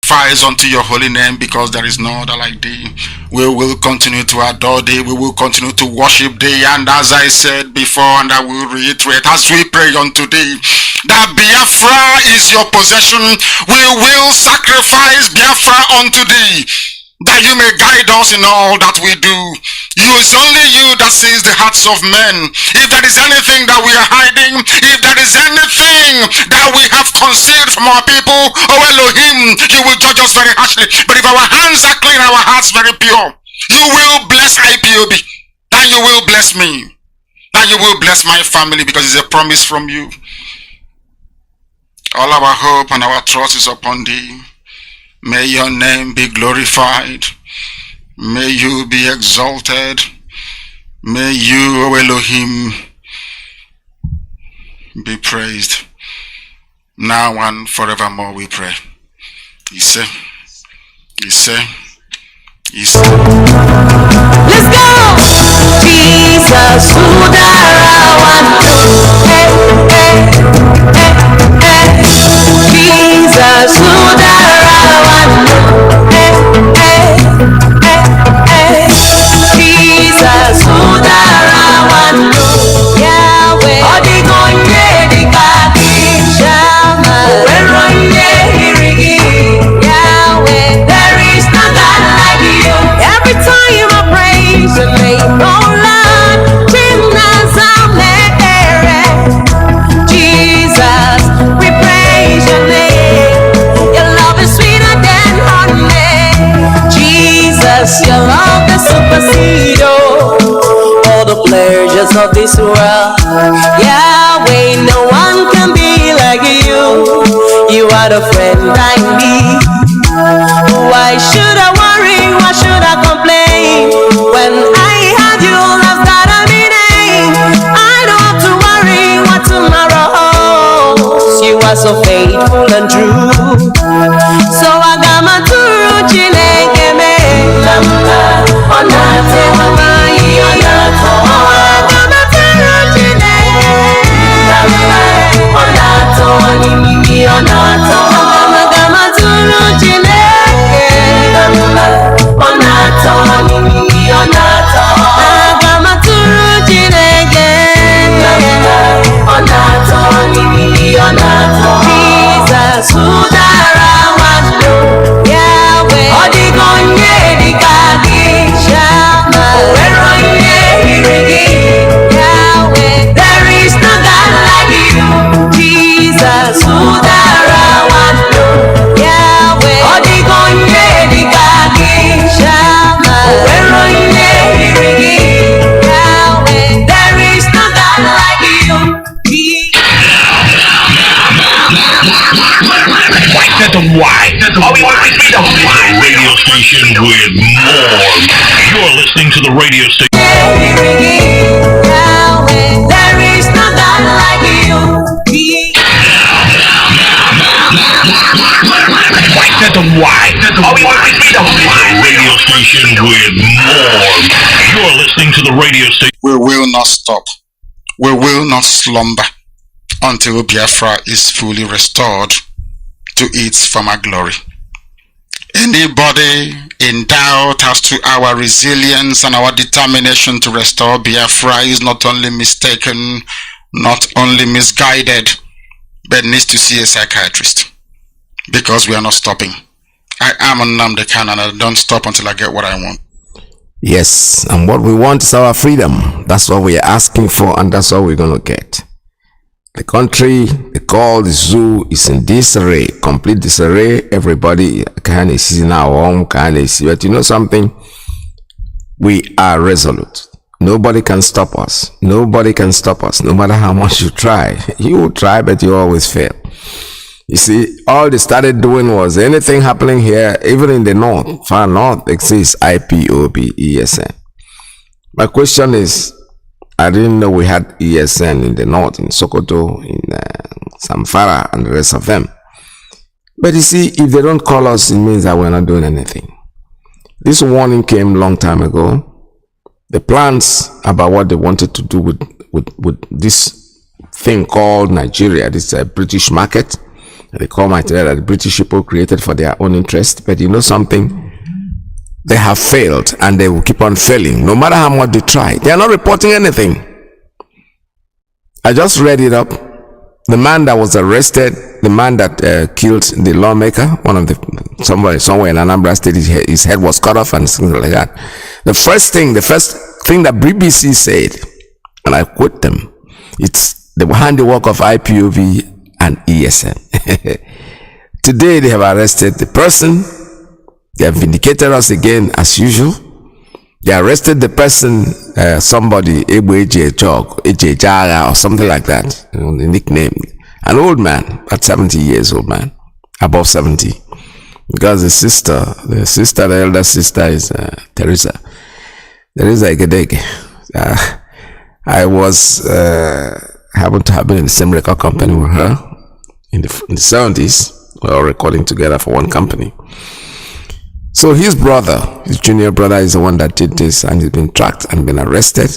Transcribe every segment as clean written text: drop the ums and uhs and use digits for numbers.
sacrifice unto your holy name, because there is no other like thee. We will continue to adore thee. We will continue to worship thee. And as I said before, and I will reiterate, as we pray unto thee, that Biafra is your possession, we will sacrifice Biafra unto thee, that you may guide us in all that we do. It's only you that sees the hearts of men. If there is anything that we are hiding, if there is anything that we have concealed from our people, oh Elohim, you will judge us very harshly. But if our hands are clean, our hearts very pure, you will bless Ipob, and you will bless me, and you will bless my family, because it's a promise from you. All our hope and our trust is upon thee. May your name be glorified. May you be exalted. May you, O Elohim, be praised. Now and forevermore we pray. Let's go! Jesus, your love that supersedes all the pleasures of this world. Yahweh, no one can be like you. You are the friend I need. Why should I worry? Why should I complain? When I had you, love's got a meaning. I don't have to worry what tomorrow holds. You are so faithful and true. So I got my Turuchi Negeme. Radio station with more. You're listening to the radio station. There is no God like you. Radio station with more. You're listening to the radio station. We will not stop. We will not slumber until Biafra is fully restored to its former glory. Anybody in doubt as to our resilience and our determination to restore Biafra is not only mistaken, not only misguided, but needs to see a psychiatrist, because we are not stopping. I am Nnamdi Kanu, and I don't stop until I get what I want. Yes, and what we want is our freedom. That's what we are asking for, and that's what we're going to get. The country, they call the zoo, is in disarray, complete disarray. Everybody kind of is in our home, kind of see. But you know something? We are resolute. Nobody can stop us. Nobody can stop us, no matter how much you try. You will try, but you always fail. You see, all they started doing was anything happening here, even in the north, far north, exists Ipob, ESN. My question is, I didn't know we had ESN in the north, in Sokoto, in Samfara, and the rest of them. But you see, if they don't call us, it means that we're not doing anything. This warning came a long time ago. The plans about what they wanted to do with this thing called Nigeria, this British market, They call Nigeria that the British people created for their own interest. But you know something? They have failed and they will keep on failing. No matter how much they try. They are not reporting anything. I just read it up. The man that was arrested, the man that killed the lawmaker, one of the somewhere in Anambra State, his head was cut off and something like that. The first thing that BBC said, and I quote them, it's the handiwork of IPOB and ESN. Today they have arrested the person. They have vindicated us again as usual. They arrested the person, somebody, Eje Jaga or something like that, the nickname. An old man, about 70 years old man, above 70. Because the elder sister is Teresa Igedege. I happened to have been in the same record company with her in the 70s. We were all recording together for one company. So his junior brother is the one that did this, and he's been tracked and been arrested.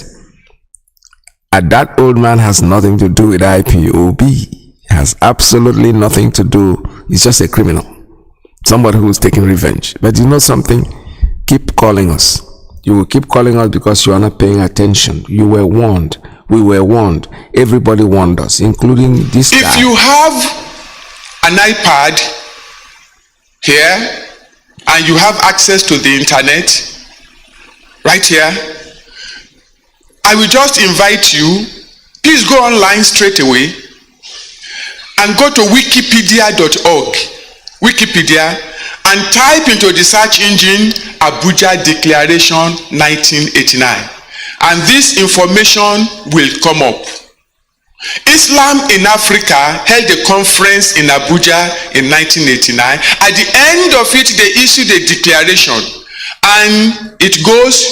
And that old man has nothing to do with IPOB. He has absolutely nothing to do. He's just a criminal. Somebody who's taking revenge. But you know something? Keep calling us. You will keep calling us because you are not paying attention. You were warned. We were warned. Everybody warned us, including this guy. If you have an iPad here, and you have access to the internet right here, I will just invite you, please go online straight away and go to wikipedia.org, Wikipedia, and type into the search engine Abuja Declaration 1989, and this information will come up. Islam in Africa held a conference in Abuja in 1989. At the end of it, they issued a declaration, and it goes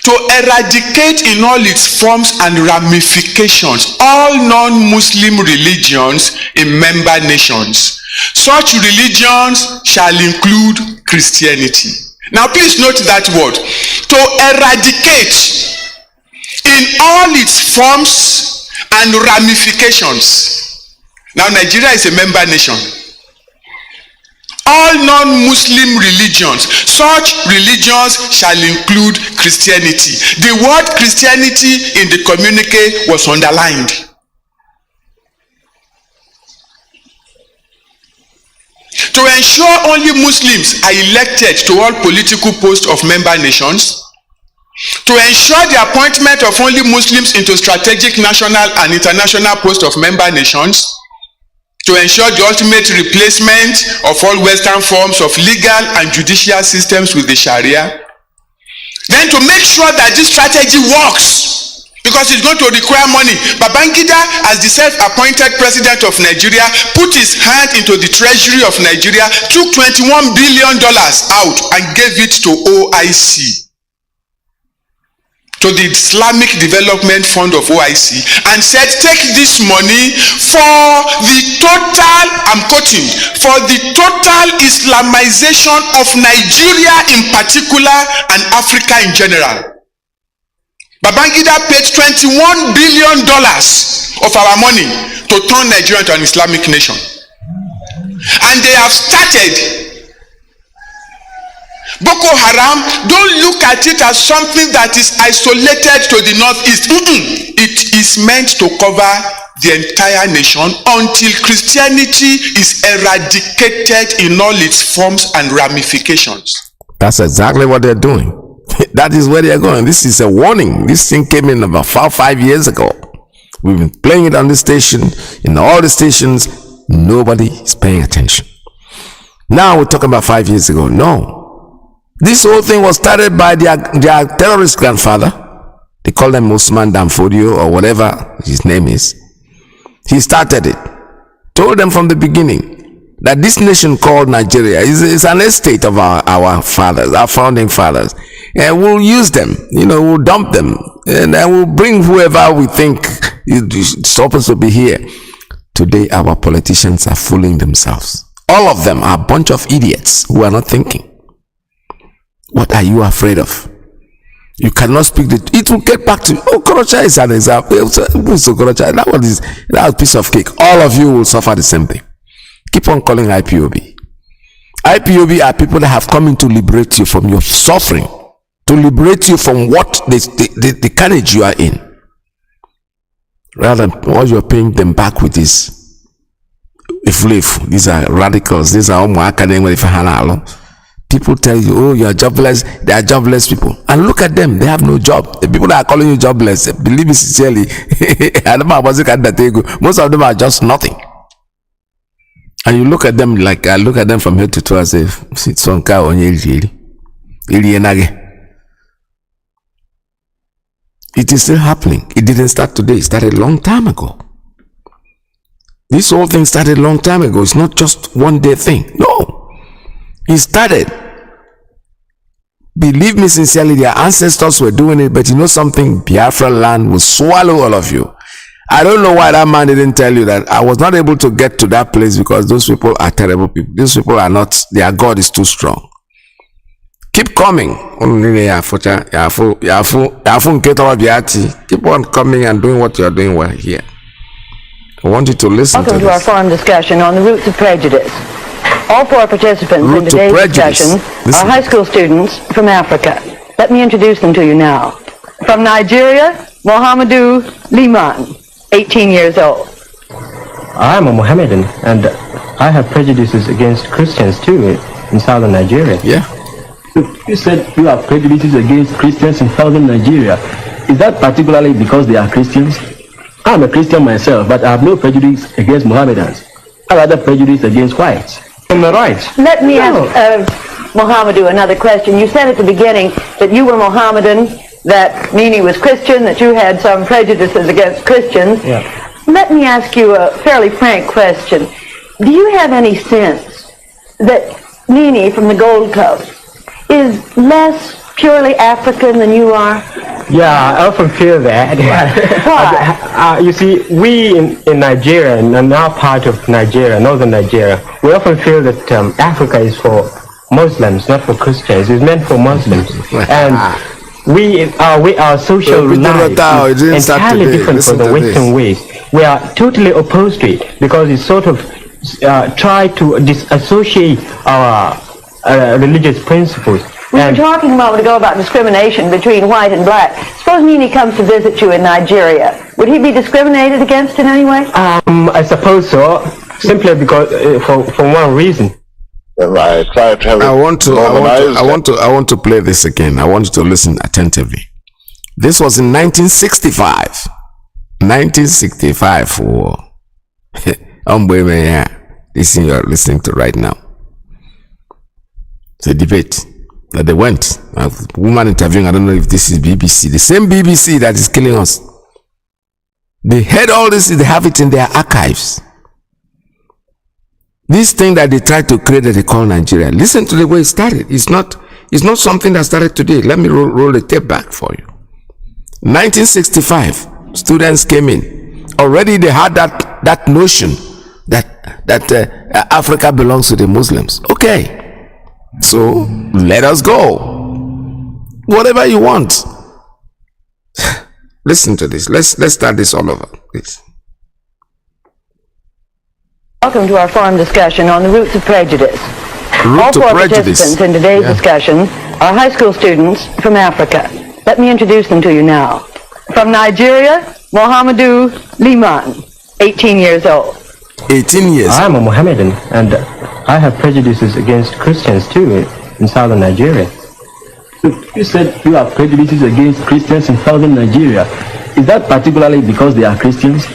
to eradicate in all its forms and ramifications all non-Muslim religions in member nations. Such religions shall include Christianity. Now please note that word, to eradicate in all its forms and ramifications. Now Nigeria is a member nation. All non-Muslim religions, such religions shall include Christianity. The word Christianity in the communique was underlined. To ensure only Muslims are elected to all political posts of member nations, to ensure the appointment of only Muslims into strategic national and international posts of member nations, to ensure the ultimate replacement of all Western forms of legal and judicial systems with the Sharia, then to make sure that this strategy works, because it's going to require money. Babangida, as the self-appointed president of Nigeria, put his hand into the treasury of Nigeria, took $21 billion out and gave it to OIC, to the Islamic Development Fund of OIC, and said, take this money for the total, I'm quoting, for the total Islamization of Nigeria in particular and Africa in general. Babangida paid $21 billion of our money to turn Nigeria into an Islamic nation. And they have started. Boko Haram, don't look at it as something that is isolated to the northeast. It is meant to cover the entire nation until Christianity is eradicated in all its forms and ramifications. That's exactly what they're doing. That is where they're going. This is a warning. This thing came in about 5 years ago. We've been playing it on the station, in all the stations. Nobody is paying attention. Now we're talking about 5 years ago. No. This whole thing was started by their terrorist grandfather. They call him Osman Danfodio or whatever his name is. He started it. Told them from the beginning that this nation called Nigeria is an estate of our fathers, our founding fathers. And we'll use them, we'll dump them. And then we'll bring whoever we think is supposed to be here. Today, our politicians are fooling themselves. All of them are a bunch of idiots who are not thinking. What are you afraid of? You cannot speak it will get back to Okorocha is an example. That was a piece of cake. All of you will suffer the same thing. Keep on calling IPOB. IPOB are people that have come in to liberate you from your suffering, to liberate you from what the carnage you are in. Rather than what you're paying them back with is these are radicals, these are people tell you, oh, you are jobless. They are jobless people, and look at them, they have no job. The people that are calling you jobless, believe me sincerely, most of them are just nothing. And you look at them like, I look at them from head to toe as if it's on car on it is still happening. It didn't start today, it started a long time ago. This whole thing started a long time ago. It's not just one day thing. No. It started. Believe me sincerely, their ancestors were doing it, but you know something? Biafra land will swallow all of you. I don't know why that man didn't tell you that. I was not able to get to that place because those people are terrible people. These people are not, their God is too strong. Keep coming. Keep on coming and doing what you are doing well here. I want you to listen Welcome to our this. forum discussion on the roots of prejudice. All four participants in today's discussion are high school students from Africa. Let me introduce them to you now. From Nigeria, Mohamedou Liman, 18 years old. I am a Mohammedan and I have prejudices against Christians too in southern Nigeria. Yeah. You said you have prejudices against Christians in southern Nigeria. Is that particularly because they are Christians? I'm a Christian myself, but I have no prejudice against Mohammedans. I rather prejudice against whites. Am I right? Let me ask Mohamedou another question. You said at the beginning that you were Mohammedan, that Nini was Christian, that you had some prejudices against Christians. Yeah. Let me ask you a fairly frank question. Do you have any sense that Nini from the Gold Coast is less purely African than you are? Yeah, I often feel that. Why? You see, we in Nigeria, and now part of Nigeria, northern Nigeria, we often feel that Africa is for Muslims, not for Christians. It's meant for Muslims. And our social life is entirely different from the Western ways. We are totally opposed to it because it sort of try to disassociate our religious principles. We were talking a moment ago about discrimination between white and black. Suppose Nini comes to visit you in Nigeria. Would he be discriminated against in any way? I suppose so, simply because for one reason. I try to have I want to play this again. I want you to listen attentively. This was in 1965. 1965. This thing you are listening to right now. It's a debate that they went. A woman interviewing, I don't know if this is BBC. The same BBC that is killing us. They had all this, they have it in their archives. This thing that they tried to create that they call Nigeria. Listen to the way it started. It's not something that started today. Let me roll the tape back for you. 1965, students came in. Already they had that notion that Africa belongs to the Muslims. Okay. So let us go. Whatever you want. Listen to this. Let's start this all over, please. Welcome to our forum discussion on the roots of prejudice. All four participants in today's discussion are high school students from Africa. Let me introduce them to you now. From Nigeria, Mohamedou Liman, 18 years old. 18 years. I am a Mohammedan and I have prejudices against Christians too in southern Nigeria. You said you have prejudices against Christians in southern Nigeria. Is that particularly because they are Christians?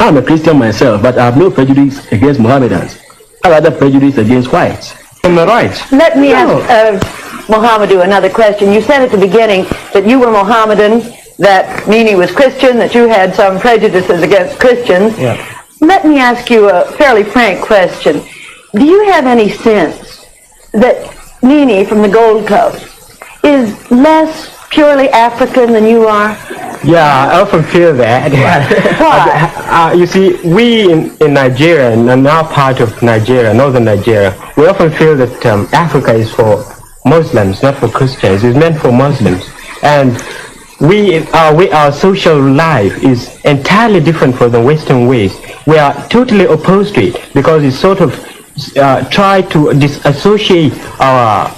I'm a Christian myself, but I have no prejudice against Mohammedans. I rather prejudice against whites. Am I right? Let me ask Mohamedou another question. You said at the beginning that you were Mohammedan, that Nini was Christian, that you had some prejudices against Christians. Yeah. Let me ask you a fairly frank question. Do you have any sense that Nini from the Gold Coast is less purely African than you are? Yeah, I often feel that. Why? You see, we in Nigeria, and now part of Nigeria, northern Nigeria, we often feel that Africa is for Muslims, not for Christians. It's meant for Muslims. And our social life is entirely different from the Western ways. We are totally opposed to it because it sort of try to disassociate our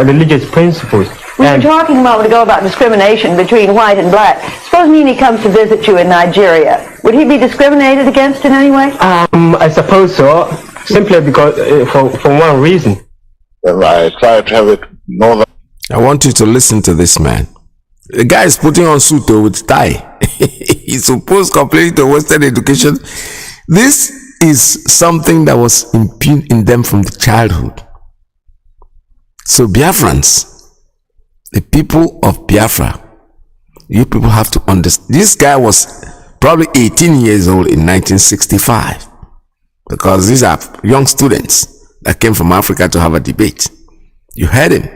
religious principles. We were talking a moment ago about discrimination between white and black. Suppose Nini comes to visit you in Nigeria. Would he be discriminated against in any way? I suppose so, simply because for one reason. I try to have it northern. I want you to listen to this man. The guy is putting on suit with tie. He's supposed completely to Western education. This is something that was impugned in them from the childhood. So Biafrans, the people of Biafra, you people have to understand. This guy was probably 18 years old in 1965, because these are young students that came from Africa to have a debate. You heard him.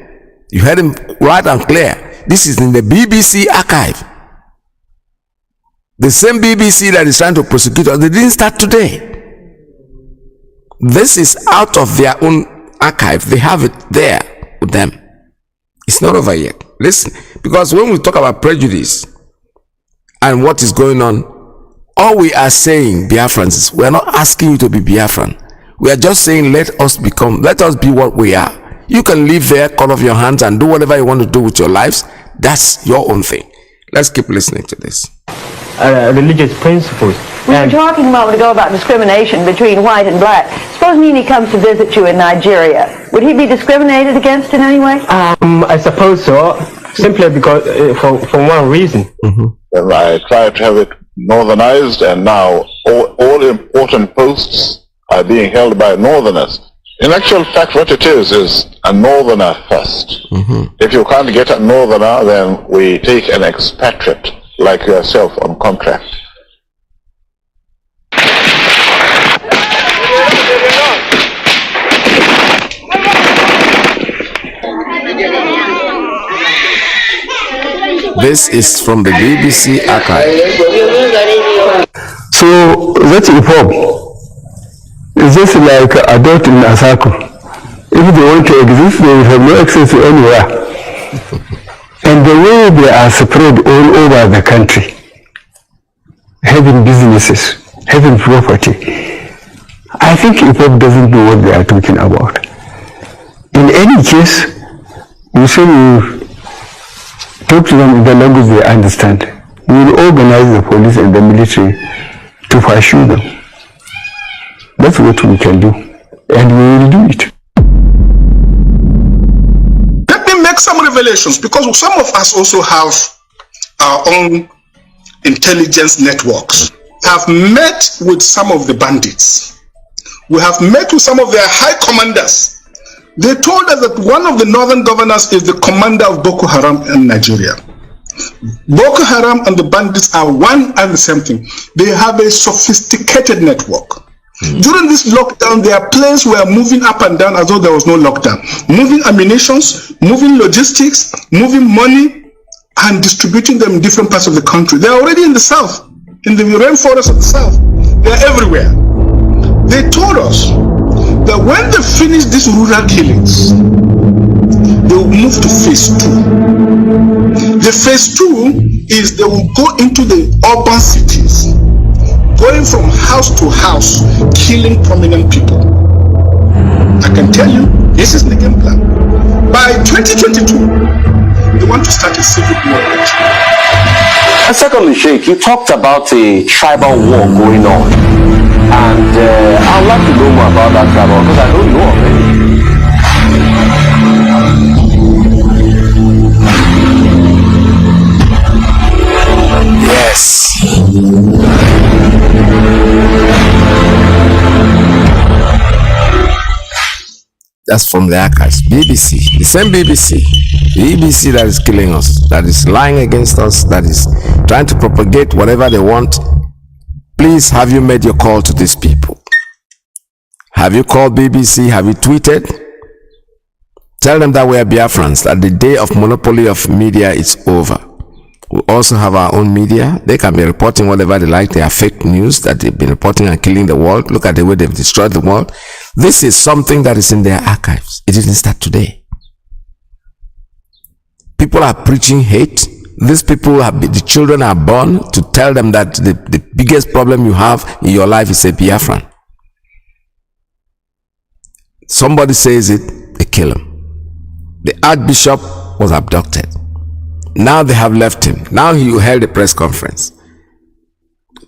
You heard him right and clear. This is in the BBC archive. The same BBC that is trying to prosecute us, they didn't start today. This is out of their own archive. They have it there with them. It's not over yet. Listen, because when we talk about prejudice and what is going on, all we are saying, Biafrans, is we are not asking you to be Biafran. We are just saying let us be what we are. You can live there, cut off your hands and do whatever you want to do with your lives. That's your own thing. Let's keep listening to this. Religious principles. We were talking a moment ago about discrimination between white and black. Suppose Nini comes to visit you in Nigeria. Would he be discriminated against in any way? I suppose so, simply because for one reason. Mm-hmm. I try to have it northernized, and now all important posts are being held by northerners. In actual fact, what it is a northerner first. Mm-hmm. If you can't get a northerner, then we take an expatriate like yourself on contract. This is from the BBC archive. So that's Ipob. It's just like adult in Asako. If they want to exist, they have no access to anywhere. And the way they are spread all over the country, having businesses, having property, I think Ipob doesn't know what they are talking about. In any case, you should talk to them in the language they understand. We will organize the police and the military to pursue them. That's what we can do, and we will do it. Let me make some revelations, because some of us also have our own intelligence networks. I've met with some of the bandits. We have met with some of their high commanders. They told us that one of the northern governors is the commander of Boko Haram in Nigeria. Boko Haram and the bandits are one and the same thing. They have a sophisticated network. During this lockdown, their planes were moving up and down as though there was no lockdown. Moving ammunitions, moving logistics, moving money, and distributing them in different parts of the country. They're already in the south, in the rainforest of the south. They're everywhere. They told us that when they finish these rural killings, they will move to phase 2. The phase 2 is they will go into the urban cities, going from house to house, killing prominent people. I can tell you, this is the game plan. By 2022, they want to start a civil war. And secondly, Sheikh, you talked about a tribal war going on. And I'd like to know more about that tribal, because I don't know already. Yes. That's from the archives. BBC. The same BBC. The BBC that is killing us, that is lying against us, that is trying to propagate whatever they want. Please, have you made your call to these people? Have you called BBC? Have you tweeted? Tell them that we are Biafrans, that the day of monopoly of media is over. We also have our own media. They can be reporting whatever they like. They are fake news that they've been reporting and killing the world. Look at the way they've destroyed the world. This is something that is in their archives. It didn't start today. People are preaching hate. These people the children are born to tell them that the biggest problem you have in your life is a Biafran. Somebody says it, they kill him. The Archbishop was abducted. Now they have left him. Now he held a press conference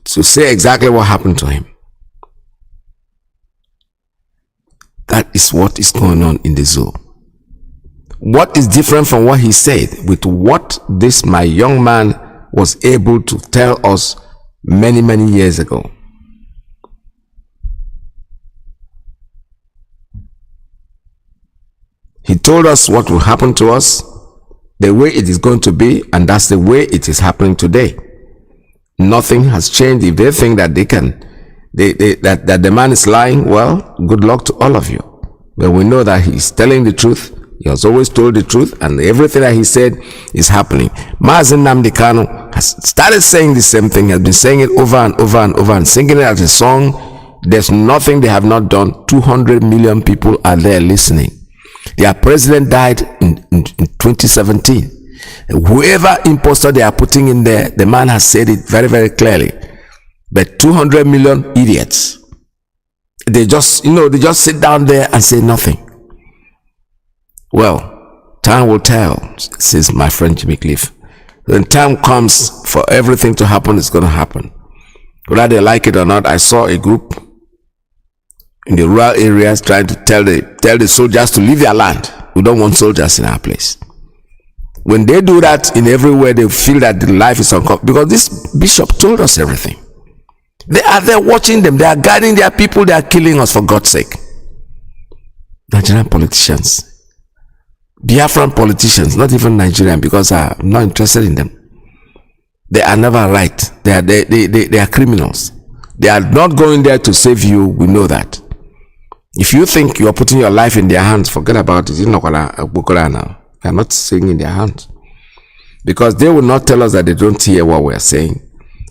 to say exactly what happened to him. That is what is going on in the zoo. What is different from what he said with what this my young man was able to tell us many, many years ago? He told us what will happen to us, the way it is going to be, and that's the way it is happening today. Nothing has changed. If they think that that the man is lying, well, good luck to all of you. But we know that he's telling the truth. He has always told the truth, and everything that he said is happening. Mazi Nnamdi Kanu has started saying the same thing, has been saying it over and over and over and singing it as a song. There's nothing they have not done. 200 million people are there listening. Their president died in 2017. Whoever imposter they are putting in there, the man has said it very, very clearly. But 200 million idiots, they just sit down there and say nothing. Well, time will tell, says my friend Jimmy Cliff. When time comes for everything to happen, it's going to happen. Whether they like it or not, I saw a group in the rural areas trying to tell the soldiers to leave their land. We don't want soldiers in our place. When they do that in everywhere, they feel that the life is uncomfortable. Because this bishop told us everything. They are there watching them. They are guiding their people. They are killing us, for God's sake. Nigerian politicians. Biafran politicians, not even Nigerian, because I'm not interested in them. They are never right. They are criminals. They are not going there to save you. We know that. If you think you are putting your life in their hands, forget about it. You're not now. They are not saying in their hands. Because they will not tell us that they don't hear what we are saying.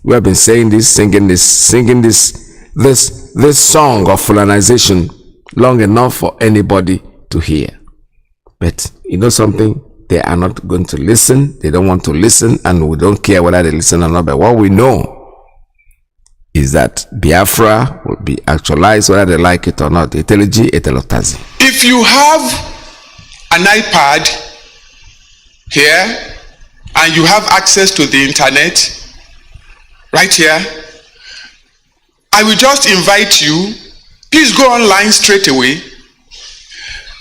We have been saying this, singing this song of fulanization long enough for anybody to hear. But you know something? They are not going to listen. They don't want to listen, and we don't care whether they listen or not. But what we know is that Biafra will be actualized whether they like it or not. If you have an iPad here and you have access to the internet right here, I will just invite you, please go online straight away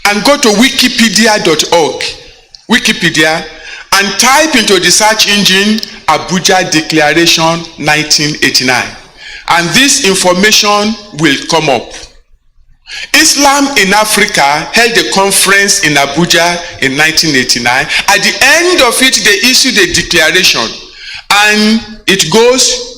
and go to wikipedia.org, Wikipedia, and type into the search engine Abuja Declaration 1989. And this information will come up. Islam in Africa held a conference in Abuja in 1989. At the end of it, they issued a declaration, and it goes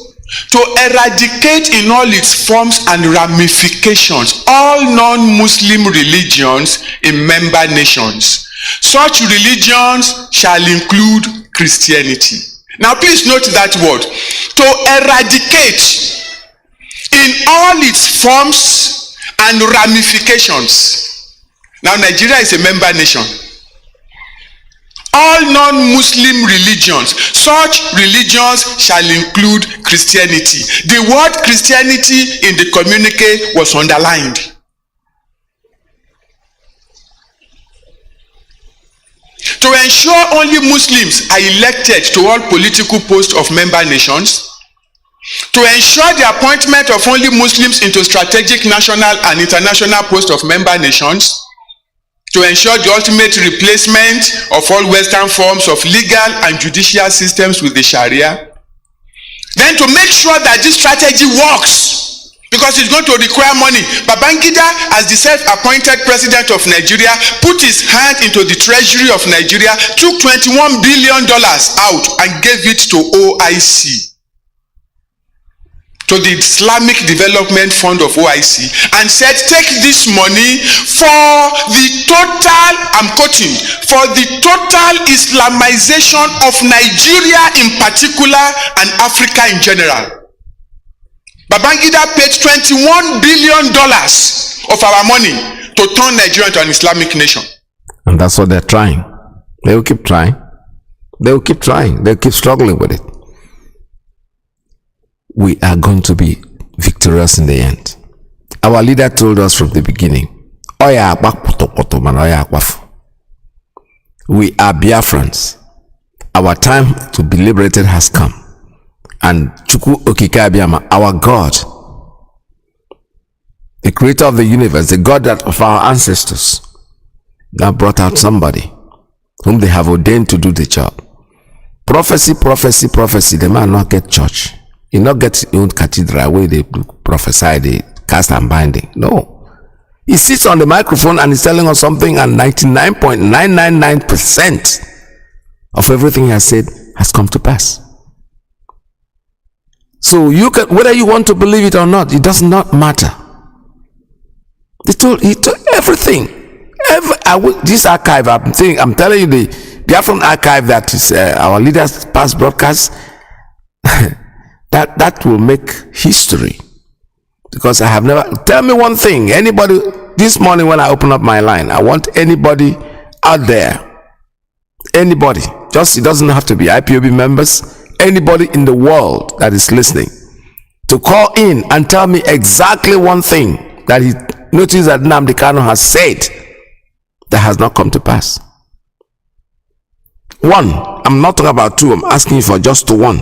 to eradicate in all its forms and ramifications all non-Muslim religions in member nations. Such religions shall include Christianity. Now please note that word. To eradicate in all its forms and ramifications. Now Nigeria is a member nation. All non-Muslim religions, such religions shall include Christianity. The word Christianity in the communique was underlined. To ensure only Muslims are elected to all political posts of member nations, to ensure the appointment of only Muslims into strategic national and international posts of member nations, to ensure the ultimate replacement of all Western forms of legal and judicial systems with the Sharia, then to make sure that this strategy works, because it's going to require money. Babangida, as the self-appointed president of Nigeria, put his hand into the treasury of Nigeria, took $21 billion out and gave it to OIC, to the Islamic Development Fund of OIC, and said, take this money for the total, I'm quoting, for the total Islamization of Nigeria in particular and Africa in general. Babangida paid $21 billion of our money to turn Nigeria into an Islamic nation. And that's what they're trying. They will keep trying. They'll keep trying. They'll keep struggling with it. We are going to be victorious in the end. Our leader told us from the beginning, we are Biafrans. Our time to be liberated has come. And Chukwu Okike Abiyama, our God, the creator of the universe, the God of our ancestors, now brought out somebody whom they have ordained to do the job. Prophecy, the man not get church. He not get his own cathedral where they prophesy, they cast and binding. No. He sits on the microphone and is telling us something, and 99.999% of everything he has said has come to pass. So you can, whether you want to believe it or not, it does not matter. He told everything. This archive, I'm telling you, the Biafran archive that is our leaders' past broadcasts, that will make history. Because I have never, tell me one thing, anybody, this morning when I open up my line, I want anybody out there, anybody, just, it doesn't have to be IPOB members, anybody in the world that is listening, to call in and tell me exactly one thing that he noticed that Nnamdi Kanu has said that has not come to pass. One. I'm not talking about two. I'm asking you for just one.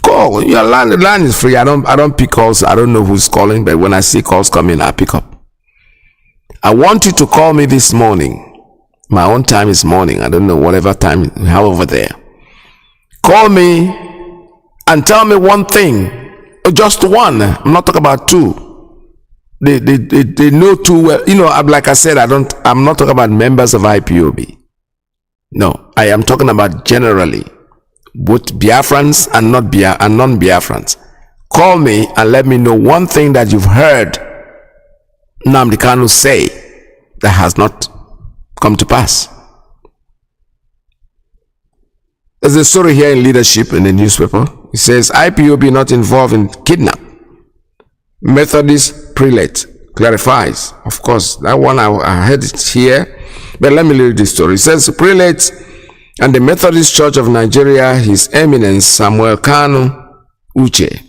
Call. Your line, the line is free. I don't pick calls. I don't know who's calling, but when I see calls coming, I pick up. I want you to call me this morning. My own time is morning. I don't know whatever time you have over there. Call me and tell me one thing. Just one. I'm not talking about two. They know too well. You know, like I said, I'm not talking about members of IPOB. No, I am talking about generally, both Biafrans and non-Biafrans. Call me and let me know one thing that you've heard Nnamdi Kanu say that has not come to pass. There's a story here in Leadership in the newspaper. It says IPOB not involved in kidnap. Methodist prelate clarifies. Of course, that one I heard it here. But let me read this story. It says, prelates and the Methodist Church of Nigeria, His Eminence Samuel Kanu Uche,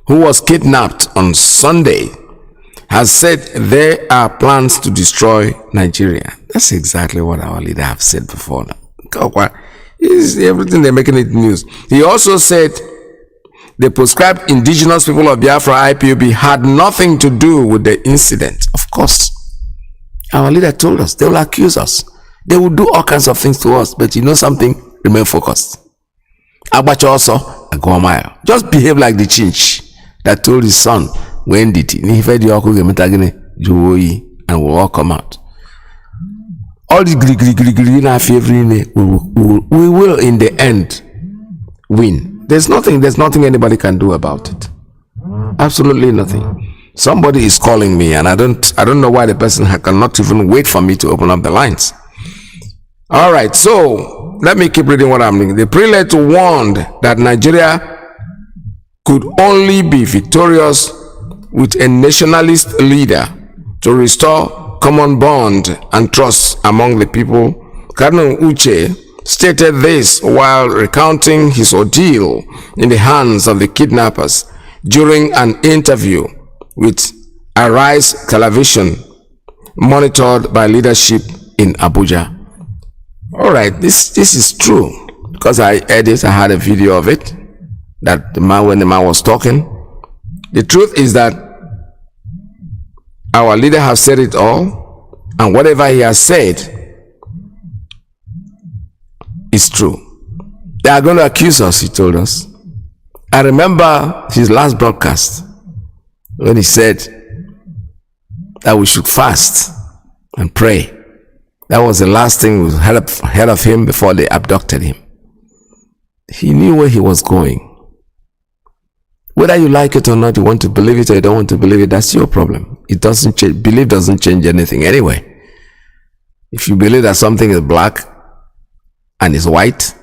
who was kidnapped on Sunday, has said there are plans to destroy Nigeria. That's exactly what our leader have said before. Everything they're making it news. He also said the proscribed indigenous people of Biafra IPOB had nothing to do with the incident. Of course. Our leader told us, they will accuse us. They will do all kinds of things to us, but you know something? Remain focused. Abacha also, just behave like the chinch that told his son, when did he? And will all come out. All the we will in the end win. There's nothing anybody can do about it. Absolutely nothing. Somebody is calling me, and I don't know why the person cannot even wait for me to open up the lines. All right, so let me keep reading what I'm reading. The prelate warned that Nigeria could only be victorious with a nationalist leader to restore common bond and trust among the people. Kanu Uche stated this while recounting his ordeal in the hands of the kidnappers during an interview with Arise Television, monitored by Leadership in Abuja. All right, this is true because I had a video of it, that when the man was talking. The truth is that our leader has said it all, and whatever he has said is true. They are going to accuse us, he told us. I remember his last broadcast when he said that we should fast and pray. That was the last thing we heard of him before they abducted him. He knew where he was going. Whether you like it or not, you want to believe it or you don't want to believe it, that's your problem. It doesn't change. Belief doesn't change anything anyway. If you believe that something is black and is white,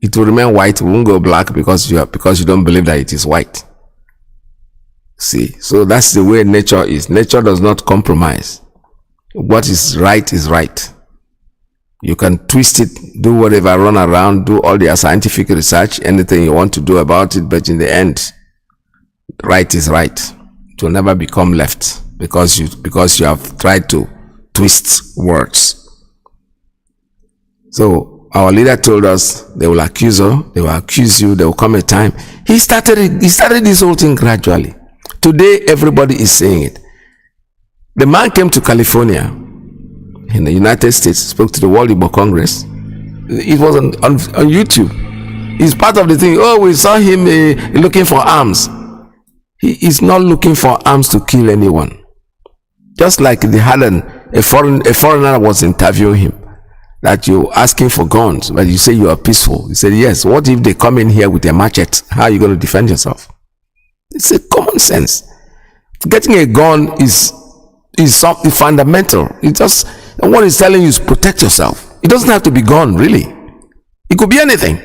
it will remain white. It won't go black because you don't believe that it is white. See, so that's the way nature is. Nature does not compromise. What is right is right. You can twist it, do whatever, run around, do all their scientific research, anything you want to do about it, but in the end, right is right. It will never become left because you have tried to twist words. So our leader told us they will accuse her, they will accuse you, there will come a time. He started this whole thing gradually. Today, everybody is saying it. The man came to California in the United States, spoke to the World Igbo Congress. It was on YouTube. He's part of the thing. Oh, we saw him looking for arms. He is not looking for arms to kill anyone. Just like they had a foreigner was interviewing him, that you're asking for guns, but you say you are peaceful. He said, yes. What if they come in here with a machete? How are you going to defend yourself? It's a common sense. Getting a gun is something fundamental. It's just what he's telling you is protect yourself. It doesn't have to be gun, really. It could be anything.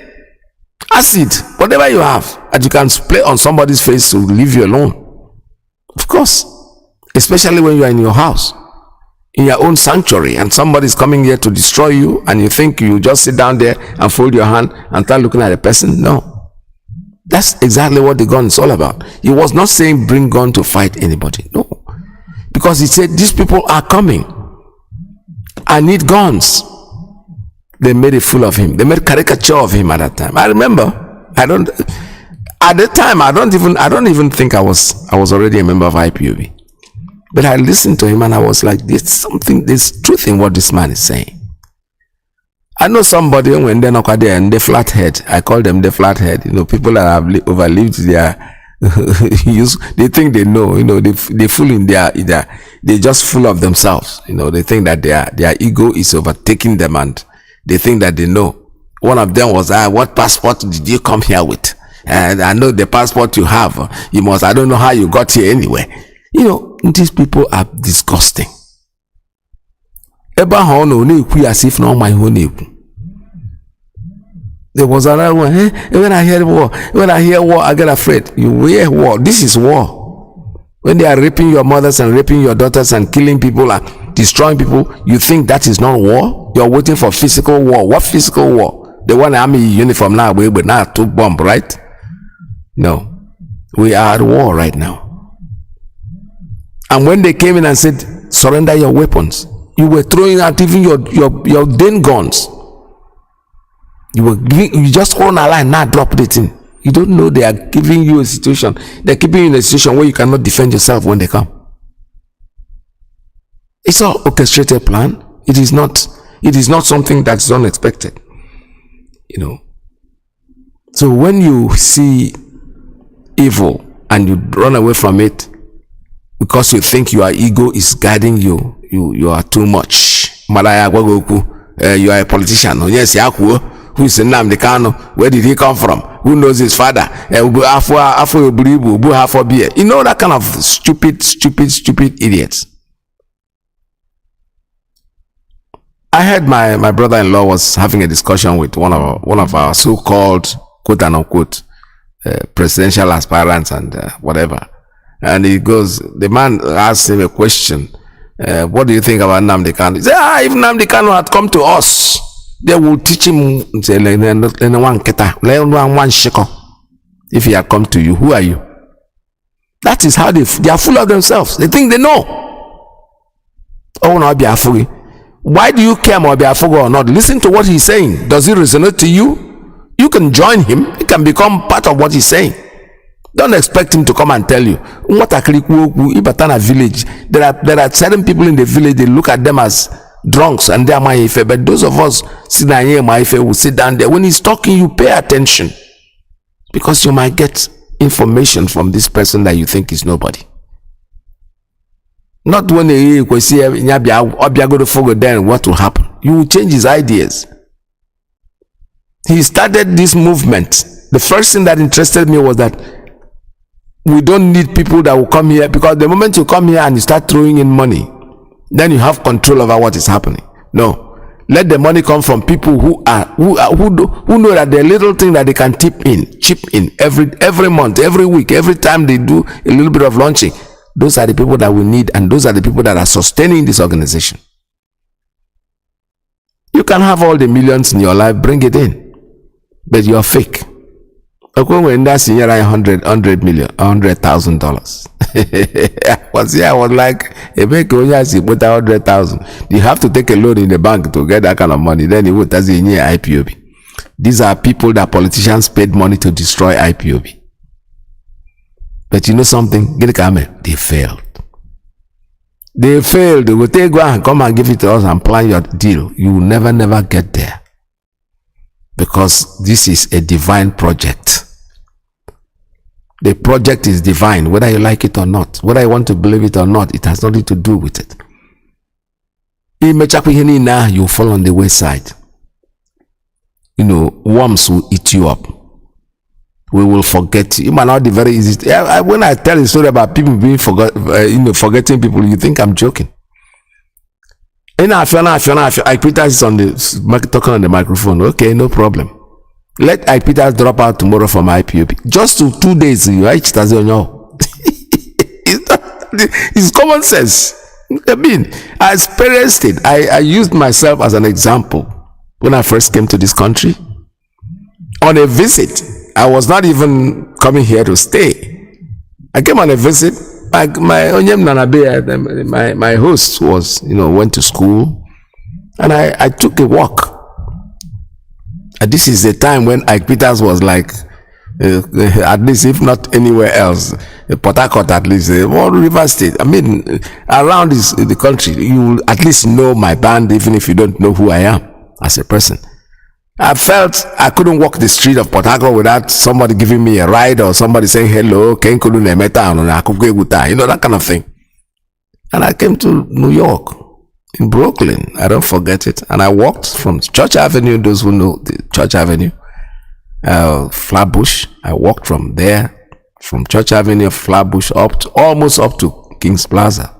Acid, whatever you have, and you can spray on somebody's face to leave you alone. Of course, especially when you are in your house, in your own sanctuary, and somebody's coming here to destroy you, and you think you just sit down there and fold your hand and start looking at the person. No, that's exactly what the gun is all about. He was not saying bring gun to fight anybody. No, because he said these people are coming. I need guns. They made a fool of him. They made a caricature of him at that time. I remember. At that time, I don't even think I was already a member of IPOB. But I listened to him and I was like, there's truth in what this man is saying. I know somebody when they're not there and they flathead. I call them the flathead. People that have overlived their they think they know. They fool in they just full of themselves. They think that their ego is overtaking them and they think that they know. One of them was, what passport did you come here with? And I know the passport you have. I don't know how you got here anyway. These people are disgusting. As if not my own. There was another one. When I hear war, I get afraid. You hear war. This is war. When they are raping your mothers and raping your daughters and killing people and destroying people, you think that is not war? You're waiting for physical war. What physical war? The one army uniform now, but now took bomb, right? No. We are at war right now. And when they came in and said, surrender your weapons, you were throwing out even your den guns. You just hold a line, now drop the thing. You don't know they are giving you a situation. They're keeping you in a situation where you cannot defend yourself when they come. It's all orchestrated plan. It is not something that's unexpected. So when you see evil and you run away from it because you think your ego is guiding you, you are too much. You are a politician. Yes, who is Nnamdi Kanu? Where did he come from? Who knows his father? You know that kind of stupid idiots. I heard my brother-in-law was having a discussion with one of our so-called quote and unquote presidential aspirants and whatever. And the man asked him a question. What do you think about Nnamdi Kanu? He said, if Nnamdi Kanu had come to us, they will teach him. If he had come to you, who are you? That is how they are full of themselves. They think they know. Oh no, Biafra. Why do you care more Biafra or not? Listen to what he's saying. Does it resonate to you? You can join him. You can become part of what he's saying. Don't expect him to come and tell you. Ibatana village. There are certain people in the village, they look at them as drunks and they are Maife. But those of us sitting here Maife will sit down there. When he's talking, you pay attention. Because you might get information from this person that you think is nobody. Not when they see then what will happen. You will change his ideas. He started this movement. The first thing that interested me was that we don't need people that will come here, because the moment you come here and you start throwing in money, then you have control over what is happening. No, let the money come from people who know that the little thing that they can chip in every month, every week, every time they do a little bit of launching. Those are the people that we need, and those are the people that are sustaining this organization. You can have all the millions in your life, bring it in, but you're fake. When that's in $100,000. I was like, a bank only has to put 100,000. You have to take a loan in the bank to get that kind of money. Then you would as in your IPOB. These are people that politicians paid money to destroy IPOB. But you know something? They failed. They failed. They will take one and come and give it to us and plan your deal. You will never get there. Because this is a divine project. The project is divine, whether you like it or not. Whether you want to believe it or not, it has nothing to do with it. You fall on the wayside. You know, worms will eat you up. We will forget. It might not be very easy. When I tell a story about people being forgetting people, you think I'm joking. And I Peters on the talking on the microphone. Okay, no problem. Let I Peters drop out tomorrow from IPOB. Just 2 days, you it's common sense. I mean, I experienced it. I used myself as an example when I first came to this country on a visit. I was not even coming here to stay. I came on a visit. My host was, went to school, and I took a walk. And this is the time when Ike Peters was like, at least if not anywhere else, Port Harcourt at least, or River State. I mean, around the country, you will at least know my band, even if you don't know who I am as a person. I felt I couldn't walk the street of Port Harcourt without somebody giving me a ride or somebody saying hello, that kind of thing. And I came to New York, in Brooklyn. I don't forget it. And I walked from Church Avenue, those who know the Church Avenue, Flatbush. I walked from there, from Church Avenue, Flatbush, almost up to King's Plaza.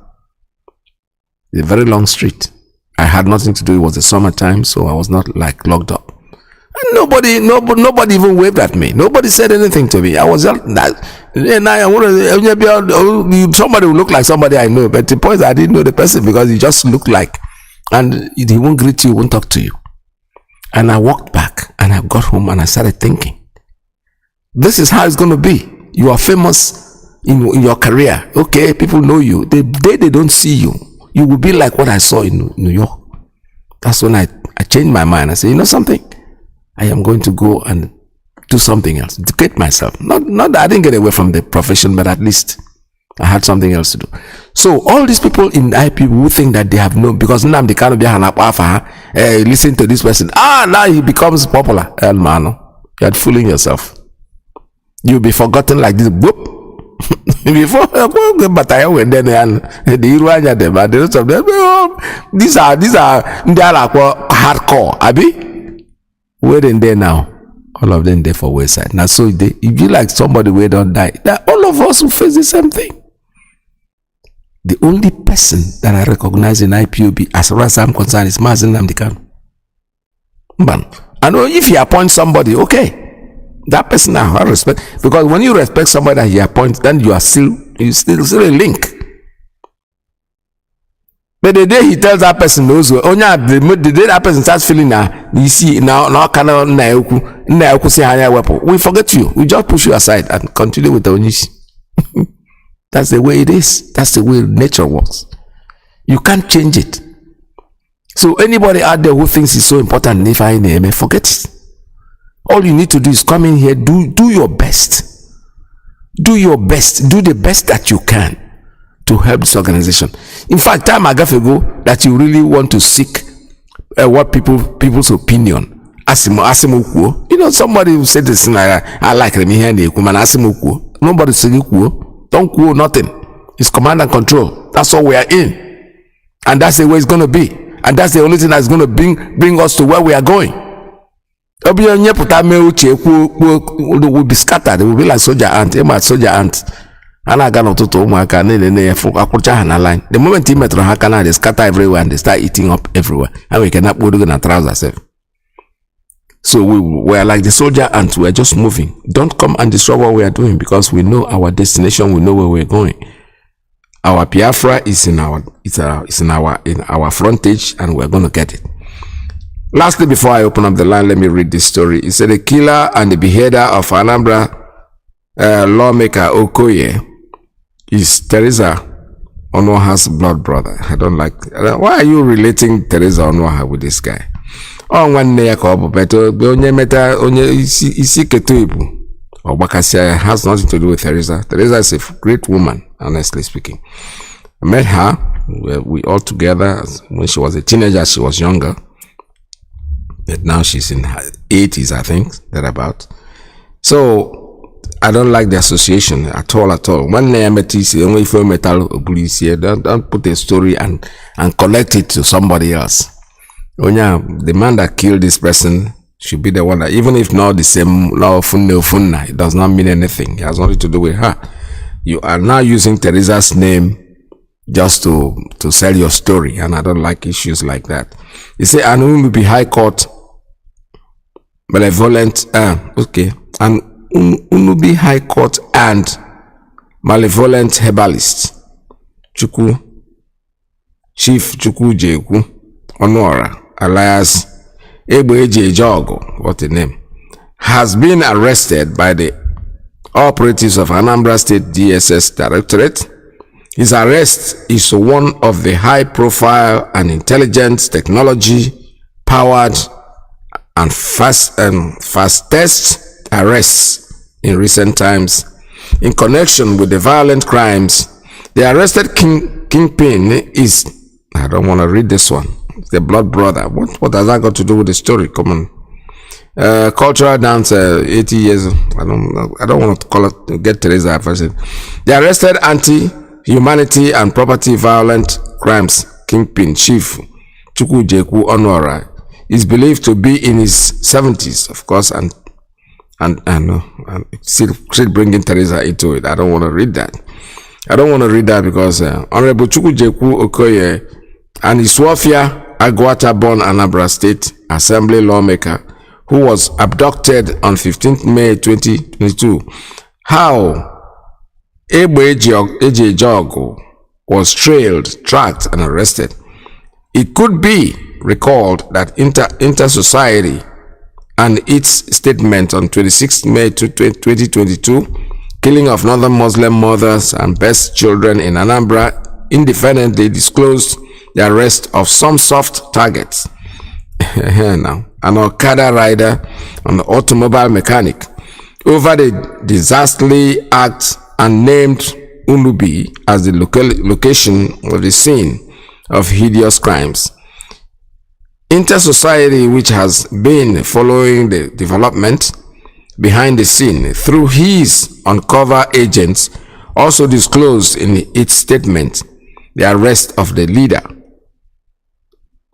A very long street. I had nothing to do. It was the summertime, so I was not like locked up. And nobody even waved at me. Nobody said anything to me. I was just somebody would look like somebody I know, but the point is I didn't know the person because he just looked like, and he won't greet you, won't talk to you. And I walked back and I got home and I started thinking, this is how it's going to be. You are famous in your career. Okay, people know you. The day they don't see you, you will be like what I saw in New York. That's when I changed my mind. I said, you know something? I am going to go and do something else, educate myself. Not that I didn't get away from the profession, but at least I had something else to do. So all these people in IP who think that they have known, because Nnamdi Kanu listen to this person. Now he becomes popular. Man, you're fooling yourself. You'll be forgotten like this. Whoop. Before but I went then and the rest of them, these are hardcore. Abi, where in there now? All of them there for wayside. Now so if you like somebody where don't die, that all of us will face the same thing. The only person that I recognize in IPOB as far as I'm concerned is Mazi Nnamdi Kanu. And if he appoints somebody, okay, that person I have respect, because when you respect somebody that he appoints, then you still a link. But the day he tells that person knows, the day that person starts feeling you see now cannot we forget you. We just push you aside and continue with the onishi. That's the way it is. That's the way nature works. You can't change it. So anybody out there who thinks it's so important, if I name, forget it. All you need to do is come in here, do your best. Do your best. Do the best that you can to help this organization. In fact, time ago that you really want to seek what people's opinion. Asimu, somebody who said this, I like me here, Asimu. Nobody said don't quote nothing. It's command and control. That's all we are in. And that's the way it's going to be. And that's the only thing that's going to bring us to where we are going. Will be scattered. It will be like soldier ant. And I got not to my line. The moment he met Hakana, they scatter everywhere and they start eating up everywhere. And we cannot put on our trousers. So we are like the soldier ants. We are just moving. Don't come and destroy what we are doing, because we know our destination. We know where we are going. Our Biafra is in our frontage, and we are going to get it. Lastly, before I open up the line, let me read this story. It said the killer and the beheader of Anambra lawmaker Okoye is Teresa Onoha's blood brother. I don't like. Why are you relating Teresa Onoha with this guy? Oh, one day I call better. Onye meta onye isi ketuibu. Obakasia has nothing to do with Teresa. Teresa is a great woman, honestly speaking. I met her. We all together when she was a teenager. She was younger. But now she's in her 80s, I think, thereabout. So I don't like the association at all. One day I met don't put a story and collect it to somebody else. The man that killed this person should be the one that, even if not the same law funna, it does not mean anything. It has nothing to do with her. You are now using Teresa's name just to sell your story, and I don't like issues like that. You say, and we will be High Court malevolent, okay, and Unubi High Court and malevolent herbalist Chief Chukwu Jeku Onora alias Egbeje Jogo, what a name, has been arrested by the operatives of Anambra State DSS Directorate. His arrest is one of the high-profile and intelligence technology-powered and fastest arrests in recent times. In connection with the violent crimes, the arrested kingpin is, I don't want to read this one, the blood brother. What has that got to do with the story? Come on. Cultural dancer, 80 years. I don't want to call it, get Teresa first. The arrested anti-humanity and property violent crimes kingpin Chief Chukwu Jeku Onora is believed to be in his 70s, of course, and still bringing Teresa into it. I don't want to read that. Because Honorable Chukwu Jeku Okoye and Iswafia Agwata-born Anambra State Assembly lawmaker who was abducted on 15th May 2022. How Egbeje Jogo was tracked and arrested. It could be recalled that Inter-Society and its statement on 26th May 2022, killing of northern Muslim mothers and best children in Anambra, independently disclosed the arrest of some soft targets. Now, an Okada rider and the automobile mechanic over the disastrously act and named Unubi as the location of the scene of hideous crimes. Inter-Society, which has been following the development behind the scene through his undercover agents, also disclosed in its statement the arrest of the leader,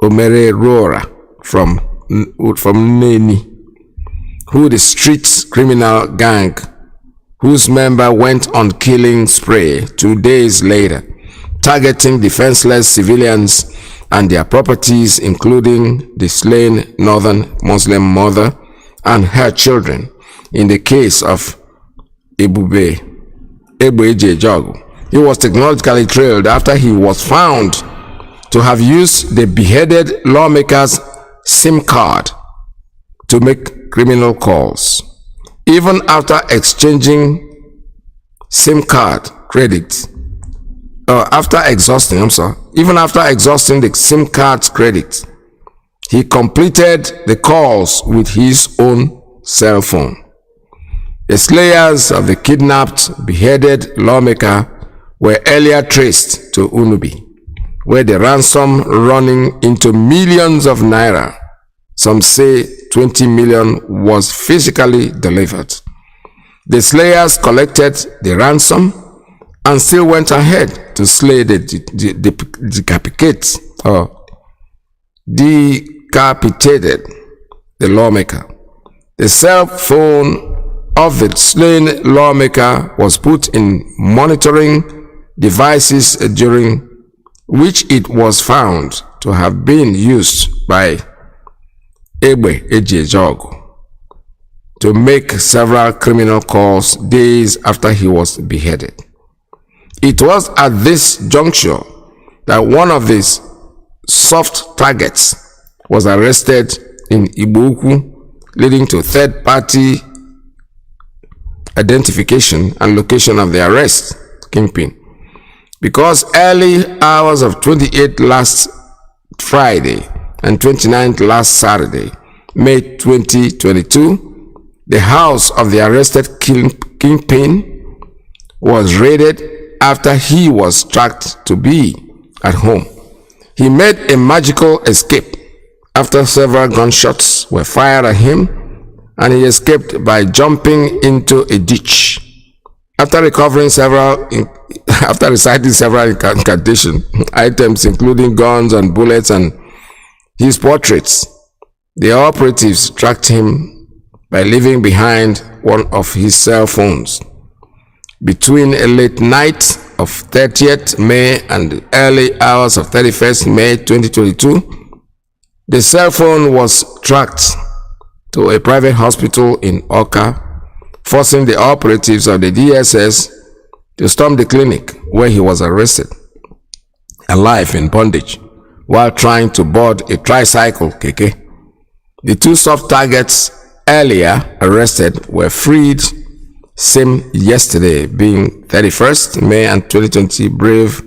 Omere Rora, from Neni, who the street criminal gang whose member went on killing spree 2 days later, targeting defenseless civilians and their properties, including the slain northern Muslim mother and her children. In the case of Egbeje Jogo, he was technologically trailed after he was found to have used the beheaded lawmaker's SIM card to make criminal calls. Even after exchanging SIM card credit, after exhausting the SIM card's credit, he completed the calls with his own cell phone. The slayers of the kidnapped, beheaded lawmaker were earlier traced to Unubi, where the ransom running into millions of naira, some say 20 million, was physically delivered. The slayers collected the ransom and still went ahead to slay decapitated the lawmaker. The cell phone of the slain lawmaker was put in monitoring devices during which it was found to have been used by Egbeje Jogo to make several criminal calls days after he was beheaded. It was at this juncture that one of these soft targets was arrested in Iboku, leading to third-party identification and location of the arrest kingpin. Because early hours of 28th last Friday and 29th last Saturday, May 2022, the house of the arrested kingpin was raided after he was tracked to be at home. He made a magical escape after several gunshots were fired at him, and he escaped by jumping into a ditch. After reciting several incantation items, including guns and bullets and his portraits, the operatives tracked him by leaving behind one of his cell phones. Between a late night of 30th May and the early hours of 31st May 2022, the cell phone was tracked to a private hospital in Oka, forcing the operatives of the DSS to storm the clinic where he was arrested, alive in bondage, while trying to board a tricycle keke. The two soft targets earlier arrested were freed same yesterday, being 31st May and 2020 Brave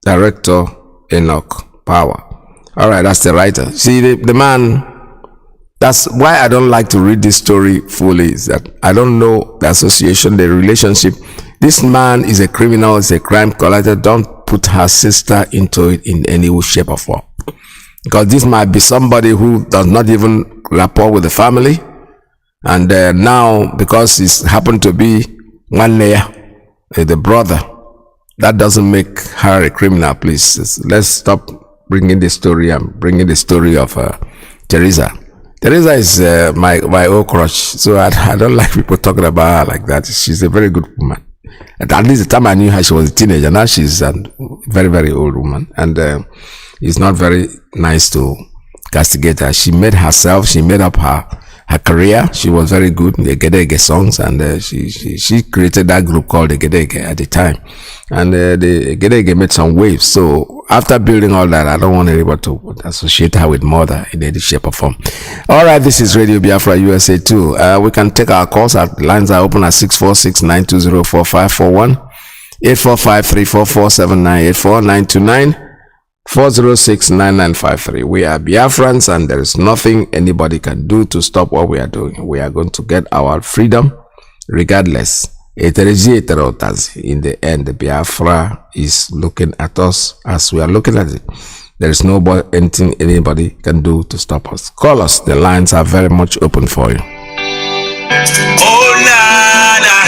Director Enoch Power. Alright, that's the writer. See, the man, that's why I don't like to read this story fully, is that I don't know the association, the relationship. This man is a criminal, is a crime collector. Don't put her sister into it in any way, shape or form. Because this might be somebody who does not even rapport with the family. And now, because he's happened to be one layer, the brother, that doesn't make her a criminal, please. Let's stop bringing the story. I'm bringing the story of Teresa. Teresa is my old crush, so I don't like people talking about her like that. She's a very good woman. At least the time I knew her, she was a teenager. Now she's a very, very old woman. And it's not very nice to castigate her. She made herself, she made up her career. She was very good in the Gedege songs, and she created that group called the Gedege at the time. And the Gedege made some waves. So after building all that, I don't want anybody to associate her with mother in any shape or form. All right, this is Radio Biafra USA 2. We can take our calls. Our lines are open at 646-920-4541, 845-344-7984, 929-406-9953. We are Biafrans, and there is nothing anybody can do to stop what we are doing. We are going to get our freedom regardless. In the end, Biafra is looking at us as we are looking at it. There is anything anybody can do to stop us. Call us. The lines are very much open for you. Oh, nada,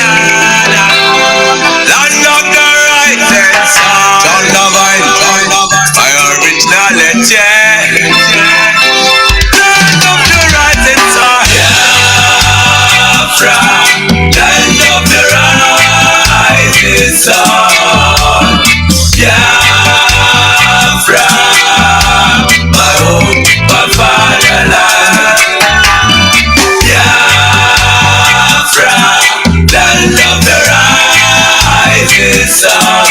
land of the right side, John Lovine, my originality. Land of the right side, Biafra, land of the right side, Biafra, my home, my fatherland. Biafra, land of the rising sun.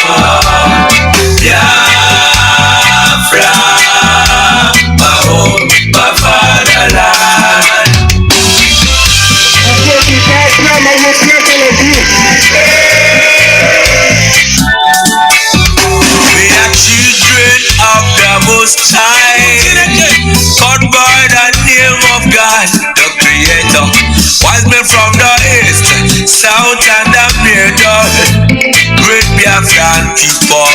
Biafra, my home, my fatherland. We are children of the Most High, called by the name of God, the Creator. Wise men from the east, south, and the middle, great Biafran people.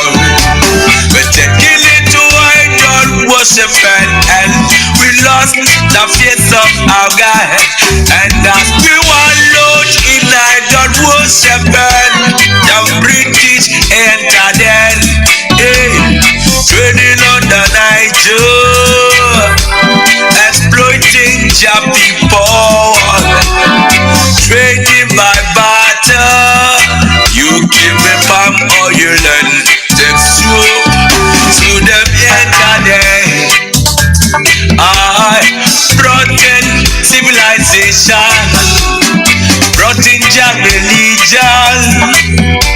We're taking it to idol worship, and we lost the face of our God. And as we wallowed in idol worship, the British entered in, trading on the Niger, exploiting your people, trading by barter. You give me palm oil and take soup to them entered. I brought in civilization, brought in your religion,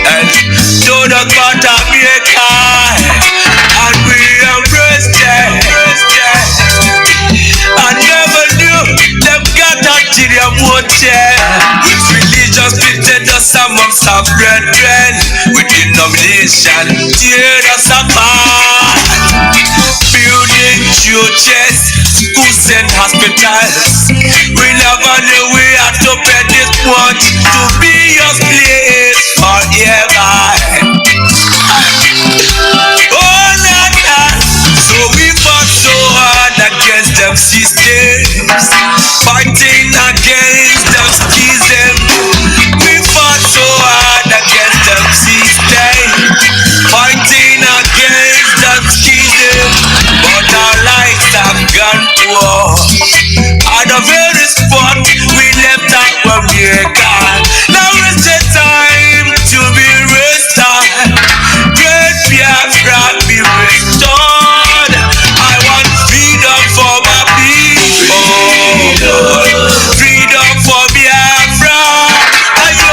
and told us about America, and we embraced it. amongst our brethren with denomination tear us apart. Building churches, schools and hospitals. We never knew we had to pay this much to be your place forever. Oh, Nana. So we fought so hard against them systems, fighting against them schisms. We fought so hard against them systems, fighting against them schisms. But our lives have gone poor. At the very spot we left out when we were gone. Now is the time to be restored. Great Biafra be restored. I want freedom for my people. Freedom for Biafra. Ayo,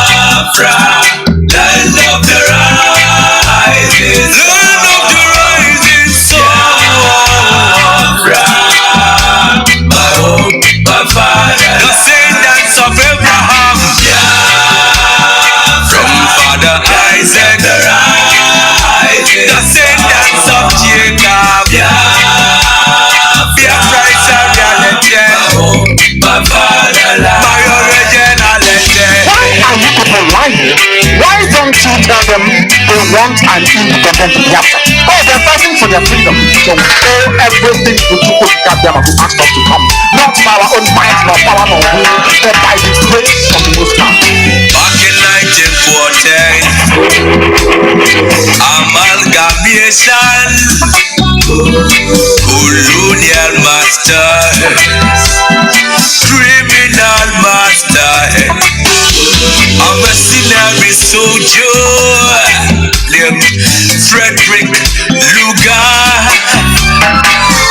Biafra. Land of the rising sun. Land of the rising sun. Biafra. My home, my father. The descendants of Abraham. From Father Isaac. The descendants of Jacob. Biafra is a reality. My fatherland. My original legend. Why are you people lying? Why don't you tell them they want an independent Biafra? Oh, they're fighting for their freedom. So we owe everything to Chukwu Kabiyama who asked us to come. Not by our own might, nor power, nor will, but by the grace of the Most High. Back in 1914, amalgamation, colonial master, criminal master, a mercenary soldier, named Frederick Lugar,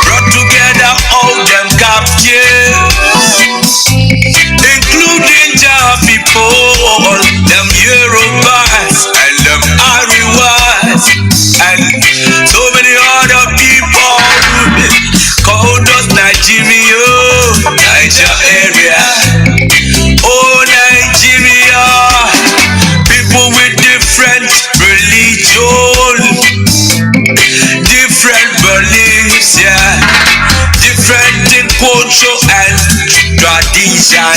brought together all them captives, including Jah people, them Yorubas and them Ariwas, and so many other people called us Nigeria, Niger area. Oh, Nigeria, people with different religion, different beliefs, yeah, different in culture and tradition,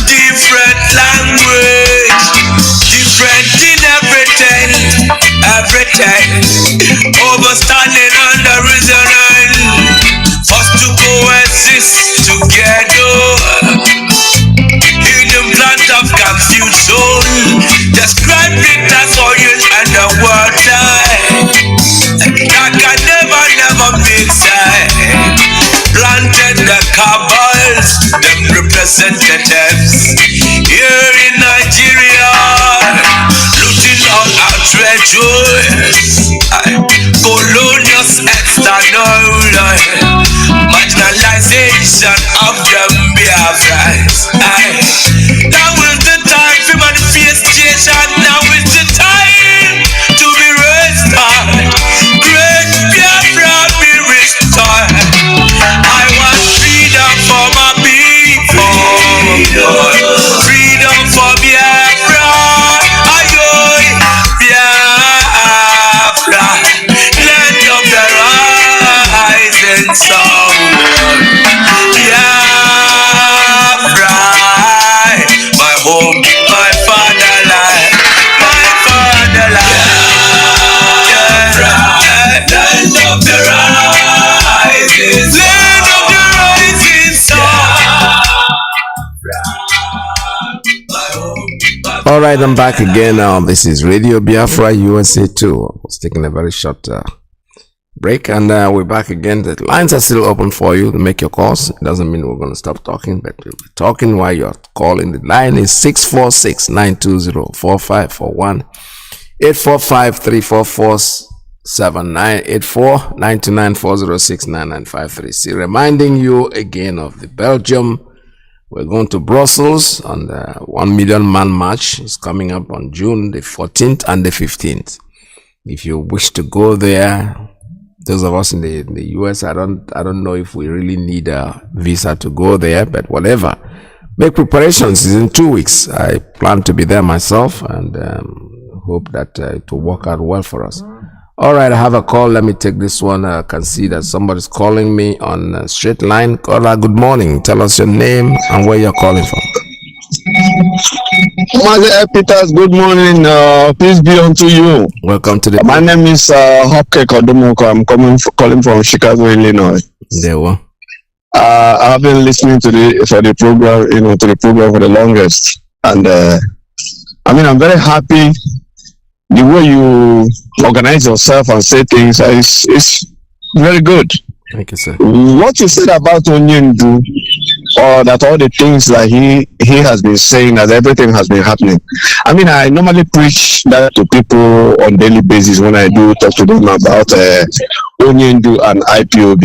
different language, different in everything, overstanding under reason, forced to coexist together. Hidden plant of confusion, described it as oil and the water that can never mix. Planted the cabals, them representatives here in Nigeria, looting all our treasures, colonial external marginalization of the Biafrans. Now is the time for manifestation. Now is the time to be restored. Great Biafra be restored. I want freedom for my people. Freedom for Biafra. Ayo, Biafra. Land of the rising sun. Biafra. My home, my fatherland. My fatherland. Biafra. Land of the rising sun. Land of the rising sun. All right, I'm back again. This is Radio Biafra USA 2. I was taking a very short break, and we're back again. The lines are still open for you to make your calls. It doesn't mean we're going to stop talking, but we'll be talking while you're calling. The line is 646-920-4541, 845-344-7984, 929-406-9953. See, reminding you again of the Belgium. We're going to Brussels on the 1 million man march. It's coming up on June the 14th and the 15th. If you wish to go there, those of us in the US, I don't know if we really need a visa to go there, but whatever. make preparations. It's in 2 weeks. I plan to be there myself, and hope that it will work out well for us. All right, I have a call. Let me take this one. I can see that somebody's calling me on a straight line. Caller, good morning. Tell us your name and where you're calling from. Mazi Peters, good morning. Peace be unto you. Welcome to the. My name is Hopke Kodumoko. I'm calling from Chicago, Illinois. There we. I've been listening to the program, to the program for the longest, and I'm very happy the way you organize yourself and say things. It's very good. Thank you, sir. What you said about Onyendu, or that all the things that he has been saying, that everything has been happening. I normally preach that to people on daily basis when I do talk to them about Onyendu and IPOB.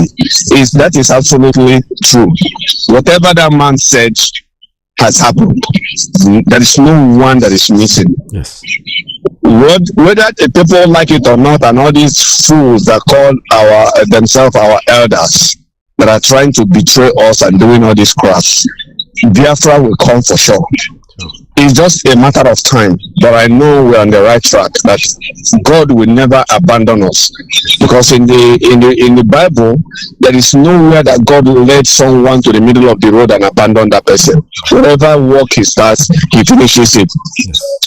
That is absolutely true. Whatever that man said has happened. There is no one that is missing. Yes. Whether the people like it or not, and all these fools that call themselves our elders, that are trying to betray us and doing all this crap, Biafra will come for sure. It's just a matter of time, but I know we're on the right track, that God will never abandon us, because in the Bible there is nowhere that God will lead someone to the middle of the road and abandon that person. Whatever work he starts, he finishes it.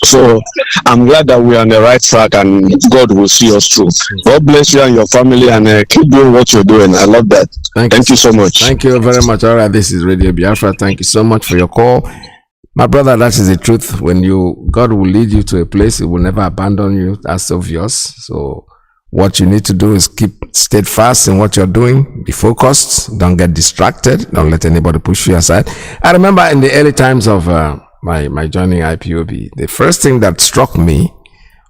So I'm glad that we're on the right track, and God will see us through. God bless you and your family, and keep doing what you're doing. I love that. Thank you so much. Thank you very much. All right, this is Radio Biafra. Thank you so much for your call. My brother, that is the truth. When God will lead you to a place, He will never abandon you. That's obvious. So what you need to do is keep steadfast in what you're doing. Be focused. Don't get distracted. Don't let anybody push you aside. I remember in the early times of my joining IPOB, the first thing that struck me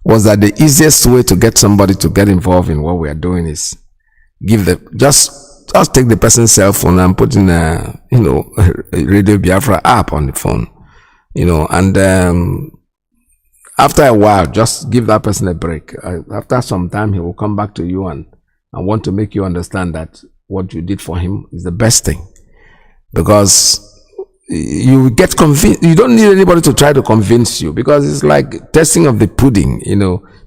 was that the easiest way to get somebody to get involved in what we are doing is just take the person's cell phone and put in a Radio Biafra app on the phone. And after a while, just give that person a break. After some time, he will come back to you and want to make you understand that what you did for him is the best thing. Because you get convinced. You don't need anybody to try to convince you, because it's like testing of the pudding.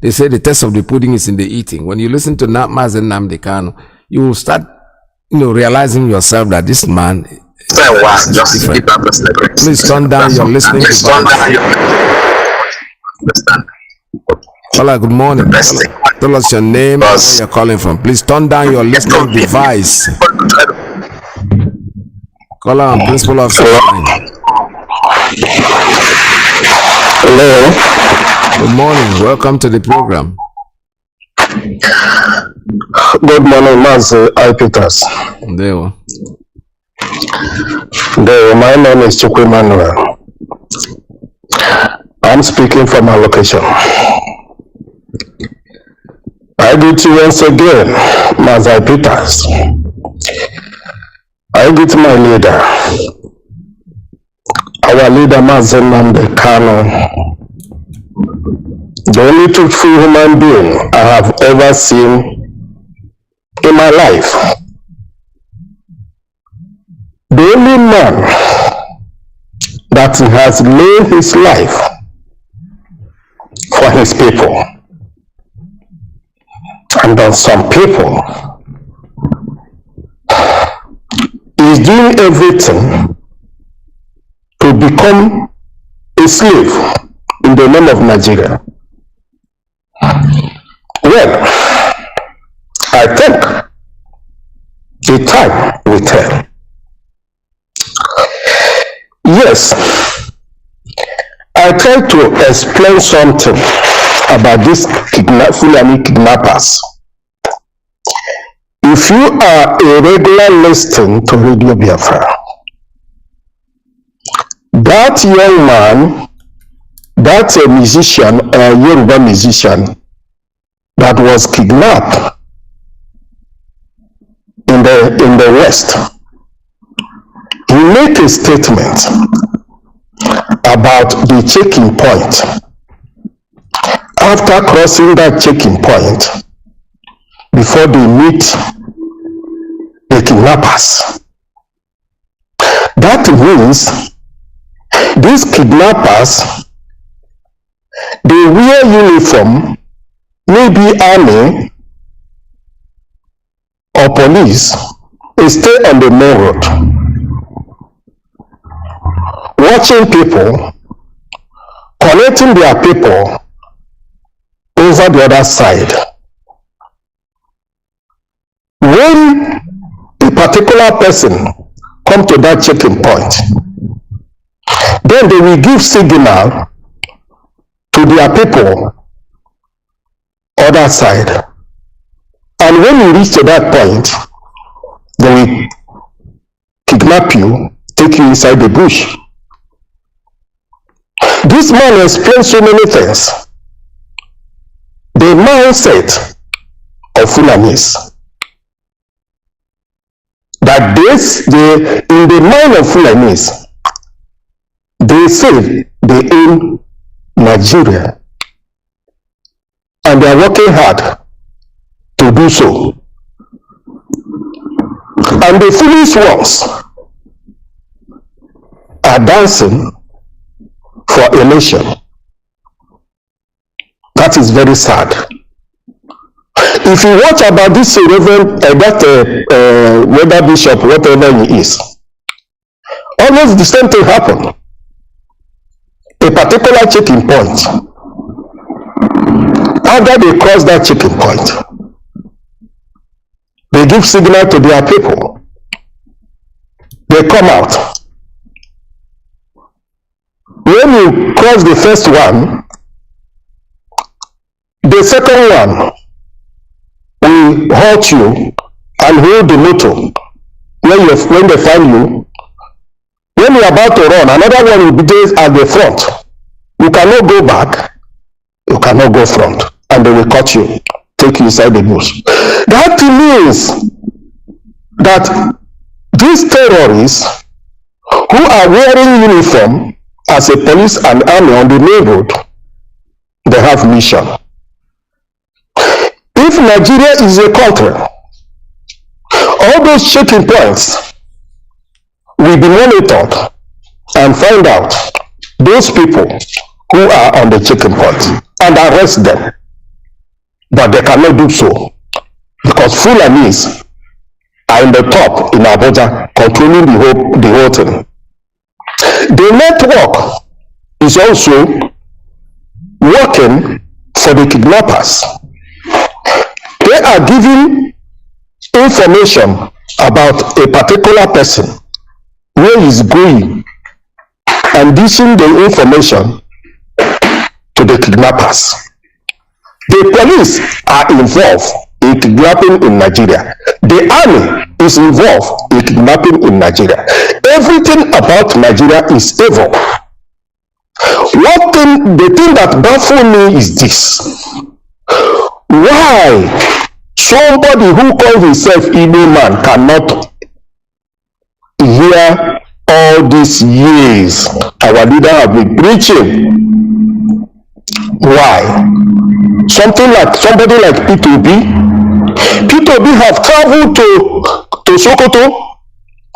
They say the test of the pudding is in the eating. When you listen to Mazi Nnamdi, you will start realizing yourself that this man. Please turn down your listening device. Hola, good morning. Tell us your name and where you're calling from. Please turn down your listening device. Caller on principal of line. Hello. Good morning. Welcome to the program. Good morning, Mazi Iyke. There. My name is Chukwu Emmanuel. I'm speaking from my location. I greet you once again, Mazi Iyke. I greet my leader, our leader, Mazi Nnamdi Kanu, the only truthful human being I have ever seen in my life. The only man that has laid his life for his people. And then some people is doing everything to become a slave in the name of Nigeria. Well, I think the time will tell. Yes, I tried to explain something about these Fulani kidnappers. If you are a regular listener to Radio Biafra, that young man, that's a musician, a Yoruba musician, that was kidnapped in the West, he made a statement about the checking point. After crossing that checking point, before they meet the kidnappers, that means These kidnappers, they wear uniform, maybe army or police, they stay on the main road, watching people, collecting their people over the other side. When a particular person come to that checking point, then they will give signal to their people other side. And when you reach to that point, they will kidnap you, take you inside the bush. This man explains so many things. The mindset of Fulanis. That in the mind of Fulanis, they say they own Nigeria. And they are working hard to do so. And the foolish ones are dancing for election. That is very sad. If you watch about this Reverend, whether bishop, whatever he is, almost the same thing happened. A particular checking point. After they cross that checking point, they give signal to their people. They come out. When you cross the first one, the second one will halt you and hold the motor. When they find you, when you're about to run, another one will be there at the front. You cannot go back, you cannot go front, and they will cut you, take you inside the bush. That means that these terrorists who are wearing uniform as a police and army on the main road, they have mission. If Nigeria is a country, all those checking points will be monitored and find out those people who are on the checking point and arrest them. But they cannot do so because Fulanis are in the top in Abuja controlling the whole thing. The network is also working for the kidnappers. They are giving information about a particular person, where he's going, and dishing the information to the kidnappers. The police are involved in kidnapping in Nigeria. The army is involved in kidnapping in Nigeria. Everything about Nigeria is evil. The thing that baffles me is this. Why somebody who calls himself Igbo man cannot hear all these years our leader have been preaching? Why? Somebody like P2B have traveled to Sokoto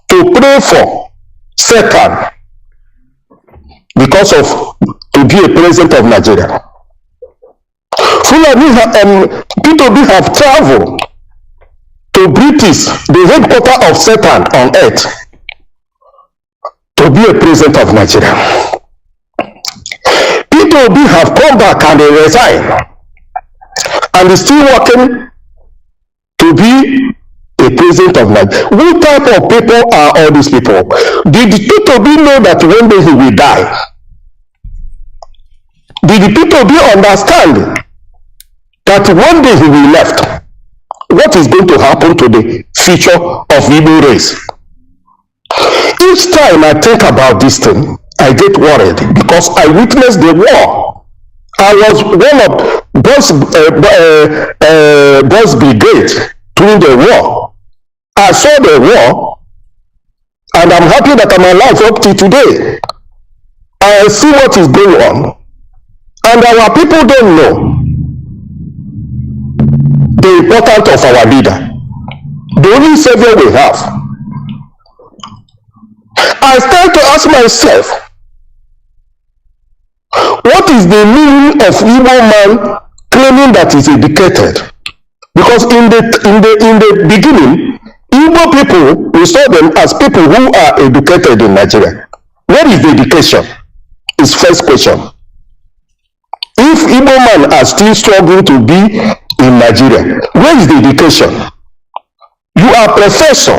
to pray for Satan because of to be a president of Nigeria. P2B have traveled to British, the headquarters of Satan on earth, to be a president of Nigeria. P2B have come back and they resign and is still working to be a president of Nigeria. What type of people are all these people? Did P2B know that one day he will die? Did P2B understand that one day he will left? What is going to happen to the future of Igbo race? Each time I think about this thing, I get worried because I witnessed the war. I was one of Boss Brigade during the war. I saw the war, and I'm happy that I'm alive up to today. I see what is going on, and our people don't know the importance of our leader, the only savior we have. I start to ask myself, What is the meaning of Igbo man claiming that he's educated? Because in the beginning, Igbo people, we saw them as people who are educated in Nigeria. Where is the education? Is first question. If Igbo men are still struggling to be in Nigeria, where is the education? You are a professor.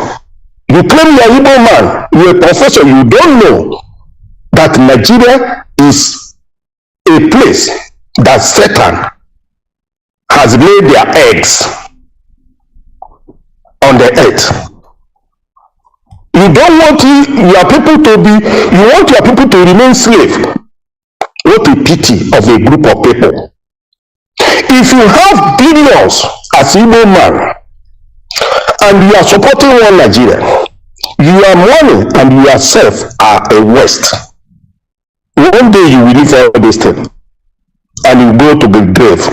You claim you are Igbo man. You are a professor. You don't know that Nigeria is a place that Satan has laid their eggs on the earth. You don't want your people to be, you want your people to remain slave. What a pity of a group of people. If you have billions as Igbo man and you are supporting one Nigeria, your money and yourself are a waste. One day you will leave all this thing and you go to the grave.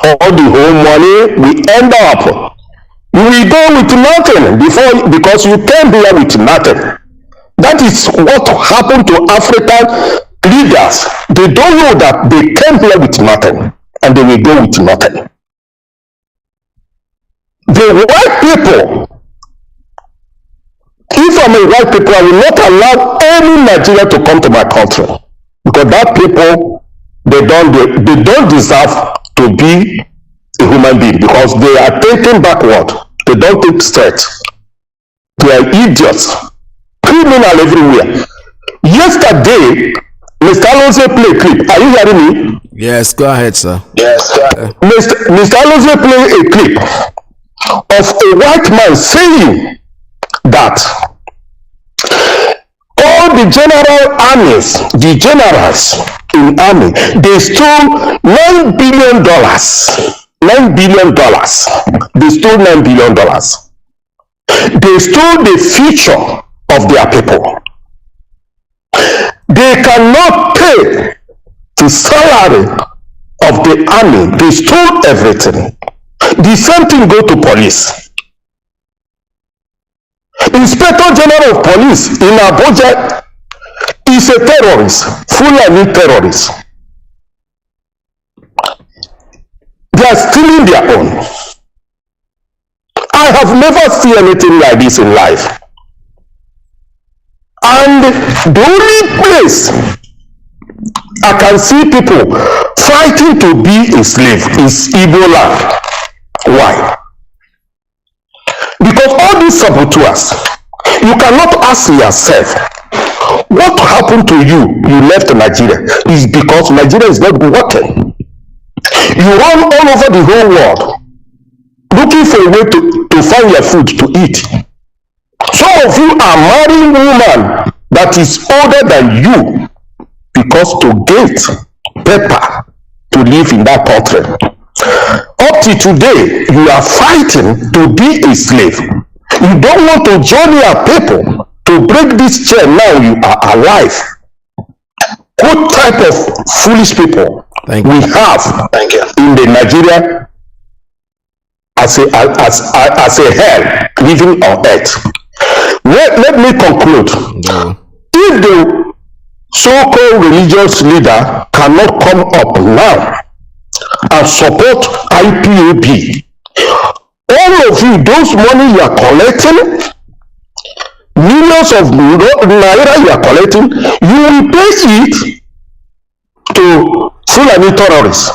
All the whole money will end up. You will go with nothing because you came here with nothing. That is what happened to African leaders. They don't know that they came here with nothing and they will go with nothing. The white people, if I'm a white people, I will not allow any Nigeria to come to my country because that people, they don't deserve to be a human being because they are thinking backward. They don't think straight. They are idiots, criminal everywhere. Yesterday, Mr. Alonso played a clip. Are you hearing me? Yes, go ahead, sir. Yes, sir. Mr. Alonso played a clip of a white man saying that all the general armies, the generals in army, they stole $9 billion. $9 billion. They stole $9 billion. They stole the future of their people. They cannot pay the salary of the army. They stole everything. The same thing go to police. Inspector General of Police in Abuja is a terrorist, Fulani terrorist. They are stealing their own. I have never seen anything like this in life. And the only place I can see people fighting to be a slave is Igbo land. Why? Because all these saboteurs, you cannot ask yourself, what happened to you? You left Nigeria. Is because Nigeria is not working. You run all over the whole world looking for a way to find your food to eat. Some of you are marrying woman that is older than you because to get paper to live in that country. Up to today, you are fighting to be a slave. You don't want to join your people to break this chain. Now you are alive. What type of foolish people we have in the Nigeria as a hell living on earth? Let me conclude. If the so-called religious leader cannot come up now and support IPOB, all of you, those money you are collecting, millions of naira you are collecting, you will pay it to Fulani terrorists.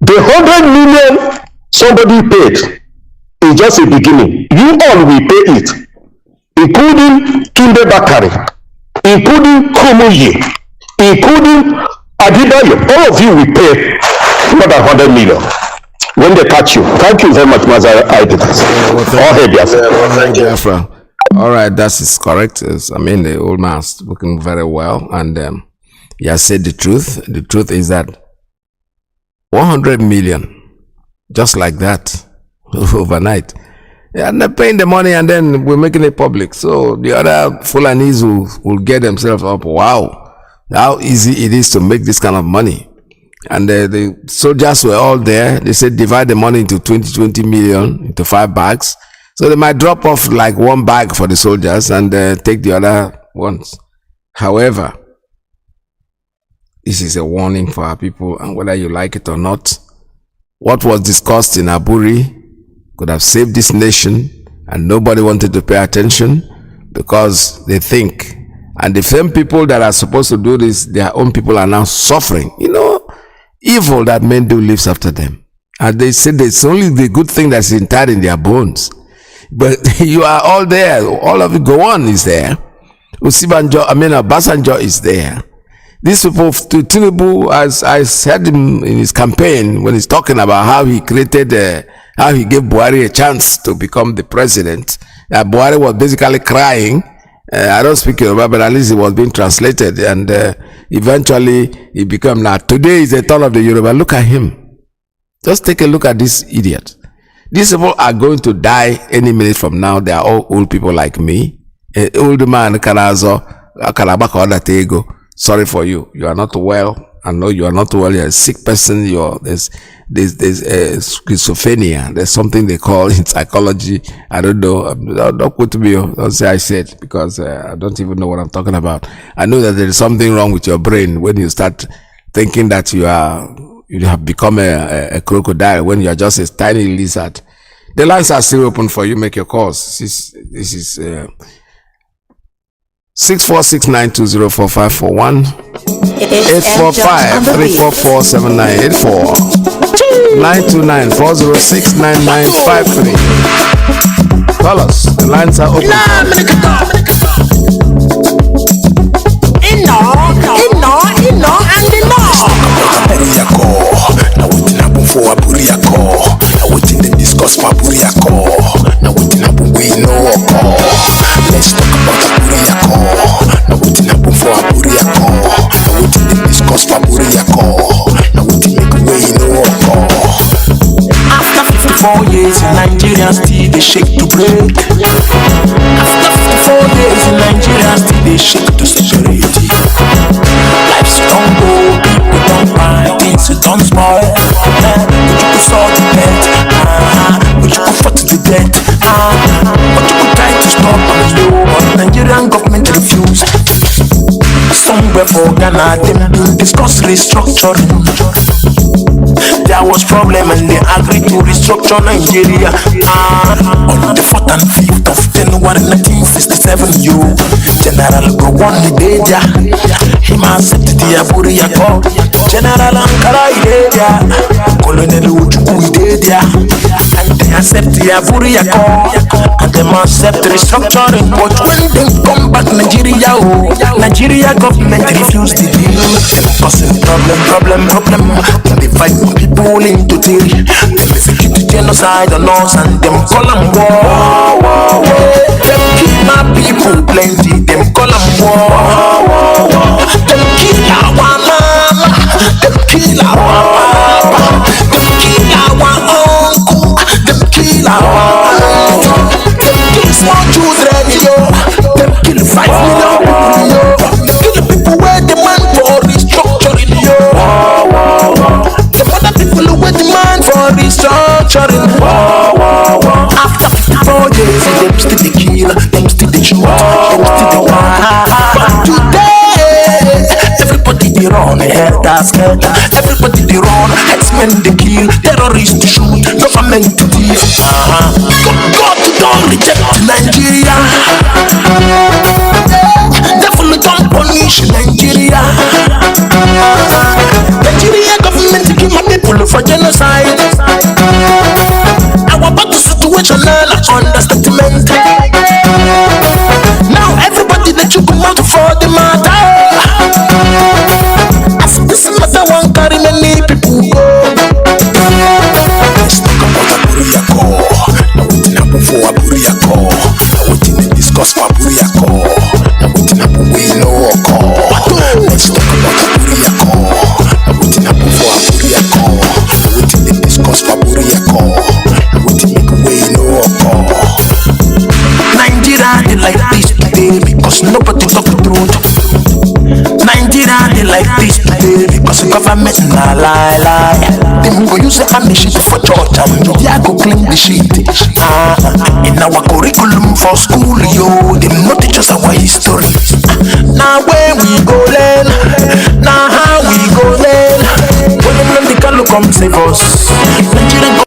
The 100 million somebody paid is just a beginning. You all will pay it, including Tunde Bakari, including Kumuyi, including Adibayo. All of you will pay more than 100 million when they catch you. Thank you very much, Mazi Iyke. Biafra. All right, that is correct. I mean, the old man's looking very well, and he has said the truth. The truth is that 100 million, just like that, overnight. And they're paying the money, and then we're making it public. So the other Fulanis will get themselves up. Wow, how easy it is to make this kind of money. And the soldiers were all there. They said divide the money into 20 million into 5 bags. So they might drop off like 1 bag for the soldiers and take the other ones. However, This is a warning for our people, and whether you like it or not, what was discussed in Aburi could have saved this nation, and nobody wanted to pay attention because they think, and the same people that are supposed to do this, their own people are now suffering. You know, evil that men do lives after them. And they said it's only the good thing that's entered in their bones. But you are all there. All of it, go on, is there. Obasanjo is there. These people, to Tinubu, as I said in his campaign, when he's talking about how he created, how he gave Buhari a chance to become the president, Buhari was basically crying. I don't speak Yoruba, but at least it was being translated, and eventually he became, now today is the turn of the Yoruba. Look at him. Just take a look at this idiot. These people are going to die any minute from now. They are all old people like me. An old man, sorry for you. You are not well. I know you are not well. You're a sick person. There's schizophrenia. There's something they call in psychology. I don't know. Don't quote me. Don't say I said, because I don't even know what I'm talking about. I know that there is something wrong with your brain when you start thinking that you have become a crocodile when you are just a tiny lizard. The lines are still open for you. Make your calls. This is 646920451, 845-344-7984, 929-406-9953. Call us. The lines are open. Let's talk about Aburiako. Now wetin happen for Aburiako. Now wetin dey discuss for Aburiako. Now wetin make way no occur. After 54 years in Nigeria, still they shake to break. After 54 years in Nigeria, still they shake to separate. Life's don't go, people don't buy, things don't spoil. But you could solve the debt, but you could fight the debt, but you could try to stop us, but Nigerian government refuse. Somewhere for Ghana, them been discuss restructuring. There was problem and they agreed to restructure Nigeria. On the 4th and 5th of January 1967, General Gowon Ideja, him accepted the Aburiako. General Ankara Ideja, Colonel Ojukwu Ideja, and they accept the Aburiako, and they accept restructuring. But when they come back Nigeria, Nigeria government refused the deal. Them causing problem. They fight people into theory. Them execute genocide on us and them call them war. Them kill my people plenty. Them call them war. Them kill our mama. Them kill our papa. Them kill our uncle. Them kill our aunt. Them kill small children, Them kill 5 million people, Kill the people where demand for restructuring, The other people who demand for restructuring, After 54 years, them still they kill, them still they shoot, them still they wild. But today, everybody they run, helter-skelter. Everybody they run, X-Men they kill, terrorists they shoot, government to thief. God don't reject Nigeria. Devil don't punish Nigeria. Nigeria government kill my people for genocide. Our battle situational understatement. Now everybody that you come out for the matter. As this matter won't carry many people go. Let's talk about Aburiako. Now wetin happen for Aburiako. Now wetin dey discuss for Aburiako. Now wetin happen we no occur. Let's talk about Aburiako. Now wetin happen for Aburiako. Now wetin dey discuss for Aburiako. Now wetin make way no occur. Nigeria they like this today because nobody talk the truth. Nigeria they like this today because the government na lie. Them go use the army shit for church and media go claim the shit. In our curriculum for school, them not teach us our history. Now where we go learn, now how we come save us. Nigerian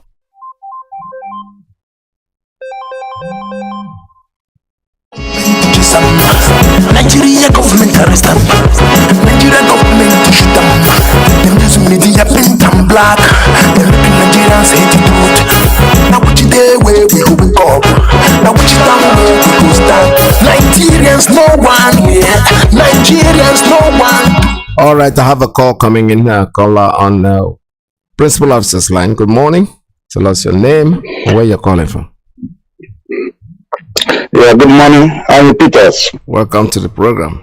Nigeria government arrest them. Nigeria government to shoot them. Them use media paint and black. They making Nigerians hate the truth. Now which day where we go wake up? Now which time where we go stand? Nigerians no one here. Nigerians no one. All right, I have a call coming in. Caller on Principal Officer's line. Good morning. Tell us your name and where you're calling from. Yeah, good morning. I'm Peters. Welcome to the program.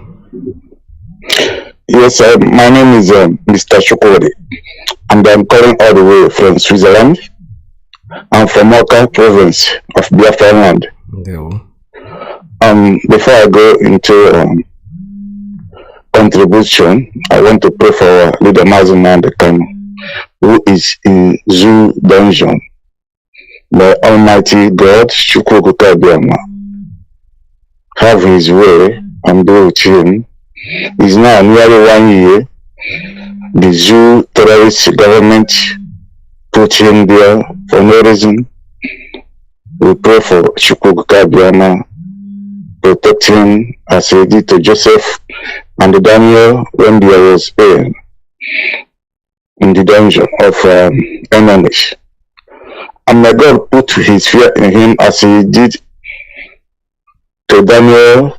Yes, my name is Mr. Shukodi, and I'm calling all the way from Switzerland. I'm from Oka province of Biafra land. Before I go into contribution, I want to pray for our leader Mazi Iyke, who is in Zoo dungeon. May Almighty God, Shukwu have his way and be with him. It's now nearly 1 year. The Zoo terrorist government put him there for no reason. We pray for Shukwu protect him as he did to Joseph and Daniel when there was pain in the dungeon of enemies. And may God put his fear in him as he did to Daniel,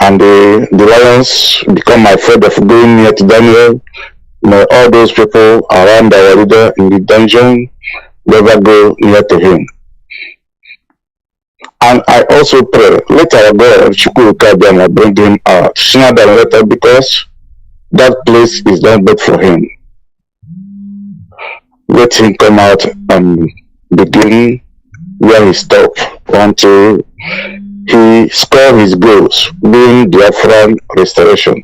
and the lions become afraid of going near to Daniel. May all those people around our leader in the dungeon never go near to him. And I also pray, let our God, Shukwu bring him out sooner than later, because that place is not bad for him. Let him come out and begin where he stopped until he scored his goals, being Biafran restoration.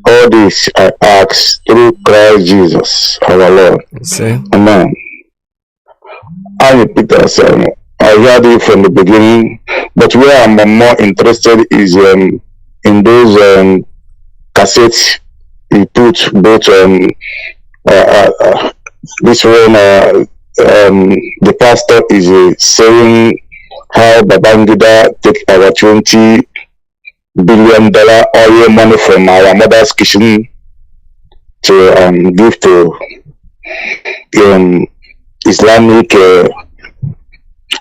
All this I ask through Christ Jesus, our Lord. Amen. I Peters, I heard it from the beginning, but where I'm more interested is in those cassettes he put both this one. The pastor is saying how Babangida take our $20 billion oil money from our mother's kitchen to give to Islamic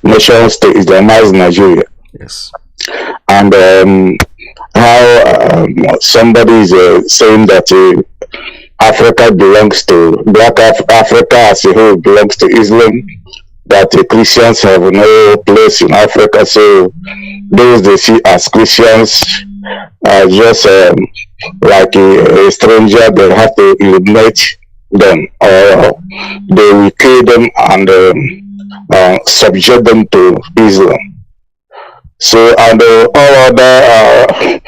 nation state, Islamized Nigeria. Yes. And how somebody is saying that Africa belongs to Black Africa as a whole belongs to Islam, that the Christians have no place in Africa, so those they see as Christians are just like a stranger. They have to eliminate them, or they will kill them and subject them to Islam. So, and all other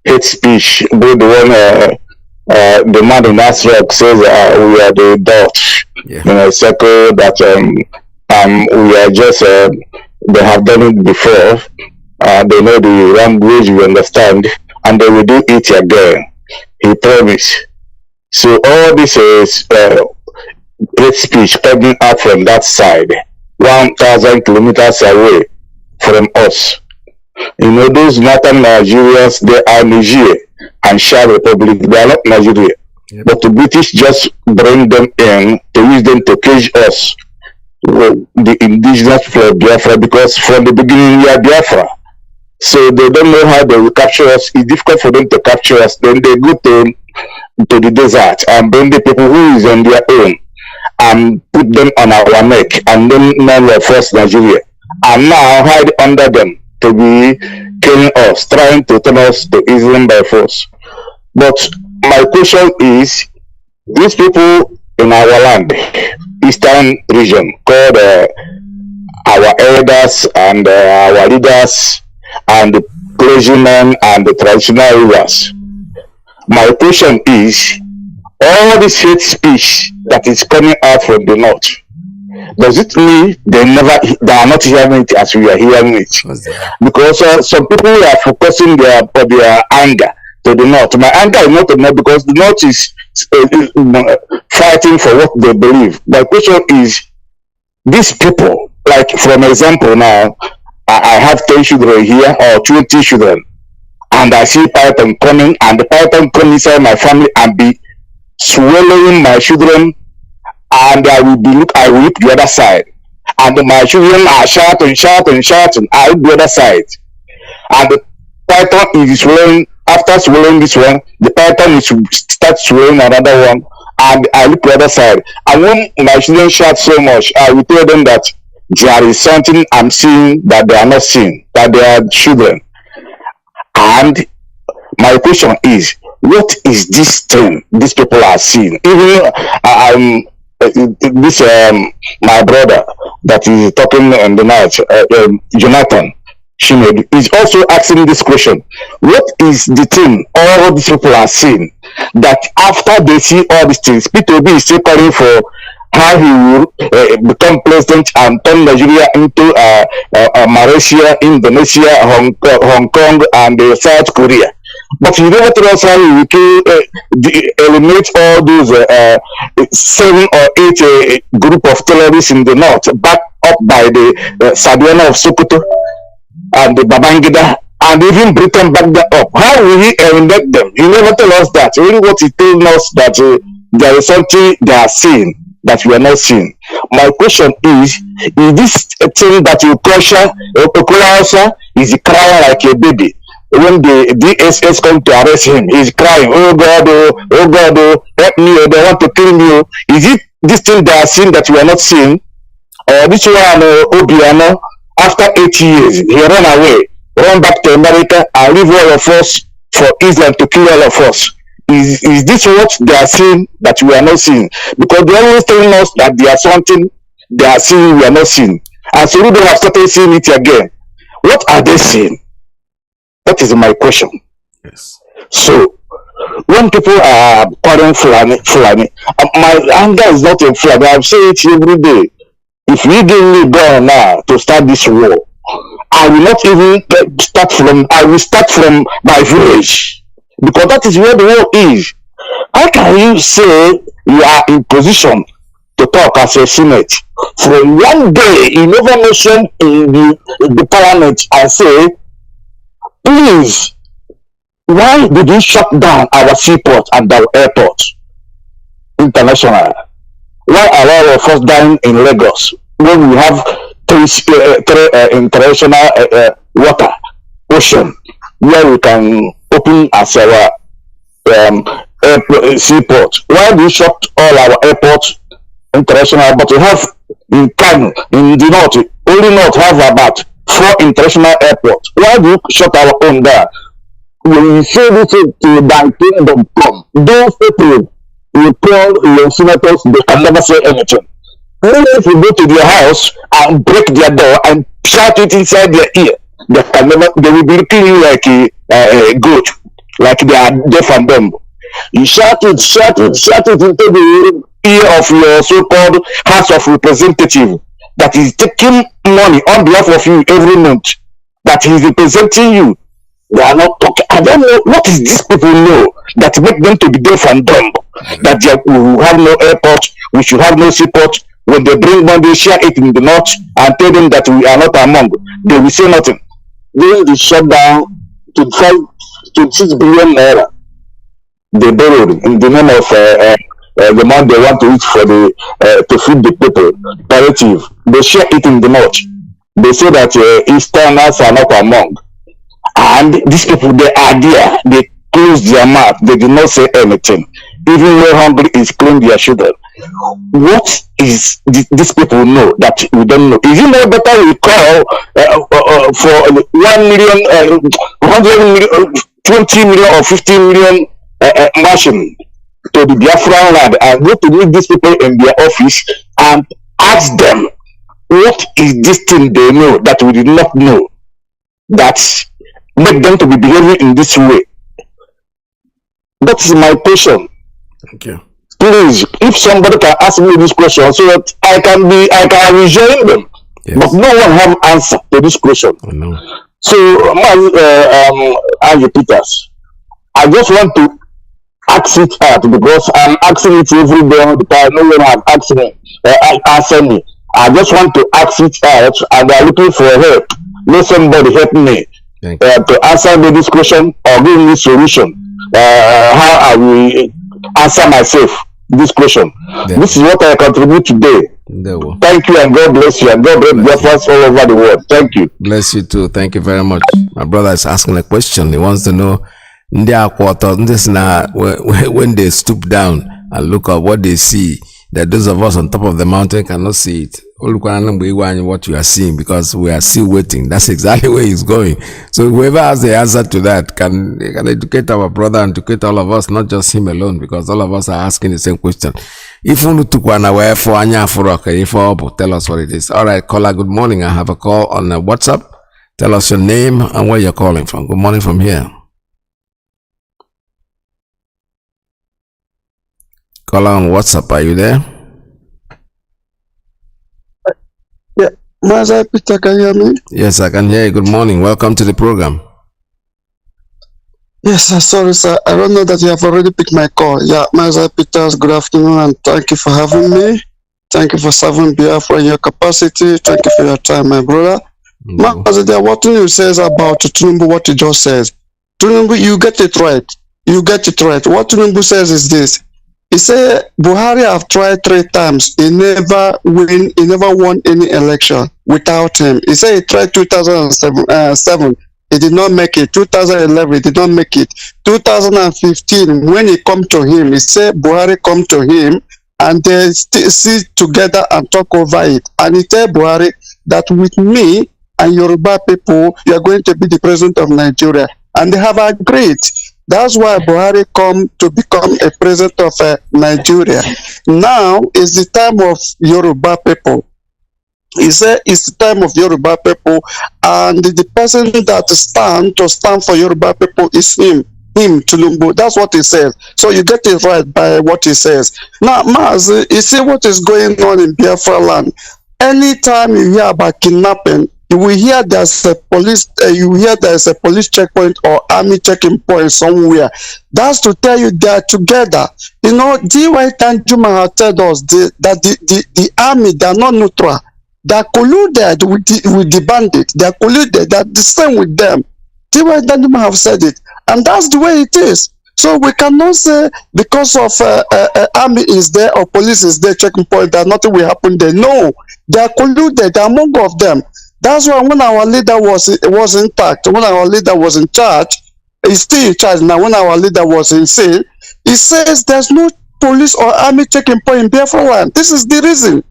hate speech, both the one the man in Nasraq says we are the Dutch, circle that we are just they have done it before. They know the language, we understand, and they will do it again. He promised. So all this is hate speech coming out from that side, 1,000 kilometers away from us. You know, those northern Nigerians, they are Niger and Shah Republic, they are not Nigeria. Yep. But the British just bring them in to use them to cage us, the indigenous people of Biafra, because from the beginning we are Biafra. So they don't know how they will capture us. It's difficult for them to capture us. Then they go to the desert and bring the people who is on their own and put them on our neck, and then none of us Nigeria. And now hide under them to be killing us, trying to turn us to Islam by force. But my question is, these people in our land, Eastern region, called our elders and our leaders and the clergymen and the traditional rulers, my question is, all this hate speech that is coming out from the north, does it mean they are not hearing it as we are hearing it? Because some people are focusing their anger to the North. My anger is not to the North because the North is fighting for what they believe. My question is, these people, like from example now, I have 10 children here or 20 children, and I see python coming, and the python come inside my family and be swallowing my children, and I will whip the other side, and my children are shouting. I whip the other side, and the python is swallowing. After swallowing this one, the python is start swallowing another one, and I look the other side. And when my children shout so much, I will tell them that there is something I'm seeing that they are not seeing, that they are children. And my question is, what is this thing these people are seeing? Even this my brother that is talking in the night, Jonathan Shimed, is also asking this question: what is the thing all these people are seeing that after they see all these things, P2B is still calling for how he will become president and turn Nigeria into Malaysia, Indonesia, Hong Kong, and South Korea. But you never tell us how he will eliminate all those 7 or 8 group of terrorists in the north, backed up by the Sadiana of Sokoto and the Babangida, and even Britain backed them up. How will he eliminate them? He never tell us that. Only what he told us that there is something they are seeing that we are not seeing. My question is this thing that you caution Hausa is crying like a baby? When the DSS come to arrest him, he's crying, oh God, help me, they want to kill me. Is it this thing they are seeing that we are not seeing? Or this one, Obiano, after 8 years, he run away, run back to America and leave all of us for Islam to kill all of us? Is this what they are seeing that we are not seeing? Because they are always telling us that there are something they are seeing we are not seeing. And so we don't have started seeing it again. What are they seeing? That is my question. Yes. So when people are calling Fulani, my anger is not in Fulani. I'm saying it every day. If you give me gun now to start this war, I will not even start from. I will start from my village, because that is where the war is. How can you say you are in position to talk as a Senate? From one day, you never mention in the parliament and say, please, why did you shut down our seaport and our airport international? Why are all of us dying in Lagos when we have three international water, ocean, where we can open as our seaport? Why do you shut all our airports international, but we have in Kanu, in the north, only north have about 4 international airports? Why do you shut our own there? When you say this to the kingdom, those people you call your senators, they can never say anything. Even if you go to their house and break their door and shout it inside their ear, they can never. They will be looking you like a goat, like they are deaf and dumb. You shout it into the ear of your so-called House of Representative that is taking money on behalf of you every month, that he is representing you. They are not talking. I don't know what is these people know that make them to be deaf and dumb. That we will have no airport, we should have no seaport. When they bring money, they share it in the north and tell them that we are not among. They will say nothing. During the shutdown, 26 billion naira they borrowed in the name of the money they want to eat for the to feed the people. Narrative. They share it in the north. They say that Easterners are not among. And these people, they are there. They close their mouth. They do not say anything. Even when hungry is clean their children. What is these people know that we don't know? Is it no better we call for 1 million, 100 million, 20 million or 50 million machine to the Biafra land and go to meet these people in their office and ask them what is this thing they know that we did not know that make them to be behaving in this way? That is my question. Thank you. Please, if somebody can ask me this question so that I can rejoin them. Yes. But no one have answer to this question. Oh, no. So, Mazi Peters, I just want to ask it out because I'm asking it every day all the time. No one have asked me, answer me. I just want to ask it out, and I'm looking for help. Let somebody help me to answer this question or give me solution. How I will answer myself this question. This is what I contribute today. Thank you, and God bless you, and God bless Biafrans all over the world. Thank you. Bless you too. Thank you very much. My brother is asking a question. He wants to know when they stoop down and look at what they see, that those of us on top of the mountain cannot see it. What you are seeing, because we are still waiting. That's exactly where he's going. So whoever has the answer to that can educate our brother and educate all of us, not just him alone, because all of us are asking the same question. If you took one away for Anya Furok, tell us what it is. All right, caller, good morning. I have a call on WhatsApp. Tell us your name and where you're calling from. Good morning from here. Caller on WhatsApp, are you there? Yeah, Mazi Peter, can you hear me? Yes, I can hear you. Good morning. Welcome to the program. Yes, sorry, sir. I don't know that you have already picked my call. Yeah, Mazi Peters, good afternoon, and thank you for having me. Thank you for serving Biafra in your capacity. Thank you for your time, my brother. Mazi, what you says about Tinubu, what he just says. Tinubu, you get it right. You get it right. What Tinubu says is this. He said Buhari have tried 3 times. He never won any election without him. He said he tried 2007. He did not make it. 2011, he did not make it. 2015, when he come to him, he said Buhari come to him and they sit together and talk over it. And he tell Buhari that with me and Yoruba people, you are going to be the president of Nigeria. And they have agreed. That's why Buhari come to become a president of Nigeria. Now is the time of Yoruba people. He said it's the time of Yoruba people, and the person that stand for Yoruba people is him, Tinubu. That's what he says. So you get it right by what he says. Now, Mazi, you see what is going on in Biafra land. Anytime you hear about kidnapping, you will hear there's a police. There's a police checkpoint or army checking point somewhere. That's to tell you they are together. You know, D.Y. Tanjuma has told us that the army, they are not neutral. They are colluded with the bandits. They are colluded. They are the same with them. D.Y. Tanjuma have said it, and that's the way it is. So we cannot say because of army is there or police is there checking point that nothing will happen there. No, they are colluded. They are among of them. That's why when our leader was intact, when our leader was in charge, he's still in charge now. When our leader was insane, he says there's no police or army checking point in Biafra land. This is the reason.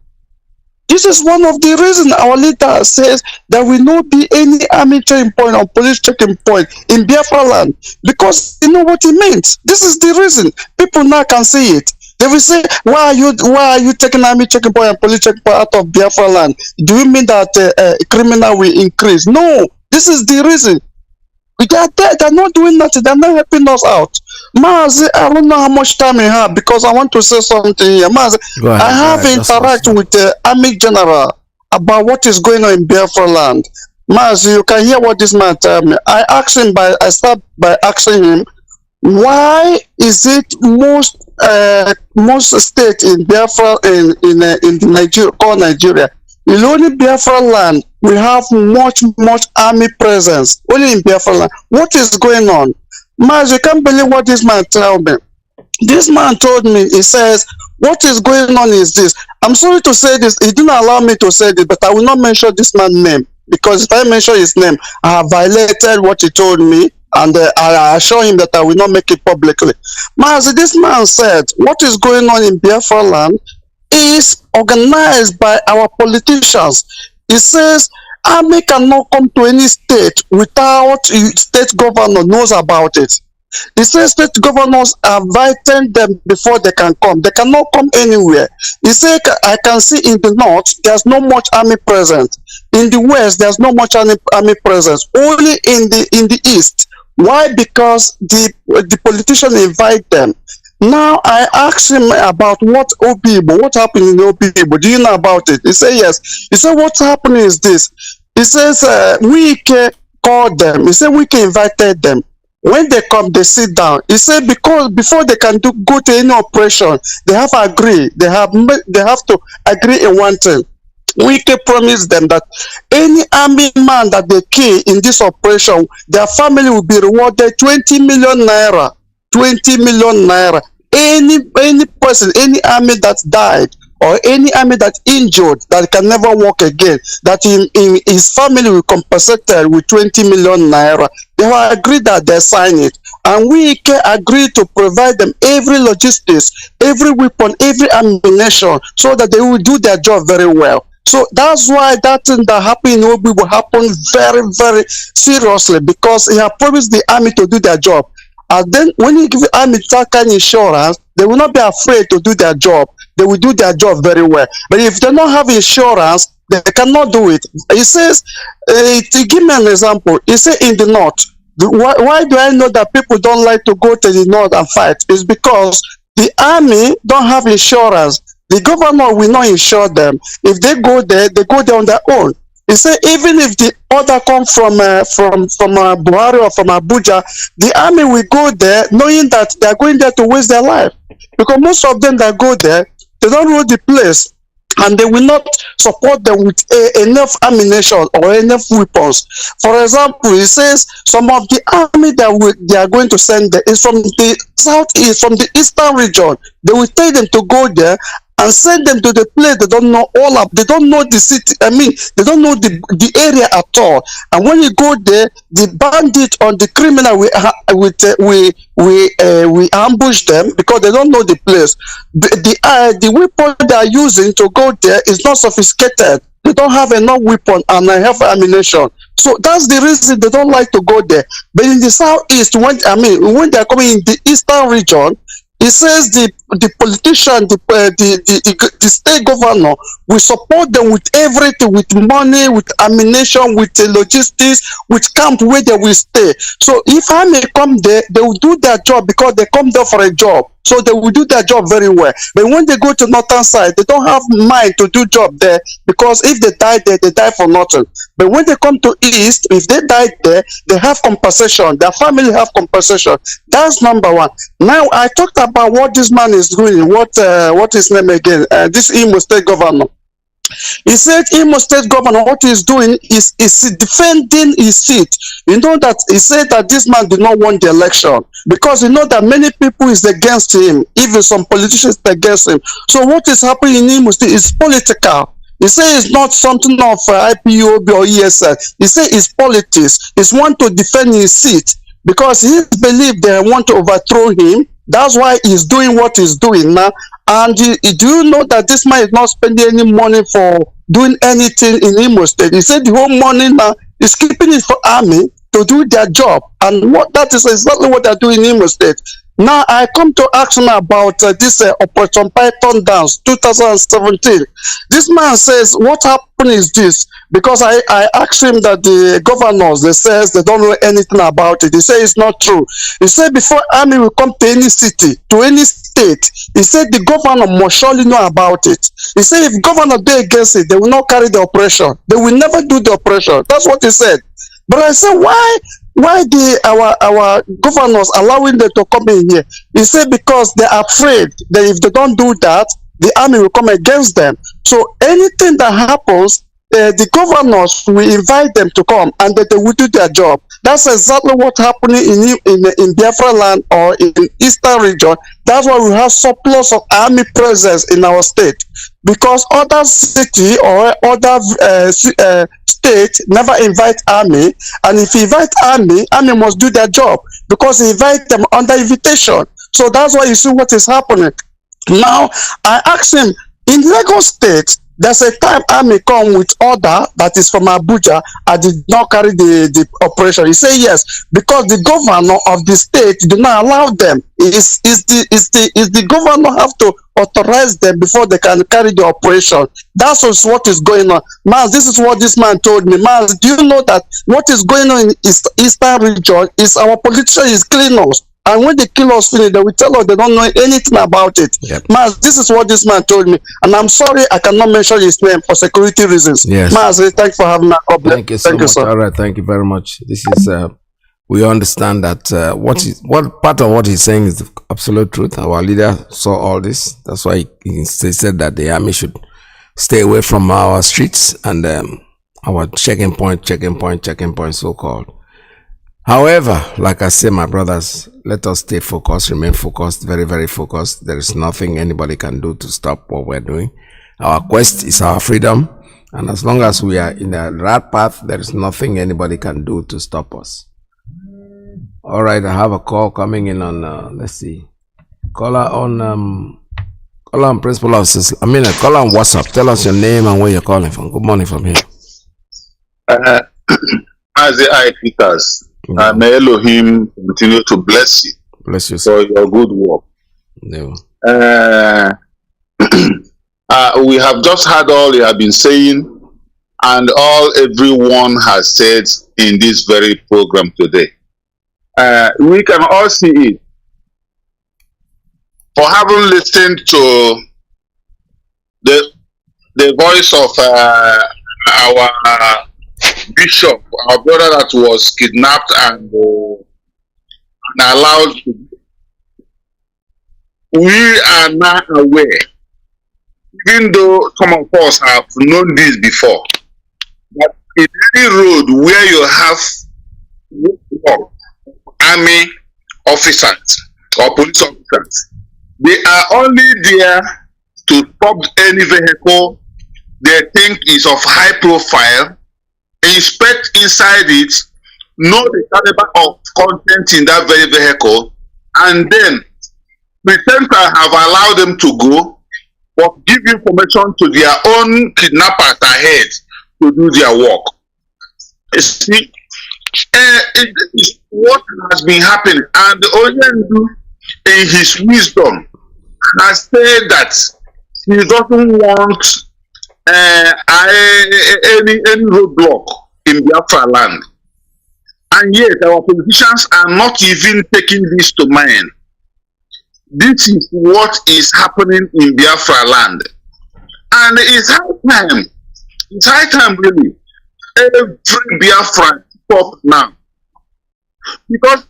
This is one of the reasons our leader says there will not be any army checking point or police checking point in Biafra land, because you know what it means. This is the reason. People now can see it. They will say, why are you taking army checking point and police checking point out of Biafra land? Do you mean that criminal will increase? No, this is the reason. They are there, they're not doing nothing, they're not helping us out. Mazi, I don't know how much time you have because I want to say something here. Mazi, I have interact with the army general about what is going on in Biafra land. Mazi, you can hear what this man tell me. I start by asking him, why is it most state in Biafra in Nigeria, called Nigeria, in only Biafra land we have much army presence. Only in Biafra land. What is going on? Mazi, you can't believe what this man told me. This man told me, he says, what is going on is this. I'm sorry to say this, he didn't allow me to say this, but I will not mention this man's name, because if I mention his name, I have violated what he told me, and I assure him that I will not make it publicly. Mazi, this man said, what is going on in Biafra land is organized by our politicians. He says, army cannot come to any state without state governor knows about it. He says state governors are inviting them before they can come. They cannot come anywhere. He said, I can see in the north, there's not much army present. In the west, there's not much army presence. Only in the east. Why? Because the politicians invite them. Now I asked him about what happened in Obibo. Do you know about it? He said yes. He said what's happening is this. He says Iyke called them. He said Iyke invited them. When they come, they sit down. He said because before they can go to any operation, they have to agree. They have to agree in one thing. We can promise them that any army man that they kill in this operation, their family will be rewarded 20 million naira. 20 million naira. Any person, any army that died, or any army that injured, that can never walk again, that in his family will compensated with 20 million naira. They have agreed that they sign it. And we can agree to provide them every logistics, every weapon, every ammunition, so that they will do their job very well. So that's why that thing that happened in Obi will happen very, very seriously, because he has promised the army to do their job. And then when you give the army that kind of insurance, they will not be afraid to do their job. They will do their job very well. But if they don't have insurance, they cannot do it. He says, to give me an example, he said in the north, why do I know that people don't like to go to the north and fight? It's because the army don't have insurance. The governor will not insure them. If they go there on their own. He said even if the order comes from Buhari or from Abuja, the army will go there knowing that they are going there to waste their life. Because most of them that go there, they don't know the place, and they will not support them with enough ammunition or enough weapons. For example, he says some of the army that they are going to send there is from the southeast, from the eastern region. They will tell them to go there and send them to the place they don't know all of. They don't know the city. I mean, they don't know the area at all. And when you go there, the bandit or the criminal we ambush them because they don't know the place. The weapon they are using to go there is not sophisticated. They don't have enough weapon and enough ammunition. So that's the reason they don't like to go there. But in the southeast, when they are coming in the eastern region, he says the politician, the state governor will support them with everything, with money, with ammunition, with logistics, with camp where they will stay. So if I may come there, they will do their job because they come there for a job. So they will do their job very well. But when they go to northern side, they don't have mind to do job there, because if they die there, they die for nothing. But when they come to east, if they die there, they have compensation. Their family have compensation. That's number one. Now I talked about what this man is doing. What his name again? This Imo State governor. He said Imo State governor, what he's doing is defending his seat. You know that he said that this man did not win the election because you know that many people is against him, even some politicians against him. So what is happening in Imo State is political. He said it's not something of IPOB or ESL. He said it's politics. He's want to defend his seat because he believes they want to overthrow him. That's why he's doing what he's doing now. And do you know that this man is not spending any money for doing anything in Imo State? He said the whole money now is keeping it for army to do their job. And that is exactly what they're doing in Imo State. Now I come to ask him about this Operation Python Dance 2017. This man says, what happened is this, because I asked him that the governors, they says they don't know anything about it. He said it's not true. He said before army will come to any city, to any state, he said the governor must surely know about it. He said if governor do against it, they will not carry the operation. They will never do the operation. That's what he said. But I said, why our governors allowing them to come in here? He said because they're afraid that if they don't do that, the army will come against them. So anything that happens, the governors will invite them to come and that they will do their job. That's exactly what's happening in Biafra land or in eastern region. That's why we have surplus of army presence in our state, because other city or other state never invite army, and if you invite army must do their job because he invite them under invitation. So that's why you see what is happening. Now I asked him, in Lagos State, there's a time army come with order that is from Abuja. I did not carry the operation. He said yes, because the governor of the state did not allow them. Is the governor have to authorize them before they can carry the operation. That's what is going on. Man, this is what this man told me. Man, do you know that what is going on in eastern region is our politician is killing us? And when they kill us, they will tell us they don't know anything about it. Yep. Man, this is what this man told me. And I'm sorry I cannot mention his name for security reasons. Yes. Man, thanks for having me. Thank you so much. Sir. All right, thank you very much. This is we understand that what part of what he's saying is the absolute truth. Our leader saw all this. That's why he said that the army should stay away from our streets and our checking point, so-called. However, like I say, my brothers, let us stay focused, remain focused, very, very focused. There is nothing anybody can do to stop what we're doing. Our quest is our freedom. And as long as we are in the right path, there is nothing anybody can do to stop us. All right, I have a call coming in on, let's see. Caller on Principal Officers. Caller on WhatsApp. Tell us your name and where you're calling from. Good morning from here. Mazi Iyke, may Elohim continue to bless you. Bless you, sir. For your good work. No. We have just heard all you have been saying and all everyone has said in this very program today. We can all see it. For having listened to the voice of our bishop, our brother that was kidnapped and allowed to. We are now aware, even though some of us have known this before, that in any road where you have army officers or police officers, they are only there to stop any vehicle they think is of high profile, inspect inside it, know the caliber of content in that very vehicle, and then pretend to have allowed them to go, but give information to their own kidnappers ahead to do their work. You see, it is what has been happening, and the Oyendu, in his wisdom, has said that he doesn't want any roadblock in Biafra land, and yet our politicians are not even taking this to mind. This is what is happening in Biafra land, and it's high time really every Biafran stop now, because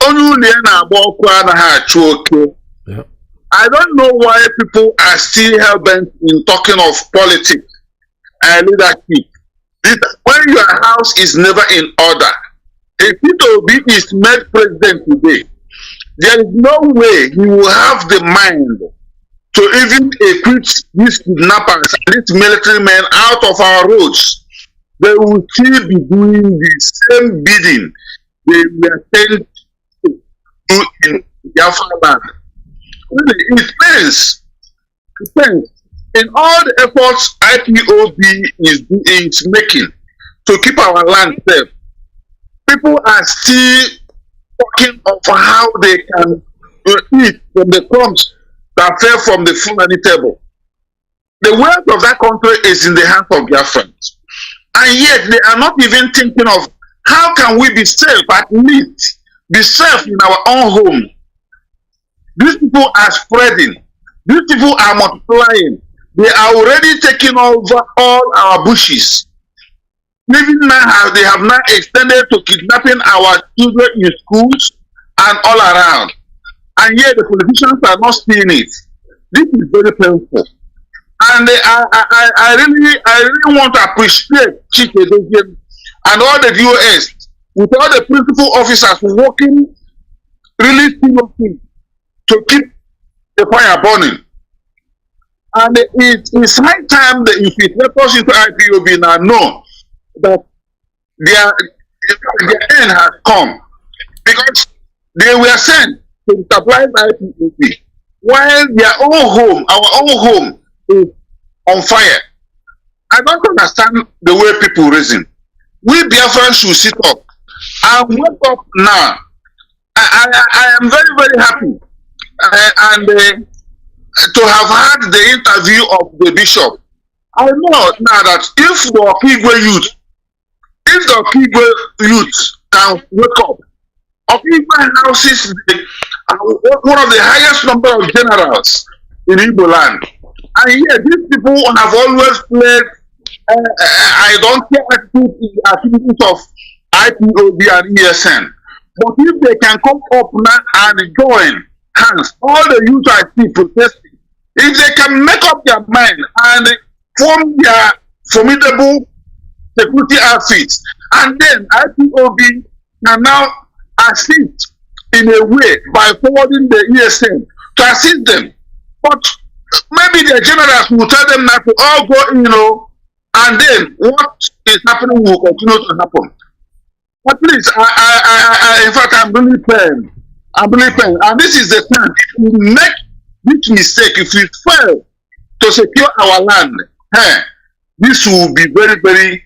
only I don't know why people are still hell-bent in talking of politics and leadership. When your house is never in order, if Ipob is made president today, there is no way he will have the mind to even equip these kidnappers and these military men out of our roads. They will still be doing the same bidding they were sent to do in Biafra land. Really, it depends. In all the efforts Ipob is making to keep our land safe, people are still talking of how they can eat from the crumbs that fell from the Fulani table. The wealth of that country is in the hands of Biafrans, and yet they are not even thinking of how can we be safe, at least be safe in our own home. These people are spreading. These people are multiplying. They are already taking over all our bushes. Even now, they have now extended to kidnapping our children in schools and all around. And yet the politicians are not seeing it. This is very painful. And I really want to appreciate Chief Edozian and all the DOS, with all the principal officers working really seriously to keep the fire burning. And it's high time that if it let us into IPOB now know that their end has come, because they were sent to stabilize IPOB while their own home, our own home, is on fire. I don't understand the way people reason. We Biafrans should sit up and wake up now. I am very, very happy to have had the interview of the bishop. I know now that if the Okigwe youth can wake up, Okigwe houses one of the highest number of generals in Igbo land. And yet these people have always played I don't care activities of IPOB and ESN. But if they can come up now and join hands, all the youth I see protesting, if they can make up their mind and form their formidable security outfits, and then IPOB can now assist in a way by forwarding the ESN to assist them. But maybe the generals will tell them not to all go, and then what is happening will continue to happen. But please, in fact, I'm really firm. And this is the time. If we make this mistake, if we fail to secure our land, this will be very, very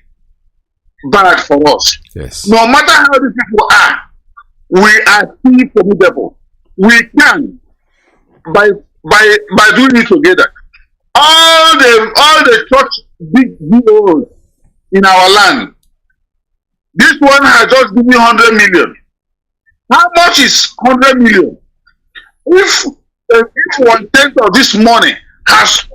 bad for us. Yes. No matter how the people are, we are still formidable. We can, by doing it together. All the church big DOs in our land. This one has just given 100 million. How much is 100 million? If 1/10 of this money has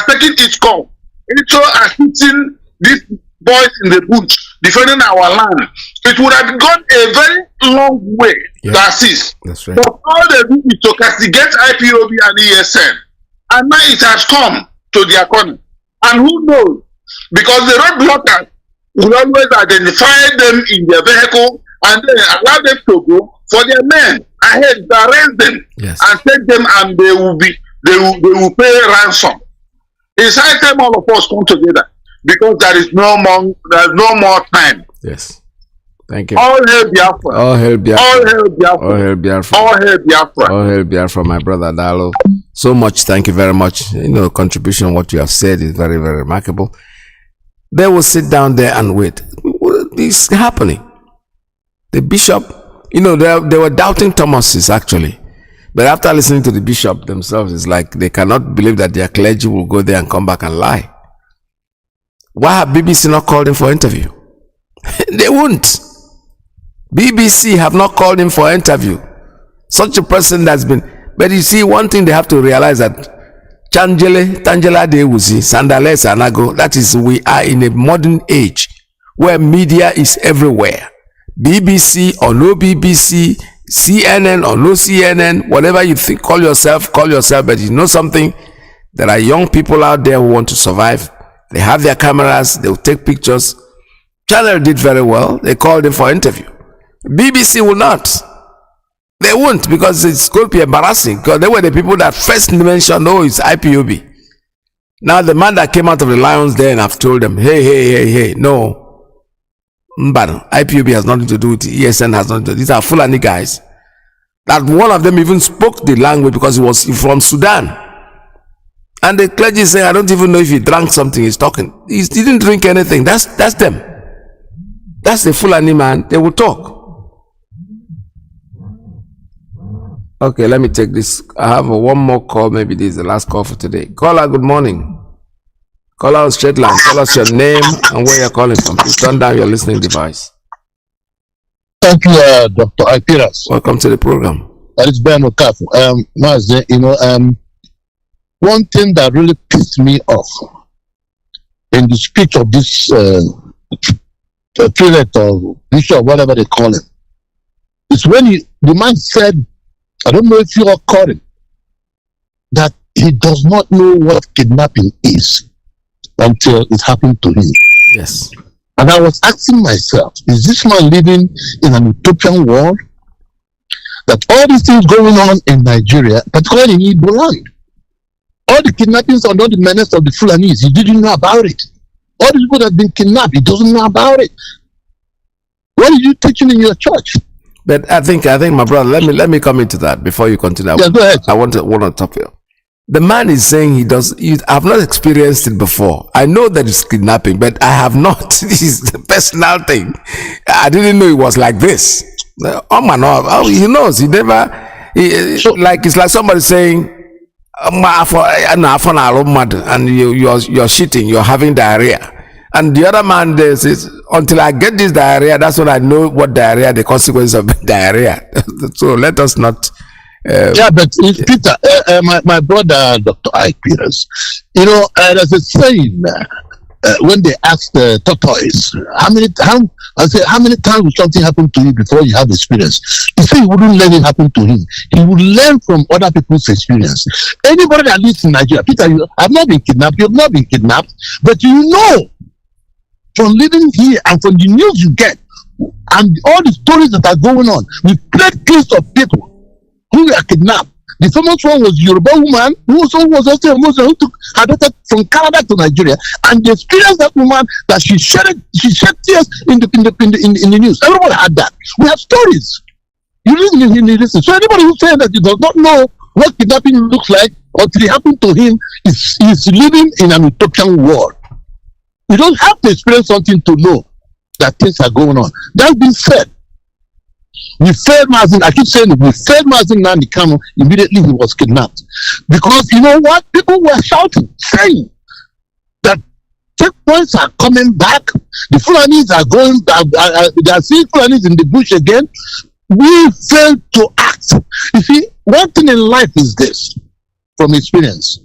taken its course into assisting these boys in the bush defending our land, it would have gone a very long way to assist. That's right. But all they do is to castigate IPOB and ESN. And now it has come to their corner. And who knows? Because the road blockers will always identify them in their vehicle and then allow them to go for their men ahead to arrest them and take them, and they will pay ransom. It's high time all of us come together, because there is no more time. Yes. Thank you. All hail Biafra. All hail Biafra. All hail Biafra. All hail Biafra. All hail Biafra. All hail Biafra, my brother Dalo. So much. Thank you very much. Contribution, what you have said is very, very remarkable. They will sit down there and wait. What is happening? The bishop, they were doubting Thomases actually. But after listening to the bishop themselves, it's like they cannot believe that their clergy will go there and come back and lie. Why have BBC not called him for interview? They won't. BBC have not called him for interview. Such a person that's been... But you see, one thing they have to realize that Tangela de Wuzi, Sandales Anago, that is, we are in a modern age where media is everywhere. BBC or no BBC, CNN or no CNN, whatever you think, call yourself, but you know something, there are young people out there who want to survive. They have their cameras, they'll take pictures. Channel did very well, they called him for interview. BBC will not. They won't, because it's going to be embarrassing, because they were the people that first mentioned, it's IPOB. Now the man that came out of the Lions Den have told them, hey, no. But IPOB has nothing to do with it. ESN has nothing to do with it. These are Fulani guys. That one of them even spoke the language because he was from Sudan. And the clergy is saying, I don't even know if he drank something he's talking. He didn't drink anything. That's them. That's the Fulani man. They will talk. Okay, let me take this. I have one more call. Maybe this is the last call for today. Caller, good morning. Call out straight line. Tell us your name and where you're calling from. Please turn down your listening device. Thank you, Dr. Ipiras. Welcome to the program. It's Ben Okafu. Mazi, one thing that really pissed me off in the speech of this prelate or bishop, whatever they call him, is when the man said, I don't know if you all caught him, that he does not know what kidnapping is until it happened to him. Yes. And I was asking myself, is this man living in an utopian world? That all these things going on in Nigeria, particularly in Igbo land, all the kidnappings and all the menace of the Fulanis, he didn't know about it. All the people that have been kidnapped, he doesn't know about it. What are you teaching in your church? But I think my brother, let me come into that before you continue. Yeah, go ahead. I want to top you. The man is saying I've not experienced it before. I know that it's kidnapping, but I have not. This is the personal thing. I didn't know it was like this. Oh man, he knows. He never. It's like somebody saying, and you're shitting, you're having diarrhea. And the other man says, until I get this diarrhea, that's when I know what diarrhea, the consequence of diarrhea. So let us not. Yeah, but Peter, my brother, Dr. Ike Peters, there's a saying, when they asked the tortoise, how many times will something happen to you before you have experience? He said he wouldn't let it happen to him. He would learn from other people's experience. Anybody that lives in Nigeria, Peter, I've not been kidnapped, you have not been kidnapped, but you know from living here and from the news you get and all the stories that are going on, we played case of people who were kidnapped. The famous one was Yoruba woman who was also a Muslim who took her daughter from Canada to Nigeria, and the experience that woman that she shed tears in the news. Everybody had that. We have stories. You listen. So anybody who's saying that he does not know what kidnapping looks like until it happened to him is living in an utopian world. You don't have to experience something to know that things are going on. That being said, we failed Mazi. I keep saying it. We failed Mazi Nnamdi Kanu immediately he was kidnapped, because you know what? People were shouting, saying that checkpoints are coming back. The Fulanis are going back. They are seeing Fulanis in the bush again. We failed to act. You see, one thing in life is this, from experience: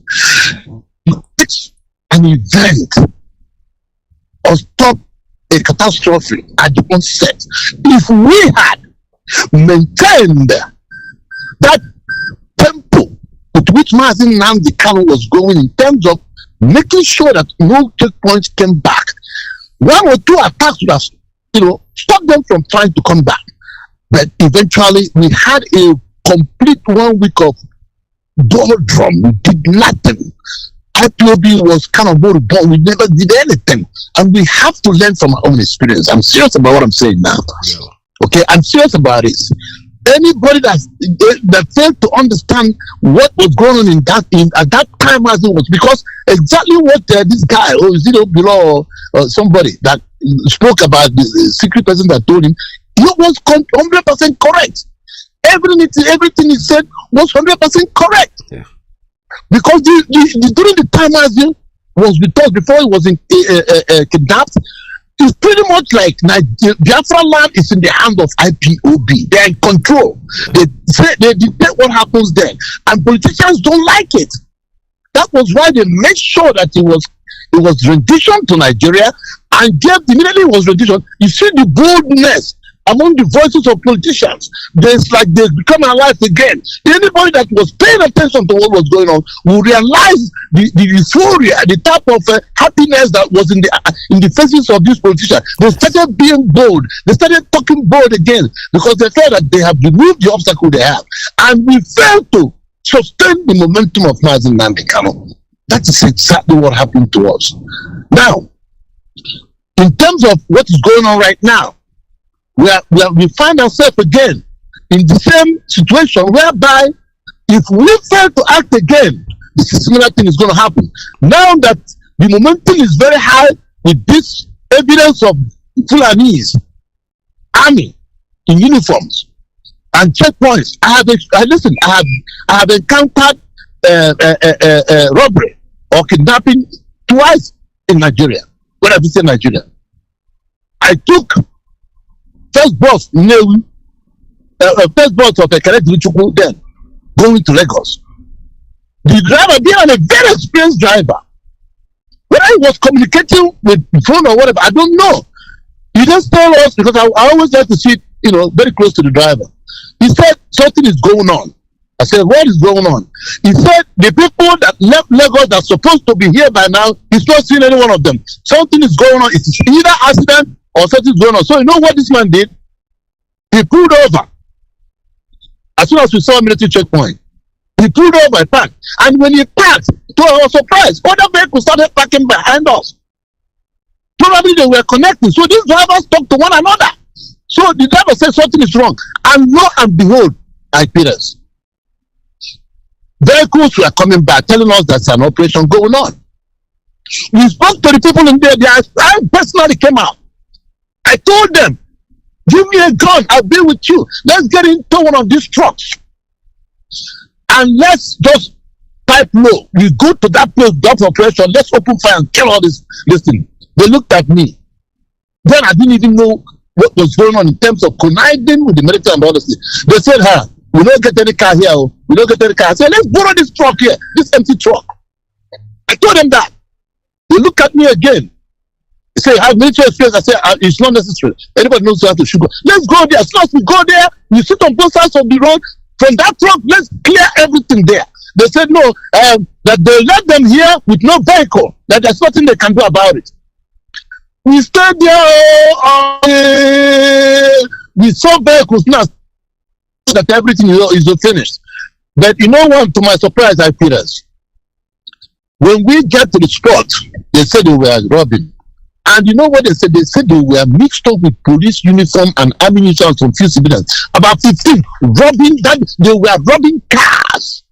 it's an event or stop a catastrophe at the onset. If we had maintained that tempo with which Mazi Nnamdi Kanu was going in terms of making sure that no checkpoints came back, one or two attacks would have, stopped them from trying to come back. But eventually, we had a complete 1 week of doldrum. We did nothing. IPOB was kind of moribund. We never did anything. And we have to learn from our own experience. I'm serious about what I'm saying now. Yeah. Okay, I'm serious about this. Anybody that failed to understand what was going on at that time as it was, because exactly what this guy, or below somebody that spoke about the secret person that told him, he was 100% correct. Everything he said was 100% correct. Yeah. Because during the time as he was with us before he was kidnapped, it's pretty much like Biafra land is in the hand of IPOB. They're in control. They dictate what happens there, and politicians don't like it. That was why they made sure that it was rendition to Nigeria, and immediately it was rendition. You see the boldness among the voices of politicians. It's like they become alive again. Anybody that was paying attention to what was going on will realize the euphoria, the type of happiness that was in the faces of these politicians. They started being bold. They started talking bold again because they felt that they have removed the obstacle they have. And we failed to sustain the momentum of Mazi Nnamdi Kanu. That is exactly what happened to us. Now, in terms of what is going on right now, we find ourselves again in the same situation whereby if we fail to act again, this similar thing is going to happen. Now that the momentum is very high with this evidence of Fulanese army in uniforms and checkpoints, I have encountered robbery or kidnapping twice in Nigeria. When I visit Nigeria, I took first bus of Ekele then going to Lagos. The driver being a very experienced driver. Whether he was communicating with the phone or whatever, I don't know. He just told us, because I always like to sit, very close to the driver. He said something is going on. I said, what is going on? He said the people that left Lagos that are supposed to be here by now, he's not seeing any one of them. Something is going on. It's either accident or something is going on. So you know what this man did? He pulled over. As soon as we saw a military checkpoint, he pulled over, parked. And when he parked, to our surprise, other vehicles started parking behind us. Probably they were connecting. So these drivers talked to one another. So the driver said something is wrong. And lo and behold, IPS. Vehicles were coming back, telling us there's an operation going on. We spoke to the people in there. I personally came out. I told them, give me a gun, I'll be with you. Let's get into one of these trucks. And let's just type low. We go to that place, that operation, let's open fire and kill all this thing. They looked at me. Then I didn't even know what was going on in terms of conniving with the military and all this thing. They said, we don't get any car here. We don't get any car. I said, let's borrow this truck here, this empty truck. I told them that. They look at me again. say I have military experience. I say it's not necessary. Anybody knows how to sugar. Let's go there. As soon as we go there, we sit on both sides of the road. From that road, let's clear everything there. They said no, that they let them here with no vehicle. That there's nothing they can do about it. We stayed there with some vehicles now that everything is finished. But you know what? To my surprise, I feel us. When we get to the spot, they said they were robbing. And you know what they said? They said they were mixed up with police uniform and ammunition from few civilians. About 15 robbing, that they were robbing cars.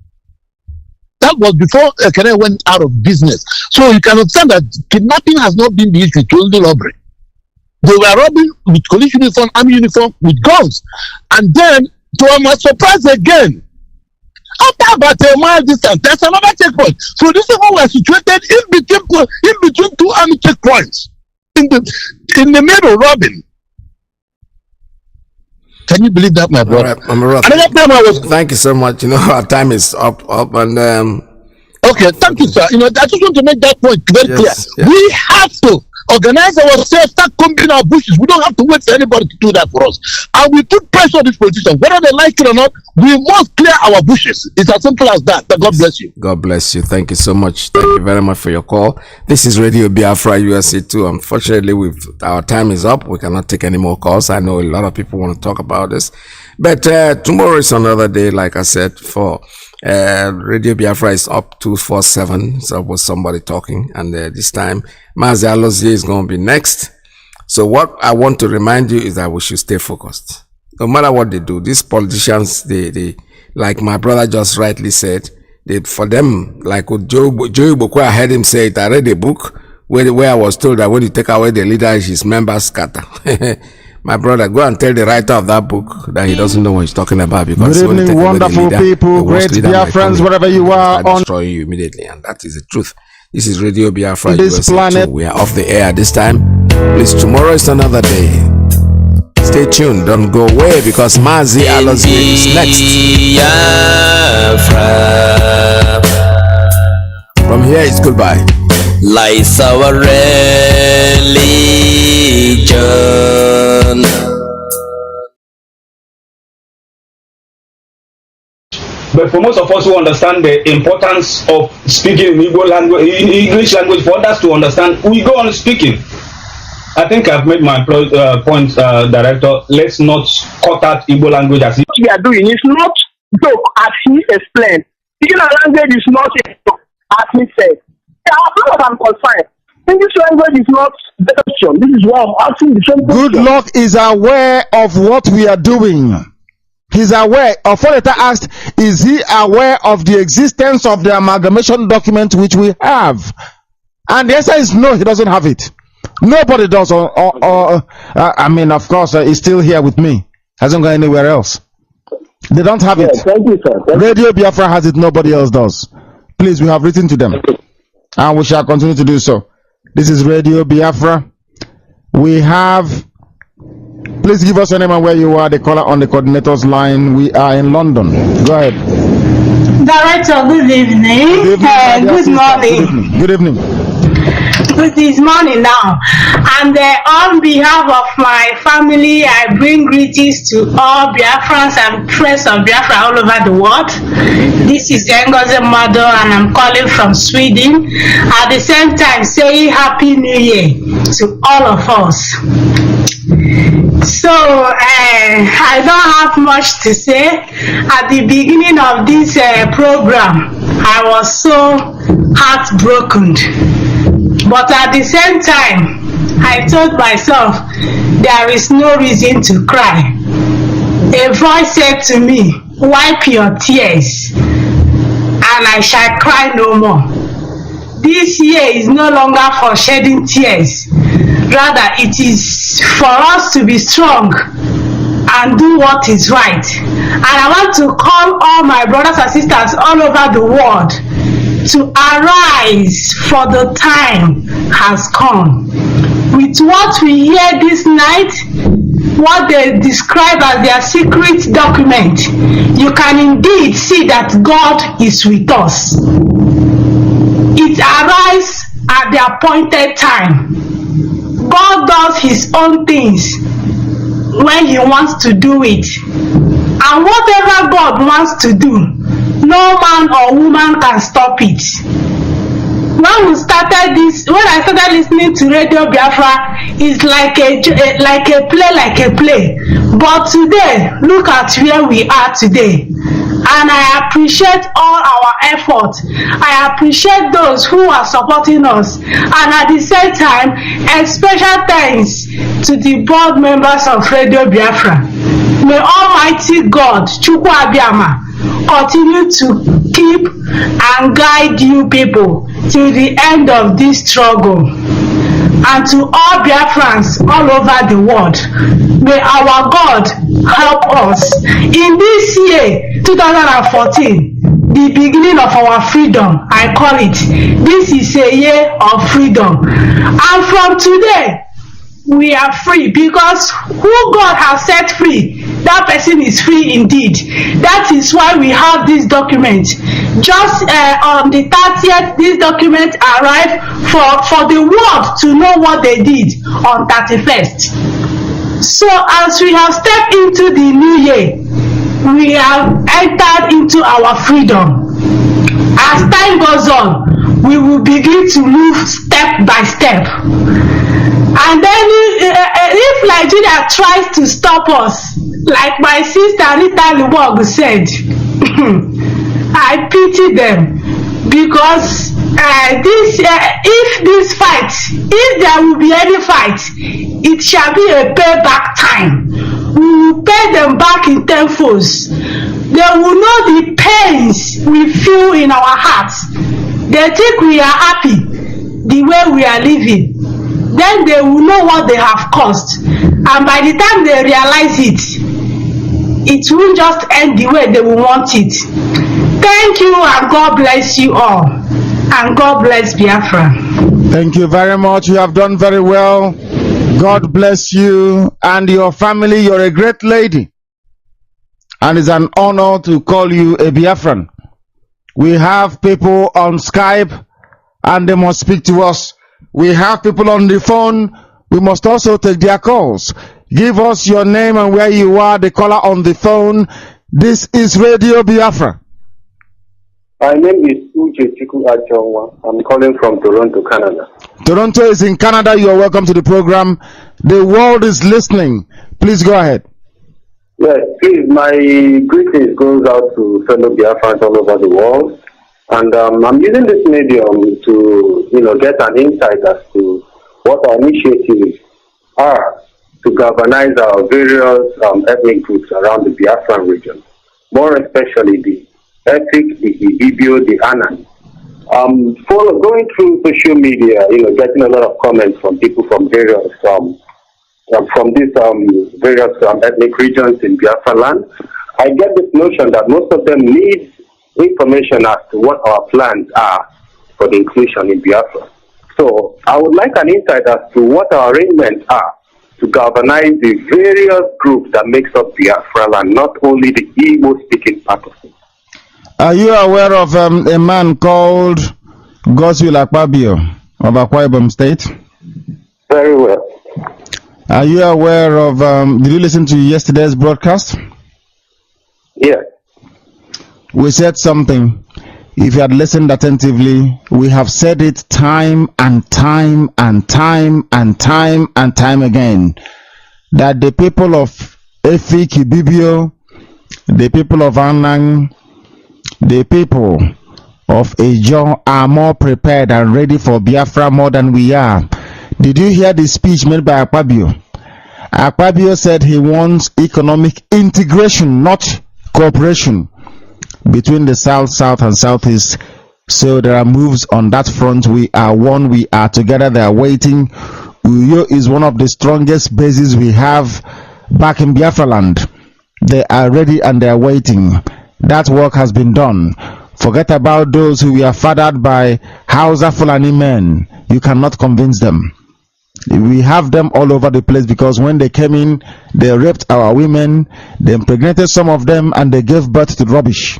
That was before Ekene went out of business. So you can understand that kidnapping has not been the issue, it's only robbery. They were robbing with police uniform, army uniform, with guns. And then, to my surprise again, after about a mile distance, there's another checkpoint. So this is how we're situated in between two army checkpoints. In the middle, robbing. Can you believe that, my brother? Thank you so much. You know, our time is up, and okay, thank you, sir. You know, I just want to make that point very clear. Yes. We have to organize ourselves, start combing our bushes. We don't have to wait for anybody to do that for us. And we put pressure on these politicians, whether they like it or not. We must clear our bushes. It's as simple as that. God bless you. God bless you. Thank you so much. Thank you very much for your call. This is Radio Biafra USA 2. Unfortunately, our time is up. We cannot take any more calls. I know a lot of people want to talk about this, but tomorrow is another day. Like I said, for Radio Biafra is up 247. So was somebody talking, and this time Mazi Iyke is going to be next. So what I want to remind you is that we should stay focused. No matter what they do, these politicians, they like my brother just rightly said, for them, like with Joe Boko, I heard him say it. I read a book where I was told that when you take away the leader, his members scatter. My brother, go and tell the writer of that book that he doesn't know what he's talking about, because good evening, wonderful people, great Biafrans, wherever you are, on destroy you immediately, and that is the truth. This is Radio Biafra USA 2. We are off the air this time. Please, tomorrow is another day. Stay tuned, don't go away, because Mazi Iyke is next. From here, it's goodbye. Lies our religion. But for most of us who understand the importance of speaking in Igbo language, in English language, for others to understand, we go on speaking. I think I've made my point, Director. Let's not cut out Igbo language as what we are doing is not joke, as he explained. Speaking a language is not a joke, as he said. As far as I'm concerned, English language is not the option. This is why I'm asking the same question. Good luck is aware of what we are doing. He's aware. Authority asked, is he aware of the existence of the amalgamation document which we have? And the answer is no, he doesn't have it. Nobody does. I mean, of course, he's still here with me. Hasn't gone anywhere else. They don't have it. Thank you, sir. Radio Biafra has it. Nobody else does. Please, we have written to them, and we shall continue to do so. This is Radio Biafra. We have. Please give us your name and where you are. The caller on the coordinators line. We are in London. Go ahead. Director, good evening. Good morning. Good evening. It is morning now, and on behalf of my family, I bring greetings to all Biafrans and friends of Biafra all over the world. This is Ngozi Mado, and I'm calling from Sweden. At the same time, saying Happy New Year to all of us. So I don't have much to say. At the beginning of this program, I was so heartbroken. But at the same time, I told myself, there is no reason to cry. A voice said to me, wipe your tears, and I shall cry no more. This year is no longer for shedding tears. Rather, it is for us to be strong and do what is right. And I want to call all my brothers and sisters all over the world to arise, for the time has come. With what we hear this night, what they describe as their secret document, you can indeed see that God is with us. It arrives at the appointed time. God does his own things when he wants to do it. And whatever God wants to do, no man or woman can stop it. When I started listening to Radio Biafra, it's like a play. But today, look at where we are today. And I appreciate all our effort. I appreciate those who are supporting us. And at the same time, a special thanks to the board members of Radio Biafra. May Almighty God, Chukwu Abiyama, continue to keep and guide you people till the end of this struggle. And to all Biafrans all over the world, may our God help us in this year 2014, the beginning of our freedom. I call it, this is a year of freedom. And from today, we are free, because who God has set free, that person is free indeed. That is why we have this document. Just on the 30th, this document arrived for the world to know what they did on 31st. So as we have stepped into the new year, we have entered into our freedom. As time goes on, we will begin to move step by step. And then if Nigeria tries to stop us, like my sister Rita Lubog said, I pity them, because if there will be any fight, it shall be a payback time. We will pay them back in tenfold. They will know the pains we feel in our hearts. They think we are happy the way we are living. Then they will know what they have caused. And by the time they realize it, it won't just end the way they will want it. Thank you, and God bless you all. And God bless Biafra. Thank you very much. You have done very well. God bless you and your family. You're a great lady. And it's an honor to call you a Biafran. We have people on Skype and they must speak to us. We have people on the phone. We must also take their calls. Give us your name and where you are, the caller on the phone. This is Radio Biafra. My name is Uche Chiku Achonwa. I'm calling from Toronto, Canada. Toronto is in Canada. You are welcome to the program. The world is listening. Please go ahead. Yes, please. My greetings goes out to fellow Biafrans all over the world. And I'm using this medium to, get an insight as to what our initiatives are to galvanize our various ethnic groups around the Biafran region, more especially the Ethnic, the Ibibio, the Anan. Going through social media, getting a lot of comments from people from various various ethnic regions in Biafra land. I get this notion that most of them need information as to what our plans are for the inclusion in Biafra. So I would like an insight as to what our arrangements are to galvanize the various groups that makes up Biafra land, not only the Igbo-speaking part of it. Are you aware of a man called Godswill Akpabio of Akwa Ibom State? Very well. Are you aware of, did you listen to yesterday's broadcast? Yes. We said something. If you had listened attentively, we have said it time and time and time and time and time again, that the people of Efik, Ibibio, the people of Anang, the people of Ejo are more prepared and ready for Biafra more than we are. Did you hear the speech made by Akpabio? Akpabio said he wants economic integration, not cooperation, between the South and Southeast. So there are moves on that front. We are one, we are together. They are waiting. Uyo is one of the strongest bases we have back in Biafra land. They are ready and they are waiting. That work has been done. Forget about those who were fathered by Hausa Fulani men. You cannot convince them. We have them all over the place, because when they came in, they raped our women, they impregnated some of them, and they gave birth to rubbish.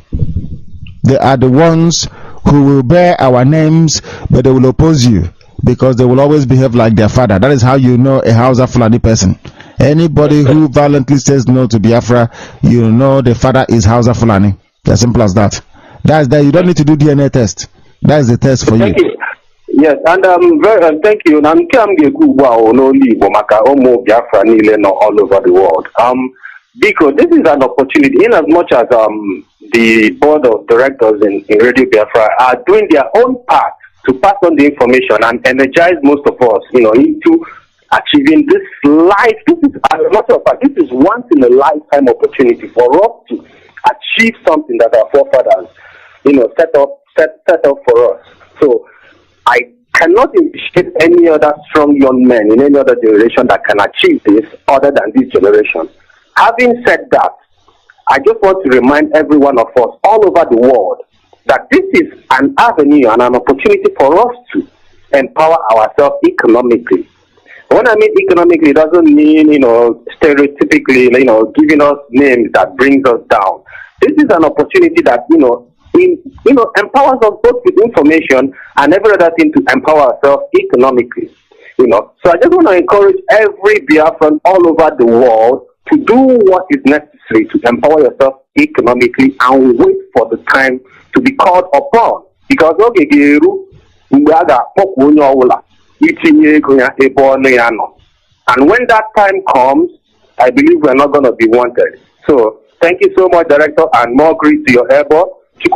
They are the ones who will bear our names, but they will oppose you. because they will always behave like their father. That is how you know a Hausa Fulani person. Anybody who violently says no to Biafra, you know the father is Hausa Fulani. As simple as that. That's that. You don't need to do DNA test. That is the test for you. Yes, and thank you. All over the world. Because this is an opportunity, in as much as the board of directors in Radio Biafra are doing their own part to pass on the information and energize most of us, into achieving this life. This is, as a matter of fact, this is once in a lifetime opportunity for us to achieve something that our forefathers, set up for us. So I cannot appreciate any other strong young men in any other generation that can achieve this other than this generation. Having said that, I just want to remind every one of us all over the world that this is an avenue and an opportunity for us to empower ourselves economically. When I mean economically, it doesn't mean, stereotypically, giving us names that brings us down. This is an opportunity that, empowers us both with information and every other thing to empower ourselves economically. So I just want to encourage every Biafran all over the world to do what is necessary to empower yourself economically and wait for the time to be called upon. Because and when that time comes, I believe we're not going to be wanted. So thank you so much, Director, and more great to your elbow. And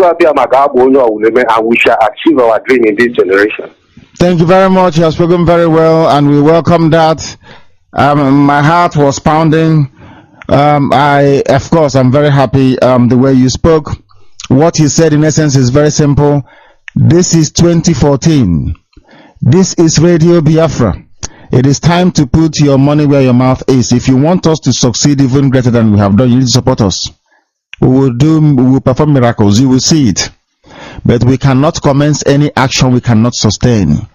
we shall achieve our dream in this generation. Thank you very much. You have spoken very well, and we welcome that. My heart was pounding. I'm very happy the way you spoke. What he said in essence is very simple. This is 2014. This is Radio Biafra. It is time to put your money where your mouth is. If you want us to succeed even greater than we have done, you need to support us. We will perform miracles. You will see it. But we cannot commence any action we cannot sustain.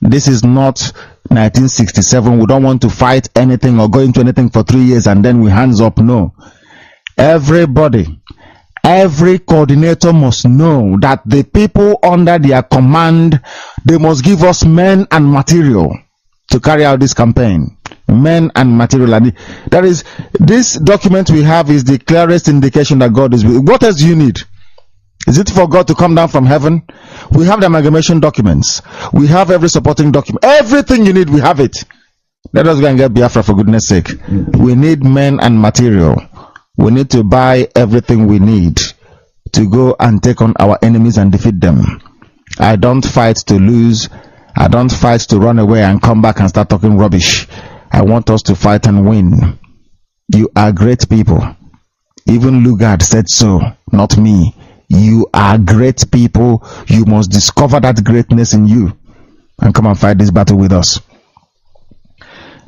This is not 1967. We don't want to fight anything or go into anything for 3 years and then we hands up. No. Everybody, every coordinator must know that the people under their command, they must give us men and material to carry out this campaign. Men and material. And that is, this document we have is the clearest indication that God is with. What else do you need? Is it for God to come down from heaven? We have the amalgamation documents. We have every supporting document. Everything you need, we have it. Let us go and get Biafra, for goodness sake. We need men and material. We need to buy everything we need to go and take on our enemies and defeat them. I don't fight to lose. I don't fight to run away and come back and start talking rubbish. I want us to fight and win. You are great people. Even Lugard said so, not me. You are great people. You must discover that greatness in you and come and fight this battle with us.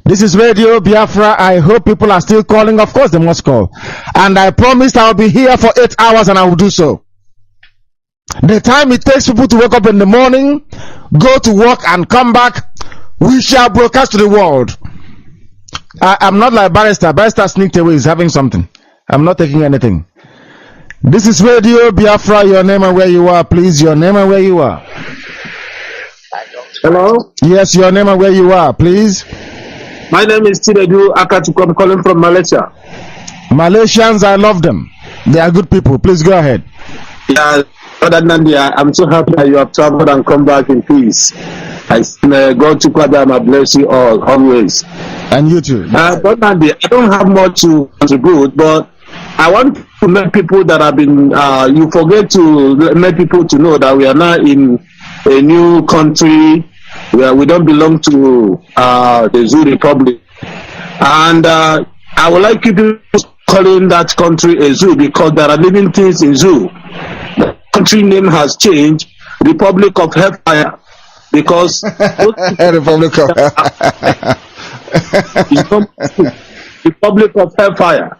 This is Radio Biafra. I hope people are still calling. Of course they must call. And I promised I'll be here for 8 hours and I will do so. The time it takes people to wake up in the morning, go to work and come back, we shall broadcast to the world. I'm not like Barrister. Barrister sneaked away. He's having something. I'm not taking anything. This is Radio Biafra. Your name and where you are, please. Your name and where you are. Hello? Yes, your name and where you are, please. My name is Tidedu Akatuku. I'm calling from Malaysia. Malaysians, I love them. They are good people. Please go ahead. Yeah, Brother Nnamdi, I'm so happy that you have traveled and come back in peace. God to Kwadama bless you all, always. And you too. Brother Nnamdi, I don't have much to contribute, but I want to let people that have been, you forget to let people to know that we are now in a new country where we don't belong to the Zoo Republic. And I would like people calling that country a zoo because there are living things in zoo. The country name has changed, Republic of Hellfire, because Republic of Republic of Hellfire.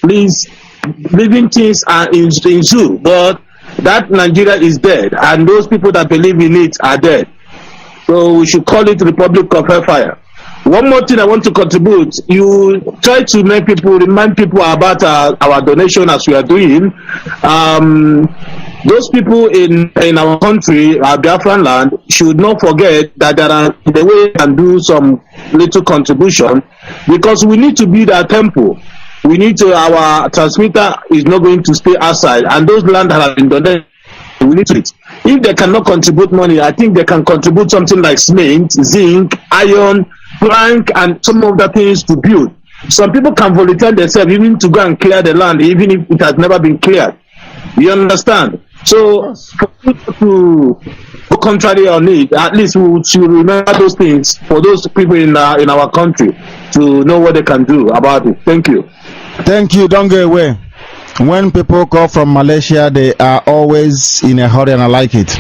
Please, living things are in zoo, but that Nigeria is dead, and those people that believe in it are dead. So we should call it Republic of Hellfire. One more thing I want to contribute. You try to make people, remind people about our donation as we are doing. those people in our country, our Biafran land, should not forget that there are the way we can do some little contribution, because we need to build our temple. We need to, our transmitter is not going to stay outside, and those land that have been donated, we need to. If they cannot contribute money, I think they can contribute something like cement, zinc, iron, plank, and some of the things to build. Some people can volunteer themselves even to go and clear the land, even if it has never been cleared. You understand? So for people to go contrary on it, at least we should remember those things for those people in our country to know what they can do about it. Thank you. Thank you. Don't go away. When people call from Malaysia, they are always in a hurry, and I like it.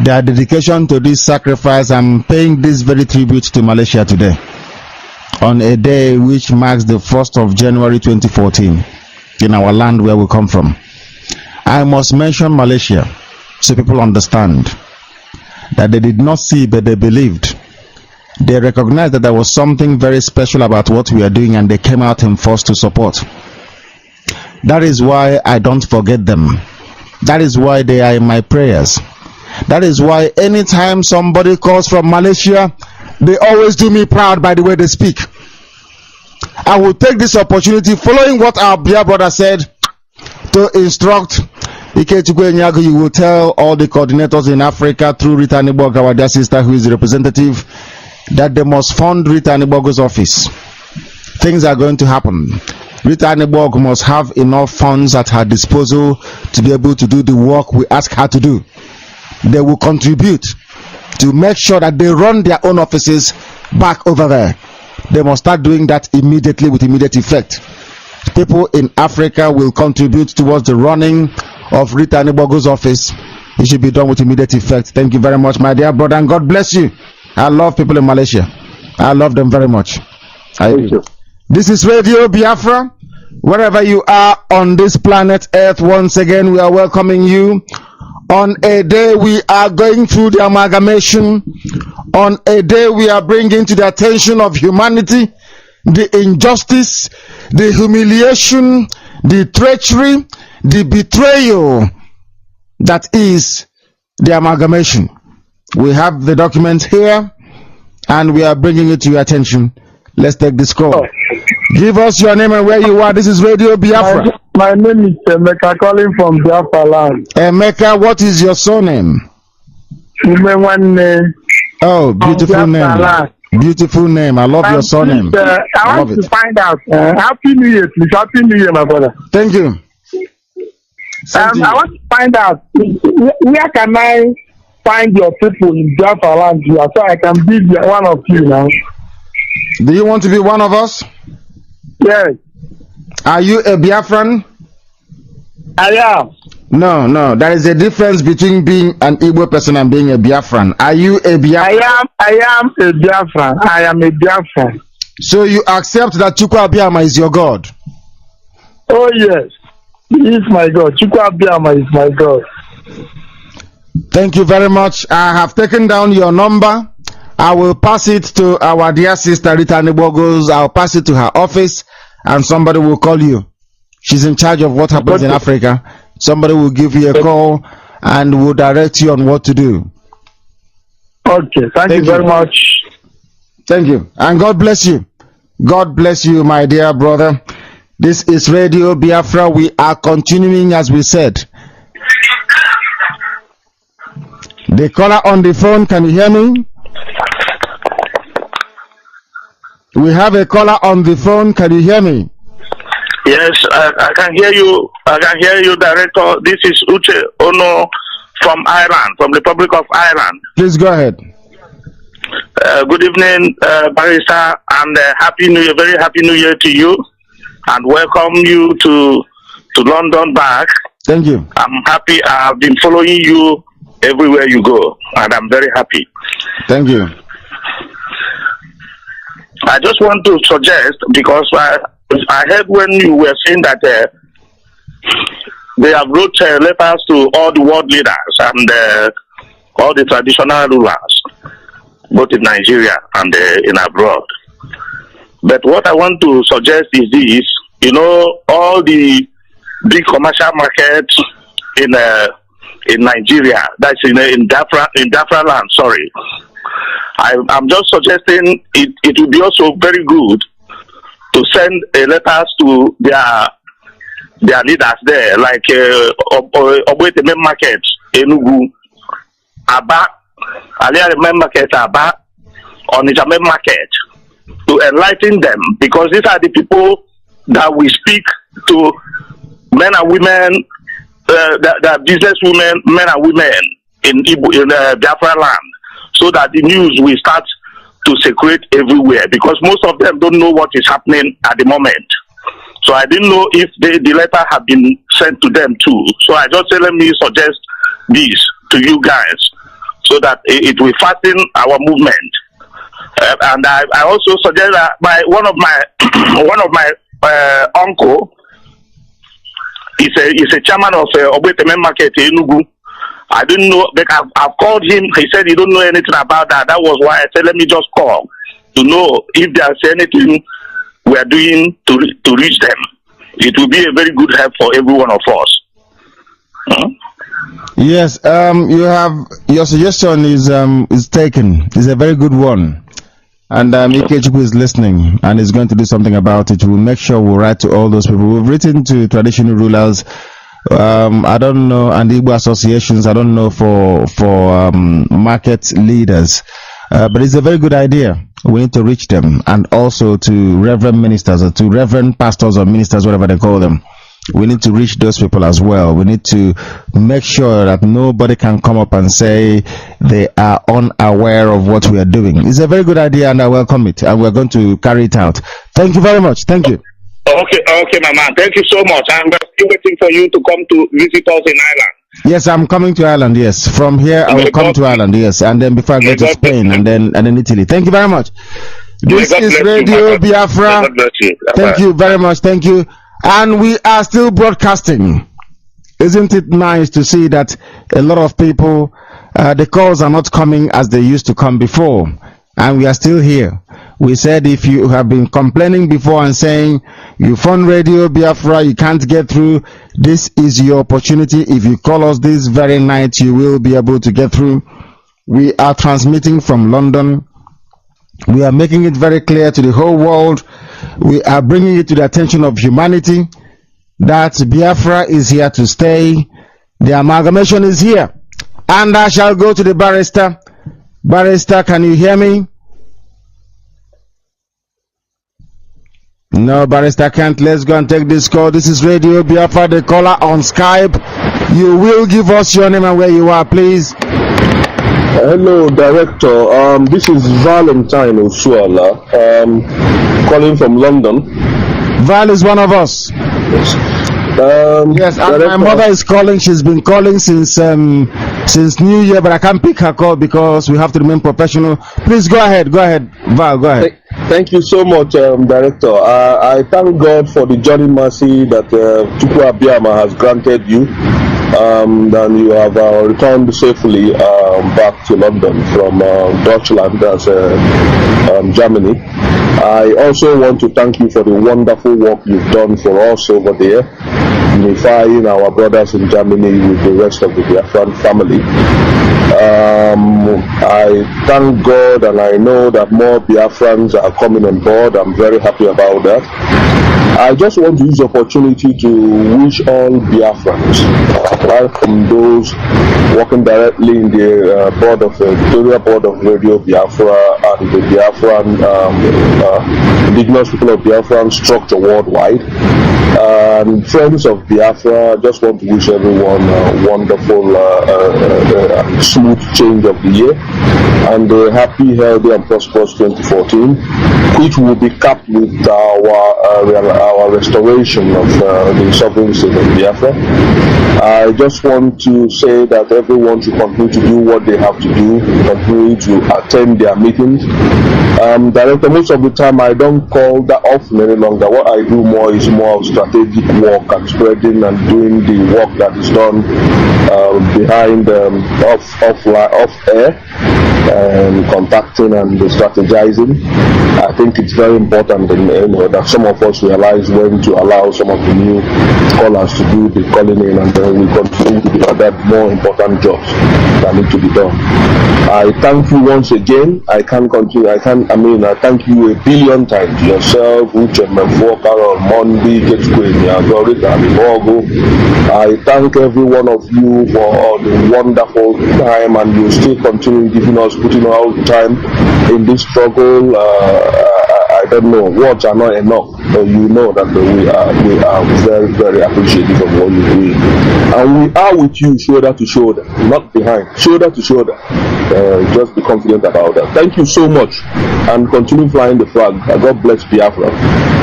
Their dedication to this sacrifice, I'm paying this very tribute to Malaysia today, on a day which marks the 1st of January 2014 in our land where we come from. I must mention Malaysia so people understand that they did not see, but they believed. They recognized that there was something very special about what we are doing, and they came out in force to support. That is why I don't forget them. That is why they are in my prayers. That is why anytime somebody calls from Malaysia, they always do me proud by the way they speak. I will take this opportunity, following what our dear brother said, to instruct Ike Chukwu. You will tell all the coordinators in Africa through Rita Nibog, our dear sister who is the representative, that they must fund Rita Nibog's office. Things are going to happen. Rita Nibog must have enough funds at her disposal to be able to do the work we ask her to do. They will contribute to make sure that they run their own offices back over there. They must start doing that immediately with immediate effect. People in Africa will contribute towards the running of Rita Nibog's office. It should be done with immediate effect. Thank you very much, my dear brother, and God bless you. I love people in Malaysia. I love them very much. Thank you. This is Radio Biafra. Wherever you are on this planet Earth, once again, we are welcoming you. On a day we are going through the amalgamation. On a day we are bringing to the attention of humanity the injustice, the humiliation, the treachery, the betrayal that is the amalgamation. We have the document here, and we are bringing it to your attention. Let's take this call. Give us your name and where you are. This is Radio Biafra. My name is Emeka, calling from Biafra land. Emeka, what is your surname? Oh, beautiful name. Beautiful name. I love your surname. I want to find out. Happy New Year, please. Happy New Year, my brother. Thank you. I want to find out, where can I find your people in Biafra land here, so I can be one of you now? Do you want to be one of us? Yes. Are you a Biafran? I am. No. There is a difference between being an Igbo person and being a Biafran. Are you a Biafran? I am a Biafran. I am a Biafran. So you accept that Chukwu Abiyama is your God? Oh yes. He is my God. Chukwu Abiyama is my God. Thank you very much. I have taken down your number. I will pass it to our dear sister Rita Nibogos. I'll pass it to her office, and somebody will call you. She's in charge of what happens in Africa. Somebody will give you a call and will direct you on what to do. Okay, thank you very much. Thank you. And God bless you. God bless you, my dear brother. This is Radio Biafra. We are continuing as we said. The caller on the phone, can you hear me? We have a caller on the phone. Can you hear me? Yes, I can hear you. I can hear you, Director. This is Uche Ono from Ireland, from the Republic of Ireland. Please go ahead. Good evening, Barrister, and Happy New Year. Very Happy New Year to you, and welcome you to London back. Thank you. I'm happy. I've been following you everywhere you go, and I'm very happy. Thank you. I just want to suggest, because I heard when you were saying that they have wrote letters to all the world leaders and all the traditional rulers, both in Nigeria and in abroad. But what I want to suggest is this: all the big commercial markets in in Nigeria, that's in Biafra land, sorry. I'm just suggesting it would be also very good to send letters to their leaders there, like Obwete Main Market, Enugu, Aba, Aliya Main Market, Aba, Onitsha Main Market, to enlighten them, because these are the people that we speak to, men and women, the business women, men and women in Biafra land, so that the news will start to circulate everywhere, because most of them don't know what is happening at the moment. So I didn't know if the letter had been sent to them too. So I just said, let me suggest this to you guys, so that it will fasten our movement. And I also suggest that one of my uncle is a chairman of Obwete Main Market in Enugu. I didn't know, but I've called him. He said he don't know anything about that. That was why I said, let me just call to know if there's anything we are doing to reach them. It will be a very good help for every one of us. Yes, you have your suggestion is taken. It's a very good one, and Ike is listening and is going to do something about it. We'll make sure we write to all those people. We've written to traditional rulers. I don't know, and Igbo associations. I don't know for market leaders, but it's a very good idea. We need to reach them, and also to reverend ministers, or to reverend pastors or ministers, whatever they call them. We need to reach those people as well. We need to make sure that nobody can come up and say they are unaware of what we are doing. It's a very good idea, and I welcome it, and we're going to carry it out. Thank you very much. Thank you. Okay, my man. Thank you so much. I'm still waiting for you to come to visit us in Ireland. Yes, I'm coming to Ireland. Yes, from here I will come to Ireland. Yes, and then before I go to Spain, and then Italy. Thank you very much. This is Radio Biafra. Thank you very much. Thank you. And we are still broadcasting. Isn't it nice to see that a lot of people, the calls are not coming as they used to come before, and we are still here. We said if you have been complaining before and saying you phone Radio Biafra, you can't get through, this is your opportunity. If you call us this very night, you will be able to get through. We are transmitting from London. We are making it very clear to the whole world. We are bringing it to the attention of humanity that Biafra is here to stay. The amalgamation is here. And I shall go to the barrister. Barrister, can you hear me? No, barrister can't. Let's go and take this call. This is Radio Biafra, the caller on Skype. You will give us your name and where you are, please. Hello, Director. This is Valentine Oshuala, calling from London. Val is one of us. Yes, and my mother is calling. She's been calling since New Year, but I can't pick her call because we have to remain professional. Please go ahead, Val, go ahead. Thank you so much, Director. I thank God for the journey mercy that Chukwu Abiyama has granted you. And you have returned safely back to London from Deutschland, that's Germany. I also want to thank you for the wonderful work you've done for us over there, unifying our brothers in Germany with the rest of the Biafran family. I thank God, and I know that more Biafrans are coming on board. I'm very happy about that. I just want to use the opportunity to wish all Biafrans, right from those working directly in the editorial board of Radio Biafra and the Biafran indigenous people of Biafran structure worldwide, and friends of Biafra. I just want to wish everyone a wonderful smooth change of the year, and a happy, healthy and prosperous 2014, which will be capped with our restoration of the sovereignty of Biafra. I just want to say that everyone should continue to do what they have to do, continue to attend their meetings. Director, most of the time I don't call that often any longer. What I do more is more of strategic work and spreading and doing the work that is done behind off air. contacting and strategizing. I think it's very important that some of us realize when to allow some of the new callers to do the calling in, and then we continue to do other more important jobs that need to be done. I thank you once again. I thank you a billion times. Yourself, Uche Mefo, Carol, Mondi, Getskwe, Nyagorita, Mibogo. I thank every one of you for the wonderful time, and you still continue putting out time in this struggle. I don't know, words are not enough, but you know that we are very, very appreciative of what you're doing, and we are with you shoulder to shoulder, not behind, shoulder to shoulder. Just be confident about that. Thank you so much, and continue flying the flag. God bless Biafra.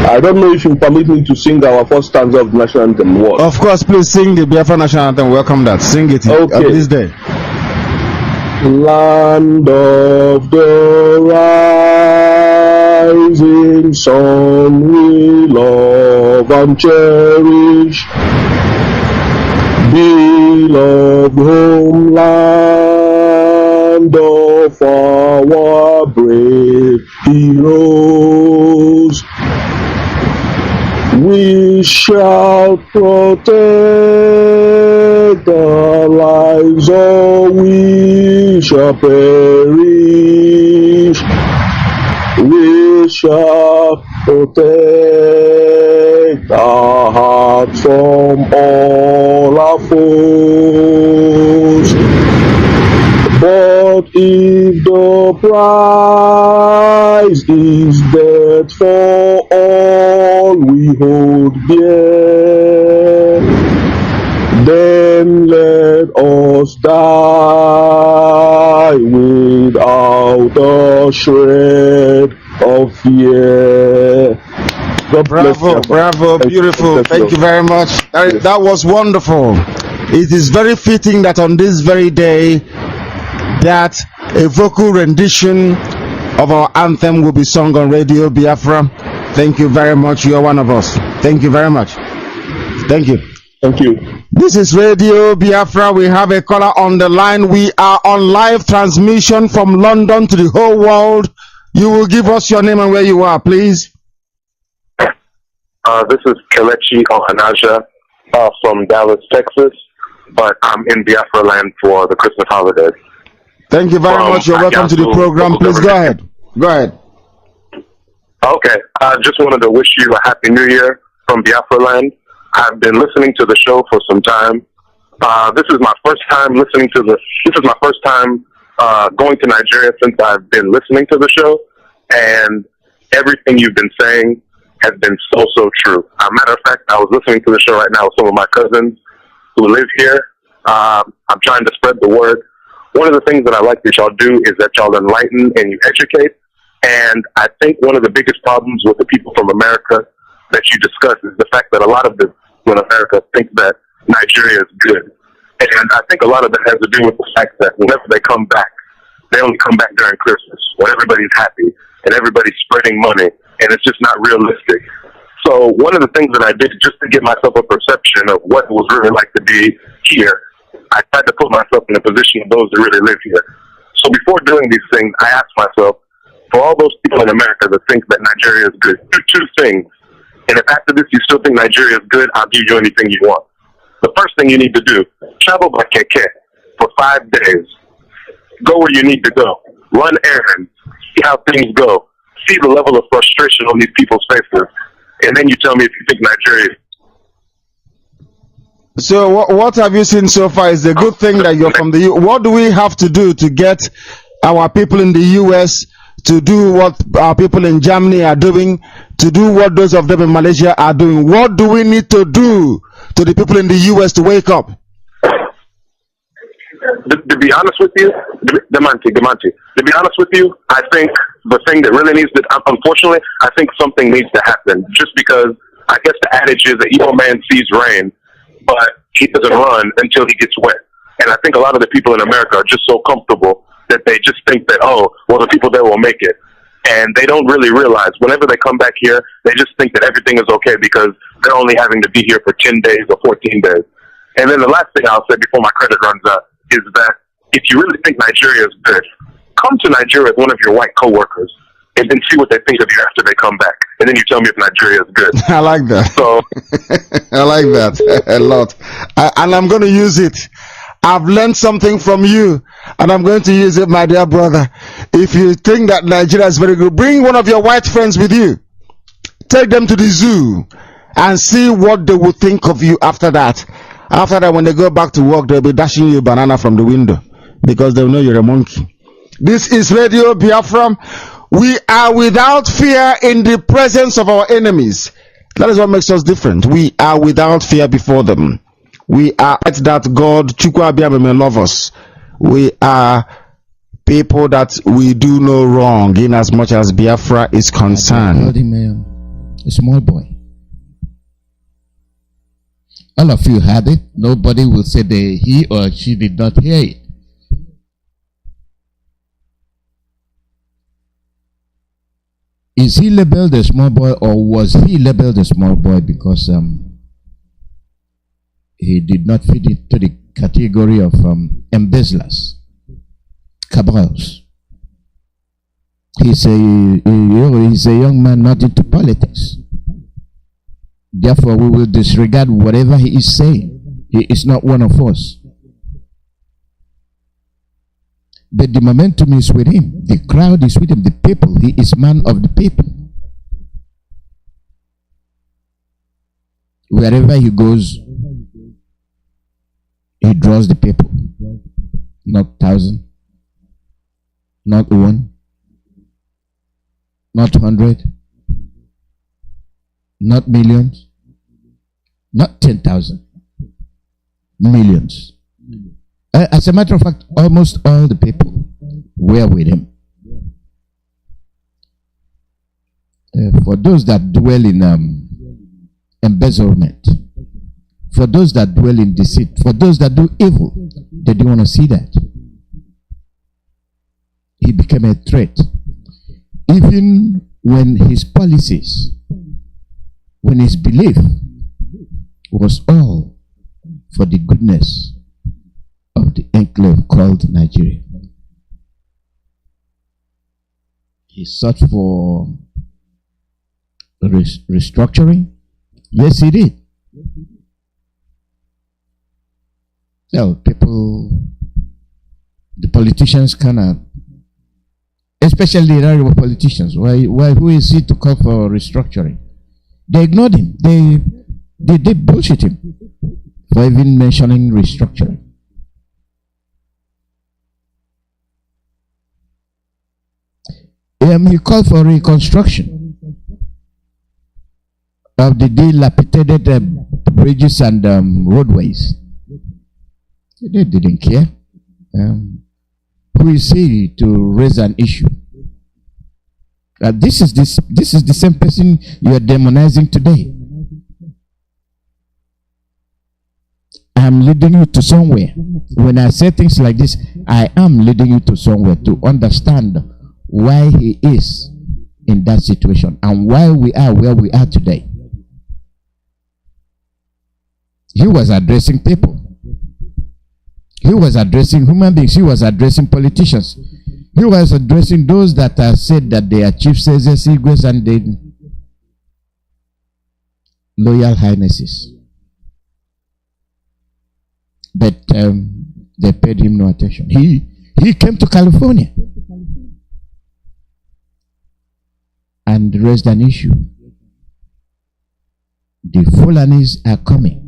I don't know if you permit me to sing our first stanza of the national anthem. What? Of course, please sing the Biafra national anthem. Welcome that. Sing it this day. Land of the rising sun, we love and cherish, beloved homeland of our brave heroes. We shall protect our lives, or we shall perish. We shall protect our hearts from all our foes. But if the prize is death for all we hold dear, then let us die without a shred of fear. Bravo, beautiful. Thank you very much. That was wonderful. It is very fitting that on this very day that a vocal rendition of our anthem will be sung on Radio Biafra. Thank you very much. You are one of us. Thank you very much. Thank you. Thank you. This is Radio Biafra. We have a caller on the line. We are on live transmission from London to the whole world. You will give us your name and where you are, please. This is Kelechi Ohanaja from Dallas, Texas, but I'm in Biafra land for the Christmas holidays. Thank you very much. You're welcome to the program. Please go ahead. Go ahead. Okay. I just wanted to wish you a Happy New Year from Biafra land. I've been listening to the show for some time. This is my first time listening to going to Nigeria since I've been listening to the show, and everything you've been saying has been so true. Matter of fact, I was listening to the show right now with some of my cousins who live here. I'm trying to spread the word. One of the things that I like that y'all do is that y'all enlighten and you educate. And I think one of the biggest problems with the people from America that you discuss is the fact that a lot of the people in America think that Nigeria is good. And I think a lot of that has to do with the fact that whenever they come back, they only come back during Christmas when everybody's happy and everybody's spreading money, and it's just not realistic. So one of the things that I did just to give myself a perception of what it was really like to be here, I tried to put myself in the position of those that really live here. So before doing these things, I asked myself, for all those people in America that think that Nigeria is good, do two things. And if after this you still think Nigeria is good, I'll give you anything you want. The first thing you need to do, travel by keke for 5 days. Go where you need to go. Run errands. See how things go. See the level of frustration on these people's faces. And then you tell me if you think Nigeria is. So what have you seen so far? Is the good thing that you're from the U. What do we have to do to get our people in the US to do what our people in Germany are doing, to do what those of them in Malaysia are doing? What do we need to do to the people in the US to wake up? To be honest with you, Demanti, to be honest with you, I think the thing that really needs to, unfortunately, I think something needs to happen. Just because I guess the adage is that evil man sees rain, but he doesn't run until he gets wet. And I think a lot of the people in America are just so comfortable that they just think that, oh, well, the people there will make it. And they don't really realize whenever they come back here, they just think that everything is okay because they're only having to be here for 10 days or 14 days. And then the last thing I'll say before my credit runs out is that if you really think Nigeria is good, come to Nigeria with one of your white coworkers and then see what they think of you after they come back. And then you tell me if Nigeria is good. I like that. So I like that a lot. And I'm going to use it. I've learned something from you, and I'm going to use it, my dear brother. If you think that Nigeria is very good, bring one of your white friends with you. Take them to the zoo and see what they will think of you after that. After that, when they go back to work, they'll be dashing you a banana from the window because they'll know you're a monkey. This is Radio Biafra. We are without fear in the presence of our enemies. That is what makes us different. We are without fear before them. We are at that God, Chukwu Abiyama, may love us. We are people that we do no wrong in as much as Biafra is concerned. A small boy. All of you had it. Nobody will say he or she did not hear it. Is he labeled a small boy, or was he labeled a small boy because he did not fit into the category of embezzlers, cabals? He's a young man not into politics. Therefore, we will disregard whatever he is saying. He is not one of us. But the momentum is with him. The crowd is with him. The people. He is man of the people. Wherever he goes, he draws the people. Not 1,000. Not 1. Not 100. Not millions. Not 10,000. Millions. As a matter of fact, almost all the people were with him. For those that dwell in embezzlement, for those that dwell in deceit, for those that do evil, they don't want to see that. He became a threat. Even when his policies, when his belief was all for the goodness of the enclave called Nigeria. He sought for restructuring. Yes, he did. So people, the politicians cannot, especially the area of politicians. Why? Who is he to call for restructuring? They ignored him. They did bullshit him for even mentioning restructuring. He called for reconstruction of the dilapidated bridges and roadways. They didn't care. Who is he to raise an issue? This is the same person you are demonizing today. I am leading you to somewhere. When I say things like this, I am leading you to somewhere to understand why he is in that situation and why we are where we are today. He was addressing people. He was addressing human beings. He was addressing politicians. He was addressing those that are said that they are chiefs, eagles, and they loyal highnesses. But they paid him no attention. He came to California and raised an issue. The Fulanis are coming.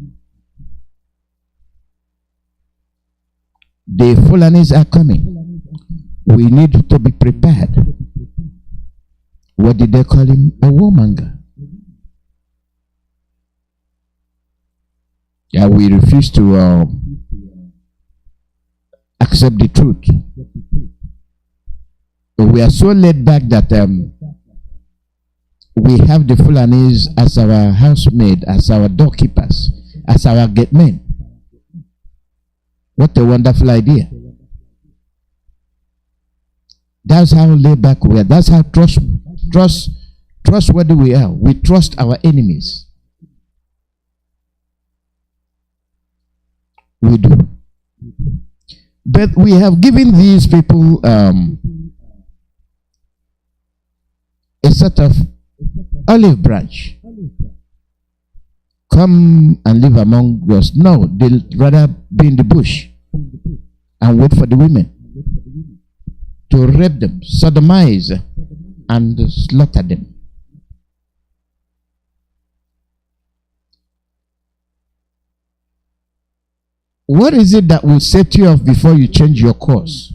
The Fulanis are coming. We need to be prepared. What did they call him? A warmonger. Yeah, we refuse to accept the truth. We are so laid back that we have the Fulanis as our housemaid, as our doorkeepers, as our gate men. What a wonderful idea. That's how laid back we are. That's how trustworthy we are. We trust our enemies. We do. But we have given these people a sort of olive branch. Come and live among us. No, they'll rather be in the bush and wait for the women to rape them, sodomize, and slaughter them. What is it that will set you off before you change your course?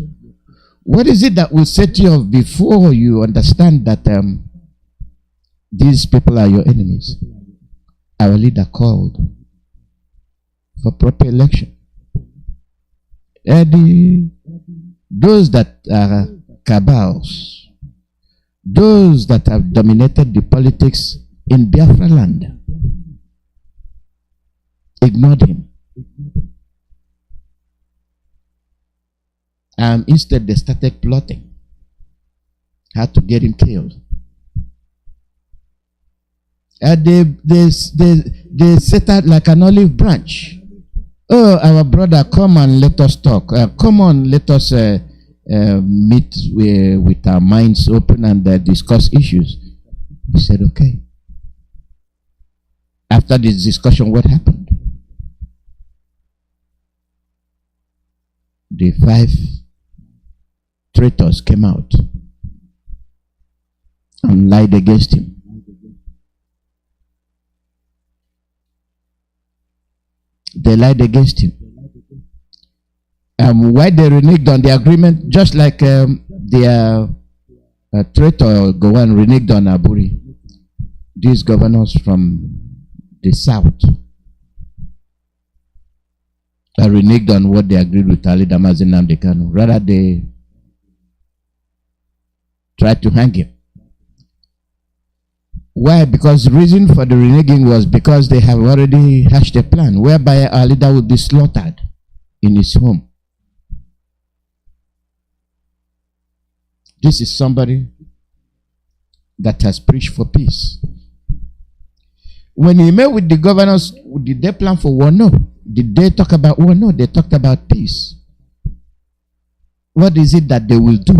What is it that will set you off before you understand that these people are your enemies? Our leader called for proper election. Those that are cabals, those that have dominated the politics in Biafra land, ignored him. Instead, they started plotting how to get him killed. They set out like an olive branch. Oh, our brother, come and let us talk. Come on, let us meet with our minds open and discuss issues. He said, okay. After this discussion, what happened? The 5 traitors came out and lied against him. They lied against him. Why they reneged on the agreement, just like their traitor Gowan reneged on Aburi. These governors from the south reneged on what they agreed with Ali Mazi Nnamdi. Rather, they tried to hang him. Why? Because the reason for the reneging was because they have already hatched a plan whereby our leader would be slaughtered in his home. This is somebody that has preached for peace. When he met with the governors, did they plan for war? No. Did they talk about war? No. They talked about peace. What is it that they will do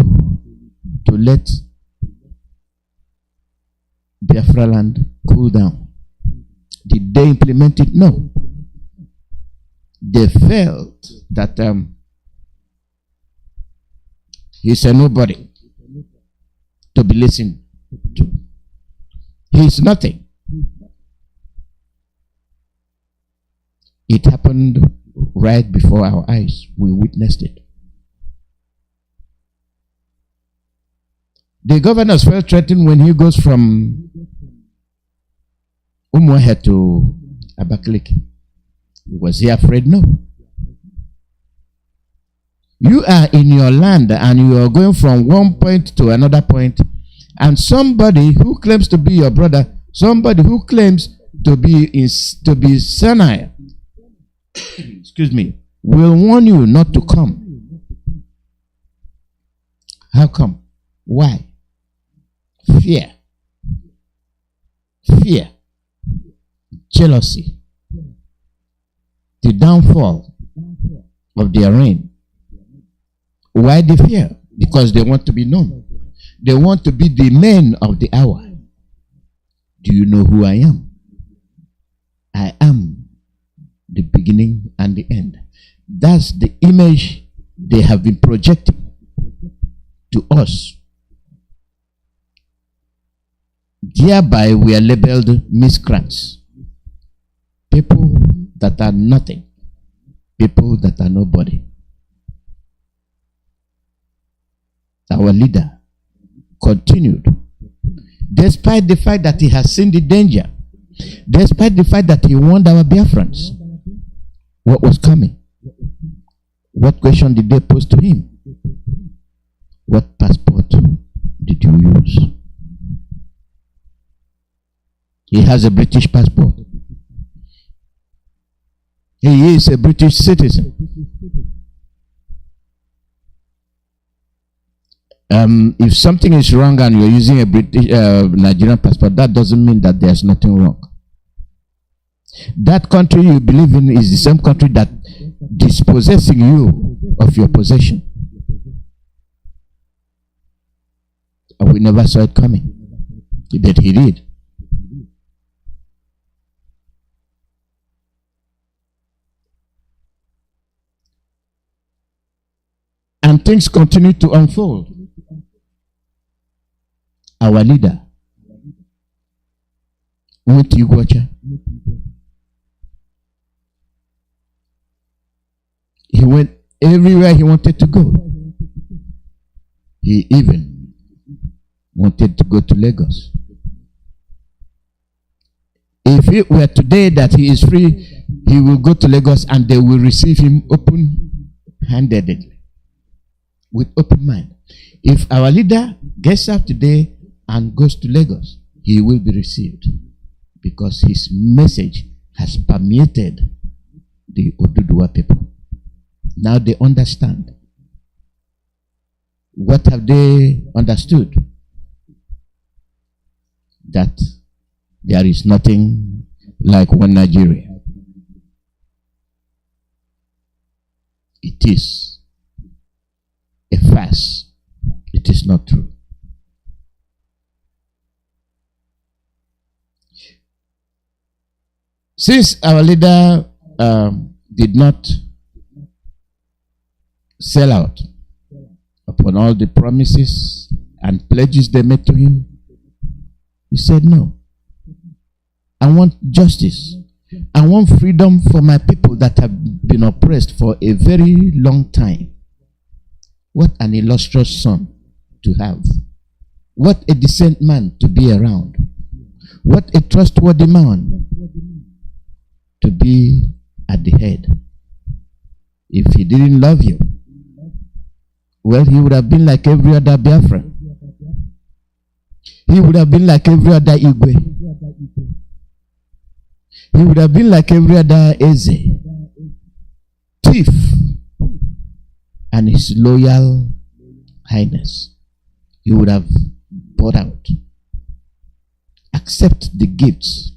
to let Biafra land cool down? Did they implement it? No. They felt that he's a nobody to be listened to. He's nothing. It happened right before our eyes. We witnessed it. The governors felt threatened when he goes from Umuahe to Abakaliki. Was he afraid? No. You are in your land and you are going from one point to another point, and somebody who claims to be your brother, somebody who claims to be Sinai, excuse me, will warn you not to come. How come? Why? Fear. Fear. Jealousy. The downfall of their reign. Why the fear? Because they want to be known. They want to be the men of the hour. Do you know who I am? I am the beginning and the end. That's the image they have been projecting to us. Thereby we are labeled miscreants. People that are nothing. People that are nobody. Our leader continued, despite the fact that he has seen the danger, despite the fact that he warned our Biafrans what was coming. What question did they pose to him? What passport did you use? He has a British passport. He is a British citizen. If something is wrong and you're using a British Nigerian passport, that doesn't mean that there's nothing wrong. That country you believe in is the same country that dispossessing you of your possession. And we never saw it coming. But he did. And things continue to unfold. Our leader went to Ugwacha. He went everywhere he wanted to go. He even wanted to go to Lagos. If it were today that he is free, he will go to Lagos and they will receive him open-handedly, with open mind. If our leader gets up today and goes to Lagos, he will be received because his message has permeated the Oduduwa people. Now they understand. What have they understood? That there is nothing like one Nigeria. It is a farce. It is not true. Since our leader did not sell out upon all the promises and pledges they made to him, he said, no. I want justice. I want freedom for my people that have been oppressed for a very long time. What an illustrious son to have. What a decent man to be around. What a trustworthy man to be at the head. If he didn't love you, well, he would have been like every other Biafran. He would have been like every other Igwe. He would have been like every other Eze. Thief. And his loyal highness. He would have bought out. Accept the gifts.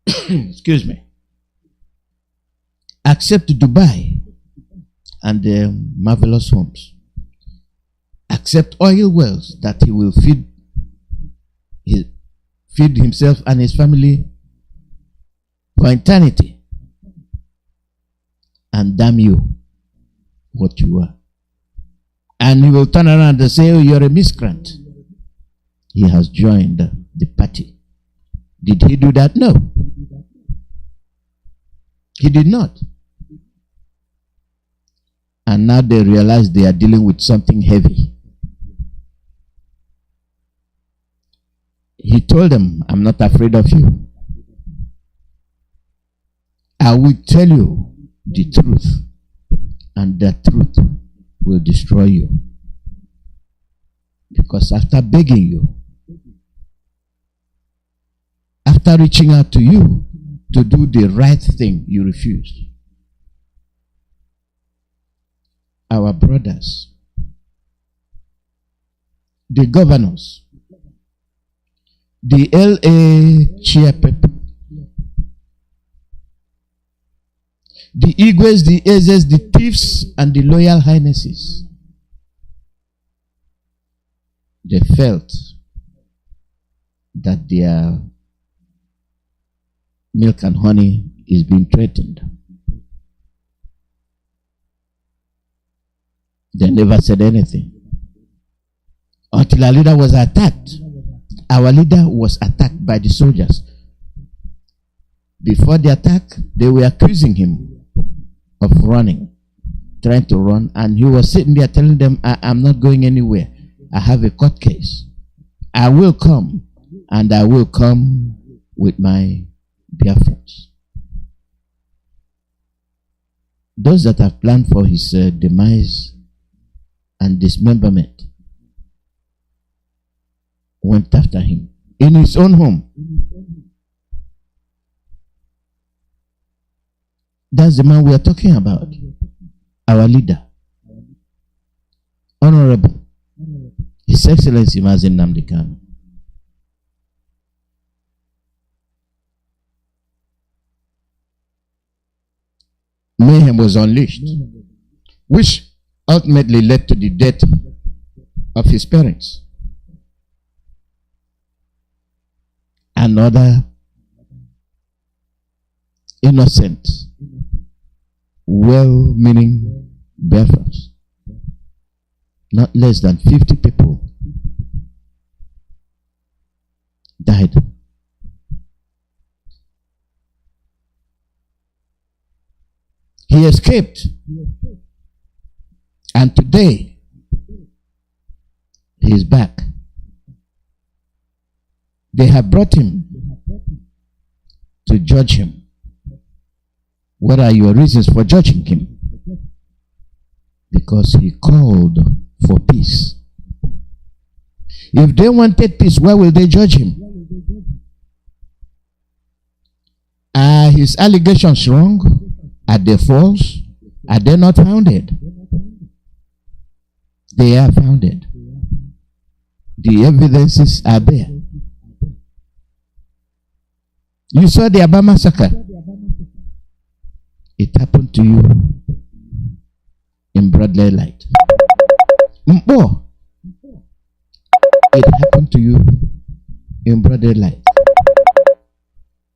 Excuse me. Accept Dubai and the marvelous homes. Accept oil wells that he will feed himself and his family for eternity. And damn you, what you are. And he will turn around and say, oh, you're a miscreant. He has joined the party. Did he do that? No. He did not. And now they realize they are dealing with something heavy. He told them, I'm not afraid of you. I will tell you the truth, and the truth will destroy you. Because after begging you, after reaching out to you to do the right thing, you refused. Our brothers, the governors, the LA chairpeople, the Igwes, the Ezes, the thieves, and the loyal highnesses, they felt that their milk and honey is being threatened. They never said anything until our leader was attacked. Our leader was attacked by the soldiers. Before the attack, they were accusing him of running, trying to run, and he was sitting there telling them, I'm not going anywhere. I have a court case. I will come, and I will come with my Biafrans. Those that have planned for his demise and dismemberment went after him in his own home. That's the man we are talking about. Our leader. Honorable His Excellency Mazi Nnamdi Kanu. Mayhem was unleashed, which ultimately led to the death of his parents. and other innocent, well-meaning Biafrans. Not less than 50 people died. He escaped. And today, he is back. They have brought him to judge him. What are your reasons for judging him? Because he called for peace. If they wanted peace, why will they judge him? Are his allegations wrong? Are they false? Are they not founded? They are founded. The evidences are there. You saw the Aba massacre. It happened to you in broad daylight. Mpo, it happened to you in broad daylight.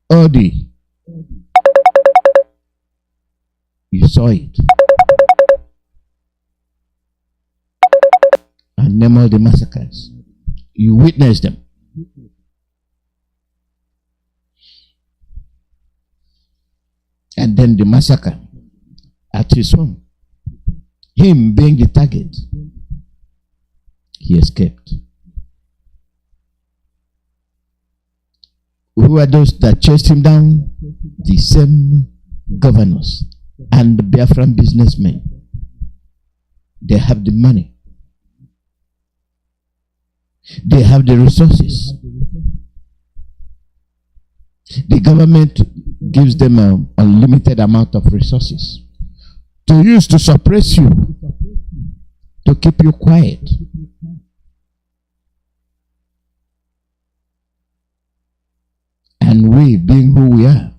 Odi, you saw it. And name all the massacres. You witnessed them. And then the massacre at his home. Him being the target. He escaped. Who are those that chased him down? The same governors and the Biafran businessmen. They have the money. They have the resources. The government gives them an unlimited amount of resources to use to suppress you, to keep you quiet. And we, being who we are,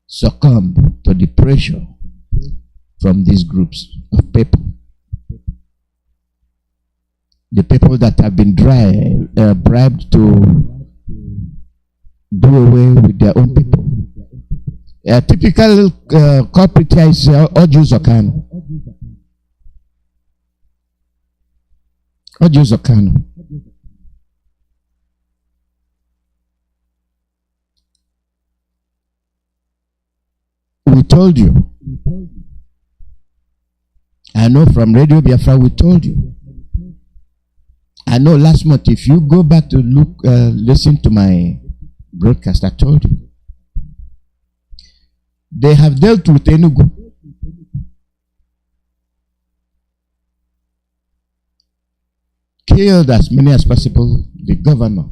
succumb to the pressure from these groups of people. The people that have been bribed to do away with their own people. A typical culprit here is Kanu. Kanu. We told you. I know from Radio Biafra we told you. I know last month, if you go back to listen to my broadcast, I told you. They have dealt with Enugu. Killed as many as possible. The governor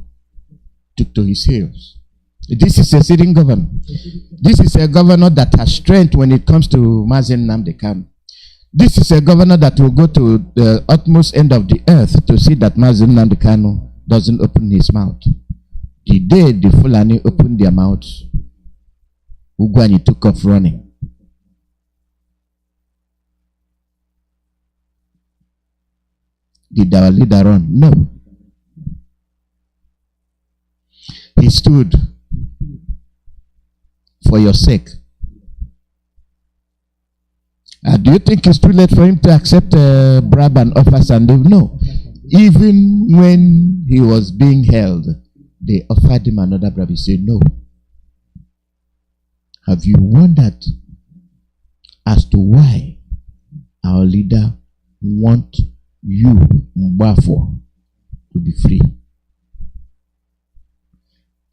took to his heels. This is a sitting governor. This is a governor that has strength when it comes to Mazi Nnamdi. This is a governor that will go to the utmost end of the earth to see that Mazi Nnamdi doesn't open his mouth. The day the Fulani opened their mouths, Ugwani took off running. Did our leader run? No. He stood for your sake. Do you think it's too late for him to accept bribe and offers and leave? No. Even when he was being held, they offered him another bribe. He said no. Have you wondered as to why our leader wants you, Mbafo, to be free?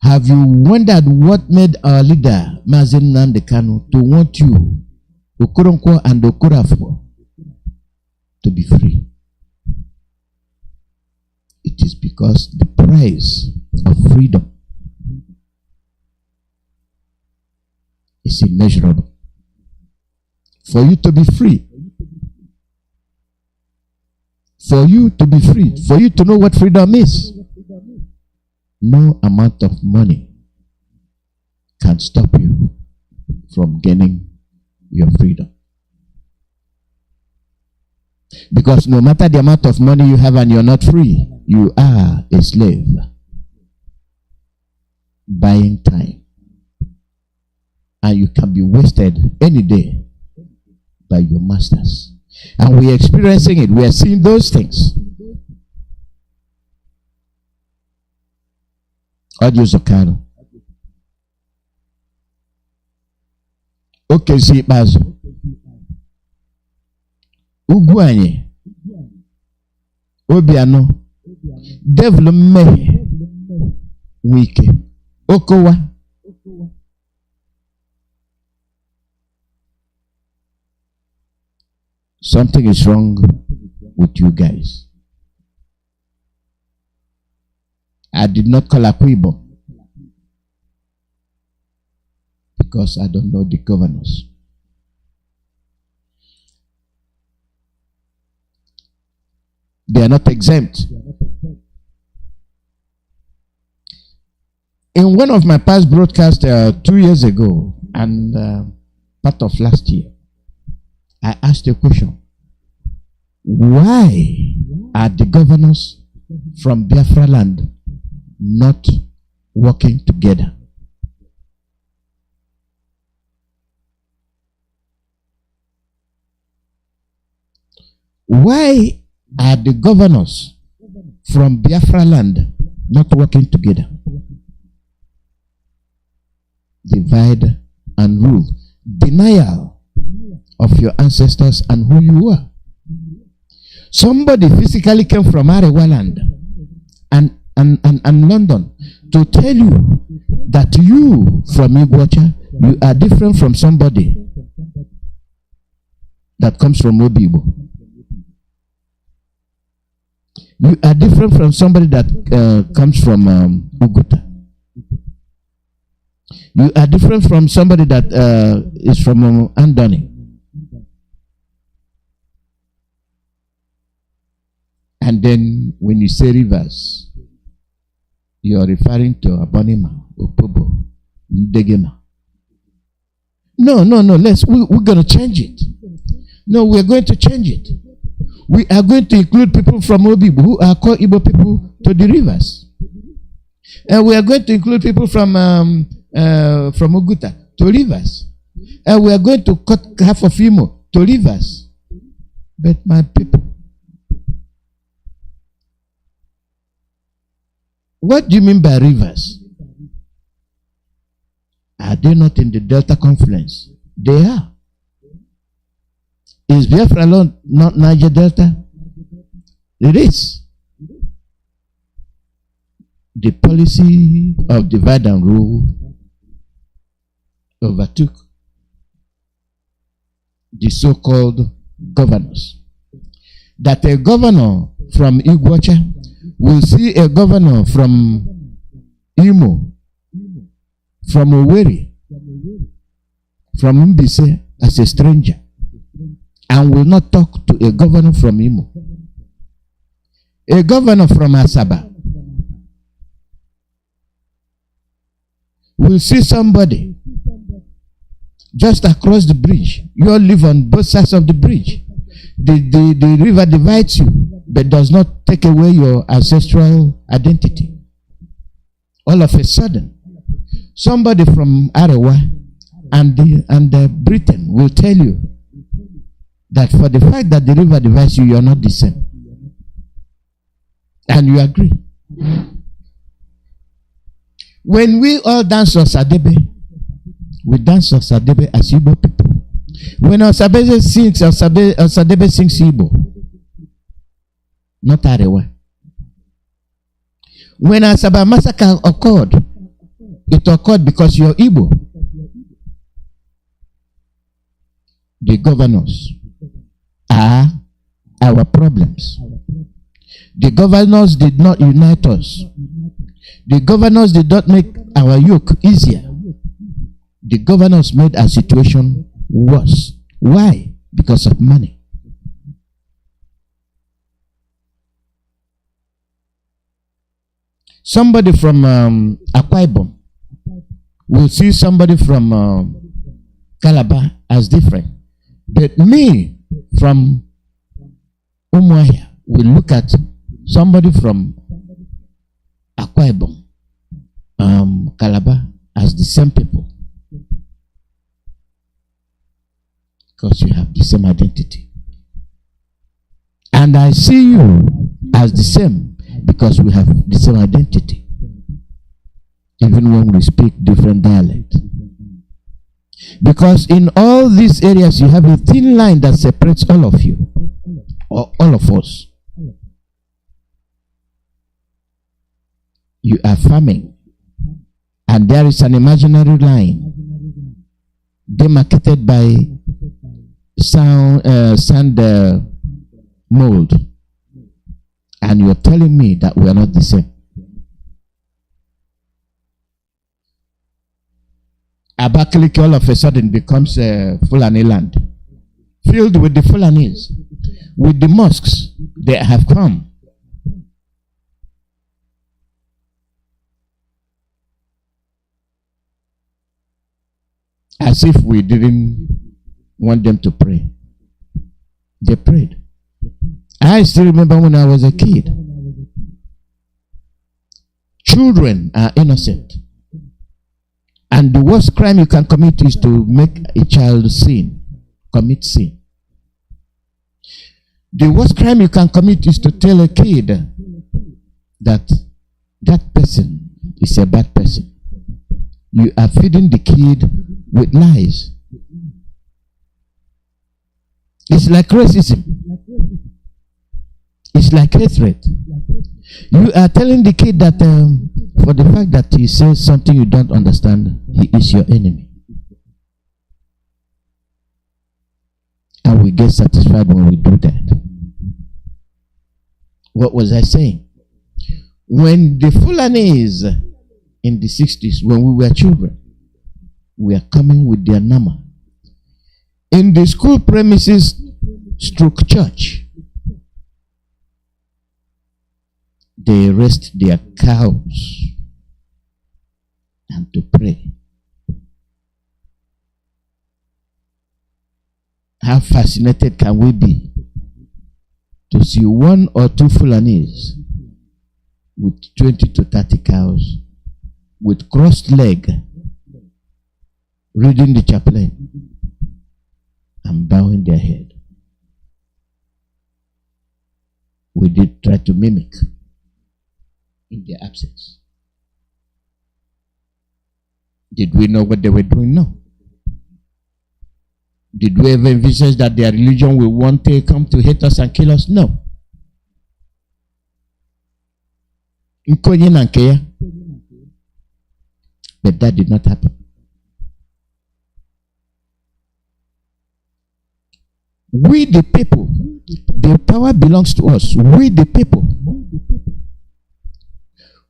Have you wondered what made our leader, Mazi Nnamdi Kanu, to want you, Okoronkwo and Okorafo, to be free? It is because the price of freedom is immeasurable. For you to be free, for you to be free, for you to know what freedom is, no amount of money can stop you from gaining your freedom. Because no matter the amount of money you have and you're not free, you are a slave. buying time. And you can be wasted any day by your masters. And we are experiencing it. We are seeing those things. Audios of Kanu. Okay, see Bazo. Ugwanye. Obiano. Devil me. Wike. Okowa. Something is wrong with you guys. I did not call Akwibo because I don't know the governors. They are not exempt. In one of my past broadcasts 2 years ago and part of last year, I asked a question. Why are the governors from Biafra land not working together? Why are the governors from Biafra land not working together? Divide and rule. Denial of your ancestors and who you are. Somebody physically came from Arewa land and London to tell you that you from Iguacha, you are different from somebody that comes from Obibo. You are different from somebody that comes from Uguta. You are different from somebody that is from Andoni. And then when you say rivers, you are referring to Abonima, Opobo, Ndegema. No, we're going to change it. No, we're going to change it. We are going to include people from Obibo who are called Igbo people to the rivers. And we are going to include people from Oguta to rivers. And we are going to cut half of Imo to rivers. But my people, what do you mean by rivers? Are they not in the Delta Confluence? They are. Is Biafra not Niger Delta? It is. The policy of divide and rule overtook the so-called governors. That a governor from Iguacha will see a governor from Imo, from Owerri, from Mbise as a stranger, and will not talk to a governor from Imo. A governor from Asaba will see somebody just across the bridge. You all live on both sides of the bridge. The river divides you, but does not take away your ancestral identity. All of a sudden, somebody from Arewa and Britain will tell you that for the fact that the river divides you, you are not the same. And you agree. When we all dance Osadebe, we dance Osadebe as Igbo people. When Osadebe sings, Osadebe sings Igbo, not Arewa. When Asaba massacre occurred, it occurred because you're Igbo. The governors are our problems. The governors did not unite us. The governors did not make our yoke easier. The governors made our situation worse. Why? Because of money. Somebody from Akwa Ibom will see somebody from Calabar as different. But me from Umuahia will look at somebody from Akwa Ibom, Calabar as the same people. Because you have the same identity. And I see you as the same because we have the same identity. Even when we speak different dialects. Because in all these areas you have a thin line that separates all of you. Or all of us. You are farming. And there is an imaginary line demarcated by sand mold. And you're telling me that we are not the same. Abakaliki all of a sudden becomes a Fulani land, filled with the Fulanis, with the mosques they have come. As if we didn't want them to pray. They prayed. I still remember when I was a kid. Children are innocent. And the worst crime you can commit is to make a child commit sin. The worst crime you can commit is to tell a kid that that person is a bad person. You are feeding the kid with lies. It's like racism. It's like hatred. You are telling the kid that for the fact that he says something you don't understand, he is your enemy. And we get satisfied when we do that. What was I saying? When the Fulanis in the 60s, when we were children, we are coming with their nama. In the school premises stroke church, they rest their cows and to pray. How fascinated can we be to see one or two Fulanis with 20 to 30 cows with crossed leg reading the chaplain and bowing their head? We did try to mimic in their absence. Did we know what they were doing? No. Did we ever envisage that their religion will one day come to hate us and kill us? No. But that did not happen. We the people, the power belongs to us. We the people.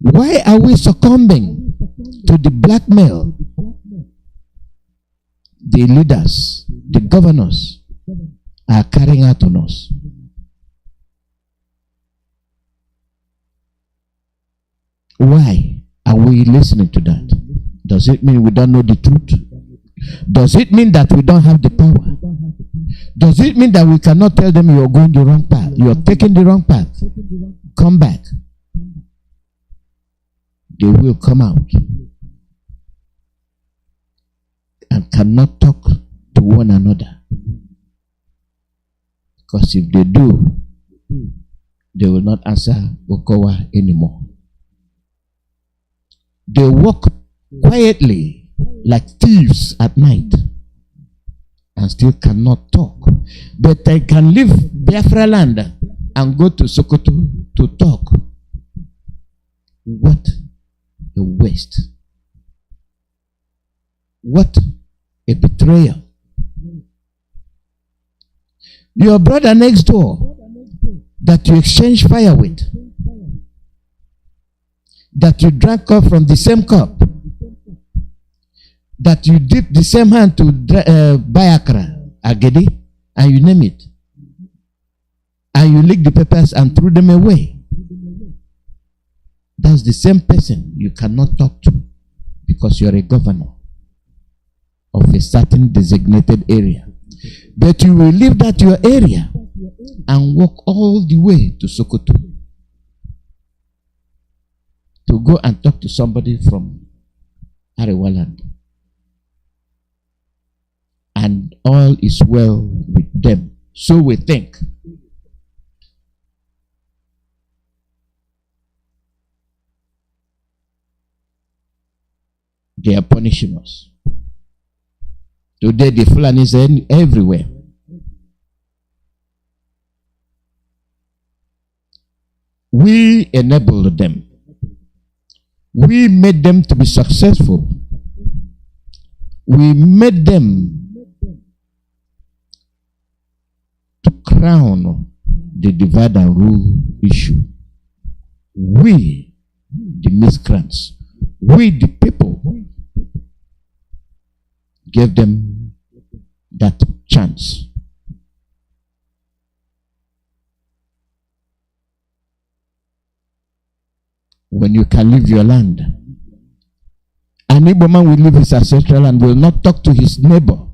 Why are we succumbing to the blackmail the leaders, the governors are carrying out on us? Why are we listening to that? Does it mean we don't know the truth? Does it mean that we don't have the power? Does it mean that we cannot tell them you're going the wrong path? You're taking the wrong path. Come back. They will come out and cannot talk to one another. Because if they do, they will not answer Okowa anymore. They walk quietly like thieves at night and still cannot talk. But they can leave Biafra land and go to Sokoto to talk. What a waste. What a betrayal. Your brother next door that you exchange fire with, that you drank up from the same cup, that you dip the same hand to Bayakra, Agedi, and you name it, and you lick the peppers and threw them away. That's the same person you cannot talk to because you're a governor of a certain designated area. But you will leave that your area and walk all the way to Sokoto to go and talk to somebody from Arewaland. And all is well with them. So we think. They are punishing us. Today the Fulanis are everywhere. We enabled them. We made them to be successful. We made them to crown the divide and rule issue. We, the miscreants, we, the people, gave them that chance. When you can leave your land, an Igbo man will leave his ancestral land, will not talk to his neighbor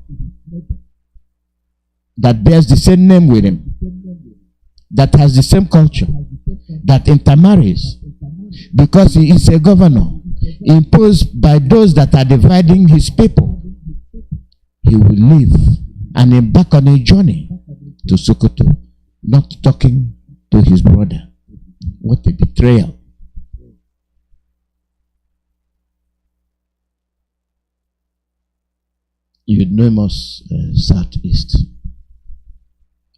that bears the same name with him, that has the same culture, that intermarries, because he is a governor imposed by those that are dividing his people. He will leave and embark on a journey to Sokoto, not talking to his brother. What a betrayal. You name us southeast,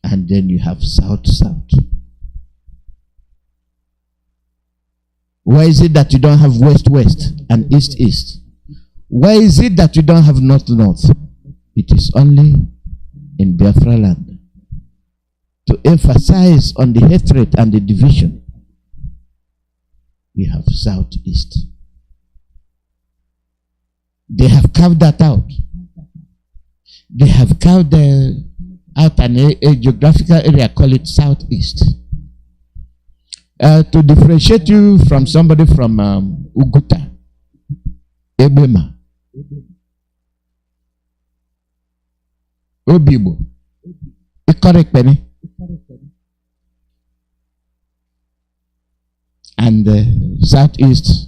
and then you have south-south. Why is it that you don't have west-west and east-east? Why is it that you don't have north-north? It is only in Biafra land. To emphasize on the hatred and the division, we have southeast. They have carved that out. They have carved out a geographical area, call it southeast. To differentiate you from somebody from Uguta, Ebema, Obibo, correct penny, and southeast.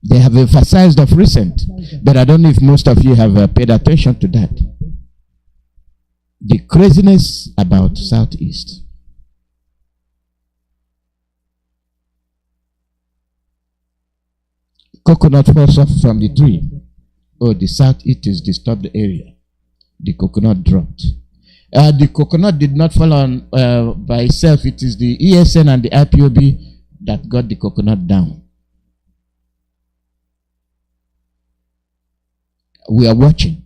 They have emphasized of recent, but I don't know if most of you have paid attention to that. The craziness about southeast. Coconut falls off from the tree. Oh, the southeast is disturbed area. The coconut dropped. The coconut did not fall on by itself. It is the ESN and the IPOB that got the coconut down. We are watching.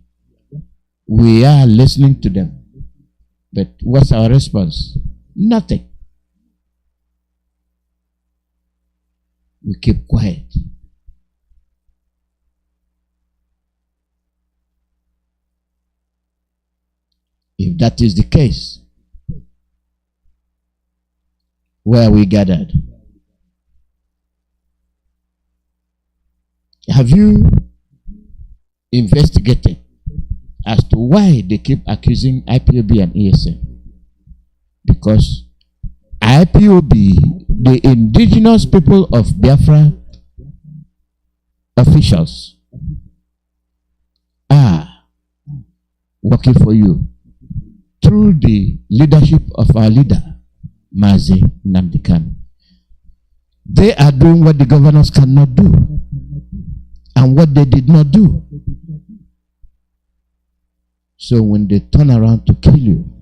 We are listening to them. But what's our response? Nothing. We keep quiet. If that is the case, where are we gathered? Have you investigated as to why they keep accusing IPOB and ESN? Because IPOB, the indigenous people of Biafra officials, are working for you through the leadership of our leader, Mazi Nnamdi. They are doing what the governors cannot do and what they did not do. So when they turn around to kill you,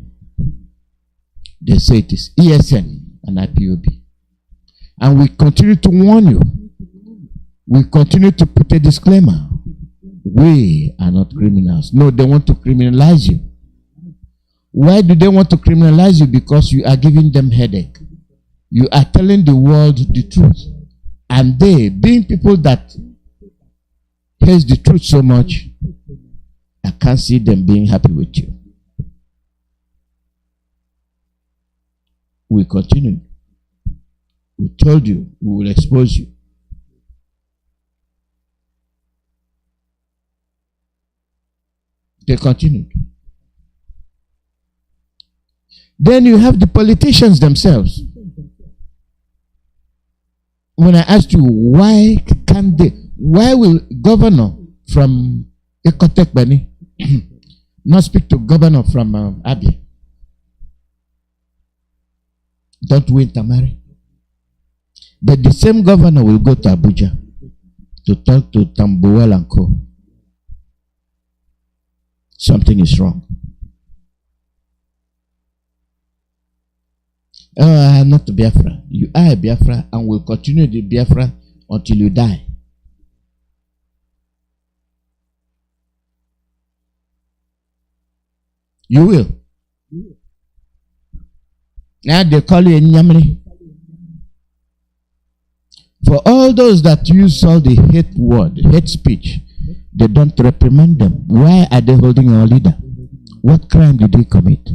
they say it is ESN and IPOB. And we continue to warn you. We continue to put a disclaimer. We are not criminals. No, they want to criminalize you. Why do they want to criminalize you? Because you are giving them headache. You are telling the world the truth. And they, being people that hate the truth so much, I can't see them being happy with you. We continued. We told you we will expose you. They continued. Then you have the politicians themselves. When I asked you, why can't they? Why will governor from Ekotek Bani not speak to governor from Abia? Don't we intermarry? But the same governor will go to Abuja to talk to Tambuwal and Co. Something is wrong. I am not a Biafra. You are a Biafra and will continue the Biafra until you die. You will. Now they call you a Nyamri. For all those that use all the hate word, hate speech, they don't reprimand them. Why are they holding our leader? What crime did he commit?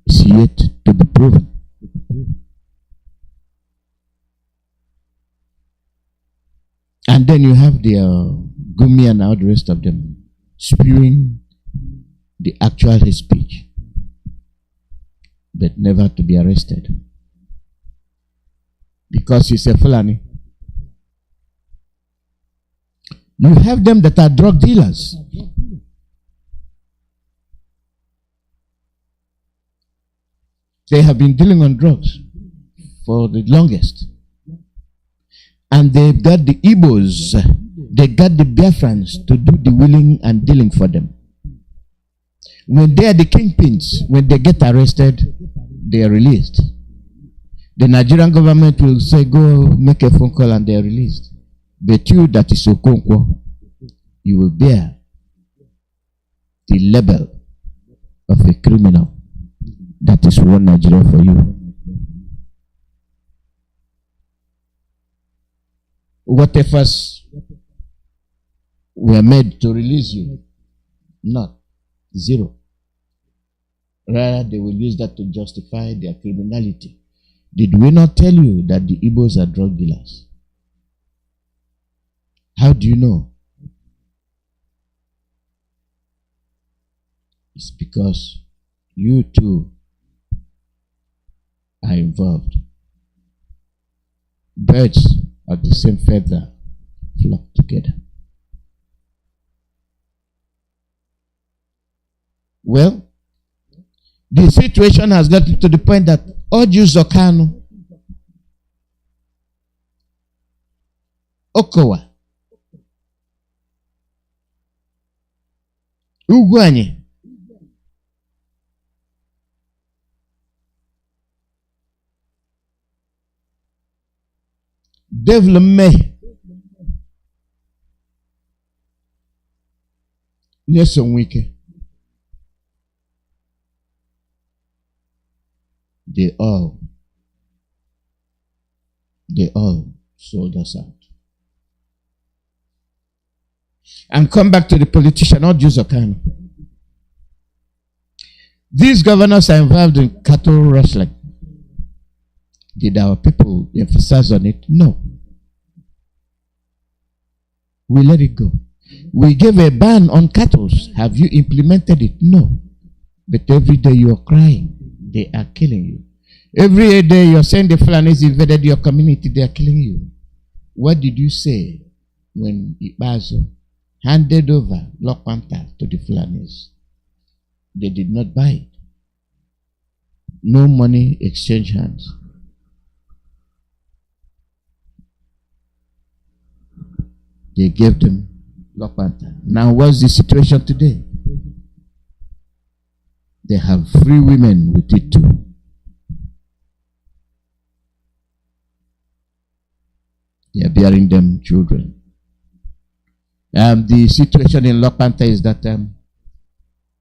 Is yet to be proven. And then you have the Gumi and all the rest of them spewing the actual hate speech, but never to be arrested because he's a Fulani. You have them that are drug dealers. They have been dealing on drugs for the longest. And they've got the Igbos, they got the Biafrans to do the willing and dealing for them. When they are the kingpins, when they get arrested, they are released. The Nigerian government will say, go make a phone call and they are released. But you, that is Okonkwo, you will bear the label of a criminal. That is one Nigeria for you. What efforts were made to release you? Not. Zero. Rather, they will use that to justify their criminality. Did we not tell you that the Igbos are drug dealers? How do you know? It's because you too are involved. Birds of the same feather flock together. Well, the situation has gotten to the point that Oju Kanu, Okowa, Ugwanye, Devleme, Nyesom Wike, they all sold us out. And come back to the politician, not Joseph Kanu. These governors are involved in cattle rustling. Did our people emphasize on it? No. We let it go. We gave a ban on cattle. Have you implemented it? No. But every day you are crying. They are killing you. Every day you are saying the Fulanis invaded your community. They are killing you. What did you say when Ibazo handed over Lokwanta to the Fulanis? They did not buy it. No money exchange hands. They gave them Lokwanta. Now what's the situation today? They have free women with it too. They are bearing them children. The situation in Lokwanta is that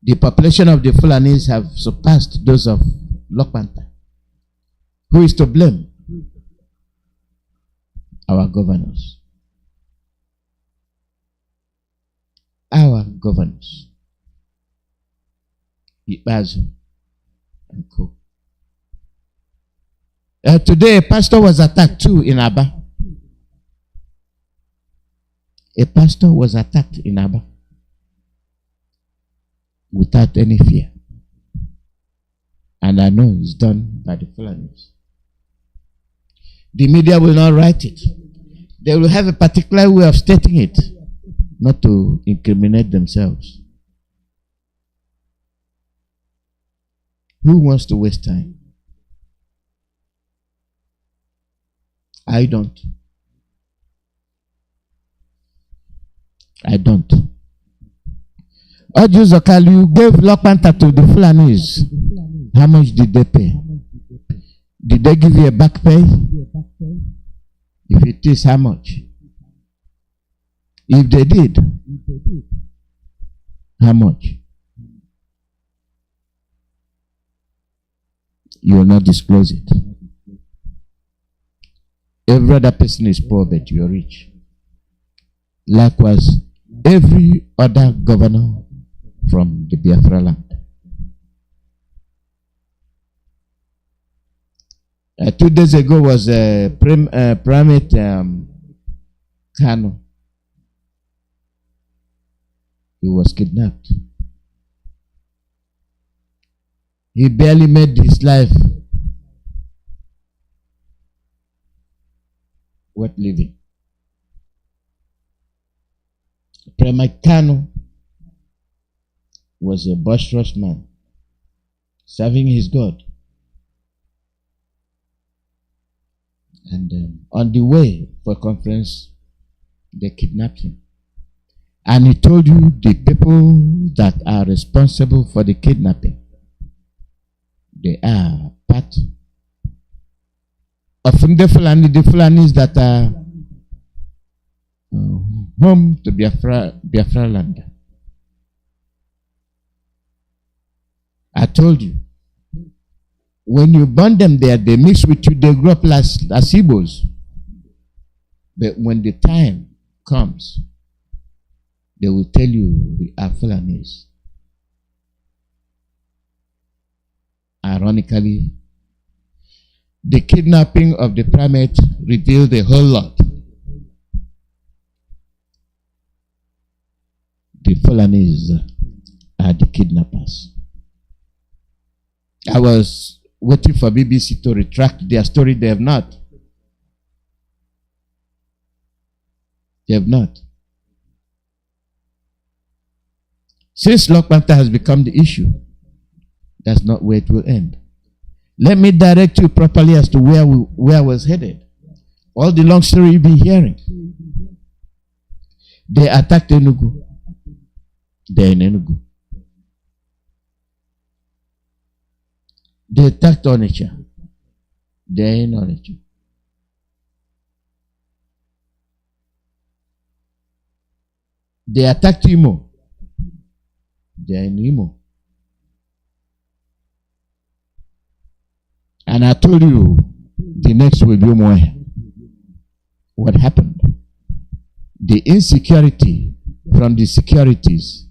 the population of the Fulanis have surpassed those of Lokwanta. Who is to blame? Our governors. Our governors. Ibazu and Co. Today, a pastor was attacked too in Aba. A pastor was attacked in Aba without any fear. And I know it's done by the Fulanis. The media will not write it. They will have a particular way of stating it, not to incriminate themselves. Who wants to waste time? I don't. I don't. Ojo Zokal, you gave Lokpanta to the Fulanis. How much did they pay? Did they give you a back pay? If it is, how much? If they did, how much? You will not disclose it. Every other person is poor, but you are rich. Likewise, every other governor from the Biafra land. 2 days ago was primate Kanu. He was kidnapped. He barely made his life worth living. Primate Kanu was a boisterous man, serving his God. And on the way for a conference, they kidnapped him. And he told you the people that are responsible for the kidnapping, they are part of the Fulanis that are home to Biafra land. I told you, when you burn them there, they mix with you, they grow up as Igbos. But when the time comes, they will tell you we are Fulanis. Ironically, the kidnapping of the primate revealed a whole lot. The Fulanis are the kidnappers. I was waiting for BBC to retract their story. They have not. They have not. Since Lokpanta has become the issue, that's not where it will end. Let me direct you properly as to where I was headed. All the long story you've been hearing. They attacked Enugu. They're in Enugu. They attacked Onitsha. They're in Onitsha. They attacked Imo. They're in Imo. And I told you the next will be Umuahia. What happened? The insecurity from the securities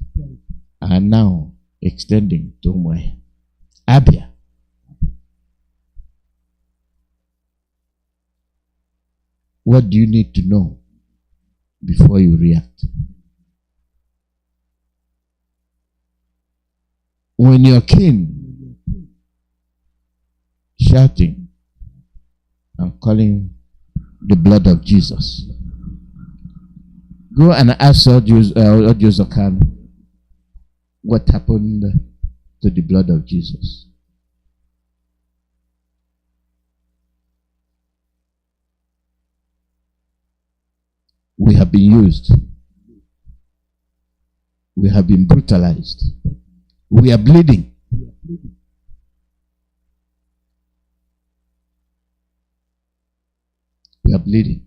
are now extending to Umuahia. Abia. What do you need to know before you react? When your king shouting and calling the blood of Jesus, go and ask Ojo Zokal what happened to the blood of Jesus. We have been used. We have been brutalized. We are bleeding. We are bleeding.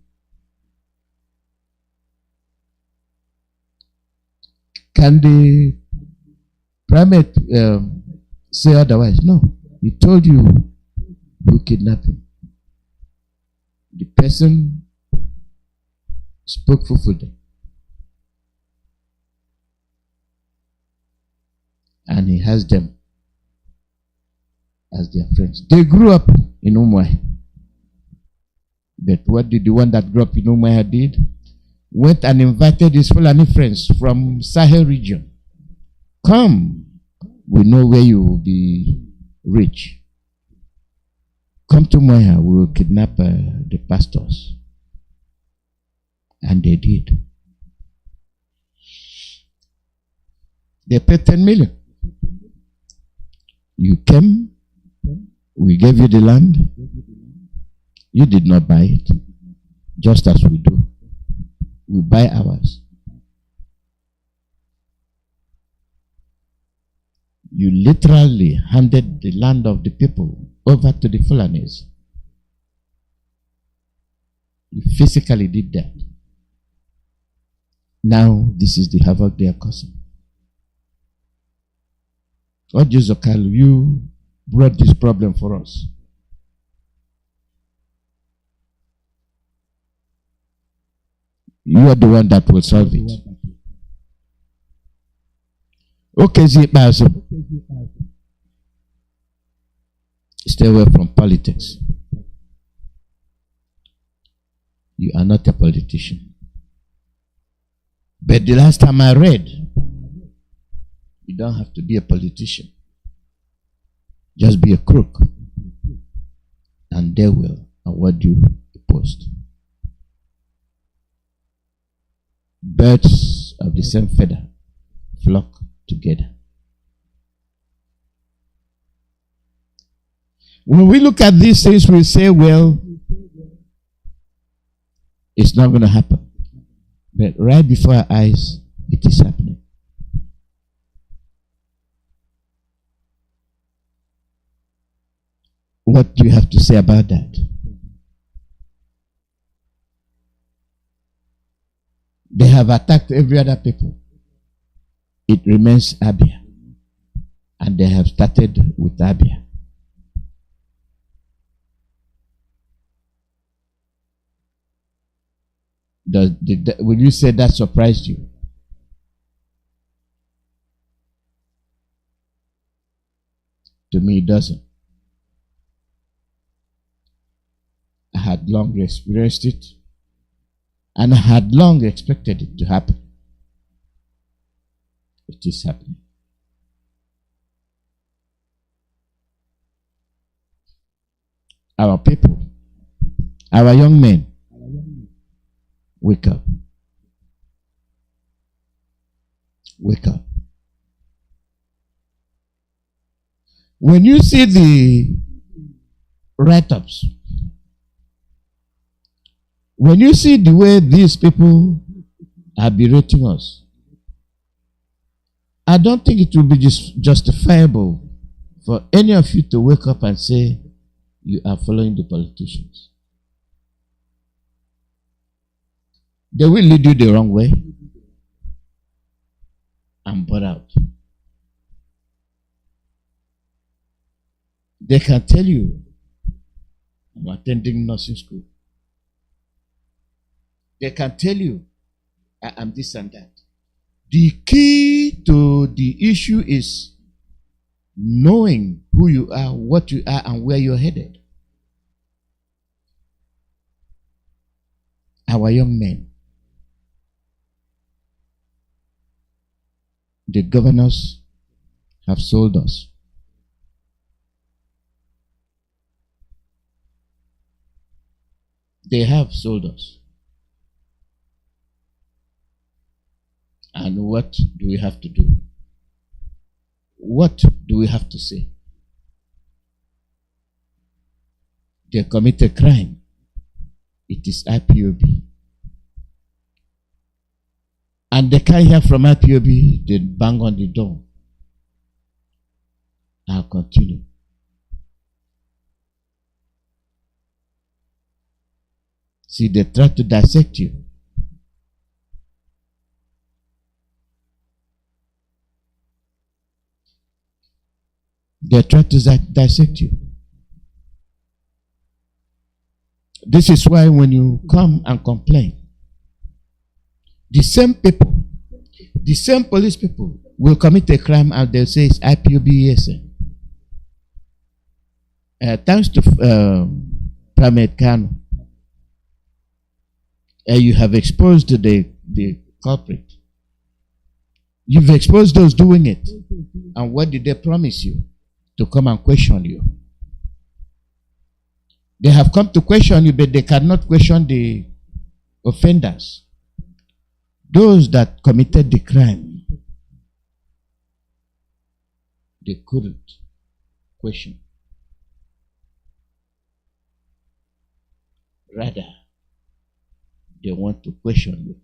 Can the primate say otherwise? No. He told you who kidnapped him. The person spoke for food. And he has them as their friends. They grew up in Umuahia. But what did the one that grew up in Umuahia did? Went and invited his Fulani friends from Sahel region. Come, we know where you will be rich. Come to Umuahia, we will kidnap the pastors. And they did. They paid 10 million. You came, we gave you the land. You did not buy it, just as we do. We buy ours. You literally handed the land of the people over to the Fulanis. You physically did that. Now, this is the havoc they are causing. Ojuzokal, you brought this problem for us. You are the one that will solve it. Okay, stay away from politics. You are not a politician. But the last time I read, you don't have to be a politician. Just be a crook. And they will award you the post. Birds of the same feather flock together. When we look at these things, we say, well, it's not going to happen. But right before our eyes, it is happening. What do you have to say about that? They have attacked every other people. It remains Abia. And they have started with Abia. Will you say that surprised you? To me, it doesn't. I had long experienced it, and I had long expected it to happen. It is happening. Our people, our young men, wake up. Wake up. When you see the write-ups, when you see the way these people are berating us, I don't think it will be justifiable for any of you to wake up and say you are following the politicians. They will lead you the wrong way and burn out. They can tell you, I'm attending nursing school. They can tell you, I am this and that. The key to the issue is knowing who you are, what you are, and where you're headed. Our young men, the governors have sold us. They have sold us. And what do we have to do? What do we have to say? They commit a crime. It is IPOB. And they can't hear from IPOB, they bang on the door. I'll continue. See, they try to dissect you. They try to dissect you. This is why when you come and complain, the same people, the same police people will commit a crime and they'll say it's IPOB. Thanks to Primate Kanu, you have exposed the culprit. You've exposed those doing it. And what did they promise you? To come and question you. They have come to question you, but they cannot question the offenders Those that committed the crime, they couldn't question. Rather, they want to question you.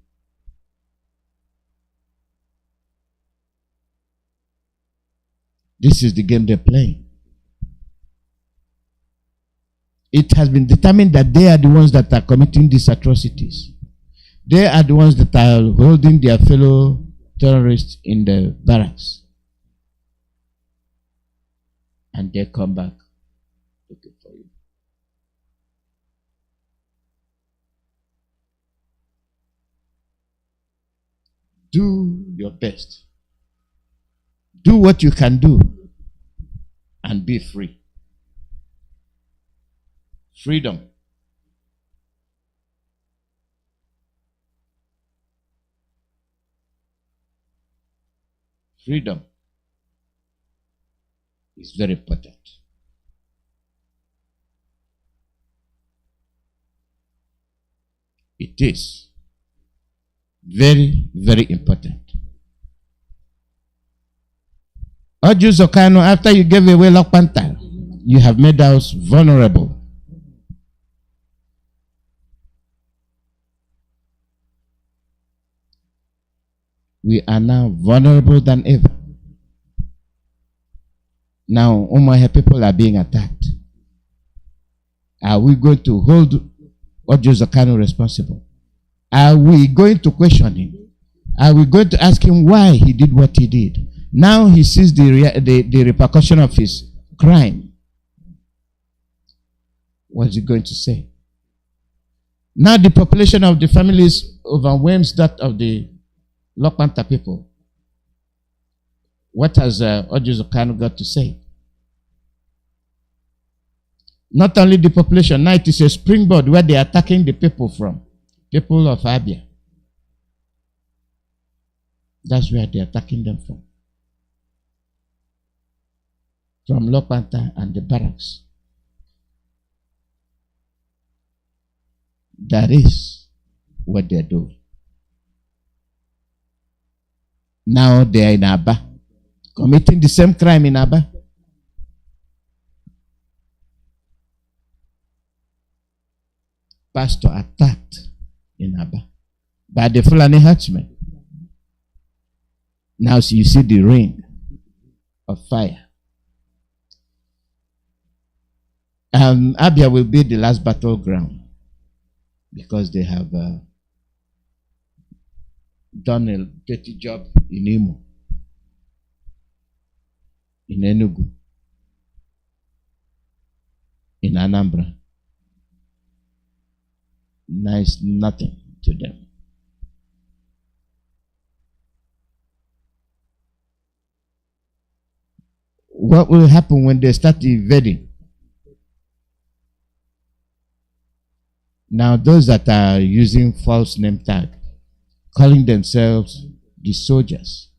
This is the game they're playing. It has been determined that they are the ones that are committing these atrocities. They are the ones that are holding their fellow terrorists in the barracks. And they come back looking for you. Do your best. Do what you can do and be free. Freedom. Freedom is very important. It is very, very important. Ojuzo Kanu, after you gave away Lokpanta, you have made us vulnerable. We are now vulnerable than ever. Now, Umahi people are being attacked. Are we going to hold Ojuzo Kanu responsible? Are we going to question him? Are we going to ask him why he did what he did? Now he sees the repercussion of his crime. What is he going to say? Now the population of the families overwhelms that of the Lokpanta people. What has Ojuzo Kanu got to say? Not only the population, now it is a springboard where they are attacking the people from. People of Abia. That's where they are attacking them from. From Lokpanta and the barracks. That is what they are doing. Now they are in Aba, committing the same crime in Aba. Pastor attacked in Aba by the Fulani herdsmen. Now you see the ring of fire. Abia will be the last battleground because they have done a dirty job in Imo, in Enugu, in Anambra. Nice, nothing to them. What will happen when they start invading? Now those that are using false name tag, calling themselves the soldiers,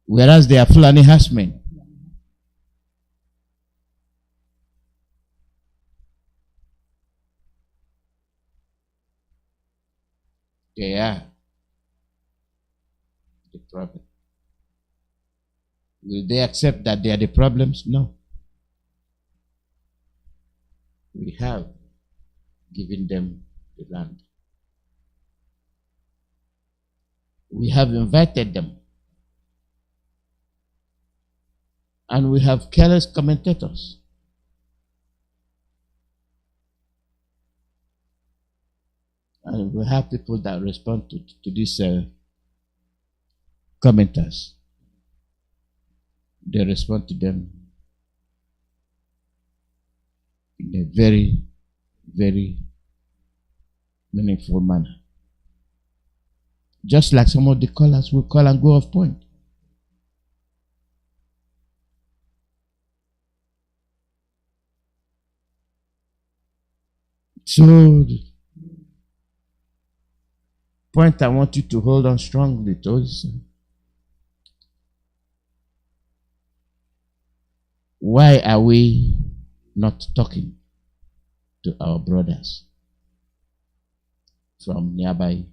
whereas they are Fulani herdsmen. They are the problem. Will they accept that they are the problems? No. We have given them the land. We have invited them. And we have careless commentators. And we have people that respond to these commenters. They respond to them in a very, very meaningful manner. Just like some of the callers will call and go off point. So, the point I want you to hold on strongly to is, why are we not talking to our brothers from nearby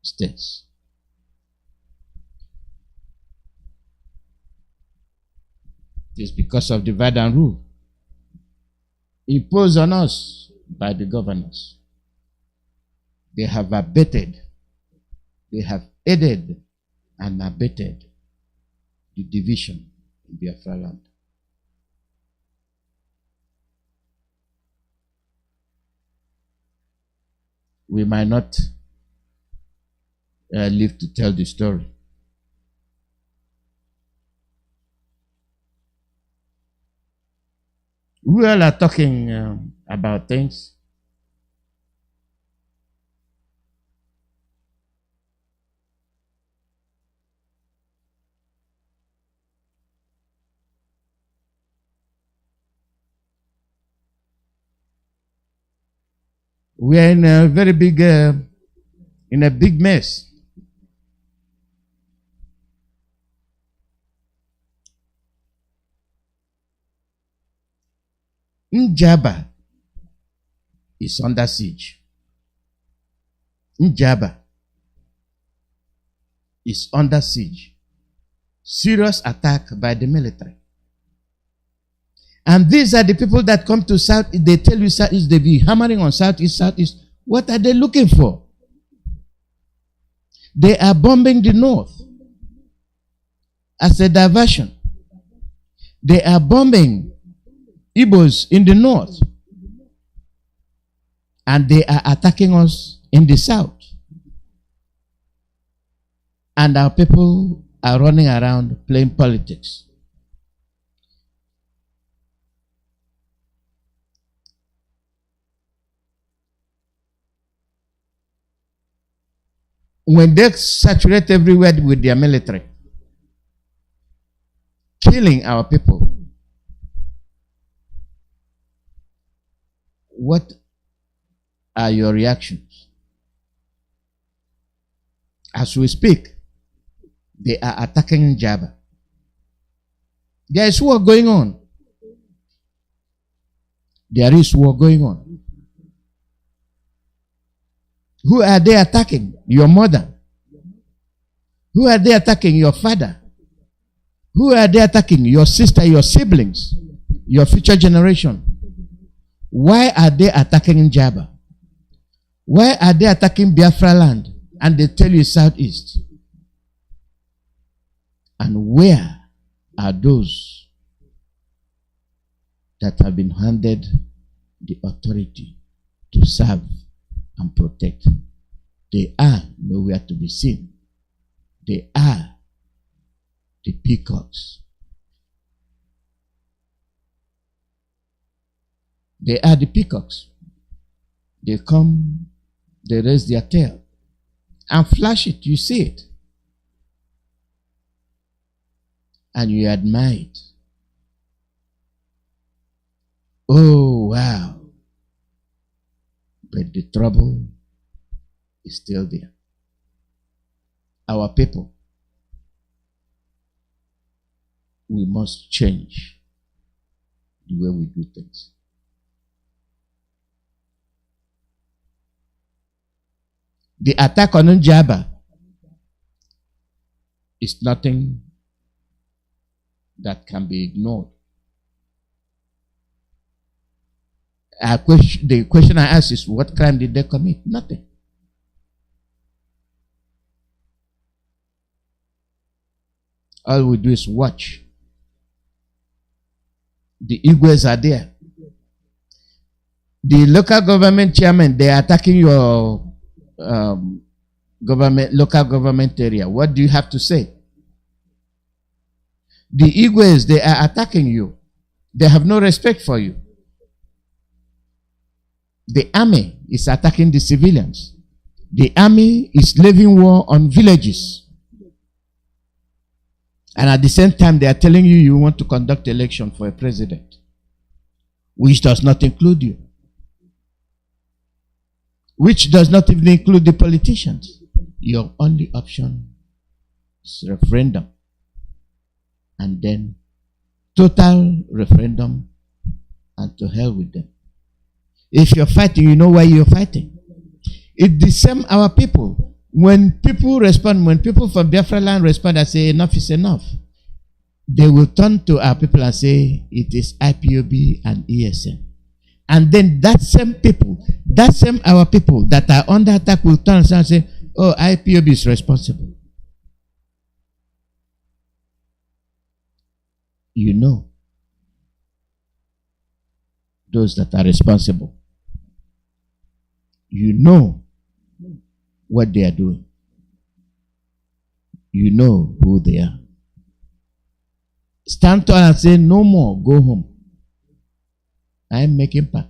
states. It is because of divide and rule imposed on us by the governors. They have abated, they have aided and abated the division in Biafra land. We might not live to tell the story. We all are talking about things. We are in a very big, in a big mess. Njaba is under siege. Njaba is under siege. Serious attack by the military. And these are the people that come to South. They tell you Southeast, they be hammering on Southeast, Southeast. What are they looking for? They are bombing the North as a diversion. They are bombing Igbos in the North. And they are attacking us in the South. And our people are running around playing politics. When they saturate everywhere with their military, killing our people, what are your reactions? As we speak, they are attacking Java. There is war going on. There is war going on. Who are they attacking? Your mother. Who are they attacking? Your father. Who are they attacking? Your sister, your siblings, your future generation. Why are they attacking Java? Why are they attacking Biafra land? And they tell you Southeast. And where are those that have been handed the authority to serve and protect? They are nowhere to be seen. They are the peacocks. They are the peacocks. They come, they raise their tail and flash it. You see it. And you admire it. Oh, wow. But the trouble is still there. Our people, we must change the way we do things. The attack on Njaba is nothing that can be ignored. The question I ask is, what crime did they commit? Nothing. All we do is watch. The Igwes are there. The local government chairman, they are attacking your local government area. What do you have to say? The Igwes, they are attacking you. They have no respect for you. The army is attacking the civilians. The army is levying war on villages. And at the same time, they are telling you you want to conduct election for a president, which does not include you. Which does not even include the politicians. Your only option is referendum. And then total referendum, and to hell with them. If you're fighting, you know why you're fighting. It's the same our people. When people respond, when people from Biafra land respond and say enough is enough, they will turn to our people and say it is IPOB and ESN. And then that same people, that same our people that are under attack will turn and say, oh, IPOB is responsible. You know, those that are responsible. You know what they are doing. You know who they are. Stand tall and say, no more, go home. I am making part.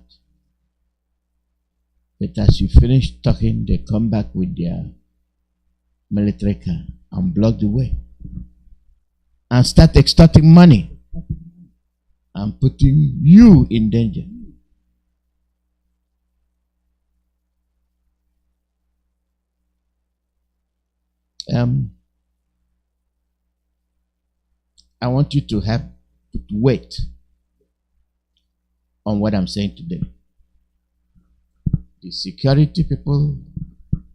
But as you finish talking, they come back with their military car and block the way. And start extorting money and putting you in danger. I want you to have to wait on what I'm saying today. The security people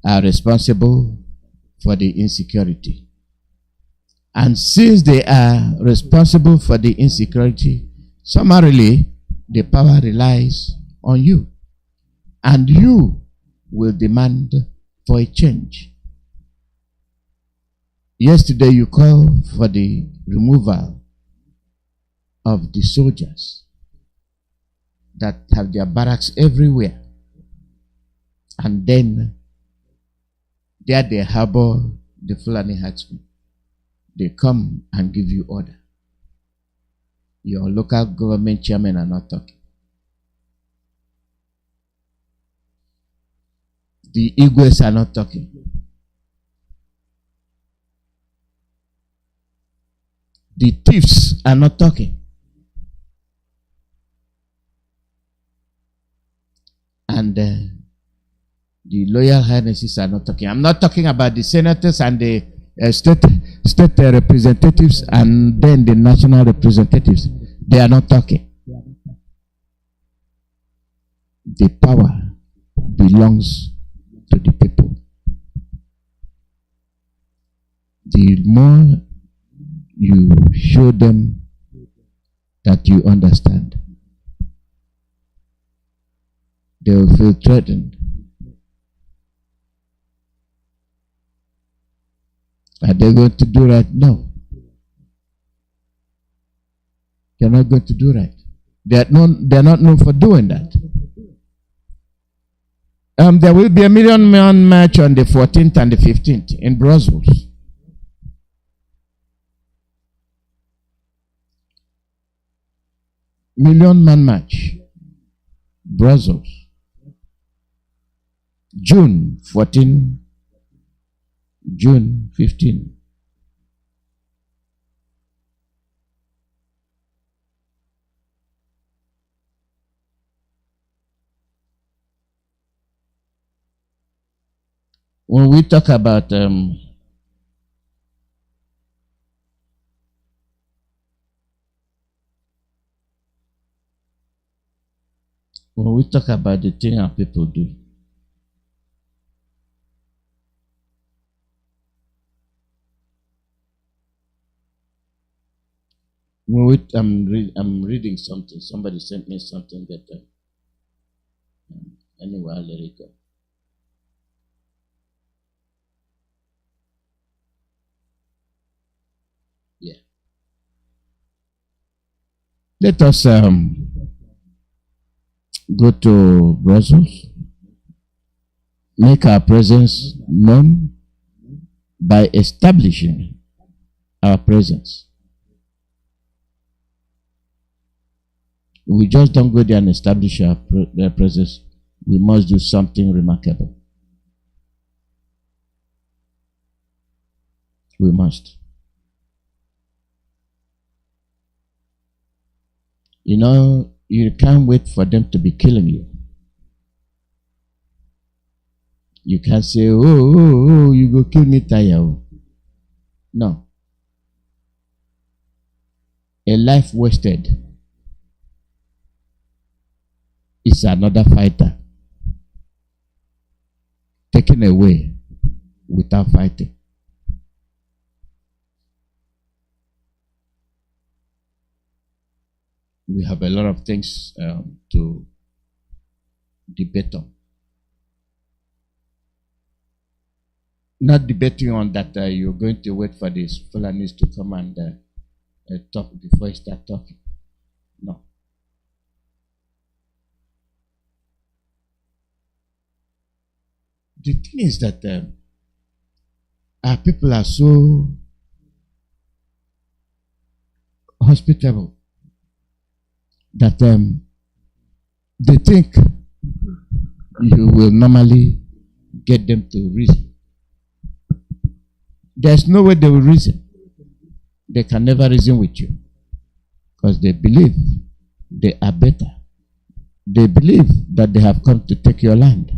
are responsible for the insecurity. And since they are responsible for the insecurity, summarily, the power relies on you. And you will demand for a change. Yesterday, you called for the removal of the soldiers that have their barracks everywhere. And then, there they harbor the Fulani herdsmen. They come and give you order. Your local government chairmen are not talking. The Igwes are not talking. The thieves are not talking. And the loyal highnesses are not talking. I'm not talking about the senators and the state representatives and then the national representatives. They are not talking. The power belongs to the people. The more you show them that you understand, they will feel threatened. Are they going to do right? No. They're not going to do right. They're not known for doing that. There will be a million-man march on the 14th and the 15th in Brussels. Million-man march. Brussels. June 14, June 15. When we talk about when we talk about the thing our people do, when I'm reading something. Somebody sent me something that anyway, I'll let it go. Yeah. Let us go to Brussels, make our presence known by establishing our presence. We just don't go there and establish our presence. We must do something remarkable. We must. You know, you can't wait for them to be killing you. You can't say, oh, you go kill me, Taya. No. A life wasted is another fighter taken away without fighting. We have a lot of things to debate on. Not debating on that you're going to wait for these Fulanis to come and talk before you start talking. No. The thing is that our people are so hospitable that they think you will normally get them to reason. There's no way they will reason. They can never reason with you because they believe they are better. They believe that they have come to take your land.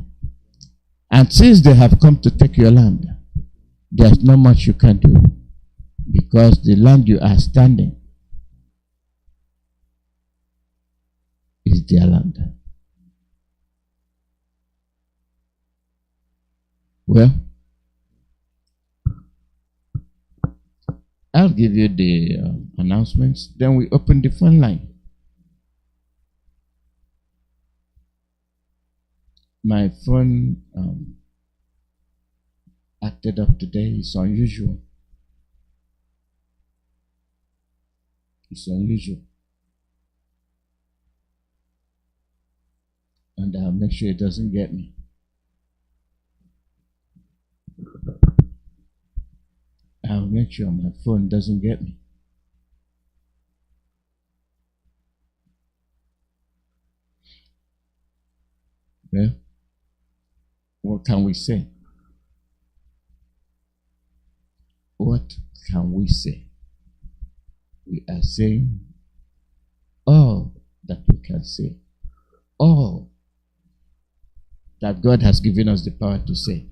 And since they have come to take your land, there's not much you can do because the land you are standing is their land. Well, I'll give you the announcements, then we open the phone line. My phone acted up today. It's unusual. It's unusual. And I'll make sure it doesn't get me. I'll make sure my phone doesn't get me. Well, what can we say? What can we say? We are saying all that we can say. All that God has given us the power to say.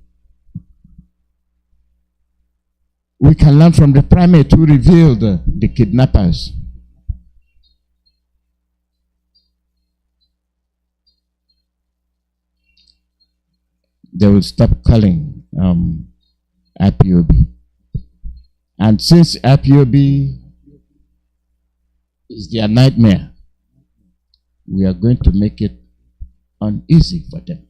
We can learn from the primate who revealed the kidnappers. They will stop calling IPOB. And since IPOB is their nightmare, we are going to make it uneasy for them.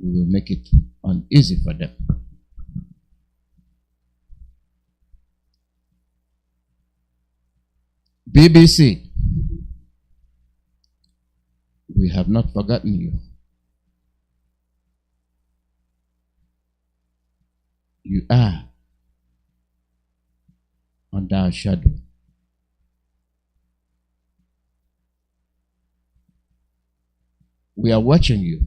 We will make it uneasy for them. BBC, we have not forgotten you. You are under our shadow. We are watching you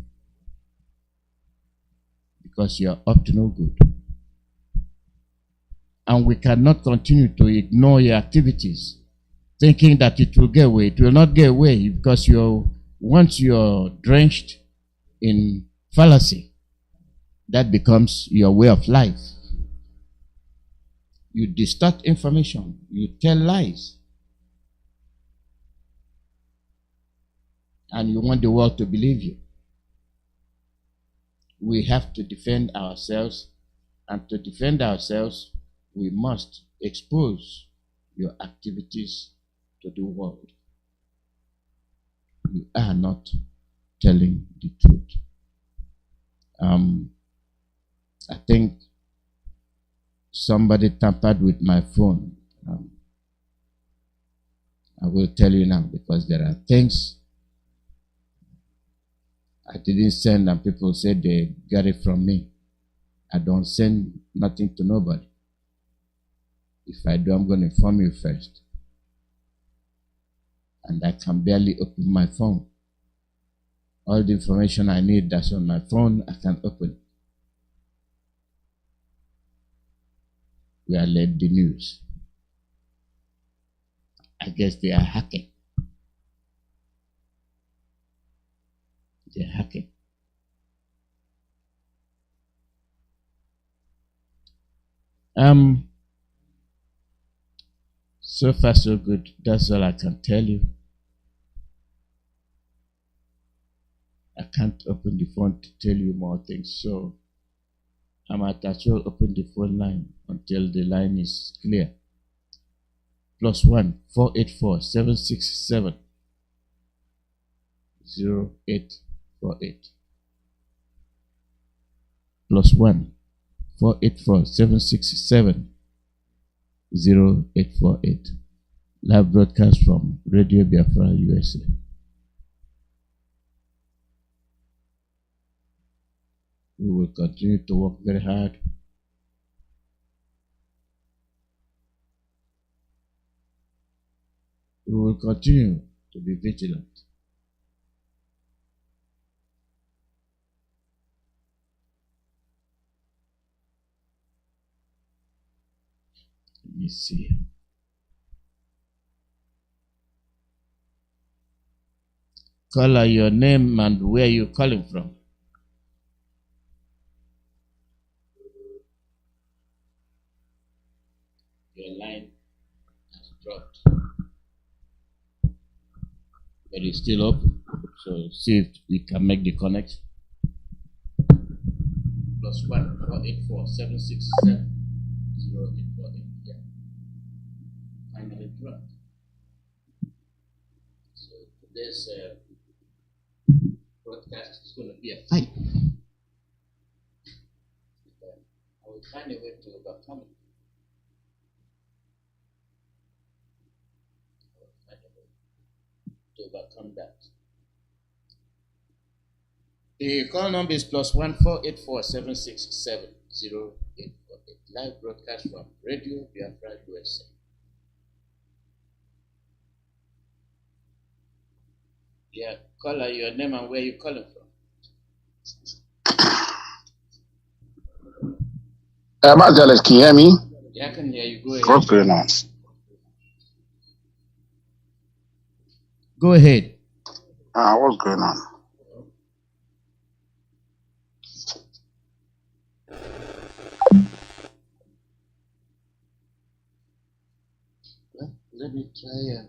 because you are up to no good. And we cannot continue to ignore your activities, thinking that it will get away. It will not get away because once you're drenched in fallacy, that becomes your way of life. You distort information. You tell lies. And you want the world to believe you. We have to defend ourselves. And to defend ourselves, we must expose your activities to the world. You are not telling the truth. I think somebody tampered with my phone. I will tell you now because there are things I didn't send and people said they got it from me. I don't send nothing to nobody. If I do, I'm going to inform you first. And I can barely open my phone. All the information I need that's on my phone, I can open it. We are led the news. I guess they are hacking. They're hacking. So far so good. That's all I can tell you. I can't open the phone to tell you more things. So I'm at actual open the phone line until the line is clear. +1 484 767 0848. +1 484 767 0848. Live broadcast from Radio Biafra, USA. We will continue to work very hard. We will continue to be vigilant. Let me see. Caller, your name and where you calling from. Your line has dropped, but it's still open. So see if we can make the connection. +1 484 767 0848. Yeah. Finally dropped. So today's broadcast is going to be a fight. I will find a way to overcome it. To overcome that. The call number is +1 484 767 0848. Live broadcast from Radio Biafra, USA. Yeah, caller, your name and where you calling from. Mazi, can you hear me? Yeah, I can hear you. Go ahead. What's going on? Go ahead. What's going on? Well, let me try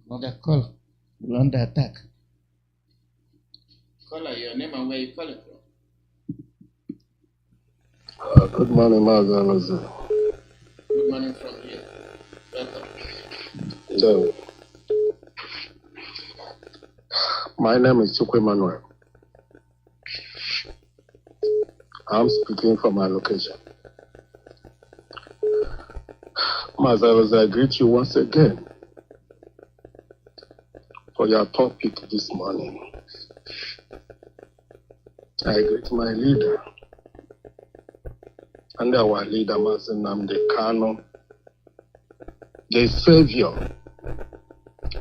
another call. We're under attack. Caller, your name and where you calling from. Good morning, Mazi. Good morning from here. Welcome. So, my name is Chukwu Emmanuel. I'm speaking from my location. Mazi, I greet you once again for your topic this morning. I greet my leader and our leader, Mazi Nnamdi Kanu, the savior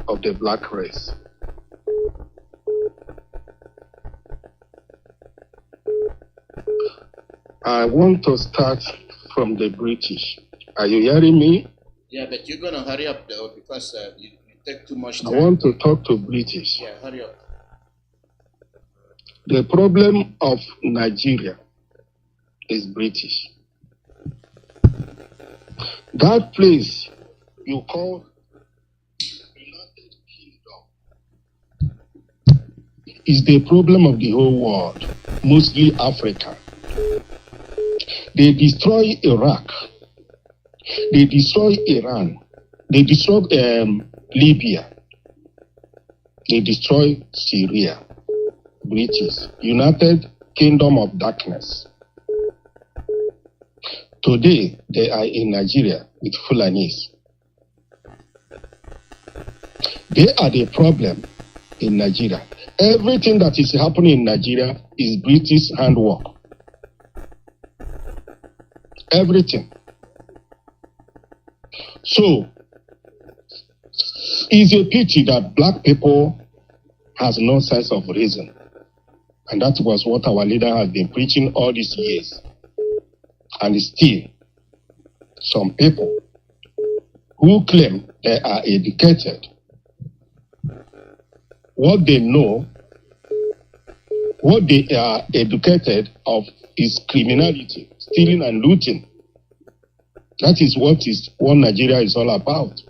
of the black race. I want to start from the British. Are you hearing me? Yeah, but you're going to hurry up though because you take too much time. I want to talk to British. Yeah, hurry up. The problem of Nigeria is British. That place you call United Kingdom is the problem of the whole world, mostly Africa. They destroy Iraq. They destroy Iran. They destroy Libya. They destroy Syria. British, United Kingdom of Darkness. Today, they are in Nigeria with Fulanis. They are the problem in Nigeria. Everything that is happening in Nigeria is British handwork. Everything. So, it's a pity that black people has no sense of reason. And that was what our leader has been preaching all these years. And still, some people who claim they are educated, what they know, what they are educated of is criminality, stealing and looting. That is what Nigeria is all about.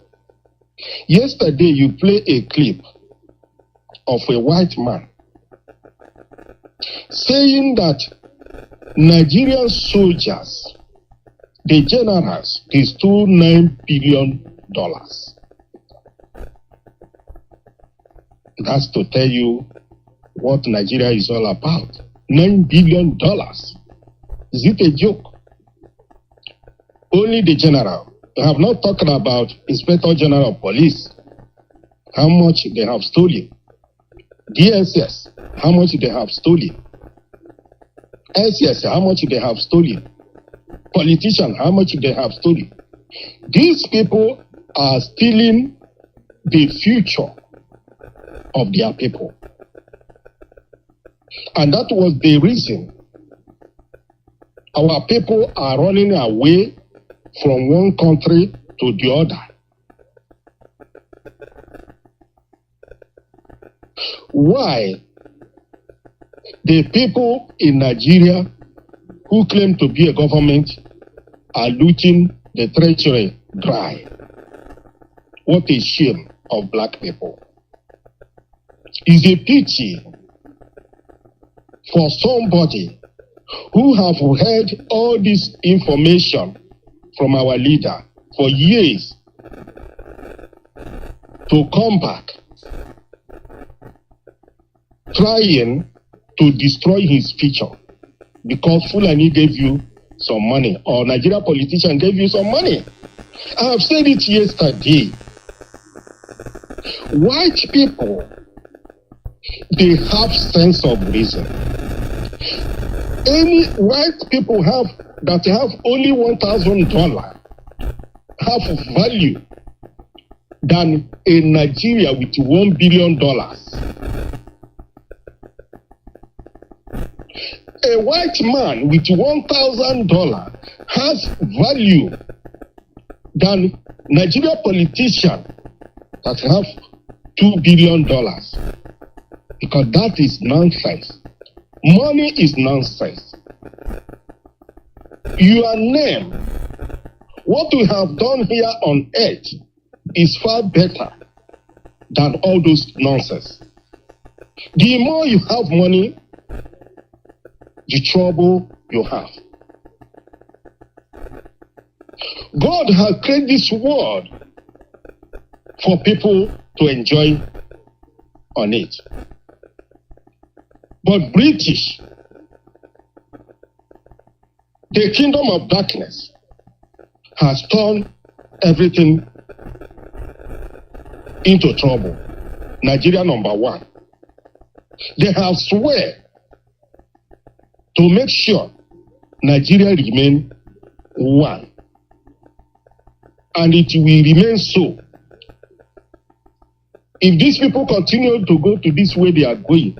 Yesterday, you play a clip of a white man saying that Nigerian soldiers, the generals, they stole $9 billion. That's to tell you what Nigeria is all about. $9 billion. Is it a joke? Only the general. I have not talked about Inspector General of Police. How much they have stolen. DSS, how much they have stolen. SS, how much they have stolen. Politicians, how much they have stolen. These people are stealing the future of their people. And that was the reason our people are running away from one country to the other. Why the people in Nigeria who claim to be a government are looting the treasury dry? What a shame of black people. It's a pity for somebody who have heard all this information from our leader for years to come back trying to destroy his future because Fulani gave you some money or Nigeria politician gave you some money. I have said it yesterday. White people, they have sense of reason. Any white people that have only $1,000 have value than a Nigeria with $1 billion. A white man with $1,000 has value than Nigeria politician that have $2 billion. Because that is nonsense. Money is nonsense. Your name, what we have done here on earth is far better than all those nonsense. The more you have money, the trouble you have. God has created this world for people to enjoy on it. But British, the kingdom of darkness, has turned everything into trouble. Nigeria number one. They have swear to make sure Nigeria remain one. And it will remain so. If these people continue to go to this way they are going,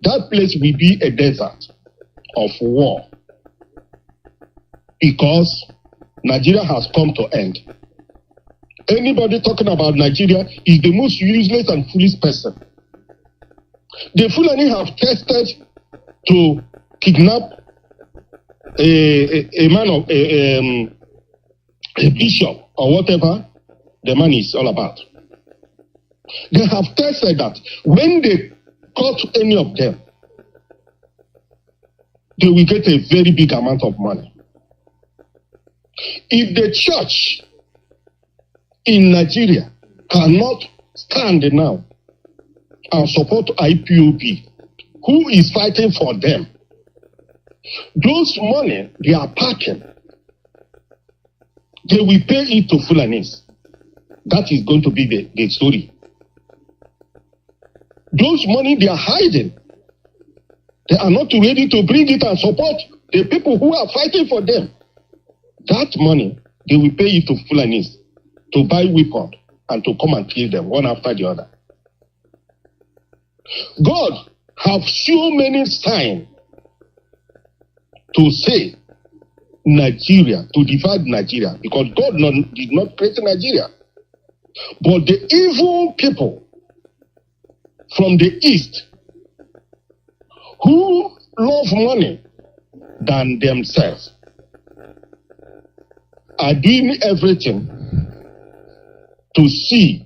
that place will be a desert of war. Because Nigeria has come to end. Anybody talking about Nigeria is the most useless and foolish person. The Fulani have tested to kidnap a man of a bishop or whatever the man is all about. They have tested that when they caught any of them, they will get a very big amount of money. If the church in Nigeria cannot stand now and support IPOB, who is fighting for them, those money they are packing, they will pay it to Fulanis. That is going to be the story. Those money they are hiding, they are not ready to bring it and support the people who are fighting for them. That money, they will pay it to Fulanis to buy weapons and to come and kill them one after the other. God have so many signs to say Nigeria, to divide Nigeria, because God did not create Nigeria. But the evil people from the east who love money than themselves are doing everything to see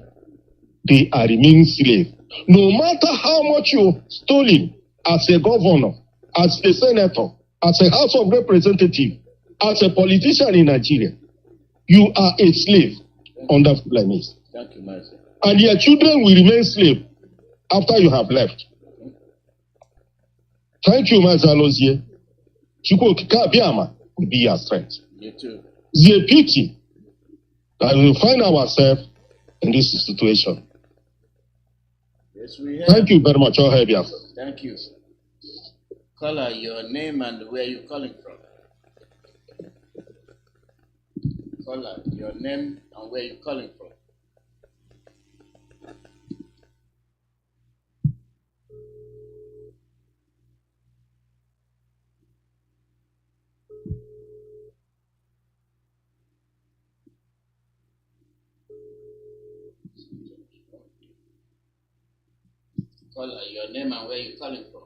they are remaining slaves. No matter how much you stolen as a governor, as a senator, as a House of Representative, as a politician in Nigeria, you are a slave under Fulanese. Thank you, Mazi. And your children will remain slave after you have left. Thank you, Mazi Alozie. Chukwokika Biama will be your strength. You too. It's a pity that we find ourselves in this situation. Yes, we have. Thank you very much, Biafra. Thank you. Caller, your name and where you calling from. Caller, your name and where you calling from. Caller, your name and where you calling from.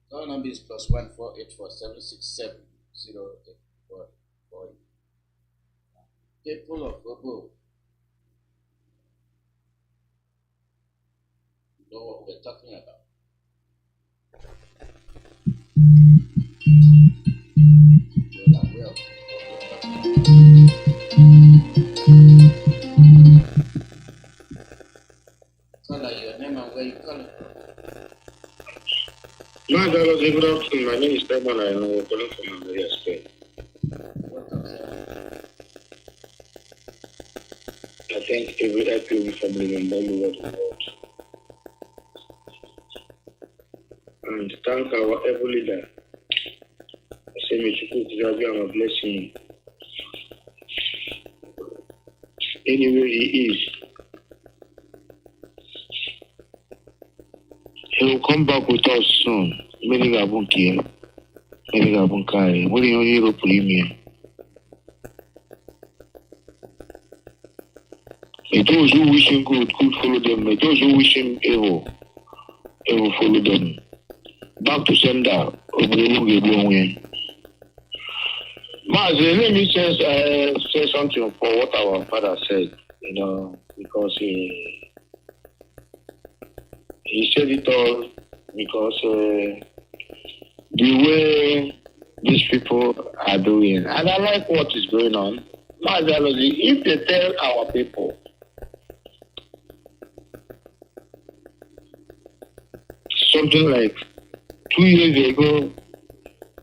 Call number is +14847670844. People of Obo know what we're talking about. Caller, your name and where you calling from. Good afternoon. My name is Stefan. I am calling from Nigeria, Spain. I thank every IPOB family member all over the world. And thank our every leader. I say, may you put Zabi and bless him. Anywhere he is, he will come back with us soon. Many Gabon here, many Gabon carry. What do you need to put him here? May those who wish him good follow them. May those who wish him evil follow them. Back to sender. Mazi, let me say something for what our father said, because he said it all because the way these people are doing, and I like what is going on. Mazi, if they tell our people something like 2 years ago,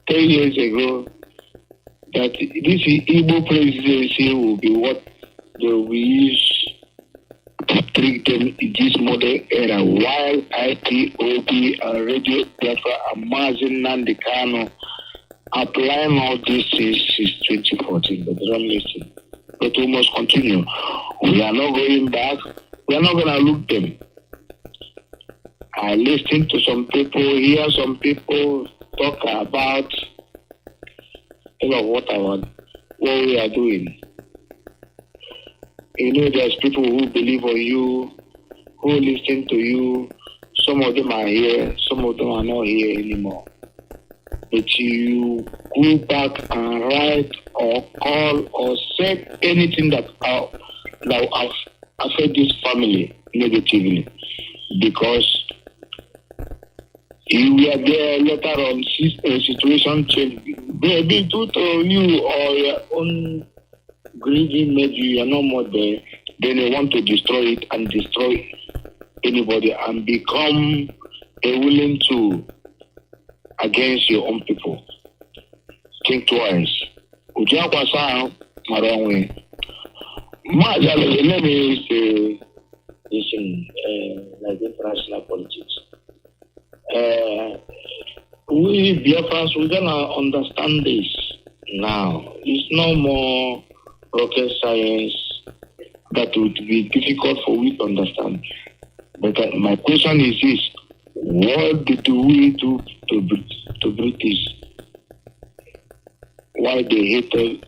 3 years ago, that this Igbo presidency will be what they will use to treat them in this modern era, while IPOB and Radio Biafra and Mazi Nnamdi Kanu applying all these things since 2014, but they don't listen. But we must continue. We are not going back. We are not going to look them. I listen to some people, hear some people talk about what we are doing. There's people who believe on you, who listen to you. Some of them are here, some of them are not here anymore. But you go back and write or call or say anything that will affect this family negatively, because if we are there later on, situation change. Maybe due to you or your own greedy made you are no more there, then they want to destroy it and destroy anybody and become a willing to against your own people. Think twice. Let me say this in like international politics. We Biafrans, we're gonna understand this now. It's no more rocket science that would be difficult for we to understand. But my question is this: what did we do to British? Why they hated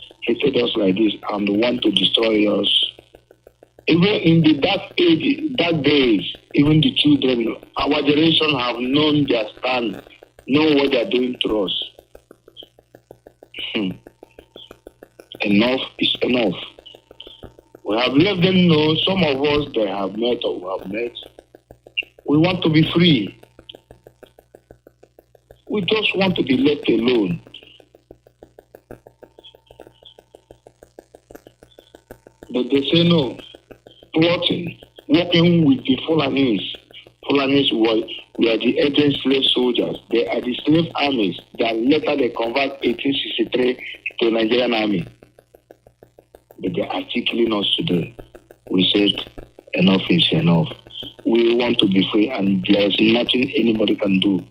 us like this and want to destroy us? Even in the dark days, even the children, our generation have known their stand, know what they are doing to us. Enough is enough. We have let them know, some of us they have met or we have met. We want to be free. We just want to be left alone. But they say no. Plotting, working with the Fulanis. Fulanis were the agent slave soldiers. They are the slave armies that later they convert 1863 to Nigerian army. But they are still killing us today. We said enough is enough. We want to be free and there is nothing anybody can do.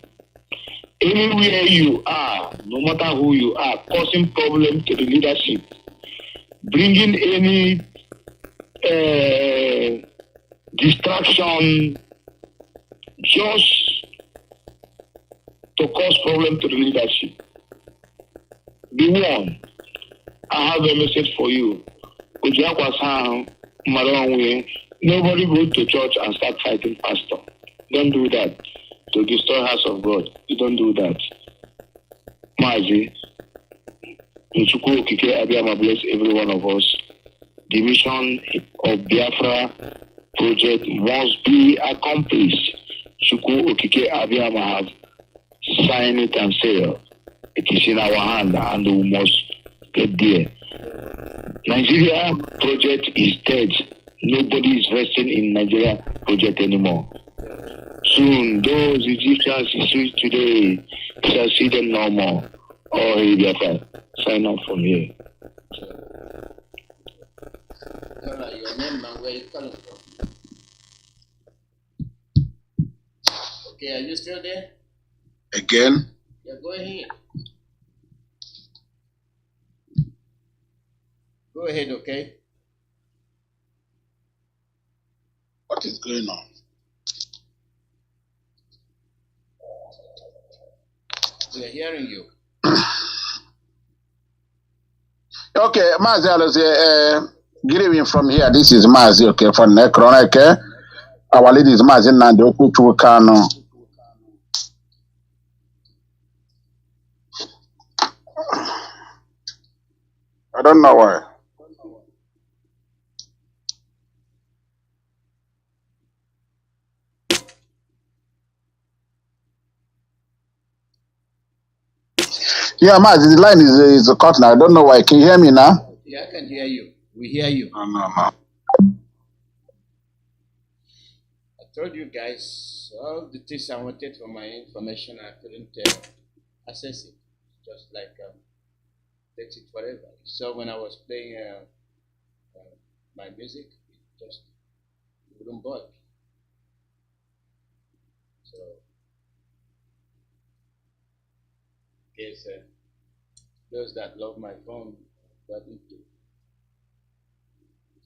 Anywhere you are, no matter who you are, causing problem to the leadership, bringing any distraction just to cause problem to the leadership. Be warned. I have a message for you. Nobody go to church and start fighting pastor. Don't do that. To destroy house of God. You don't do that. Mazi Iyke bless every one of us. The mission of Biafra project must be accomplished. Chukwu Okike Abiyama have signed it and said it is in our hand and we must get there. Nigeria project is dead. Nobody is resting in Nigeria project anymore. Soon those Egyptians you see today shall see them no more. Oh, hey, Biafra, sign up from here. Your name and where you calling from? Okay, are you still there? Again? Yeah, go ahead. Go ahead, okay? What is going on? We are hearing you. Okay, Mazi Iyke, greeting from here. This is Mazi, okay, from Nekron, okay? Our leader is Mazi Nnamdi Kanu. I don't know why. Yeah, Mazi, the line is cut now. I don't know why. Can you hear me now? Yeah, I can hear you. We hear you. No. I told you guys all the things I wanted for my information. I couldn't access it. Just like takes it forever. So when I was playing my music, it just wouldn't budge. So, in case those that love my phone got into,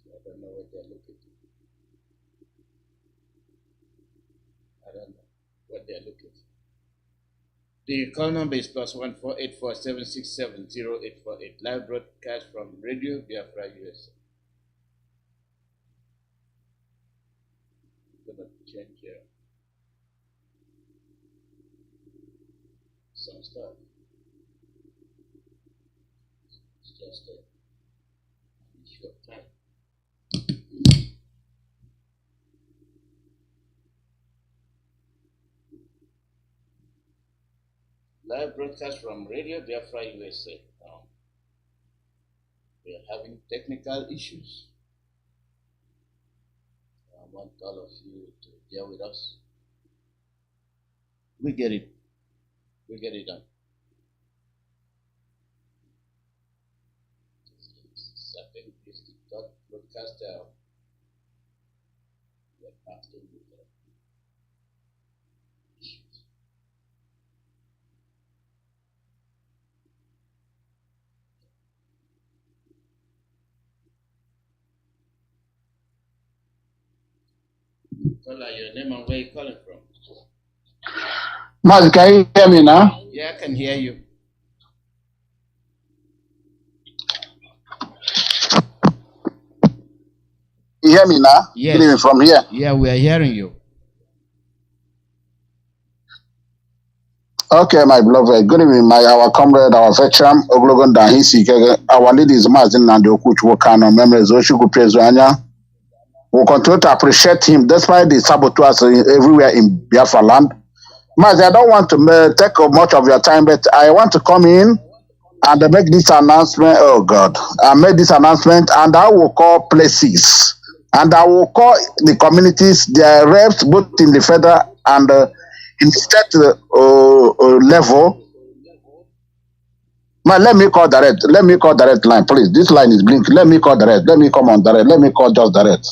so I don't know what they're looking for. I don't know what they're looking for. The call number is +14847670848. Live broadcast from Radio Biafra USA. I'm gonna change some stuff. It's just a short time. Live broadcast from Radio Biafra USA. We are having technical issues. I want all of you to bear with us. We get it. We get it done. I think this broadcast we are not doing it. Caller, your name and where you calling from? Mazi, can you hear me now? Yeah, I can hear you. You hear me now? Yes. Greeting from here. Yeah, we are hearing you. Okay, my beloved. Good evening, our comrade, our veteran, Oglogon Dahisi, our leaders, Mazi Iyke, Kanu, members, Oshugu Prezwanya. We'll continue to appreciate him despite the saboteurs everywhere in Biafra land. Mazi, I don't want to take much of your time, but I want to come in and make this announcement. Oh God, I made this announcement, and I will call places, and I will call the communities, their reps, both in the federal and in state level. Man, let me call direct. Let me call direct line, please. This line is blinking. Let me call direct. Let me come on direct. Let me call just direct.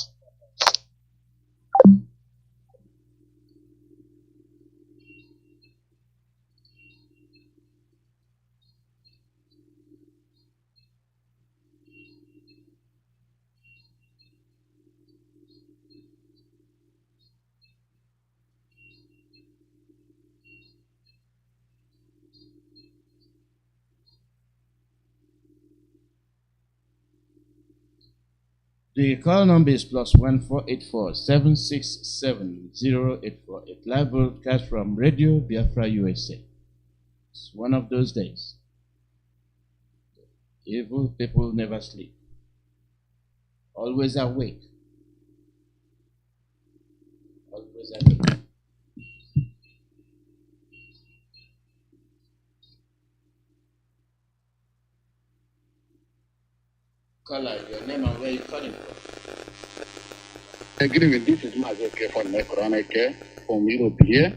The call number is +1484 767 0848. Live broadcast from Radio Biafra USA. It's one of those days. Evil people never sleep. Always awake. Always awake. Caller, your name and where you calling from? Good evening, this is Mazi Iyke from Europe here.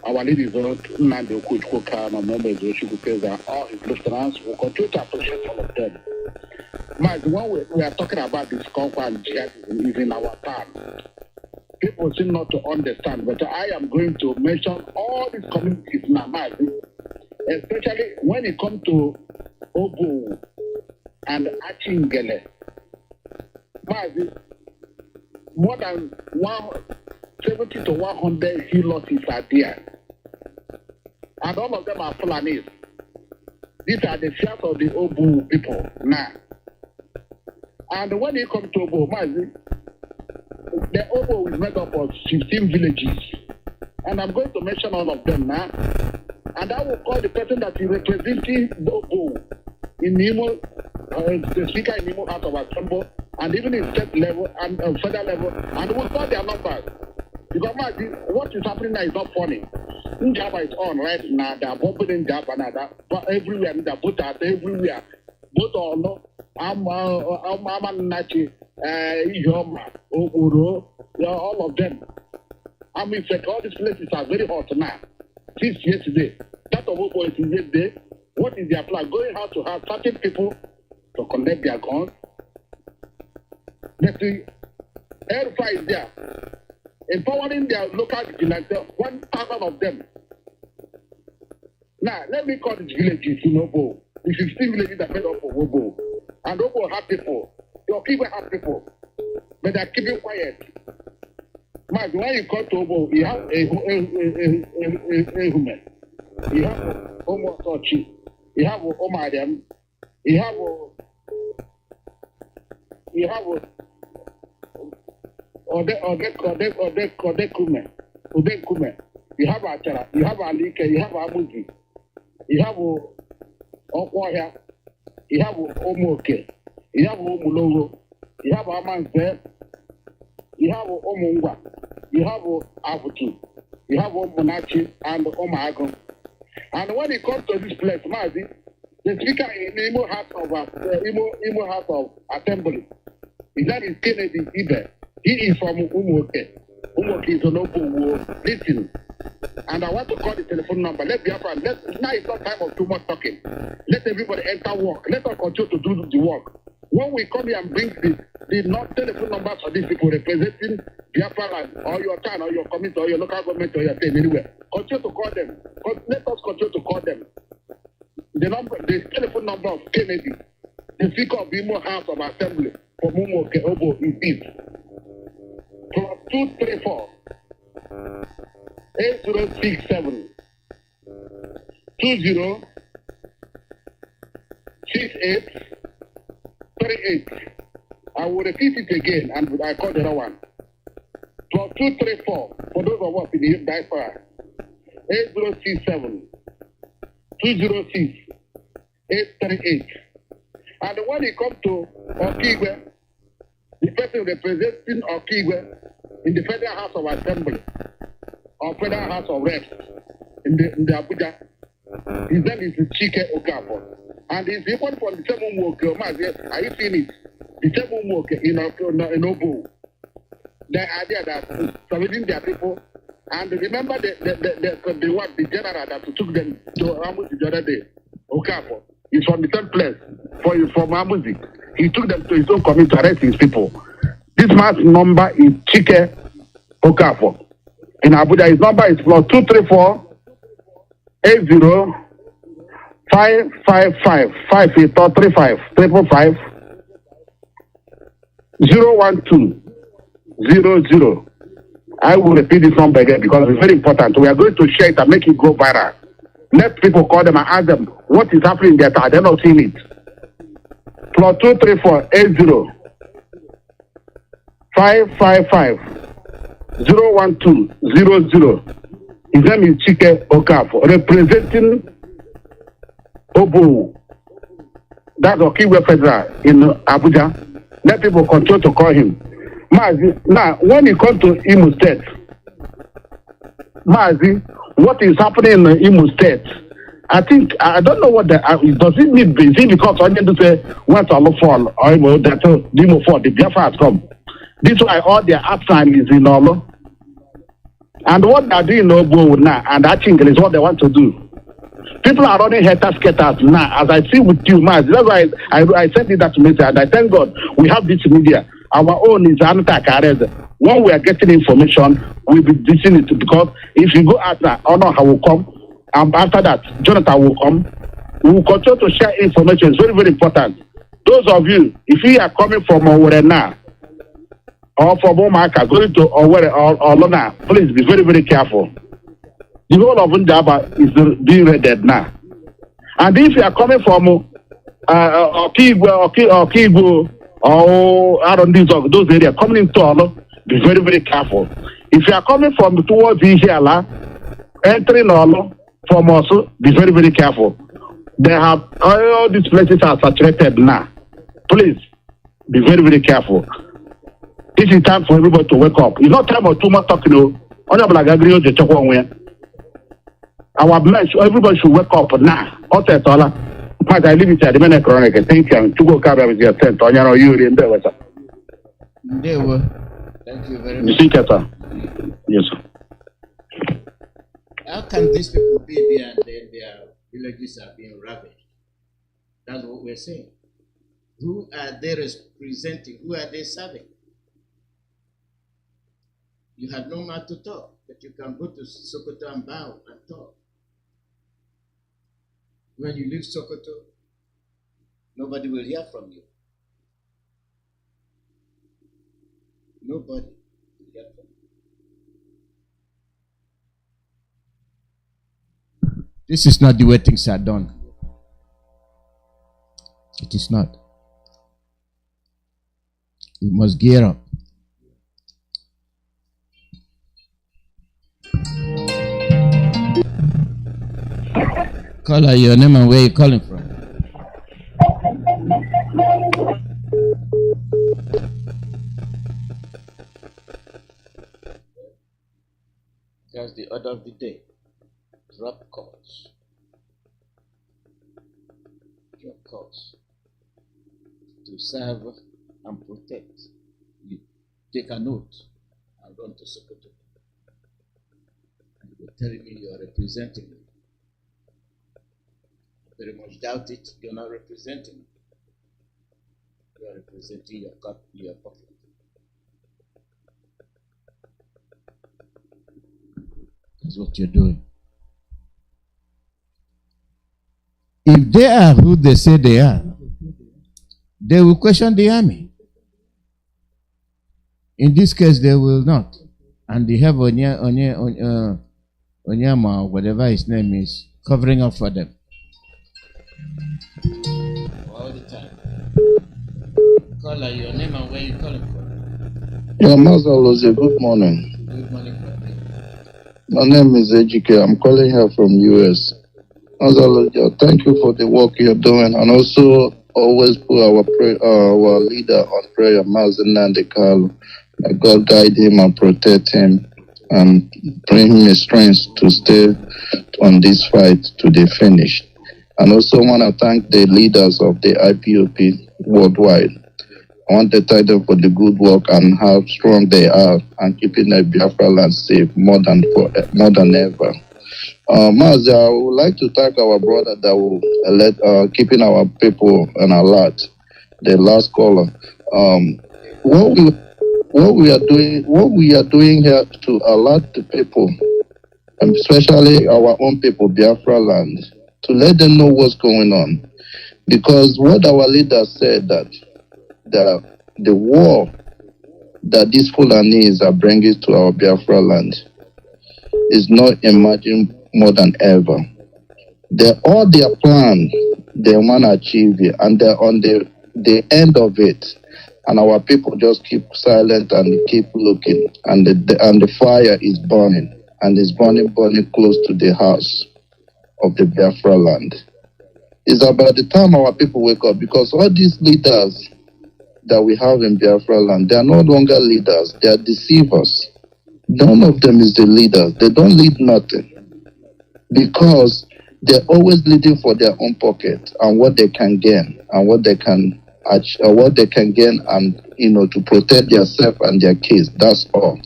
Our ladies are Nnamdi Kanu, members of Hausa-Service, all his listeners. We continue to appreciate all of them. Mazi, when we are talking about this conflict and jihadism is in our time. People seem not to understand, but I am going to mention all these communities now, Mazi, especially when it comes to Obu and Achingele. Mazi, more than 70 to 100 losses are there. And all of them are Fulanis. These are the fears of the Obu people now. And when it comes to Obu, Mazi, the Obu is made up of 15 villages. And I'm going to mention all of them now. And I will call the person that is representing the Obu in Nimo, the speaker in Nimo House of Assembly, and even in state level and federal level, and we'll call their numbers. Because what is happening now is not funny. Njaba is on right now. They are bombing in Java now. But everywhere, they are both everywhere. Both or no, Nachi, Iyoma, Oguro, all of them. I mean, all these places are very hot now. Since yesterday, that of Obo is yesterday. What is their plan? Going out to have certain people to collect their guns. But the airfire is there. Empowering their local vigilantes, 1,000 of them. Now, let me call these villages in Obo. The 15 villages are made up of Obo. And Obo have people. Your people have people. But they're keeping quiet. Man, when you come to Obo, you have a human. You have Omo Sochi. You have Omadem. You have Odekume. You have Achara. You have Alike. You have Amuzi. You have Okwoya. You have Omoke. You have Omulongo. You have Amanze. You have Omungwa. You have Abutu. You have Omunachi and Omago. And when it comes to this place, Mazi, the speaker in Imo House of Assembly, his name is Kennedy Ibe. He is from Umuoke. Umuoke is an open. Listen. And I want to call the telephone number. Now it's not time of too much talking. Let everybody enter work. Let us continue to do the work. When we come here and bring the not telephone numbers for these people representing Biafra or your town or your community or your local government or your state anywhere, continue to call them. Let us continue to call them. The telephone number of Kennedy, the speaker of Imo House of Assembly for Mumo Keobo is this. +234 8067 206838. I will repeat it again and I call the other one. +234 for those of us in the diaspora. 8067 206-838. And when it comes to Okigwe, the person representing Okigwe in the Federal House of Assembly or Federal House of Reps in the Abuja, his name is Chike Okafor. And he's even from the same work, are you seeing it? The same work in Obo. The idea that surrounding their people. And remember the general that took them to Amuzi the other day, Okafor. He's from the same place from Amuzi. He took them to his own community to arrest his people. This man's number is Chike Okafor. In Abuja, his number is +234 80 555 5835 555 012 00. I will repeat this number again because it's very important. We are going to share it and make it go viral. Let people call them and ask them what is happening in their town. They're not seeing it. +234 80 555 012 00. His name is Chike Okafor, representing Obo. That's Okiwe Federal in Abuja. Let people continue to call him. Mazi, now, when you come to Imo State, Mazi, what is happening in Imo State? I don't know what does it mean? Is it because I need to say, when to look for, or that Imo for the Biafra has come? This is why all their uptime is in Olo. And what they're doing in Obo now, and I think is what they want to do. People are running haters now, as I see with you, Mazi. That's why I sent it that message, and I thank God we have this media. Our own is Anata. When we are getting information, we'll be dishing it because if you go after Honor will come, and after that, Jonathan will come, we will continue to share information. It's very, very important. Those of you, if you are coming from Owerena or from Omaka, going to Owerri or Lona, please be very, very careful. The whole of Njaba is being raided now. And if you are coming from Okigbo, around those areas, coming into Olo, be very, very careful. If you are coming from towards Ihiala, entering Olo, from also, be very, very careful. They have all these places are saturated now. Please, be very, very careful. This is time for everybody to wake up. It's not time for too much talking. Our bless, everybody should wake up now. But I leave it at the minute chronic. Thank you. To go cover with your tent on your you in there. Thank you very much. Yes, sir. How can these people be there and then their villages are being ravaged? That's what we're saying. Who are they representing? Who are they serving? You have no man to talk, but you can go to Sokoto and bow and talk. When you leave Sokoto, nobody will hear from you. Nobody will hear from you. This is not the way things are done. It is not. We must gear up. Caller, your name and where you're calling from. That's the order of the day. Drop calls. Drop calls. To serve and protect. You take a note and run to Sokoto. And you're telling me you're representing me. Very much doubt it. You're not representing me. You're representing your pocket. That's what you're doing. If they are who they say they are, they will question the army. In this case, they will not. And they have Onyema, whatever his name is, covering up for them. All the time. Caller, your name and where you calling from? Yeah, Mazi, good morning. Good morning, brother. My name is Ejike. I'm calling here from US. Thank you for the work you're doing, and also always put our leader on prayer, Mazi Iyke. May God guide him and protect him, and bring him the strength to stay on this fight to the finish. And also want to thank the leaders of the IPOP worldwide. I want to thank them for the good work and how strong they are and keeping the Biafra land safe more than ever. Mazi, I would like to thank our brother that will keeping our people on alert. The last caller. What we are doing here to alert the people, and especially our own people, Biafra land, to let them know what's going on. Because what our leaders said that the war that these Fulanis are bringing to our Biafra land is not imagined more than ever. All their plan, they want to achieve it, and they're on the end of it. And our people just keep silent and keep looking, and the fire is burning, and it's burning close to the house of the Biafra land. It's about the time our people wake up, because all these leaders that we have in Biafra land, they are no longer leaders, they are deceivers. None of them is the leaders. They don't lead nothing, because they're always leading for their own pocket and what they can gain and what they can gain, and to protect themselves and their kids. That's all.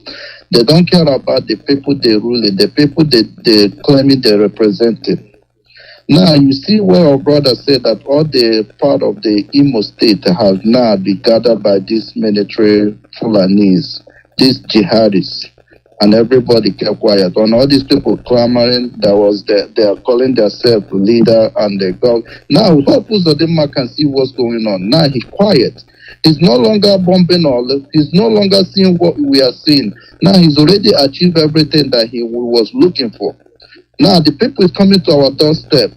They don't care about the people they ruling, the people they claiming they representing. Now you see where our brother said that all the part of the Imo state have now been gathered by these military Fulanis, these jihadists, and everybody kept quiet. On all these people clamoring, they are calling themselves leader, and they go. Now Hope Uzodinma can see what's going on. Now he's quiet. He's no longer bombing all. He's no longer seeing what we are seeing. Now he's already achieved everything that he was looking for. Now the people is coming to our doorstep,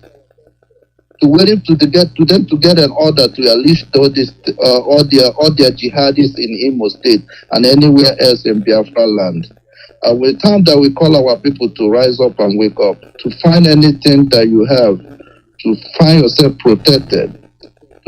to waiting to them to get an order to unleash all their jihadists in Imo State and anywhere else in Biafra land. With time that we call our people to rise up and wake up, to find anything that you have, to find yourself protected,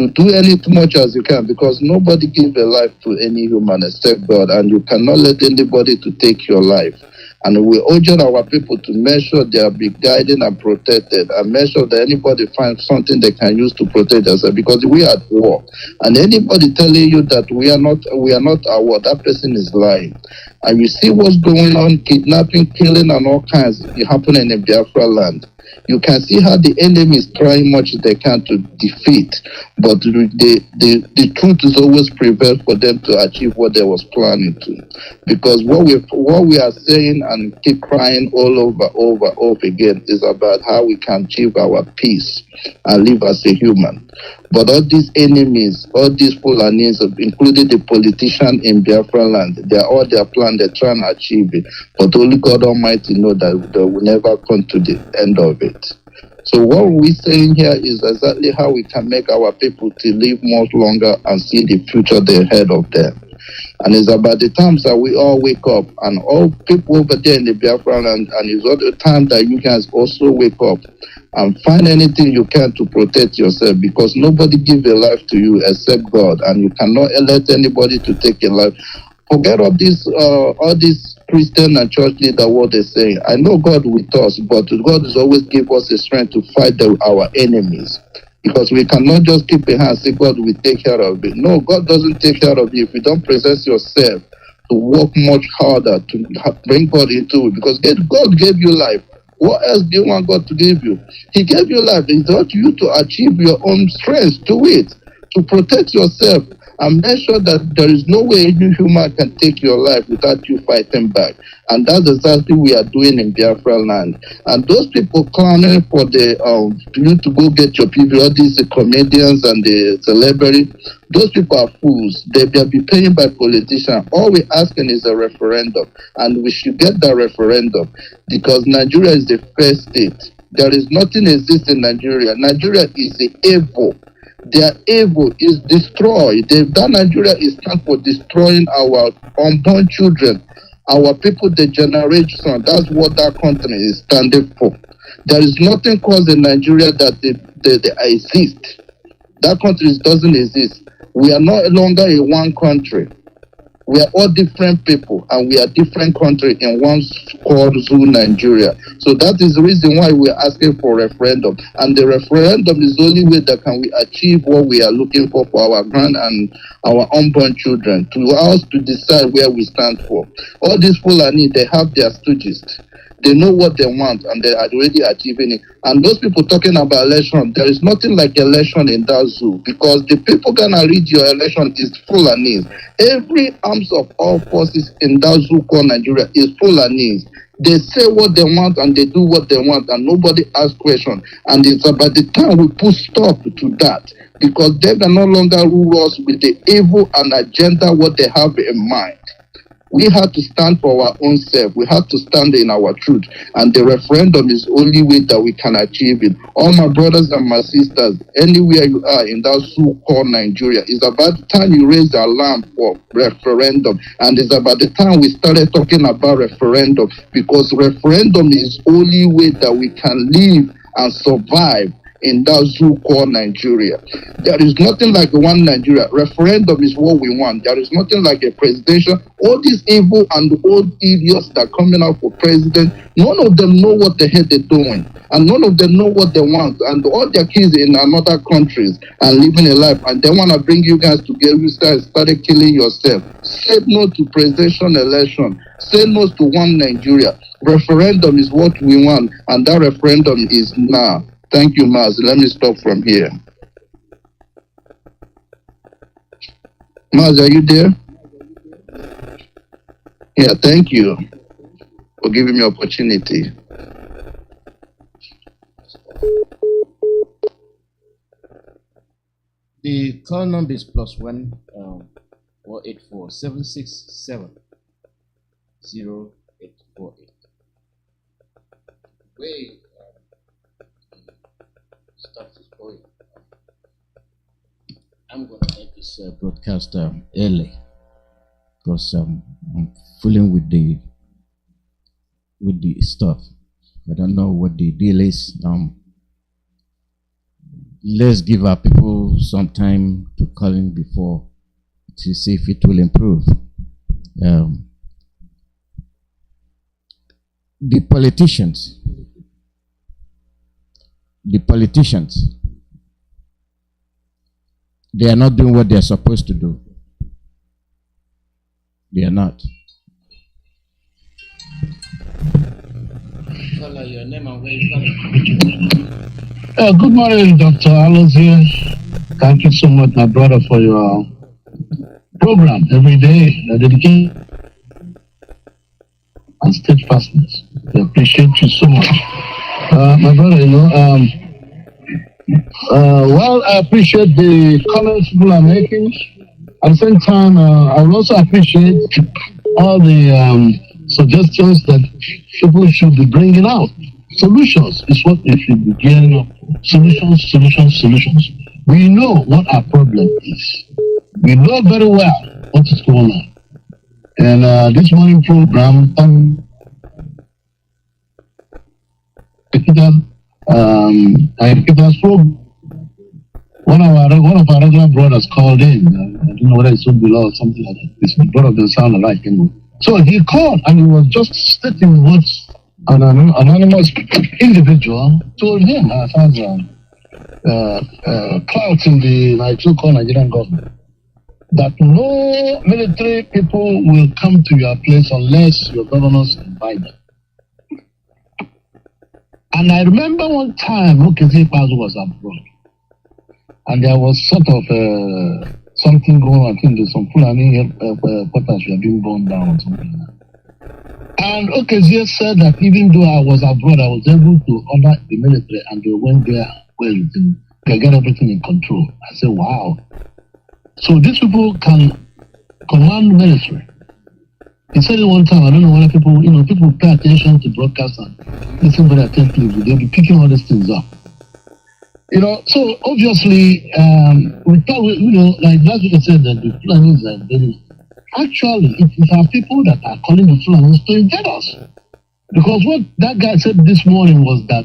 to do any too much as you can, because nobody gives a life to any human except God, and you cannot let anybody to take your life. And we urge our people to make sure they are be guided and protected, and make sure that anybody finds something they can use to protect themselves, because we are at war. And anybody telling you that we are not at war, that person is lying. And you see what's going on, kidnapping, killing, and all kinds happening in Biafra land. You can see how the enemy is trying much they can to defeat, but the truth is always prevail for them to achieve what they was planning to. Because what we are saying and keep crying all over again is about how we can achieve our peace and live as a human. But all these enemies, all these Fulanis, including the politicians in Biafra land, they are all their plan, they're trying to achieve it. But only God Almighty know that they will never come to the end of it. So what we're saying here is exactly how we can make our people to live much longer and see the future ahead of them. And it's about the times that we all wake up, and all people over there in the Biafra land, and it's all the time that you guys also wake up and find anything you can to protect yourself, because nobody gives a life to you except God, and you cannot let anybody to take a life. Forget all these Christian and church leader what they're saying. I know God with us, but God has always give us the strength to fight our enemies. Because we cannot just keep a hand and say God will take care of it. No, God doesn't take care of you if you don't present yourself to work much harder to bring God into it. Because God gave you life. What else do you want God to give you? He gave you life. It's up to you to achieve your own strength to it, to protect yourself, and make sure that there is no way any human can take your life without you fighting back. And that's exactly what we are doing in Biafra land. And those people clowning for you to go get your people, all these comedians and the celebrities, those people are fools. They will be paying by politicians. All we're asking is a referendum, and we should get that referendum, because Nigeria is the first state. There is nothing exists in Nigeria. Nigeria is the evil. Their evil is destroyed. That Nigeria is stand for destroying our unborn children, our people, the generation. That's what that country is standing for. There is nothing caused in Nigeria that they exist. That country doesn't exist. We are no longer in one country. We are all different people, and we are different country in one called Zoo Nigeria. So that is the reason why we are asking for referendum. And the referendum is the only way that can we achieve what we are looking for our grand and our unborn children, to us to decide where we stand for. All these Fulani, they have their stooges. They know what they want, and they are already achieving it. And those people talking about election, there is nothing like election in that zoo, because the people gonna read your election is Fulanese. Every arms of all forces in that zoo called Nigeria is Fulanese. They say what they want and they do what they want, and nobody asks questions. And it's about the time we put stop to that, because they can no longer rule us with the evil and agenda what they have in mind. We have to stand for our own self. We have to stand in our truth. And the referendum is the only way that we can achieve it. All my brothers and my sisters, anywhere you are in that so-called Nigeria, it's about the time you raise the alarm for referendum. And it's about the time we started talking about referendum, because referendum is the only way that we can live and survive in that zoo called Nigeria. There is nothing like one Nigeria. Referendum is what we want. There is nothing like a presidential. All these evil and old idiots that are coming out for president, none of them know what the hell they're doing. And none of them know what they want. And all their kids in another countries and living a life. And they want to bring you guys together. You started killing yourself. Say no to presidential election. Say no to one Nigeria. Referendum is what we want. And that referendum is now. Thank you, Mazi. Let me stop from here. Mazi, are you there? Yeah, thank you for giving me opportunity. The call number is +1 484 767 0848. Wait. Stuff is going. I'm going to end this broadcast early, because I'm fooling with the stuff. I don't know what the deal is. Let's give our people some time to call in before to see if it will improve. The politicians, they are not doing what they are supposed to do. They are not. Caller, your name and where you calling? Good morning, Dr. Aloz here. Thank you so much, my brother, for your program every day. Dedicated and steadfastness. I appreciate you so much. My brother, well, I appreciate the comments people are making. At the same time, I would also appreciate all the suggestions that people should be bringing out. Solutions is what they should be gearing up for. Solutions. We know what our problem is. We know very well what is going on. And this morning program, one of our regular brothers called in. I don't know whether it's so below or something like that. This brother doesn't sound alike anymore. So he called and he was just stating what an anonymous individual told him as clout in the Nigerian government. That no military people will come to your place unless your governors invite them. And I remember one time Okezi Pazu was abroad. And there was sort of something going on. I think there's some Fulani quarters were being burned down or something like that. And Okezi said that even though I was abroad, I was able to order the military and they went there well, they get everything in control. I said, wow. So these people can command military. He said it one time, I don't know whether people pay attention to broadcast and listen very attentively. They'll be picking all these things up. So obviously, we thought, like last week I said that the Fulanis are very, actually, it are people that are calling the Fulanis to invade us. Because what that guy said this morning was that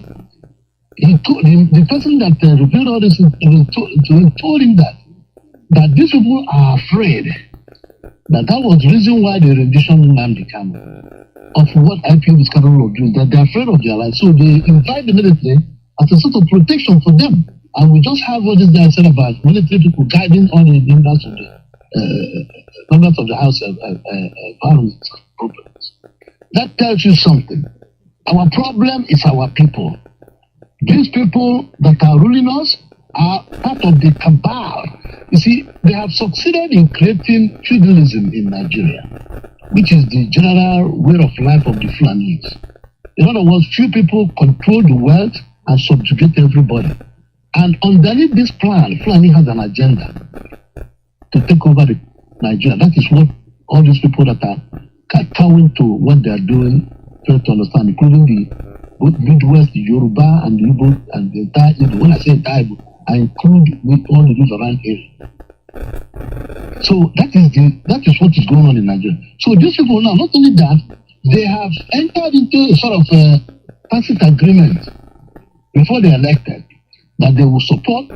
the person that revealed all this told him that these people are afraid that was the reason why they renditioned Nnamdi Kanu of what IPOB is capable of doing, that they're afraid of their lives. So they invite the military as a sort of protection for them. And we just have what this guy said about military people guiding all the members of the House of problems. That tells you something. Our problem is our people. These people that are ruling us are part of the cabal. You see, they have succeeded in creating feudalism in Nigeria, which is the general way of life of the Fulanis. In other words, few people control the wealth and subjugate everybody. And underneath this plan, Fulani has an agenda to take over Nigeria. That is what all these people that are kowing to what they are doing fail to understand, including the Midwest, the Yoruba, and the Igbo, and the entire Igbo. When I say entire Igbo, I include with all the Jews around here. So that is what is going on in Nigeria. So these people now, not only that, they have entered into a sort of tacit agreement before they are elected that they will support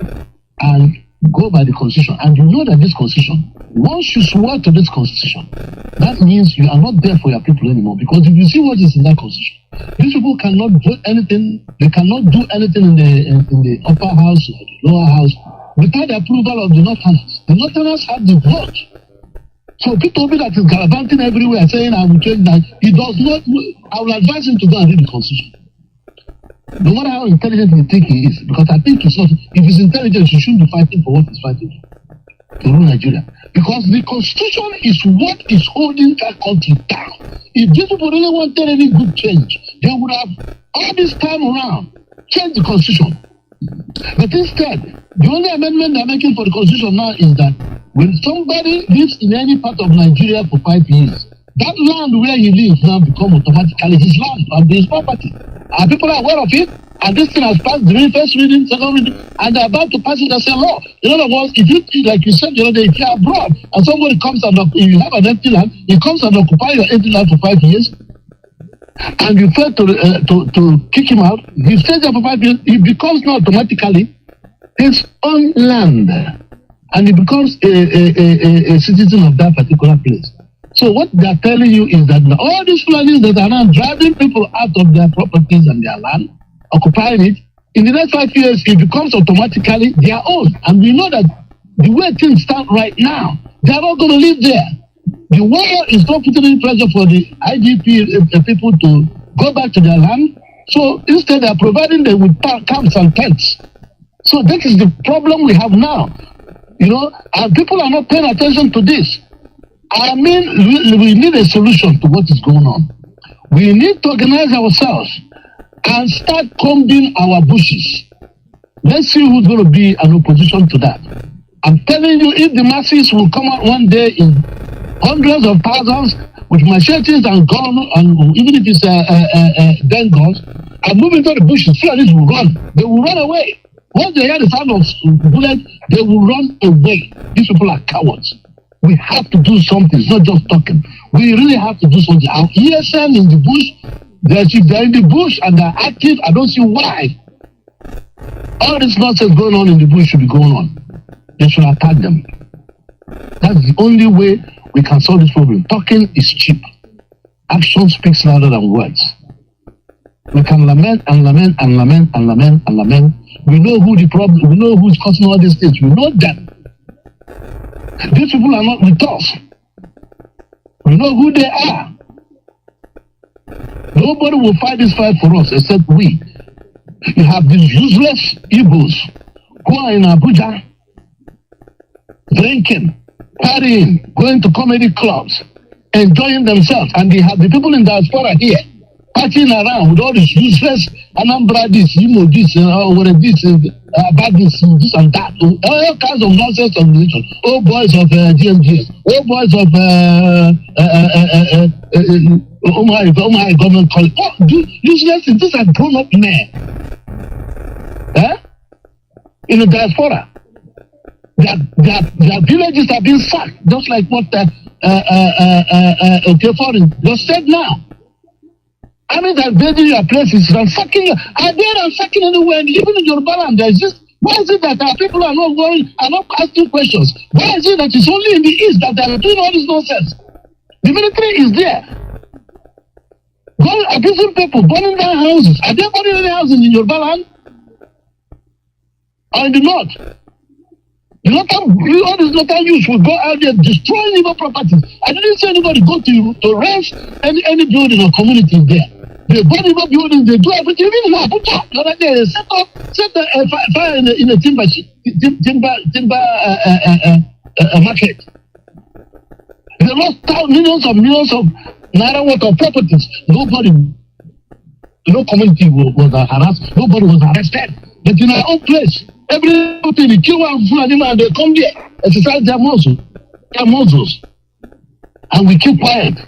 and go by the constitution. And you know that this constitution, once you swear to this constitution, that means you are not there for your people anymore. Because if you see what is in that constitution, these people cannot vote anything, they cannot do anything in the upper house or the lower house without the approval of the Northerners. The Northerners have the vote. So people that is gallivanting everywhere saying I will change that, he does not, I will advise him to go and read the constitution. No matter how intelligent you think he is, because I think he's not, if he's intelligent, he shouldn't be fighting for what he's fighting for, to rule Nigeria. Because the constitution is what is holding that country down. If these people really wanted any good change, they would have, all this time around, changed the constitution. But instead, the only amendment they're making for the constitution now is that when somebody lives in any part of Nigeria for 5 years, that land where he lives now becomes automatically his land and his property. Are people aware of it? And this thing has passed the first reading, second reading, and they're about to pass it as a law. In other words, if you, like you said the other day, if you're abroad and somebody comes and you have an empty land, he comes and occupies your empty land for 5 years, and you fail to kick him out, he stays there for 5 years, he becomes now automatically his own land, and he becomes a citizen of that particular place. So what they're telling you is that all these Fulanis that are now driving people out of their properties and their land, occupying it, in the next 5 years, it becomes automatically their own. And we know that the way things stand right now, they are not going to live there. The war is not putting any pressure for the IDP people to go back to their land. So instead, they are providing them with camps and tents. So that is the problem we have now. You know, and people are not paying attention to this. I mean, we need a solution to what is going on. We need to organize ourselves and start combing our bushes. Let's see who's going to be an opposition to that. I'm telling you, if the masses will come out one day in hundreds of thousands with machetes and guns, and even if it's den guns, and move into the bushes, Fulanis will run. They will run away. Once they hear the sound of bullets, they will run away. These people are cowards. We have to do something. It's not just talking. We really have to do something. Our ESN in the bush, if they're in the bush and they're active, I don't see why all this nonsense going on in the bush should be going on. They should attack them. That's the only way we can solve this problem. Talking is cheap. Action speaks louder than words. We can lament and lament and lament and lament and lament. We know who the problem, we know who's causing all these things. We know them. These people are not with us. We know who they are. Nobody will fight this fight for us except we. You have these useless Igbos who are in Abuja drinking, partying, going to comedy clubs, enjoying themselves. And they have the people in diaspora here partying around with all this useless Anambra this, this, about this and that, all kinds of nonsense of religion. Oh boys of GMGS, oh boys of my government college. Oh, useless things. These are grown up men. In the diaspora. Their villages are being sacked, just like what Foreign just said now. armies are invading your places, ransacking you. Are they ransacking anywhere? Even in Yoruba land, there's just, why is it that our people are not going, are not asking questions? Why is it that it's only in the east that they are doing all this nonsense? The military is there. Going, abusing people, burning down houses. Are they burning any houses in Yoruba land? Or in the north? All these local youths will go out there destroying Igbo properties. I didn't see anybody go to rest any building or community there. They burn Igbo buildings, they do everything. Even in Abuja, the other day, they set a fire in a timber market. They lost millions of naira worth of properties. No community was harassed, nobody was arrested. But in our own place, everything, they kill one Fulani man, they come there, exercise their muscles, and we keep quiet.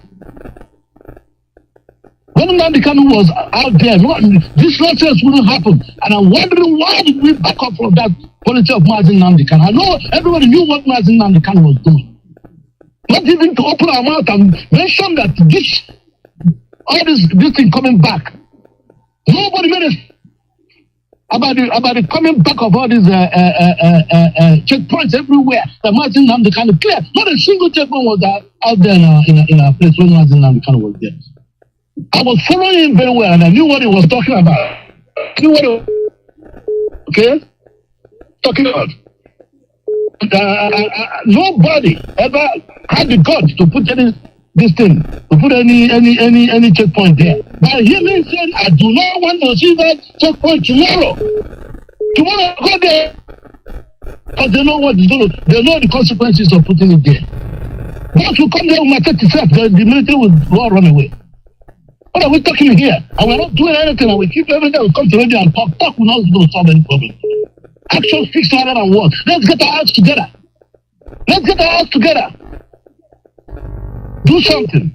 When Nnamdi Kanu was out there, this nonsense wouldn't happen. And I'm wondering why did we back up from that policy of Mazi Nnamdi Kanu? I know everybody knew what Mazi Nnamdi Kanu was doing. Not even to open our mouth and mention that all this thing coming back. Nobody made it about the coming back of all these checkpoints everywhere. The Mazi Nnamdi Kanu clear. Not a single checkpoint was out there in a place when Mazi Nnamdi Kanu was there. I was following him very well, and I knew what he was talking about. Talking about. Nobody ever had the guts to put any checkpoint there. But he said, I do not want to see that checkpoint tomorrow. Tomorrow, go there. Because they know what it's going to, they know the consequences of putting it there. Once we come there, we might take itself, the military will all run away. What are we talking here? And we're not doing anything, and we keep everything, we come to radio and talk will not going to solve any problem. Action speaks louder than words. Let's get our heads together. Do something.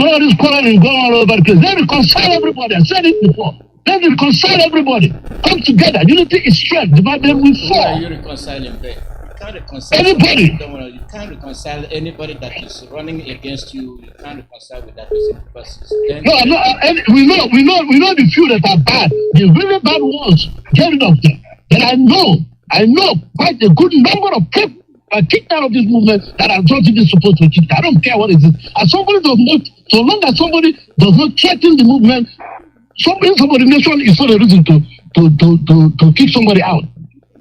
All this quarreling going all over the place. Let's reconcile everybody. I said it before. Let's reconcile everybody. Come together. Unity is strength. Divided we fall. Who are you reconciling there? You can't reconcile anybody. You can't reconcile anybody that is running against you. You can't reconcile with that person because we know the few that are bad. The really bad ones. Get rid of them. And I know quite a good number of people are kicked out of this movement that are not even supposed to be kicked. I don't care what it is. And somebody does not, so long as somebody does not threaten the movement, insubordination is not a reason to kick somebody out.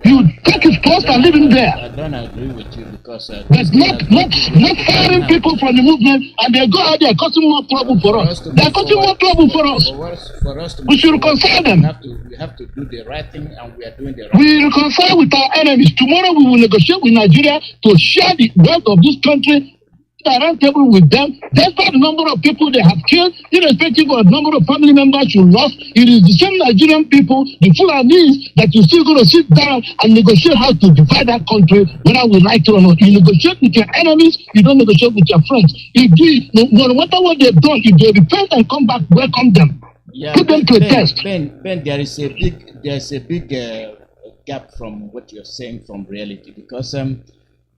You take his post and leave him there. I don't agree with you because but not firing people from the movement, and they go out there causing more trouble for us. They're causing more trouble for us. For us we should reconcile them. We have to do the right thing, and we are doing the right thing. We reconcile with our enemies. Tomorrow we will negotiate with Nigeria to share the wealth of this country. Around table with them, despite the number of people they have killed, irrespective of the number of family members you lost, it is the same Nigerian people, the Fulanis, that you're still going to sit down and negotiate how to divide that country, whether we like it or not. You negotiate with your enemies, you don't negotiate with your friends. No matter what they've done, if they repent and come back, welcome them. Yeah, put them to a test. Ben, there is a big gap from what you're saying from reality, because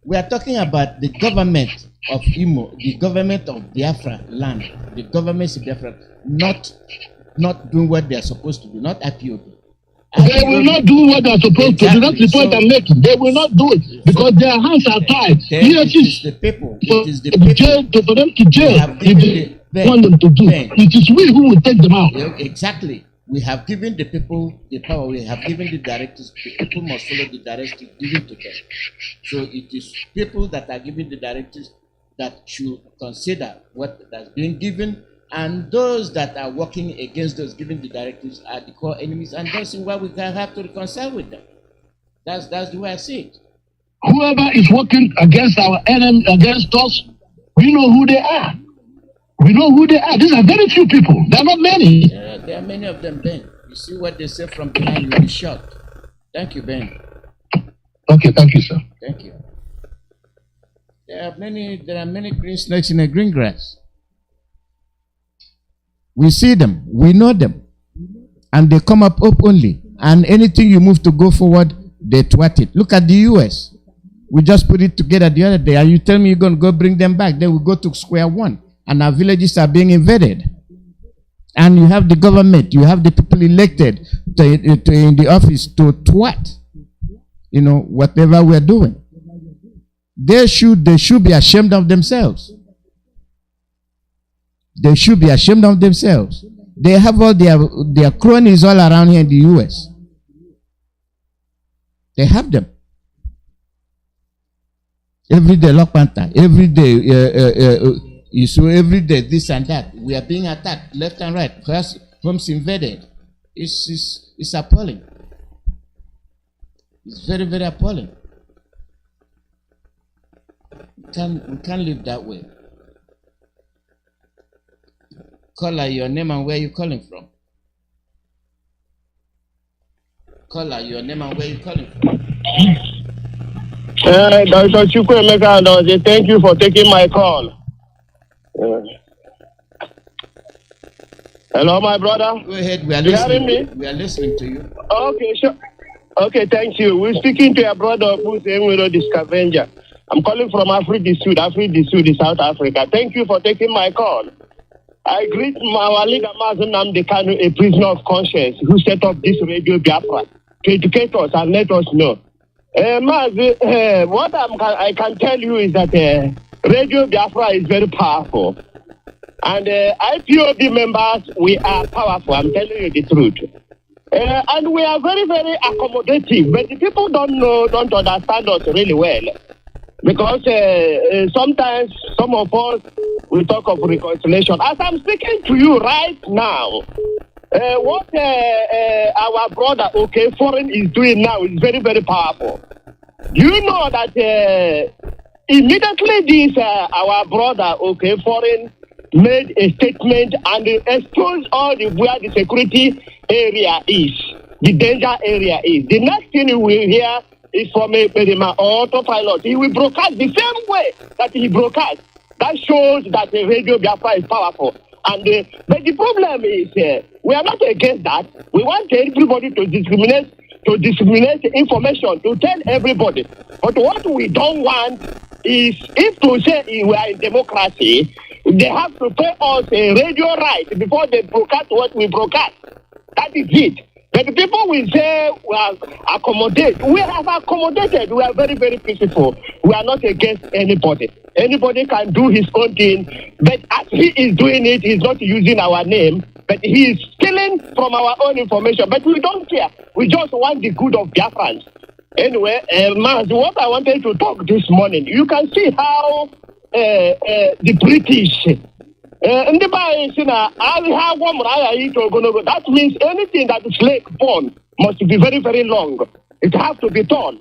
we are talking about the government of Imo, the government of Biafra land, the government of Biafra not doing what they are supposed to do, not IPOB. They will not do what they are supposed to do. That's the point I'm making. They will not do it because their hands are tied. It is the people. It is the people. For them to jail, if they want them to do. It is we who will take them out. Exactly. We have given the people the power. We have given the directives. The people must follow the directives given to them. So it is people that are giving the directives that should consider what has been given, and those that are working against those giving the directives are the core enemies, and that's why we can have to reconcile with them. That's the way I see it. Whoever is working against our enemy, against us, we know who they are. We know who they are. These are very few people. There are not many. There are many of them, Ben. You see what they say from behind, you'll be shocked. Thank you, Ben. Okay, thank you, sir. Thank you. There are many green snakes in the green grass. We see them, we know them, and they come up openly. And anything you move to go forward, they twat it. Look at the US. We just put it together the other day, and you tell me you're going to go bring them back. Then we go to square one, and our villages are being invaded. And you have the government, you have the people elected in the office to what? You know, whatever we're doing. They should be ashamed of themselves. They should be ashamed of themselves. They have all their cronies all around here in the US. They have them. Every day, Lock Panther. Every day, you saw every day this and that. We are being attacked left and right. First, homes invaded. It's appalling. It's very, very appalling. We can't live that way. Caller, your name and where you calling from? Caller, your name and where you calling from? Dr. Chukwemeka, thank you for taking my call. Hello, my brother. Go ahead. We are listening. You hearing me? We are listening to you. Okay, sure. Okay, thank you. We're speaking to a brother who's the scavenger. I'm calling from Africa do Sud, South Africa. Thank you for taking my call. I greet our leader, Mazi Nnamdi Kanu, a prisoner of conscience, who set up this radio Biafra to educate us and let us know. Mazi, what I can tell you is that Radio Biafra is very powerful. And IPOB members, we are powerful. I'm telling you the truth. And we are very, very accommodative. But the people don't understand us really well. Because sometimes some of us, we talk of reconciliation. As I'm speaking to you right now, what our brother, Foreign is doing now is very, very powerful. Do you know that immediately this, our brother, Foreign, made a statement and exposed all where the security area is, the danger area is. The next thing you will hear is from a autopilot. He will broadcast the same way that he broadcast. That shows that the Radio Biafra is powerful. And but the problem is, we are not against that. We want everybody to discriminate information, to tell everybody. But what we don't want is, if to say we are in democracy, they have to pay us a radio right before they broadcast what we broadcast. That is it. But the people will say we are accommodate. We have accommodated. We are very, very peaceful. We are not against anybody. Anybody can do his own thing. But as he is doing it, he's not using our name. But he is stealing from our own information. But we don't care. We just want the good of Biafrans. Anyway, Mazi, what I wanted to talk this morning, you can see how the British... that means anything that is lake born must be very, very long. It has to be torn.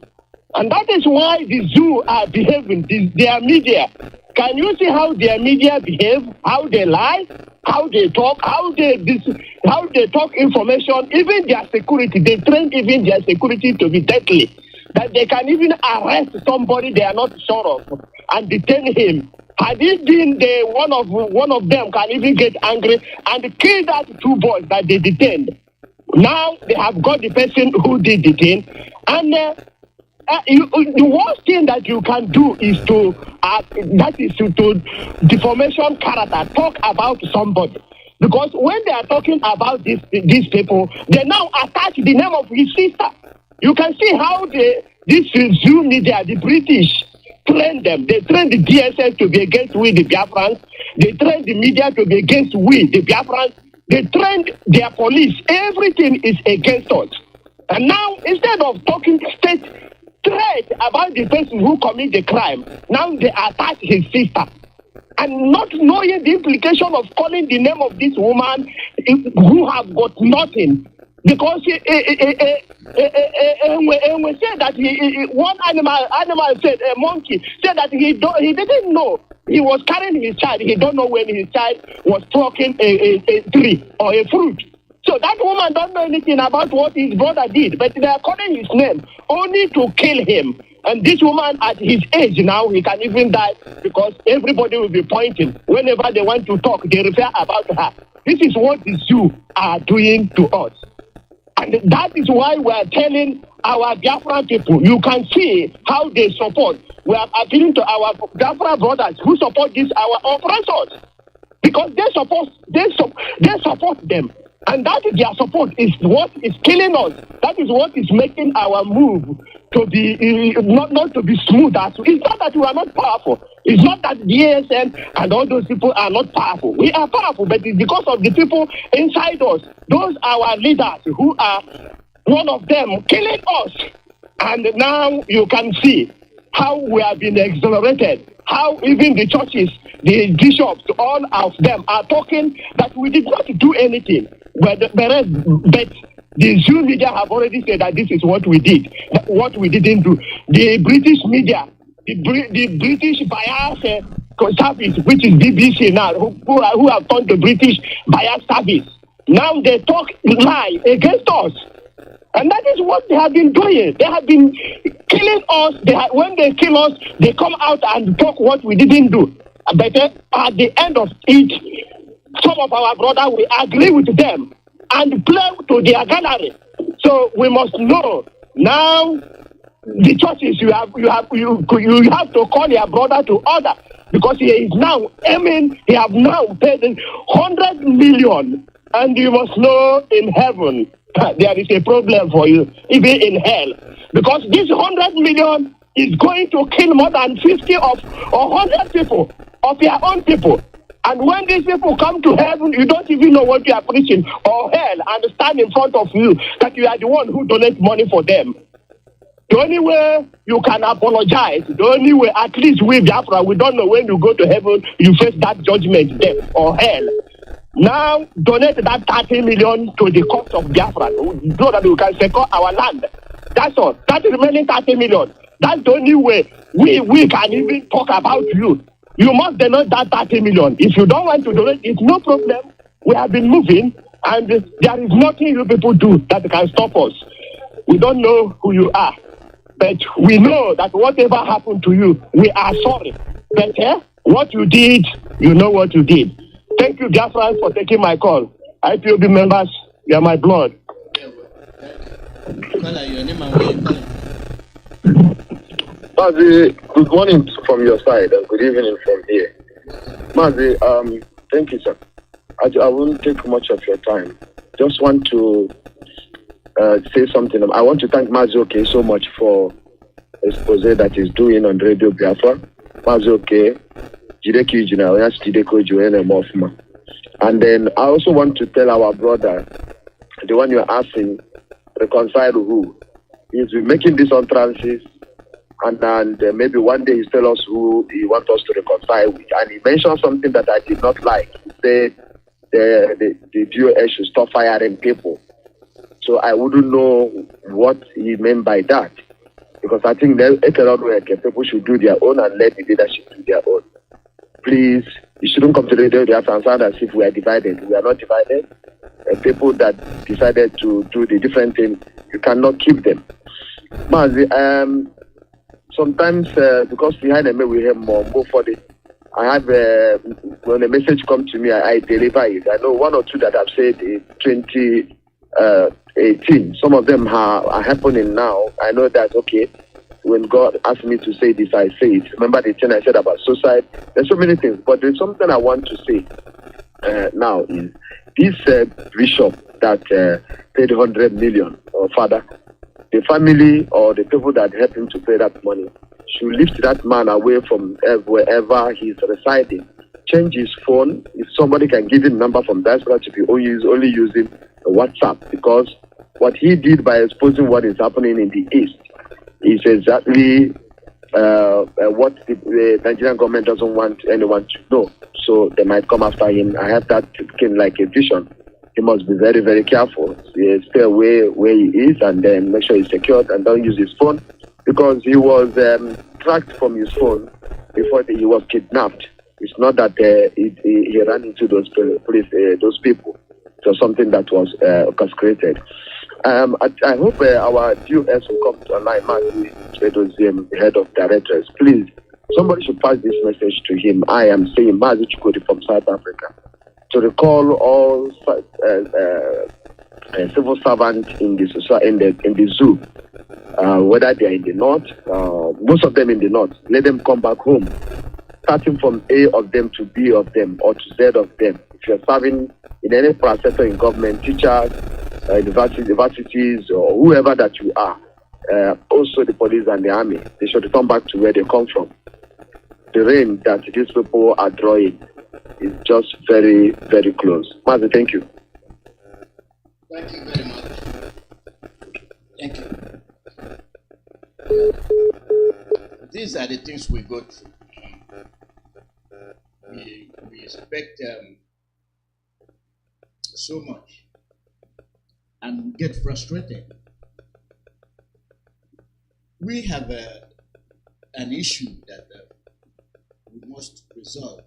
And that is why the zoo are behaving, their media. Can you see how their media behave, how they lie, how they talk, how they talk information, even their security. They train even their security to be deadly. That they can even arrest somebody they are not sure of and detain him. Had it been one of them can even get angry and kill that two boys that they detained. Now they have got the person who did detain, and the worst thing that you can do is to defamation character, talk about somebody. Because when they are talking about these people, they now attach the name of his sister. You can see how this Zoom media, the British, train them. They train the DSS to be against we, the Biafrans. They train the media to be against we, the Biafrans. They train their police. Everything is against us. And now, instead of talking straight about the person who commit the crime, now they attack his sister. And not knowing the implication of calling the name of this woman who have got nothing. Because we say that one animal said, a monkey said that he didn't know he was carrying his child. He don't know when his child was plucking a tree or a fruit. So that woman don't know anything about what his brother did, but they are calling his name only to kill him. And this woman at his age now, he can even die because everybody will be pointing. Whenever they want to talk, they refer about her. This is what the Jews are doing to us. And that is why we are telling our Biafra people, you can see how they support. We are appealing to our Biafra brothers who support this, our oppressors. because they support them. And that is their support is what is killing us. That is what is making our move to be not to be smooth. It's not that we are not powerful. It's not that the ASN and all those people are not powerful. We are powerful, but it's because of the people inside us. Those are our leaders who are one of them killing us. And now you can see how we have been exonerated. How even the churches, the bishops, all of them are talking that we did not do anything. But the Zoom media have already said that this is what we did, what we didn't do. The British media, the British bias service, which is BBC now, who have turned the British bias service, now they talk lie against us. And that is what they have been doing. They have been killing us. When they kill us, they come out and talk what we didn't do. But at the end of it, some of our brothers will agree with them and play to their gallery. So we must know now the churches you have to call your brother to order, because he is now aiming. He have now paid 100 million, and you must know in heaven there is a problem for you, even in hell, because this 100 million is going to kill more than 50 or 100 people of your own people. And when these people come to heaven, you don't even know what you are preaching, or hell, and stand in front of you that you are the one who donates money for them. The only way you can apologize, the only way, at least we Biafra, we don't know when you go to heaven, you face that judgment, death or hell. Now, donate that 30 million to the cost of Biafra, so that we can secure our land. That's all. That remaining 30 million. That's the only way we can even talk about you. You must donate that 30 million. If you don't want to donate, it's no problem. We have been moving, and there is nothing you people do that can stop us. We don't know who you are, but we know that whatever happened to you, we are sorry. But what you did, you know what you did. Thank you, Biafrans, for taking my call. IPOB members, you are my blood. Mazi, good morning from your side and good evening from here. Mazi, thank you, sir. I won't take much of your time. Just want to say something. I want to thank Mazi Iyke so much for the expose that he's doing on Radio Biafra. Mazi Iyke, and then I also want to tell our brother, the one you're asking, reconcile who? He's been making these utterances, and maybe one day he tell us who he wants us to reconcile with. And he mentioned something that I did not like. He said the DOS should stop firing people. So I wouldn't know what he meant by that, because I think people should do their own and let the leadership do their own. Please, you shouldn't come to the radio and sound as if we are divided. We are not divided. People that decided to do the different thing, you cannot keep them. Mazi, sometimes because behind the mail we have more for the. I have when a message comes to me, I deliver it. I know one or two that I've said in 2018. Some of them are happening now. I know that okay. When God asked me to say this, I say it. Remember the thing I said about suicide? There's so many things, but there's something I want to say now is this bishop that paid 100 million, or father, the family or the people that helped him to pay that money should lift that man away from wherever he's residing. Change his phone. If somebody can give him a number from diaspora to be only using WhatsApp, because what he did by exposing what is happening in the East is exactly what the Nigerian government doesn't want anyone to know. So they might come after him. I have that like a vision. He must be very, very careful. Stay away where he is, and then make sure he's secured and don't use his phone, because he was tracked from his phone before he was kidnapped. It's not that he ran into those people. So something that was orchestrated. I hope our DOS will come to online, Mazi, the head of directors. Please, somebody should pass this message to him. I am saying Mazi Iyke from South Africa, to recall all civil servants in the zoo, whether they are in the north, most of them in the north. Let them come back home starting from A of them to B of them or to Z of them. If you're serving in any private sector in government, teachers, universities, or whoever that you are, also the police and the army, they should return back to where they come from. The reign that these people are drawing is just very, very close. Mazi, thank you. Thank you very much. Thank you. These are the things we go through. We expect so much and get frustrated. We have an issue that we must resolve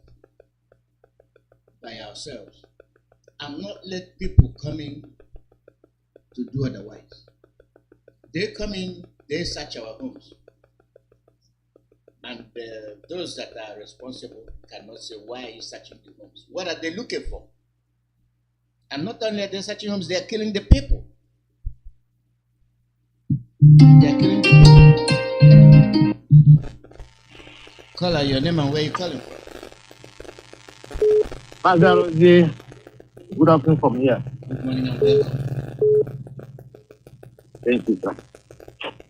by ourselves and not let people come in to do otherwise. They come in, they search our homes. And those that are responsible cannot say, why are you searching the homes? What are they looking for? And not only are they searching homes, they are killing the people. They are killing the people. Call out your name and where you calling from. Mazi, good afternoon from here. Good morning and welcome. Thank you, sir.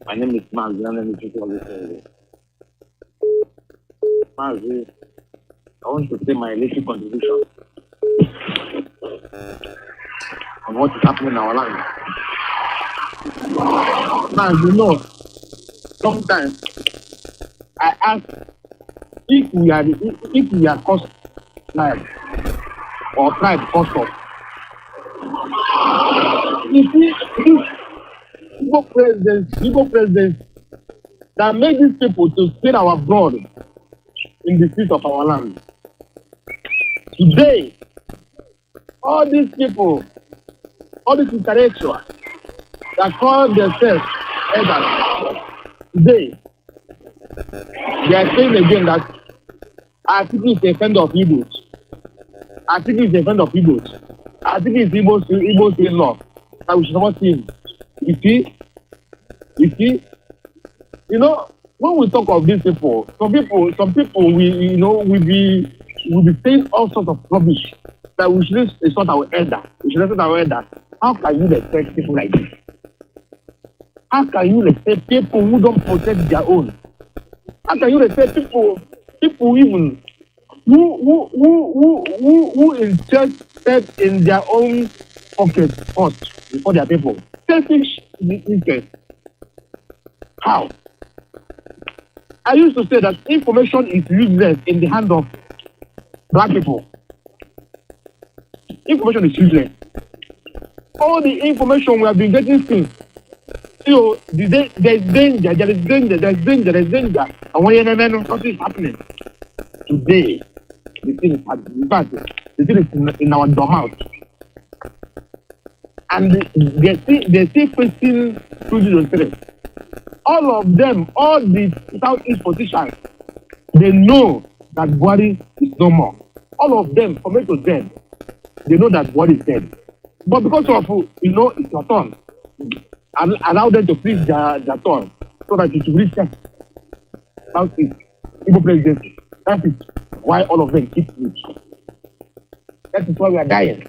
My name is Mazi, Mazi, I want to say my little contribution on what is happening in our land. Now, you know, sometimes I ask if we are cost tribe or tribe cost of. You see, Igbo presidents that made these people to spill our blood in the streets of our land. Today, all these people, all these intellectuals that call themselves elders, today, they are saying again that Atiku is a friend of Igbos. Atiku is a friend of Igbos. Atiku is Igbos in law. That we should not see him. You see, you know, when we talk of these people, some people will be saying all sorts of rubbish that we should sort our elder. We should sort our elder. How can you respect people like this? How can you respect people who don't protect their own? How can you respect people even who insist in their own pocket first before their people? Selfish interest. How? I used to say that information is useless in the hand of black people. Information is useless. All the information we have been getting since, there's danger, and when you know something is happening, today, the thing is happening. In fact, the thing is in our domouth. And they still facing 2023. All of them, all the Southeast politicians, they know that Buhari is no more. All of them, from A to Z, they know that Buhari is dead. But because of, it's your turn, allow them to please their turn so that it will reach Southeast, Igbo presidency. That is why all of them keep rich. That is why we are dying.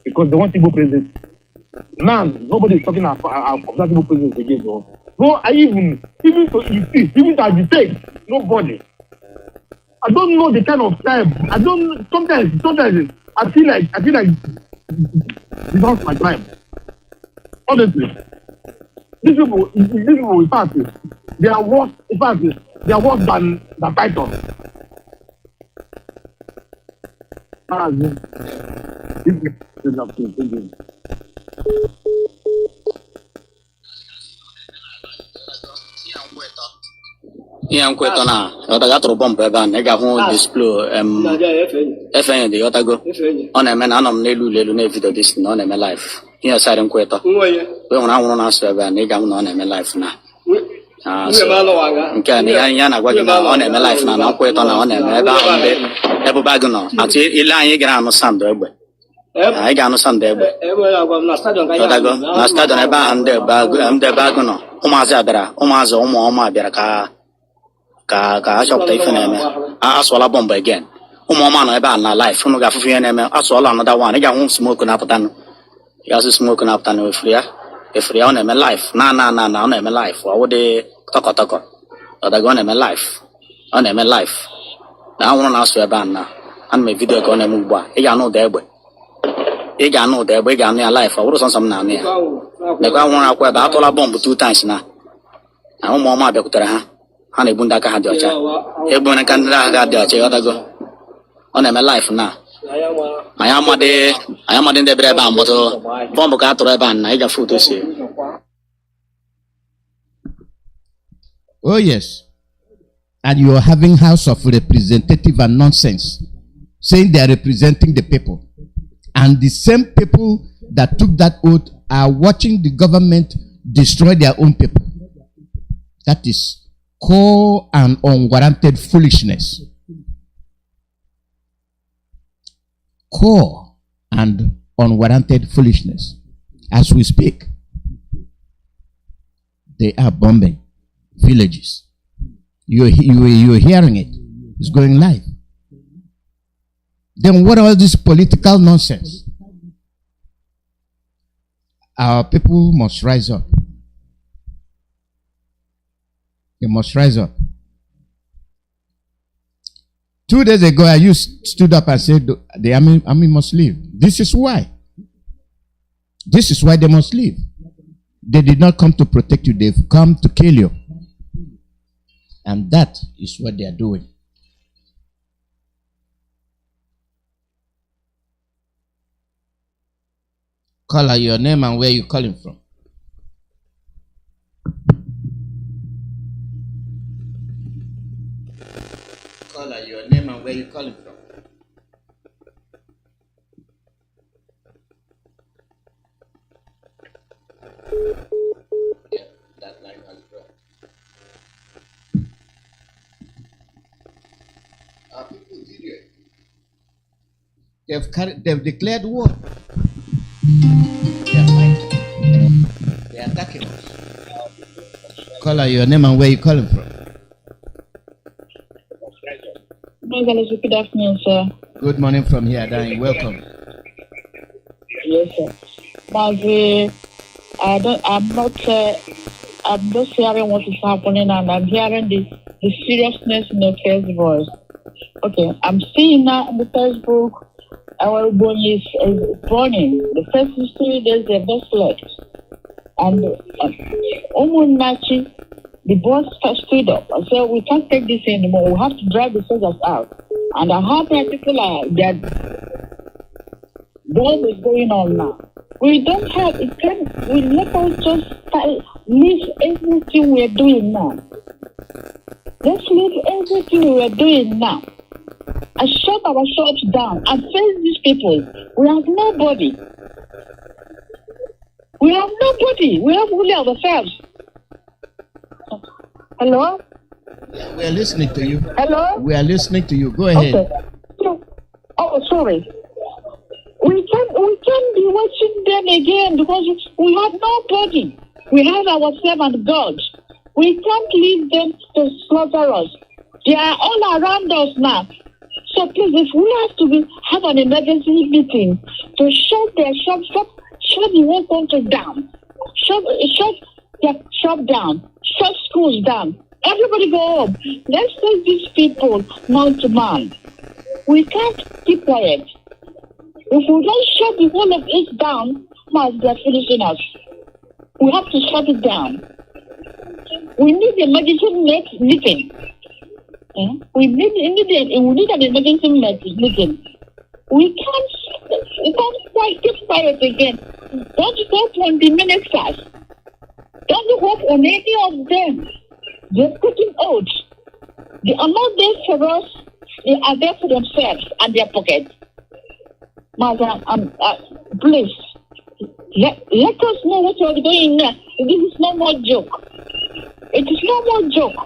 Because they want Igbo presidency. Now, nobody is talking about that Igbo presidency again. No, even to insist, even to agitate, nobody. I don't know the kind of time. Sometimes I feel like it's not my time. Honestly. These people in fact, they are worse than Python. ihe nkwetọ na ọdaga tụrụ bọmbụ ebe a na ị ga-ahụ displo FN dị ọtago ọ na-eme na anọ m n'elu ụlọ elu na-evidio dis na ọ na-eme live ihe sarị nkwetọ wee hụrụ anwụrụ na-asụ ebe a na ị ga-ahụ na ọ na-eme live na nke a na ya na-agwa gị na ọ na-eme live na nkwetọ na ọ na-eme ebe ahụ ndị ebube agụ nọ atụ ile anyị gara anụ sandụ egbe anyị ga-anụ sandụ egbe ọdago na stadion ebe ahụ ndị ebe agụ nọ ụmụazị abịara ụmụ ọma bịara ka ka achọpụta ife na-eme asụọla bọmbụ again ụmụ ọma nọ ebe a na life unu ga-afụfụ ihe na-eme asụọla another one ị ga-ahụ smoke na-apụtanụ gasị smoke na-apụtanụ efere ya ọ na-eme life na ọ na-eme life ọ dị tọkọtọkọ ọdago ọ na-eme life na anwụrụ na-asụ ebe a na ana m vidio ka ọ na-eme ugbu a ị ga-anụ ụda egbe ị ga-anụ ya life ọ bụrụ sọnsọ m na-anụ ya nekwa anwụrụ akwa ebe atụla bọmbụ 2 times na ụmụ ọma bịakwutere ha na-ebu ndị aka ha dị ọcha egbere ka ndị agha dị ọcha ọdago ọ na-eme life na anyị amadị ndị bere ebe a mbọtụ bọmbụ ka a tụrụ ebe a na ịgafe ụtọ si. Oh yes, and you are having House of Representative and nonsense saying they are representing the people, and the same people that took that oath are watching the government destroy their own people. That is core and unwarranted foolishness. Core and unwarranted foolishness. As we speak, they are bombing villages. You're hearing it. It's going live. Then what all this political nonsense? Our people must rise up. They must rise up. 2 days ago, I stood up and said the army must leave. This is why. This is why they must leave. They did not come to protect you. They've come to kill you. And that is what they are doing. Call out your name and where you're calling from. Call out your name and where you're calling from. Yeah, that line has dropped. Our people video. They've declared war. They are fighting. They are attacking us. Call out your name and where you calling from. Good afternoon, sir. Good morning from here, Danny. Welcome. Yes, sir. Mazi, I'm just hearing what is happening, and I'm hearing the seriousness in the first voice. Okay, I'm seeing now on the Facebook, our boy is burning. The first 3 days they've just left. And Nachi, the boss stood up and said, we can't take this anymore. We have to drive the soldiers out. And I heard that people are that bomb is going on now. We don't have it. We let us just leave everything we are doing now. Let's leave everything we are doing now and shut our shops down and face these people. We have nobody. We have nobody. We have only ourselves. Hello? We are listening to you. Hello? We are listening to you. Go ahead. Okay. Oh, sorry. We can't be watching them again because we have nobody. We have ourselves and God. We can't leave them to slaughter us. They are all around us now. So please, if we have to have an emergency meeting to shut their shops, shut the whole country down, shut their shop down, shut schools down. Everybody go home. Let's take these people man to man. We can't keep quiet. If we don't shut the whole of it down, they're finishing us. We have to shut it down. We need an emergency meeting. We need an emergency meeting. We can't keep quiet again. Don't hope on the ministers. Don't hope on any of them. They're putting out. They are not there for us. They are there for themselves and their pockets. Mother, please, let us know what you're doing now. This is no more joke. It is no more joke.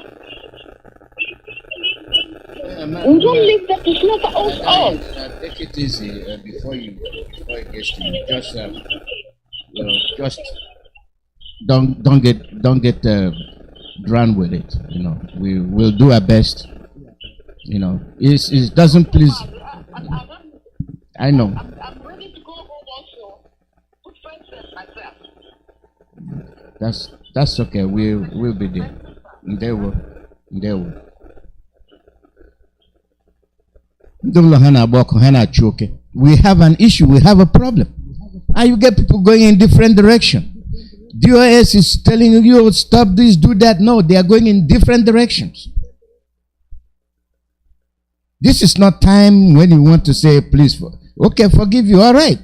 We don't leave them to slaughter us all. Take it easy before it gets to you. Just don't get drown with it. You know, we will do our best. You know, it doesn't please. I know. I'm ready to go home also. Put friends myself. That's okay. We'll be there. They will. We have an issue. We have a problem. And you get people going in different direction. DOS is telling you, stop this, do that. No, they are going in different directions. This is not time when you want to say, please, okay, forgive you. All right.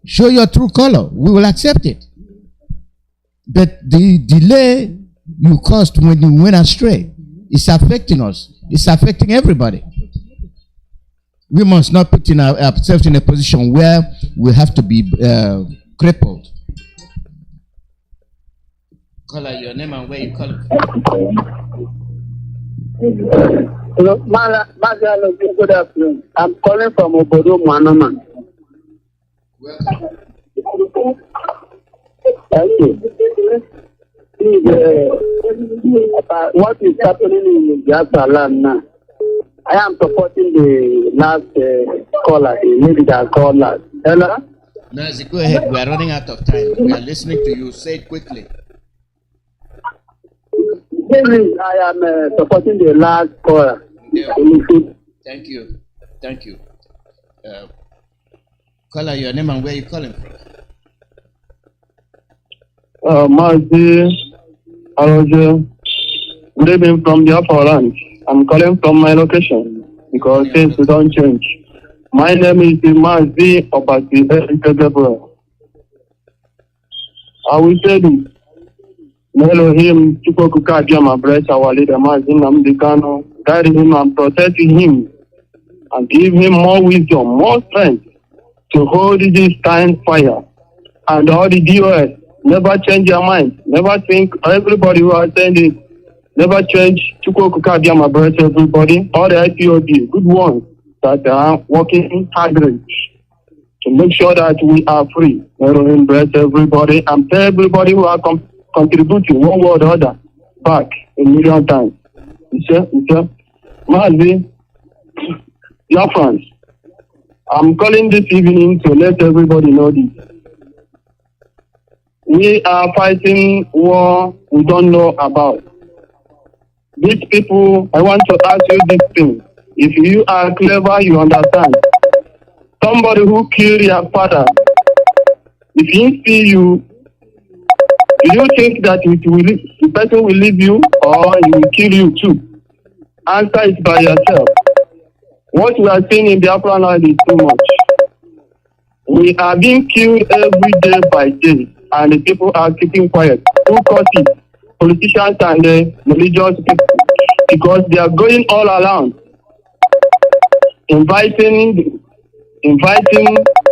Show your true color. We will accept it. But the delay you caused when you went astray is affecting us. It's affecting everybody. We must not put ourselves in a position where we have to be crippled. Call out your name and where you call it. Hello, Mazi Iyke, good afternoon. I'm calling from Obodo Manama. Thank you. Please, about what is happening in Biafra land now? I am supporting the last caller, the lady that called last. Hello? Mazi, go ahead. We are running out of time. We are listening to you. Say it quickly. I am supporting the last caller. Yeah. Thank you. Thank you. Caller, your name and where you calling from? Mazi Iyke. Good evening from Biafra land. I'm calling from my location because things don't change. My name is Mazi Iyke. I will say this. Elohim, Chukwuka Diama, bless our leader, Mazi Nnamdi Kanu, guide him and protect him, and give him more wisdom, more strength to hold this time fire. And all the DOS, never change your mind, never think, everybody who are saying this, never change. Chukwuka Diama, bless everybody, all the IPOB, good ones that are working hard to make sure that we are free. Elohim, bless everybody, and tell everybody who are contributing one way or the other back a million times. Mazi, Biafrans, I'm calling this evening to let everybody know this. We are fighting war we don't know about. These people, I want to ask you this thing. If you are clever, you understand. Somebody who killed your father, if he see you, do you think that the person will leave you or he will kill you too? Answer it by yourself. What we are seeing in Biafra land is too much. We are being killed every day by day, and the people are keeping quiet. Who caused it? Politicians and religious people, because they are going all around, inviting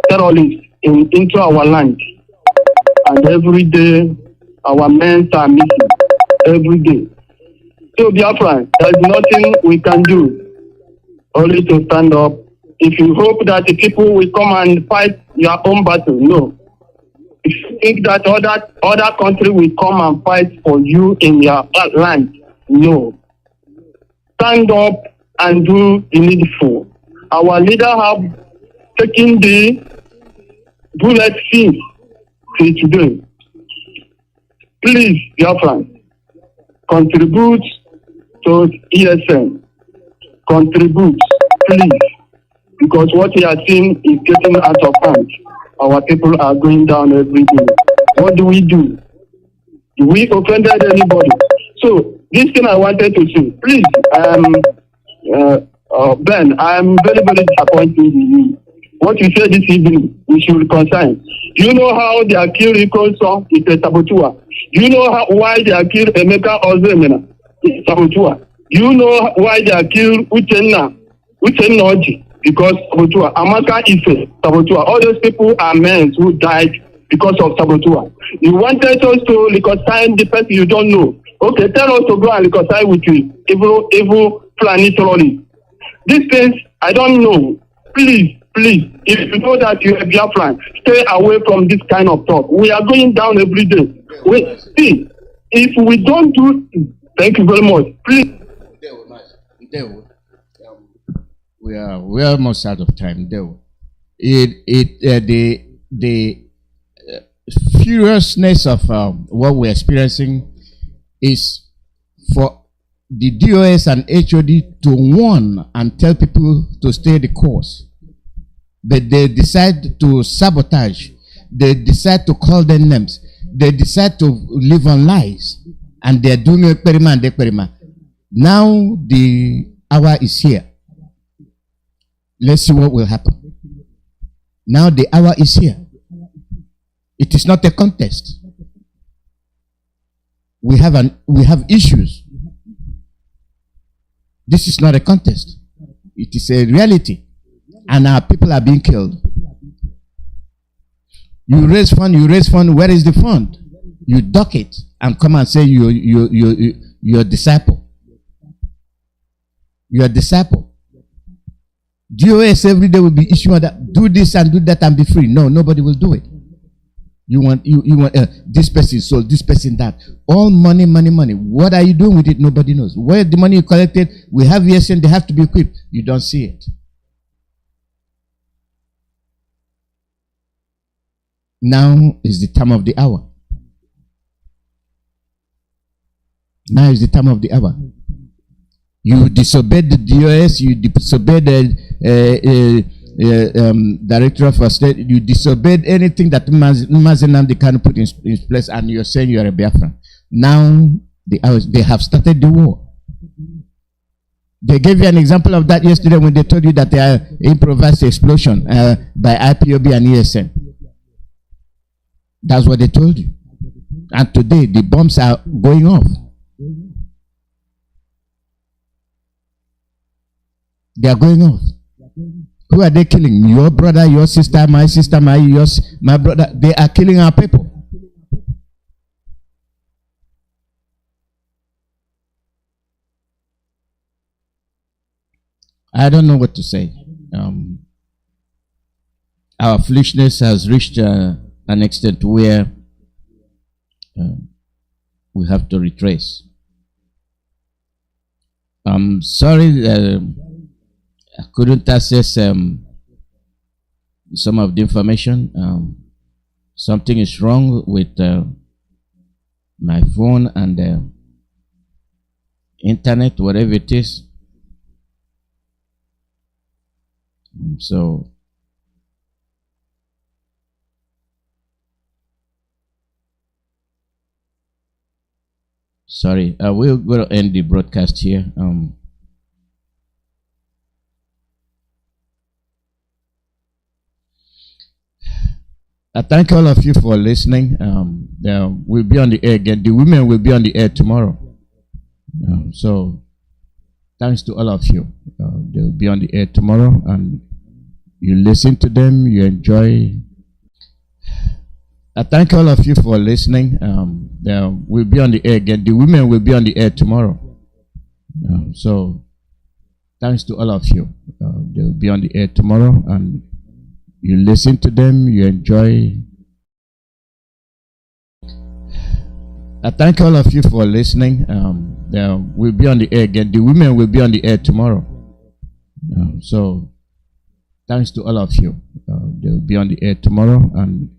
terrorists into our land, and every day our men are missing every day. So Biafra, there is nothing we can do, only to stand up. If you hope that the people will come and fight your own battle, no. If you think that other country will come and fight for you in your land, no. Stand up and do the needful. Our leader have taken the bullet since till today. Please, Biafra, contribute to ESN. Contribute, please. Because what we are seeing is getting out of hand. Our people are going down every day. What do? Do we offended anybody? So, this thing I wanted to say, please, Ben, I am very, very disappointed in you. What you said this evening, we should reconcile. Do you know how they are killed Ikonso? It's a sabotua. Do you know why they are killed Emeka Ozemena? It's sabotua. Do you know why they are killed Uchenna Oji? Because sabotua. Amaka Ife, sabotua. All those people are men who died because of sabotua. You wanted us to reconcile the person you don't know. Okay, tell us to go and reconcile with you. Evil planning terrorists. These things, I don't know. Please, if you know that you are Biafran, stay away from this kind of talk. We are going down every day. See, if we don't do, thank you very much. Please. We are almost out of time. The furiousness of what we're experiencing is for the DOS and HOD to warn and tell people to stay the course, but they decide to sabotage. They decide to call them names. They decide to live on lies, and they're doing experiment. Now the hour is here. Let's see what will happen. Now the hour is here. It is not a contest. We have issues. This is not a contest. It is a reality, and our people are being killed. You raise fund. Where is the fund? You dock it and come and say you're a disciple. You're a disciple. DOS every day will be issuing that, do this and do that and be free. No, nobody will do it. You want this person sold, this person that. All money. What are you doing with it? Nobody knows. Where the money you collected, we have ESN, they have to be equipped. You don't see it. Now is the time of the hour. Now is the time of the hour. You disobeyed the DOS, you disobeyed the Director of State, you disobeyed anything that Mazi Nnamdi Kanu put in place, and you're saying you're a Biafran. Now they have started the war. They gave you an example of that yesterday when they told you that they are improvised explosion by IPOB and ESN. That's what they told you. And today the bombs are going off. They are going off. Who are they killing? Your brother, your sister, my brother. They are killing our people. I don't know what to say. Our foolishness has reached an extent where we have to retrace. I'm sorry I couldn't access some of the information. Something is wrong with my phone and internet, whatever it is. So sorry, we're going to end the broadcast here. I thank all of you for listening. We'll be on the air again. The women will be on the air tomorrow. So thanks to all of you. They'll be on the air tomorrow, and you listen to them, you enjoy. I thank all of you for listening. We'll be on the air again. The women will be on the air tomorrow. So thanks to all of you. They'll be on the air tomorrow, and you listen to them, you enjoy. I thank all of you for listening. We'll be on the air again. The women will be on the air tomorrow. So thanks to all of you. They'll be on the air tomorrow, and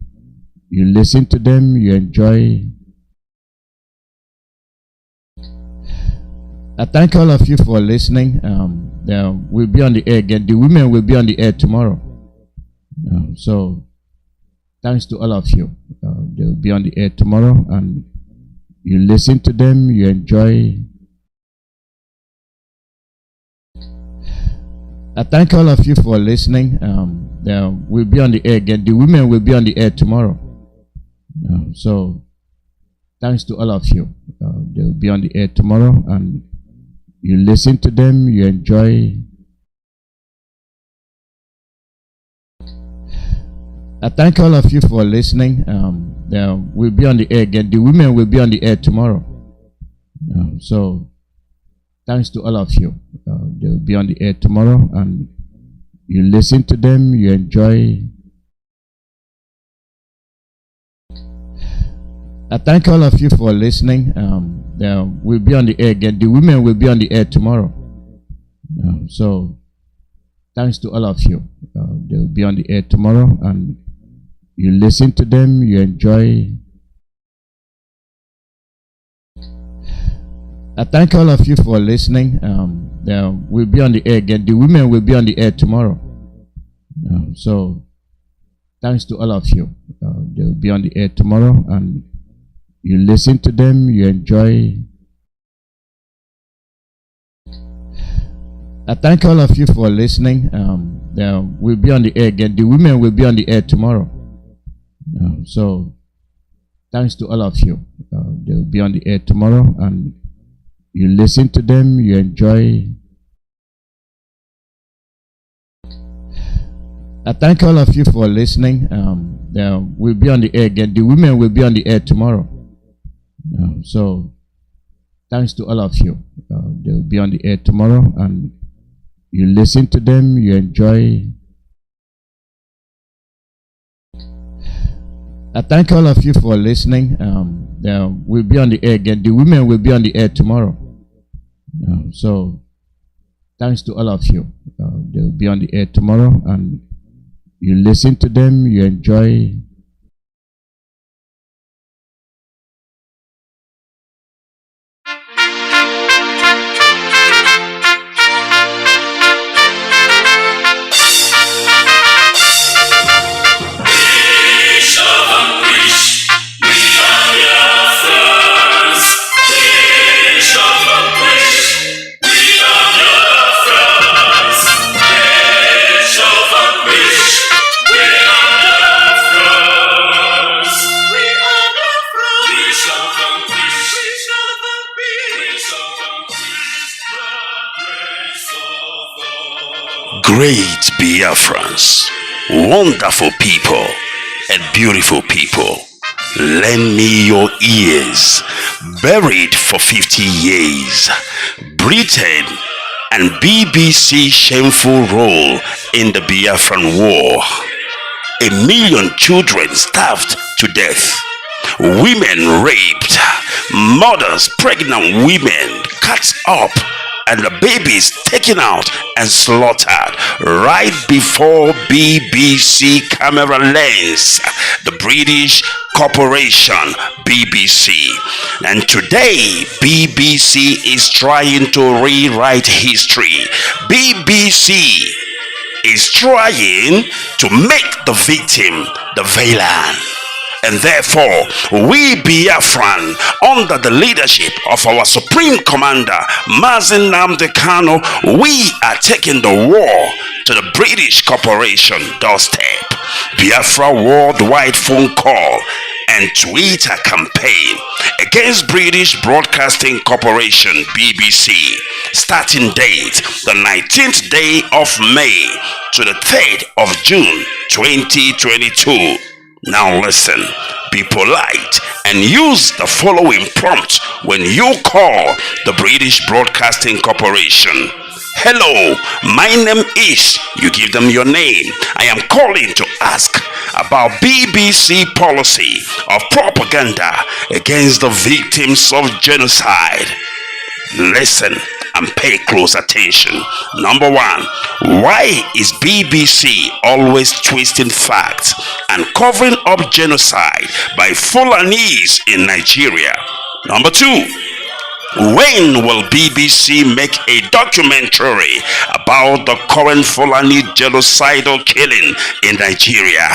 you listen to them, you enjoy. I thank all of you for listening. We'll be on the air again. The women will be on the air tomorrow. So thanks to all of you. They'll be on the air tomorrow, and you listen to them, you enjoy. I thank all of you for listening. We'll be on the air again. The women will be on the air tomorrow. So thanks to all of you. They'll be on the air tomorrow, and you listen to them, you enjoy. I thank all of you for listening. We'll be on the air again. The women will be on the air tomorrow. So thanks to all of you. They'll be on the air tomorrow, and you listen to them, you enjoy. I thank all of you for listening. We'll be on the air again. The women will be on the air tomorrow. So thanks to all of you. They'll be on the air tomorrow, and you listen to them, you enjoy. I thank all of you for listening. We'll be on the air again. The women will be on the air tomorrow. So thanks to all of you. They'll be on the air tomorrow, and you listen to them, you enjoy. I thank all of you for listening. We'll be on the air again. The women will be on the air tomorrow. So thanks to all of you. They'll be on the air tomorrow, and you listen to them, you enjoy. I thank all of you for listening. We'll be on the air again. The women will be on the air tomorrow. So thanks to all of you. They'll be on the air tomorrow, and you listen to them, you enjoy. I thank all of you for listening. We'll be on the air again. The women will be on the air tomorrow. So thanks to all of you. They'll be on the air tomorrow, and you listen to them, you enjoy. Great Biafrans, wonderful people and beautiful people, lend me your ears. Buried for 50 years, Britain and BBC shameful role in the Biafran war. 1 million children starved to death, women raped, mothers, pregnant women cut up, and the babies taken out and slaughtered right before BBC camera lens, the British corporation BBC. And today BBC is trying to rewrite history. BBC is trying to make the victim the villain. And therefore, we Biafran, under the leadership of our Supreme Commander, Mazi Nnamdi Kanu, we are taking the war to the British corporation doorstep. Biafra worldwide phone call and Twitter campaign against British Broadcasting Corporation BBC. Starting date, the 19th day of May to the 3rd of June 2022. Now listen, be polite and use the following prompt when you call the British Broadcasting Corporation. Hello, my name is, you give them your name. I am calling to ask about BBC policy of propaganda against the victims of genocide. Listen and pay close attention. Number 1, why is BBC always twisting facts and covering up genocide by Fulanis in Nigeria? Number 2, when will BBC make a documentary about the current Fulani genocidal killing in Nigeria?